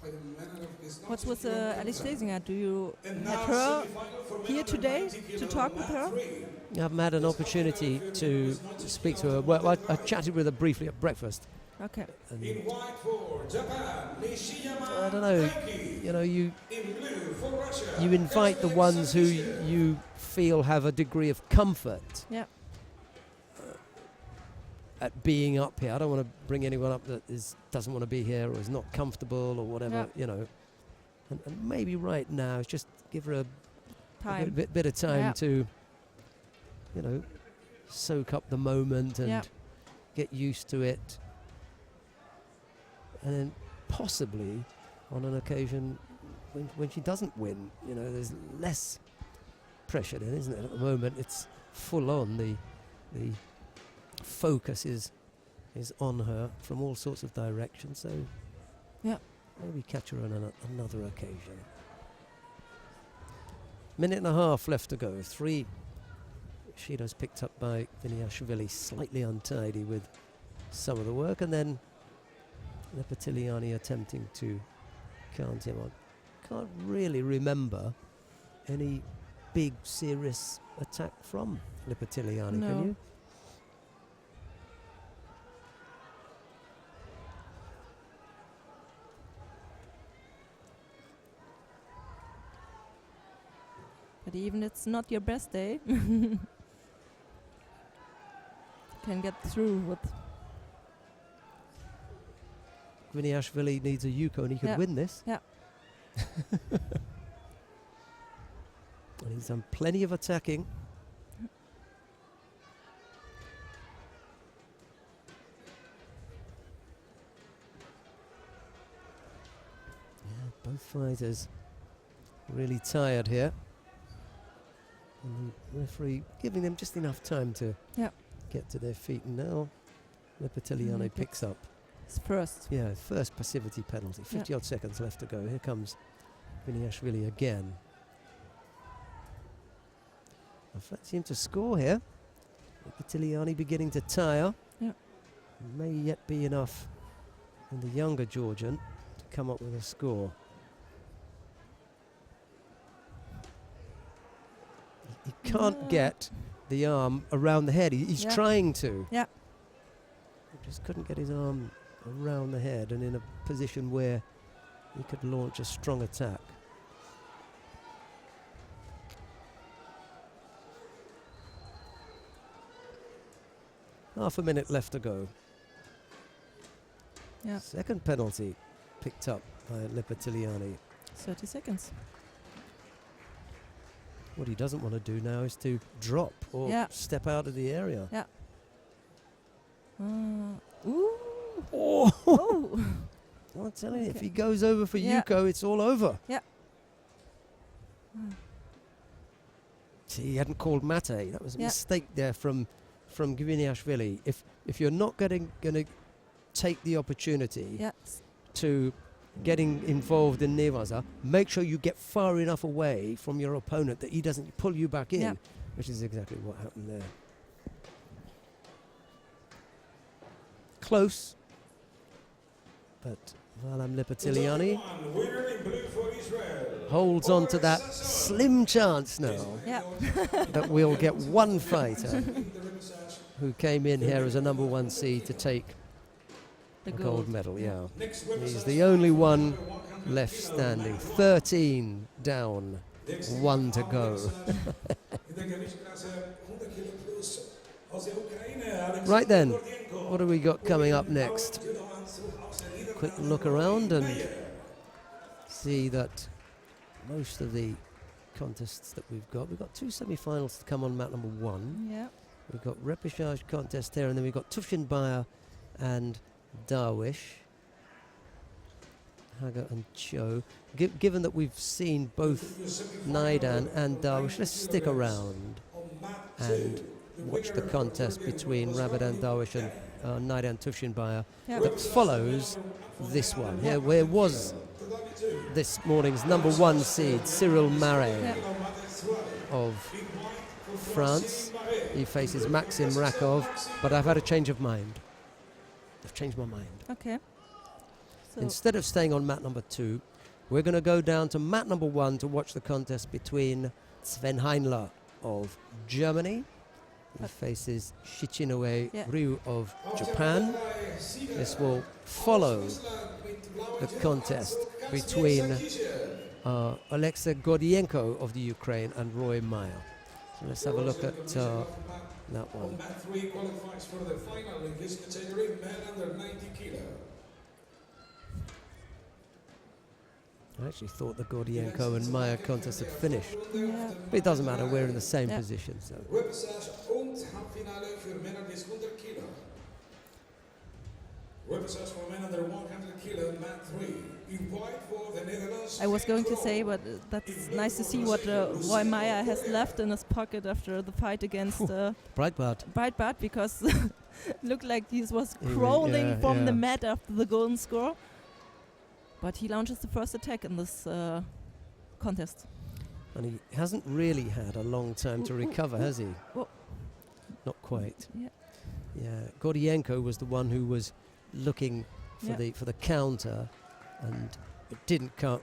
bei den Männern auf bis What's 90 with Kilo Alice Bronze. Schlesinger? Do you And have now her semi-final for men here under today 90 to kilo, talk with mat her? 3. I haven't had an opportunity to speak to her. Well, I chatted with her briefly at breakfast. Okay. And In white for Japan, Nishiyama I don't know, Daiki. you know, you In blue for Russia, invite the Kazbek ones who Sarkisian. you feel have a degree of comfort Yeah. at being up here. I don't want to bring anyone up that doesn't want to be here or is not comfortable or whatever, Yeah. you know. And maybe right now, just give her a Time. bit of time Yeah. to, you know, soak up the moment and Yeah. get used to it. And then possibly on an occasion when she doesn't win, you know, there's less pressure then, isn't it? At the moment it's full on. The focus is on her from all sorts of directions, so Yeah. maybe catch her on another occasion. Minute and a half left to go. 3 Shidos picked up by Viniashvili, slightly untidy with some of the work, and then Lepetiliani attempting to count him on. Can't really remember any big serious attack from Lepetiliani, No. can you? But even it's not your best day, can get through with. Viniashvili needs a Yuko and he could Yeah. win this. Yeah. And he's done plenty of attacking. Yeah, both fighters really tired here. And the referee giving them just enough time to Yeah. get to their feet. And now Lepetiliani he picks up. It's first. Yeah, first passivity penalty. 50 odd seconds left to go. Here comes Viniashvili again. I fancy him to score here. Lepetiliani beginning to tire. Yeah. May yet be enough in the younger Georgian to come up with a score. He can't get the arm around the head. He's Yeah. trying to. Yeah. He just couldn't get his arm around the head and in a position where he could launch a strong attack. Half a minute left to go. Yeah. Second penalty picked up by Lipatiliani. 30 seconds. What he doesn't want to do now is to drop or Yeah. step out of the area. Yeah. Ooh. Oh! Oh. I'm telling you, if Okay. he goes over for Yeah. Yuko, it's all over. Yeah. See, he hadn't called Mate. That was a Yeah. mistake there from Gviniashvili. If you're not going to take the opportunity Yeah. to getting involved in Nevaza, make sure you get far enough away from your opponent that he doesn't pull you back in, Yeah. which is exactly what happened there. Close, but Valam Lipatiliani Winner in blue for Israel. holds on to that slim chance now Yeah. that we'll get one fighter who came in here as a number 1 seed to take The a gold. gold medal. Yeah, he's the only one left standing. 13 down, 1 to go. Right then, what have we got coming up next? Quick look around and see that most of the contests that we've got 2 semi-finals to come on mat number 1. Yeah. We've got repechage contest here, and then we've got Tufin Bayer and Darwish, Haga and Cho. Given that we've seen both Naidan and Darwish, let's stick around and watch the contest between Ramadan Darwish and Naidan Tufin Bayer Yeah. that follows this one. Here, where was this morning's number 1 seed, Cyril Marais Yeah. of France. He faces Maxim Rakov, but I've had a change of mind. I've changed my mind. Okay. So Instead of staying on mat number 2, we're going to go down to mat number 1 to watch the contest between Sven Heinler of Germany. He faces Shichinue Yeah. Ryu of Japan. This will follow the contest between Alexei Gordienko of the Ukraine and Roy Meyer. So let's have a look at that one. Mat 3 qualifies for the final in his category, men under 90 kilo. I actually thought the Gordienko and Meyer contest had finished. yeah. But it doesn't matter, we're in the same Yeah. position. So Repechage und Halbfinale für Männer bis 100 kilo. Repechage for men under 100 kilo, mat 3. In white for the Netherlands. I was going to say, but that's nice to see what Roy Meyer has left in his pocket after the fight against Breitbart. Breitbart, because looked like he was He was- crawling yeah, from yeah. the mat after the golden score. But he launches the first attack in this contest. And he hasn't really had a long time to recover, has he? Oh. Not quite. Yeah. Yeah, Gordienko was the one who was looking for Yeah. the counter, and it didn't come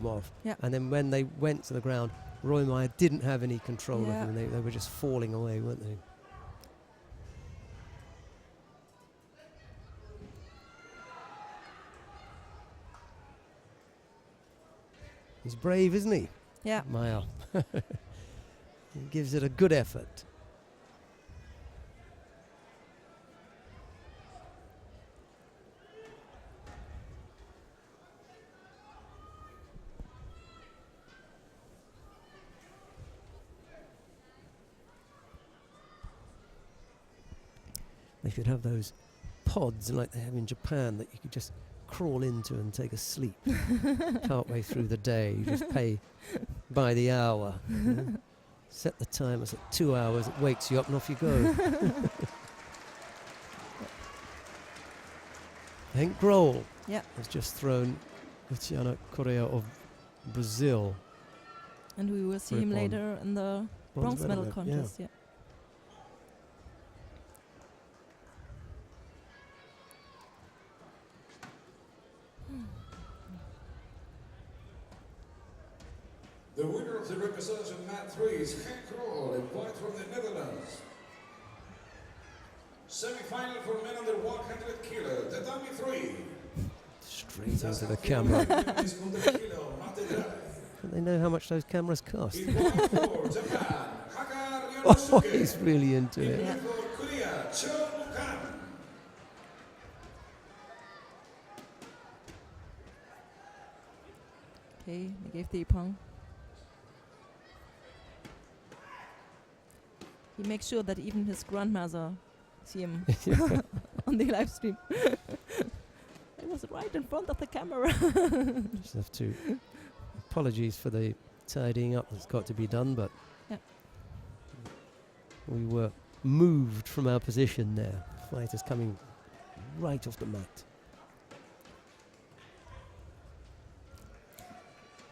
off. Yeah. And then when they went to the ground, Roy Meyer didn't have any control of Yeah. them. They were just falling away, weren't they? He's brave, isn't he? Yeah. Meyer. He gives it a good effort. They should have those pods like they have in Japan that you could just crawl into and take a sleep partway through the day. You just pay by the hour. You know? Set the timers at 2 hours, it wakes you up and off you go. Henk Grohl Yeah. has just thrown Luciano Correa of Brazil. And we will see Rip him on. later in the bronze medal yeah. contest. Yeah. The winner the representative of mat 3 is Henk Krol, in white from the Netherlands. Semi-final for men under 100 kilo, tatami 3. Straight into the camera. Don't they know how much those cameras cost? Oh, he's really into it. Yeah. Okay, they gave the ippon. He makes sure that even his grandmother see him on the live stream. It was right in front of the camera. Just have to. Apologies for the tidying up that's got to be done, but yeah. We were moved from our position there. Fighters coming right off the mat.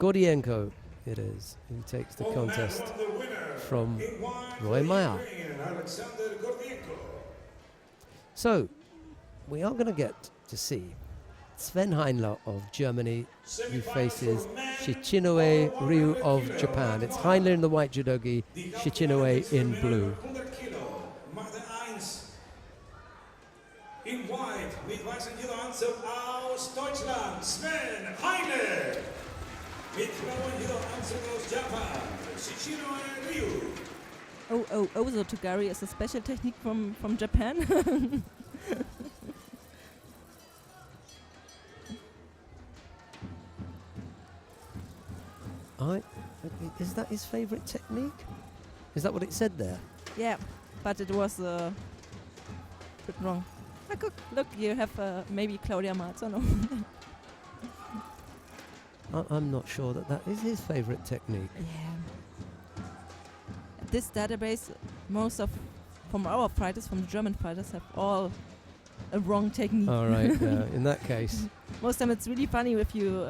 Gordienko it is who takes the contest from Roy Meyer. So, we are going to get to see Sven Heinle of Germany, who faces Shichinue Ryu of Japan. It's Heinle in the white judogi, Shichinue in blue. In white, mit weißem Judoanzug aus Deutschland, Sven Heinle. Mit blauem Judoanzug aus Japan, Shichinue Ryu. Ozo Togari is a special technique from Japan. Is that his favourite technique? Is that what it said there? Yeah, but it was bit wrong. Look, you have maybe Claudia Marz on. I'm not sure that is his favourite technique. Yeah. This database, from our fighters, from the German fighters, have all a wrong technique. All right, in that case. Most of them it's really funny if you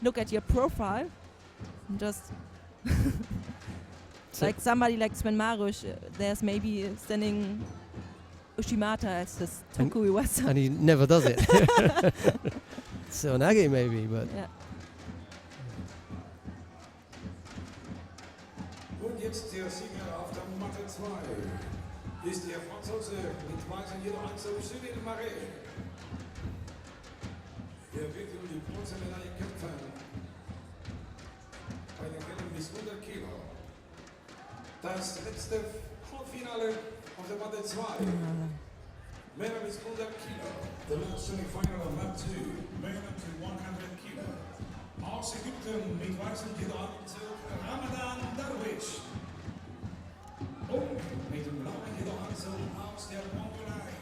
look at your profile and just like somebody like Sven Marush, there's maybe standing Ushimata as his Tokui Wasa. And he never does it. So Nage maybe, but yeah. Und jetzt der Sieger auf der Matte 2 ist der Franzose mit weißem Judoanzug Cyril Marais. Er wird um die Bronzemedaille kämpfen. Bei den Gewinnen bis 100 Kilo. Das letzte Halbfinale auf der Matte 2. Männer bis 100 Kilo. The last semi-final of Mat 2. Männer to 100 Kilo. Aus Ägypten mit weißem Judoanzug Ramadan Darwish. Und mit dem blauen Judoanzug aus der Mongolei.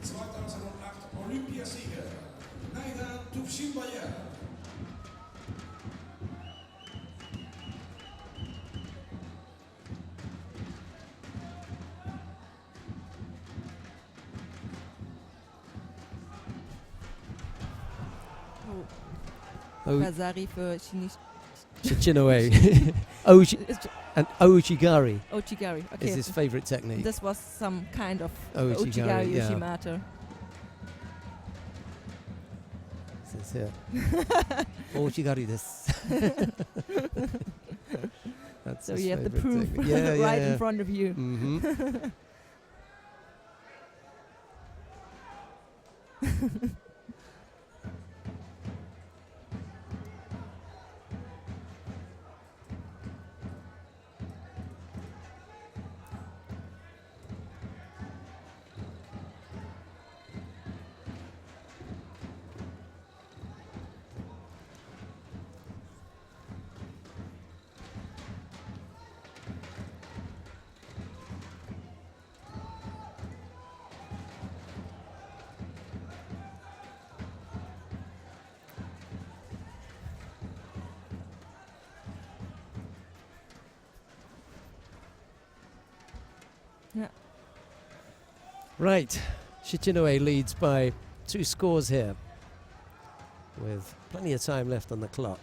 2008 Olympiasieger Naida Tufshinbaya. Kazari für Chinese. Shichinue. And Ouchigari Ochigari. Okay. is his favourite technique. This was some kind of Ouchigari, yeah. Yoshimata. Says here. Ouchigari desu. That's So his you have the favourite proof technique. right in front of you. Mm-hmm. Yeah. Right, Shichinue leads by 2 scores here, with plenty of time left on the clock.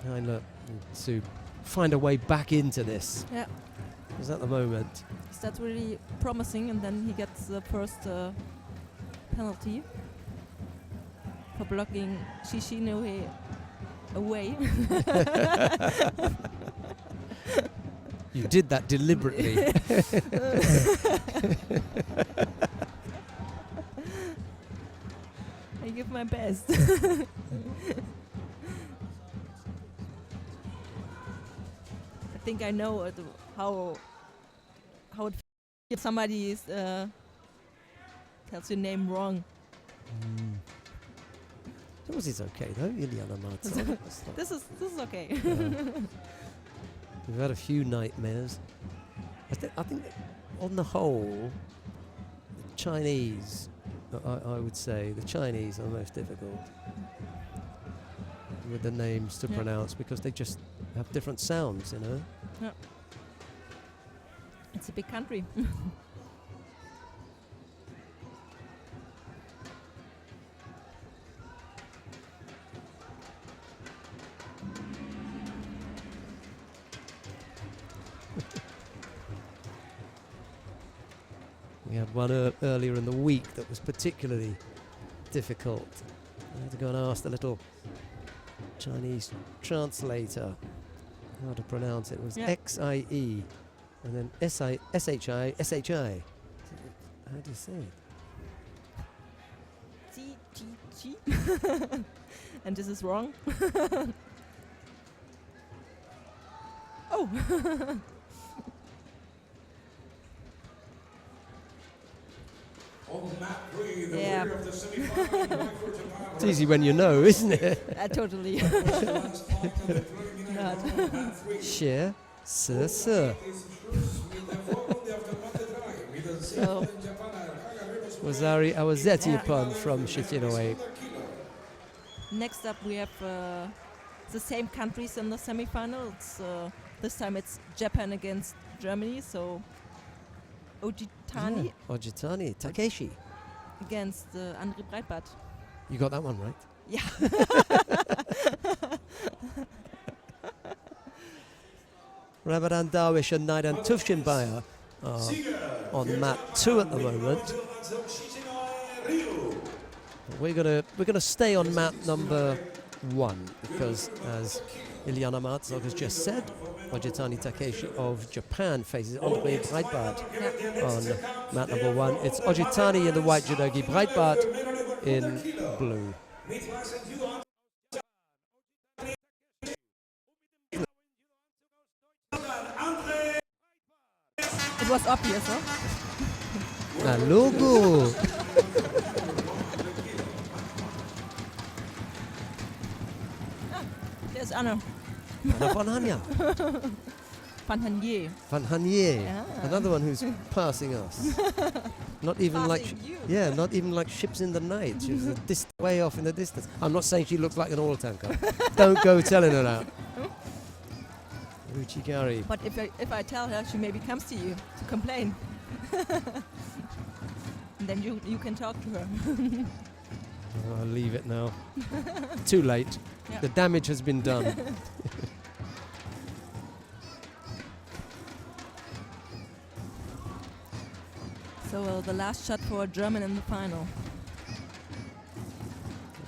Heinle needs to find a way back into this. Yeah. Because at the moment, That's really promising, and then he gets the first penalty. for blocking Shishinoe away. You did that deliberately. I give my best. I think I know how it feels if somebody is, tells your name wrong. Yours is okay though, Iliana Martz. This is okay. We've had a few nightmares. I think that on the whole, the Chinese, I would say, the Chinese are most difficult with the names to pronounce because they just have different sounds, you know. Yeah. It's a big country. We had one earlier in the week that was particularly difficult. I had to go and ask the little Chinese translator how to pronounce it. It was XIE and then SHI. How do you say it? And this is wrong. Oh. On mat 3, the Yeah. winner of the semi-final in for Japan. It's easy when you know, isn't it? Totally. Last point of the preliminary Not. round of mat 3. Sure, sir. So, Wazari Awazeti Yeah. upon from Shishinoe. next up we have the same countries in the semi-finals. This time it's Japan against Germany. So Ojitani Ojitani, Takeshi. against André Breitbart. You got that one right. Yeah. Ramadan Darwish and Naidan Tufshinbaya are on mat 2 at the moment. We're gonna stay on mat number 1 because, as Iliana Marzog has just said, Ojitani Takeshi of Japan faces André Breitbart on mat number 1. It's Ojitani in the white judogi, Breitbart in blue. It was obvious, huh? A logo. There's Anna Anna van Hanja. van Hanje. Van Hanje. Yeah. Another one who's passing us. Not even Passing you. not even like ships in the night. She's way off in the distance. I'm not saying she looks like an oil tanker. Don't go telling her that. Uchigari. But if I tell her, she maybe comes to you to complain. And then you can talk to her. I'll leave it now. Too late. Yeah. The damage has been done. So the last shot for German in the final.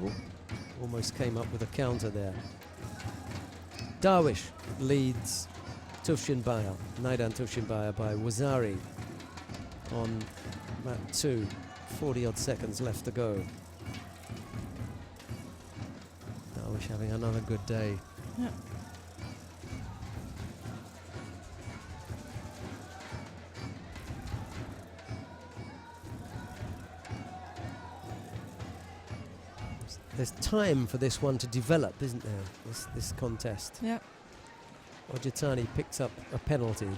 Ooh, almost came up with a counter there. Darwish leads Tufshinbaya, Naidan Tufshinbaya by Wazari on mat 2. 40 odd seconds left to go. Darwish having another good day. Yeah. There's time for this one to develop, isn't there? This contest. Yeah. Ojitani picks up a penalty.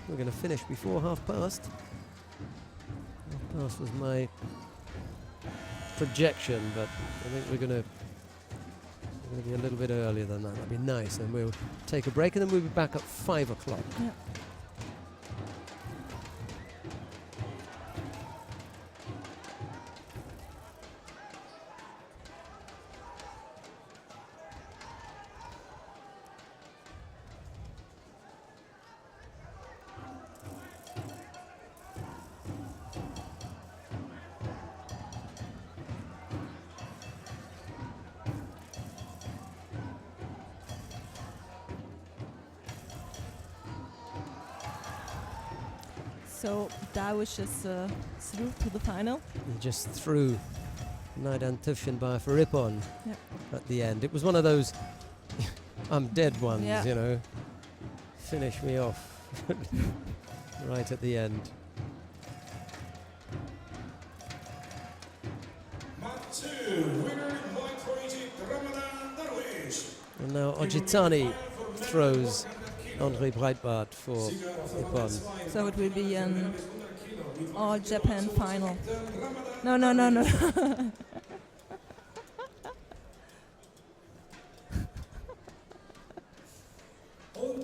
We're going to finish before half past. Half past was my projection, but I think we're going to be a little bit earlier than that. That'd be nice. And we'll take a break, and then we'll be back at 5 o'clock. Yeah. So Darwish is through to the final. He just threw Naidan Tufshinbar for Ippon Yep. at the end. It was one of those I'm dead ones, Yeah. you know. Finish me off right at the end. Mat 2, winner in white for Egypt, Ramadan Darwish. And now Ojitani throws Andre Breitbart for Ippon. So it will be an all Japan final. No.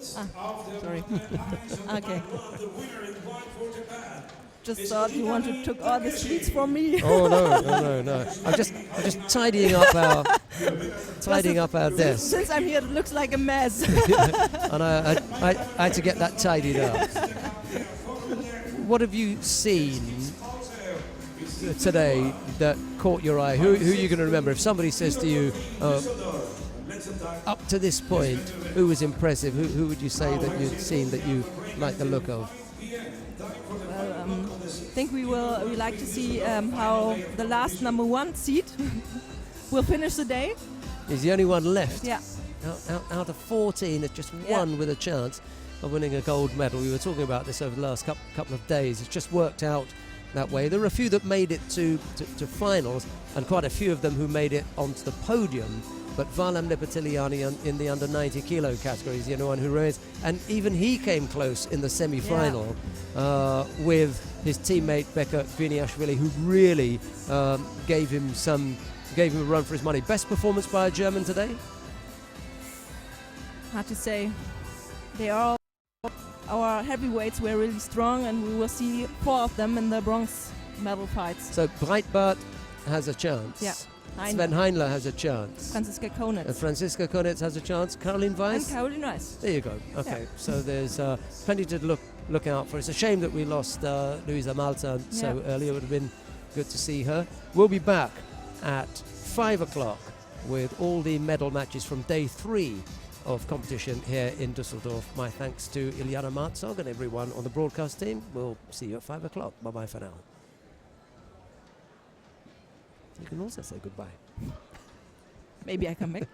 Sorry. Okay. Just thought you wanted to took all the sweets from me. Oh no! I'm just tidying up our desk, Since I'm here, it looks like a mess. and I had to get that tidied up. What have you seen today that caught your eye? Who are you going to remember? If somebody says to you, up to this point, who was impressive? Who would you say that you'd seen that you like the look of? Well, I think we like to see how the last number 1 seed will finish the day. He's the only one left. Yeah. Out of 14, there's just one with a chance of winning a gold medal. We were talking about this over the last couple of days. It's just worked out that way. There were a few that made it to finals, and quite a few of them who made it onto the podium. But Valam Nepatiliani in the under 90 kilo category is the only one who remains, and even he came close in the semi-final with his teammate Beka Viniashvili, who really gave him a run for his money. Best performance by a German today? Hard to say. Our heavyweights were really strong, and we will see 4 of them in the bronze medal fights. So Breitbart has a chance. Yeah. Sven Heinler has a chance. Franziska Konitz. Franziska Konitz has a chance. Caroline Weiss. And Caroline Weiss. There you go. Okay, Yeah. so there's plenty to look out for. It's a shame that we lost Luisa Malta so early. It would have been good to see her. We'll be back at 5 o'clock with all the medal matches from day 3 of competition here in Düsseldorf. My thanks to Ilyana Marzog and everyone on the broadcast team. We'll see you at 5 o'clock. Bye-bye for now. You can also say goodbye. Maybe I come back.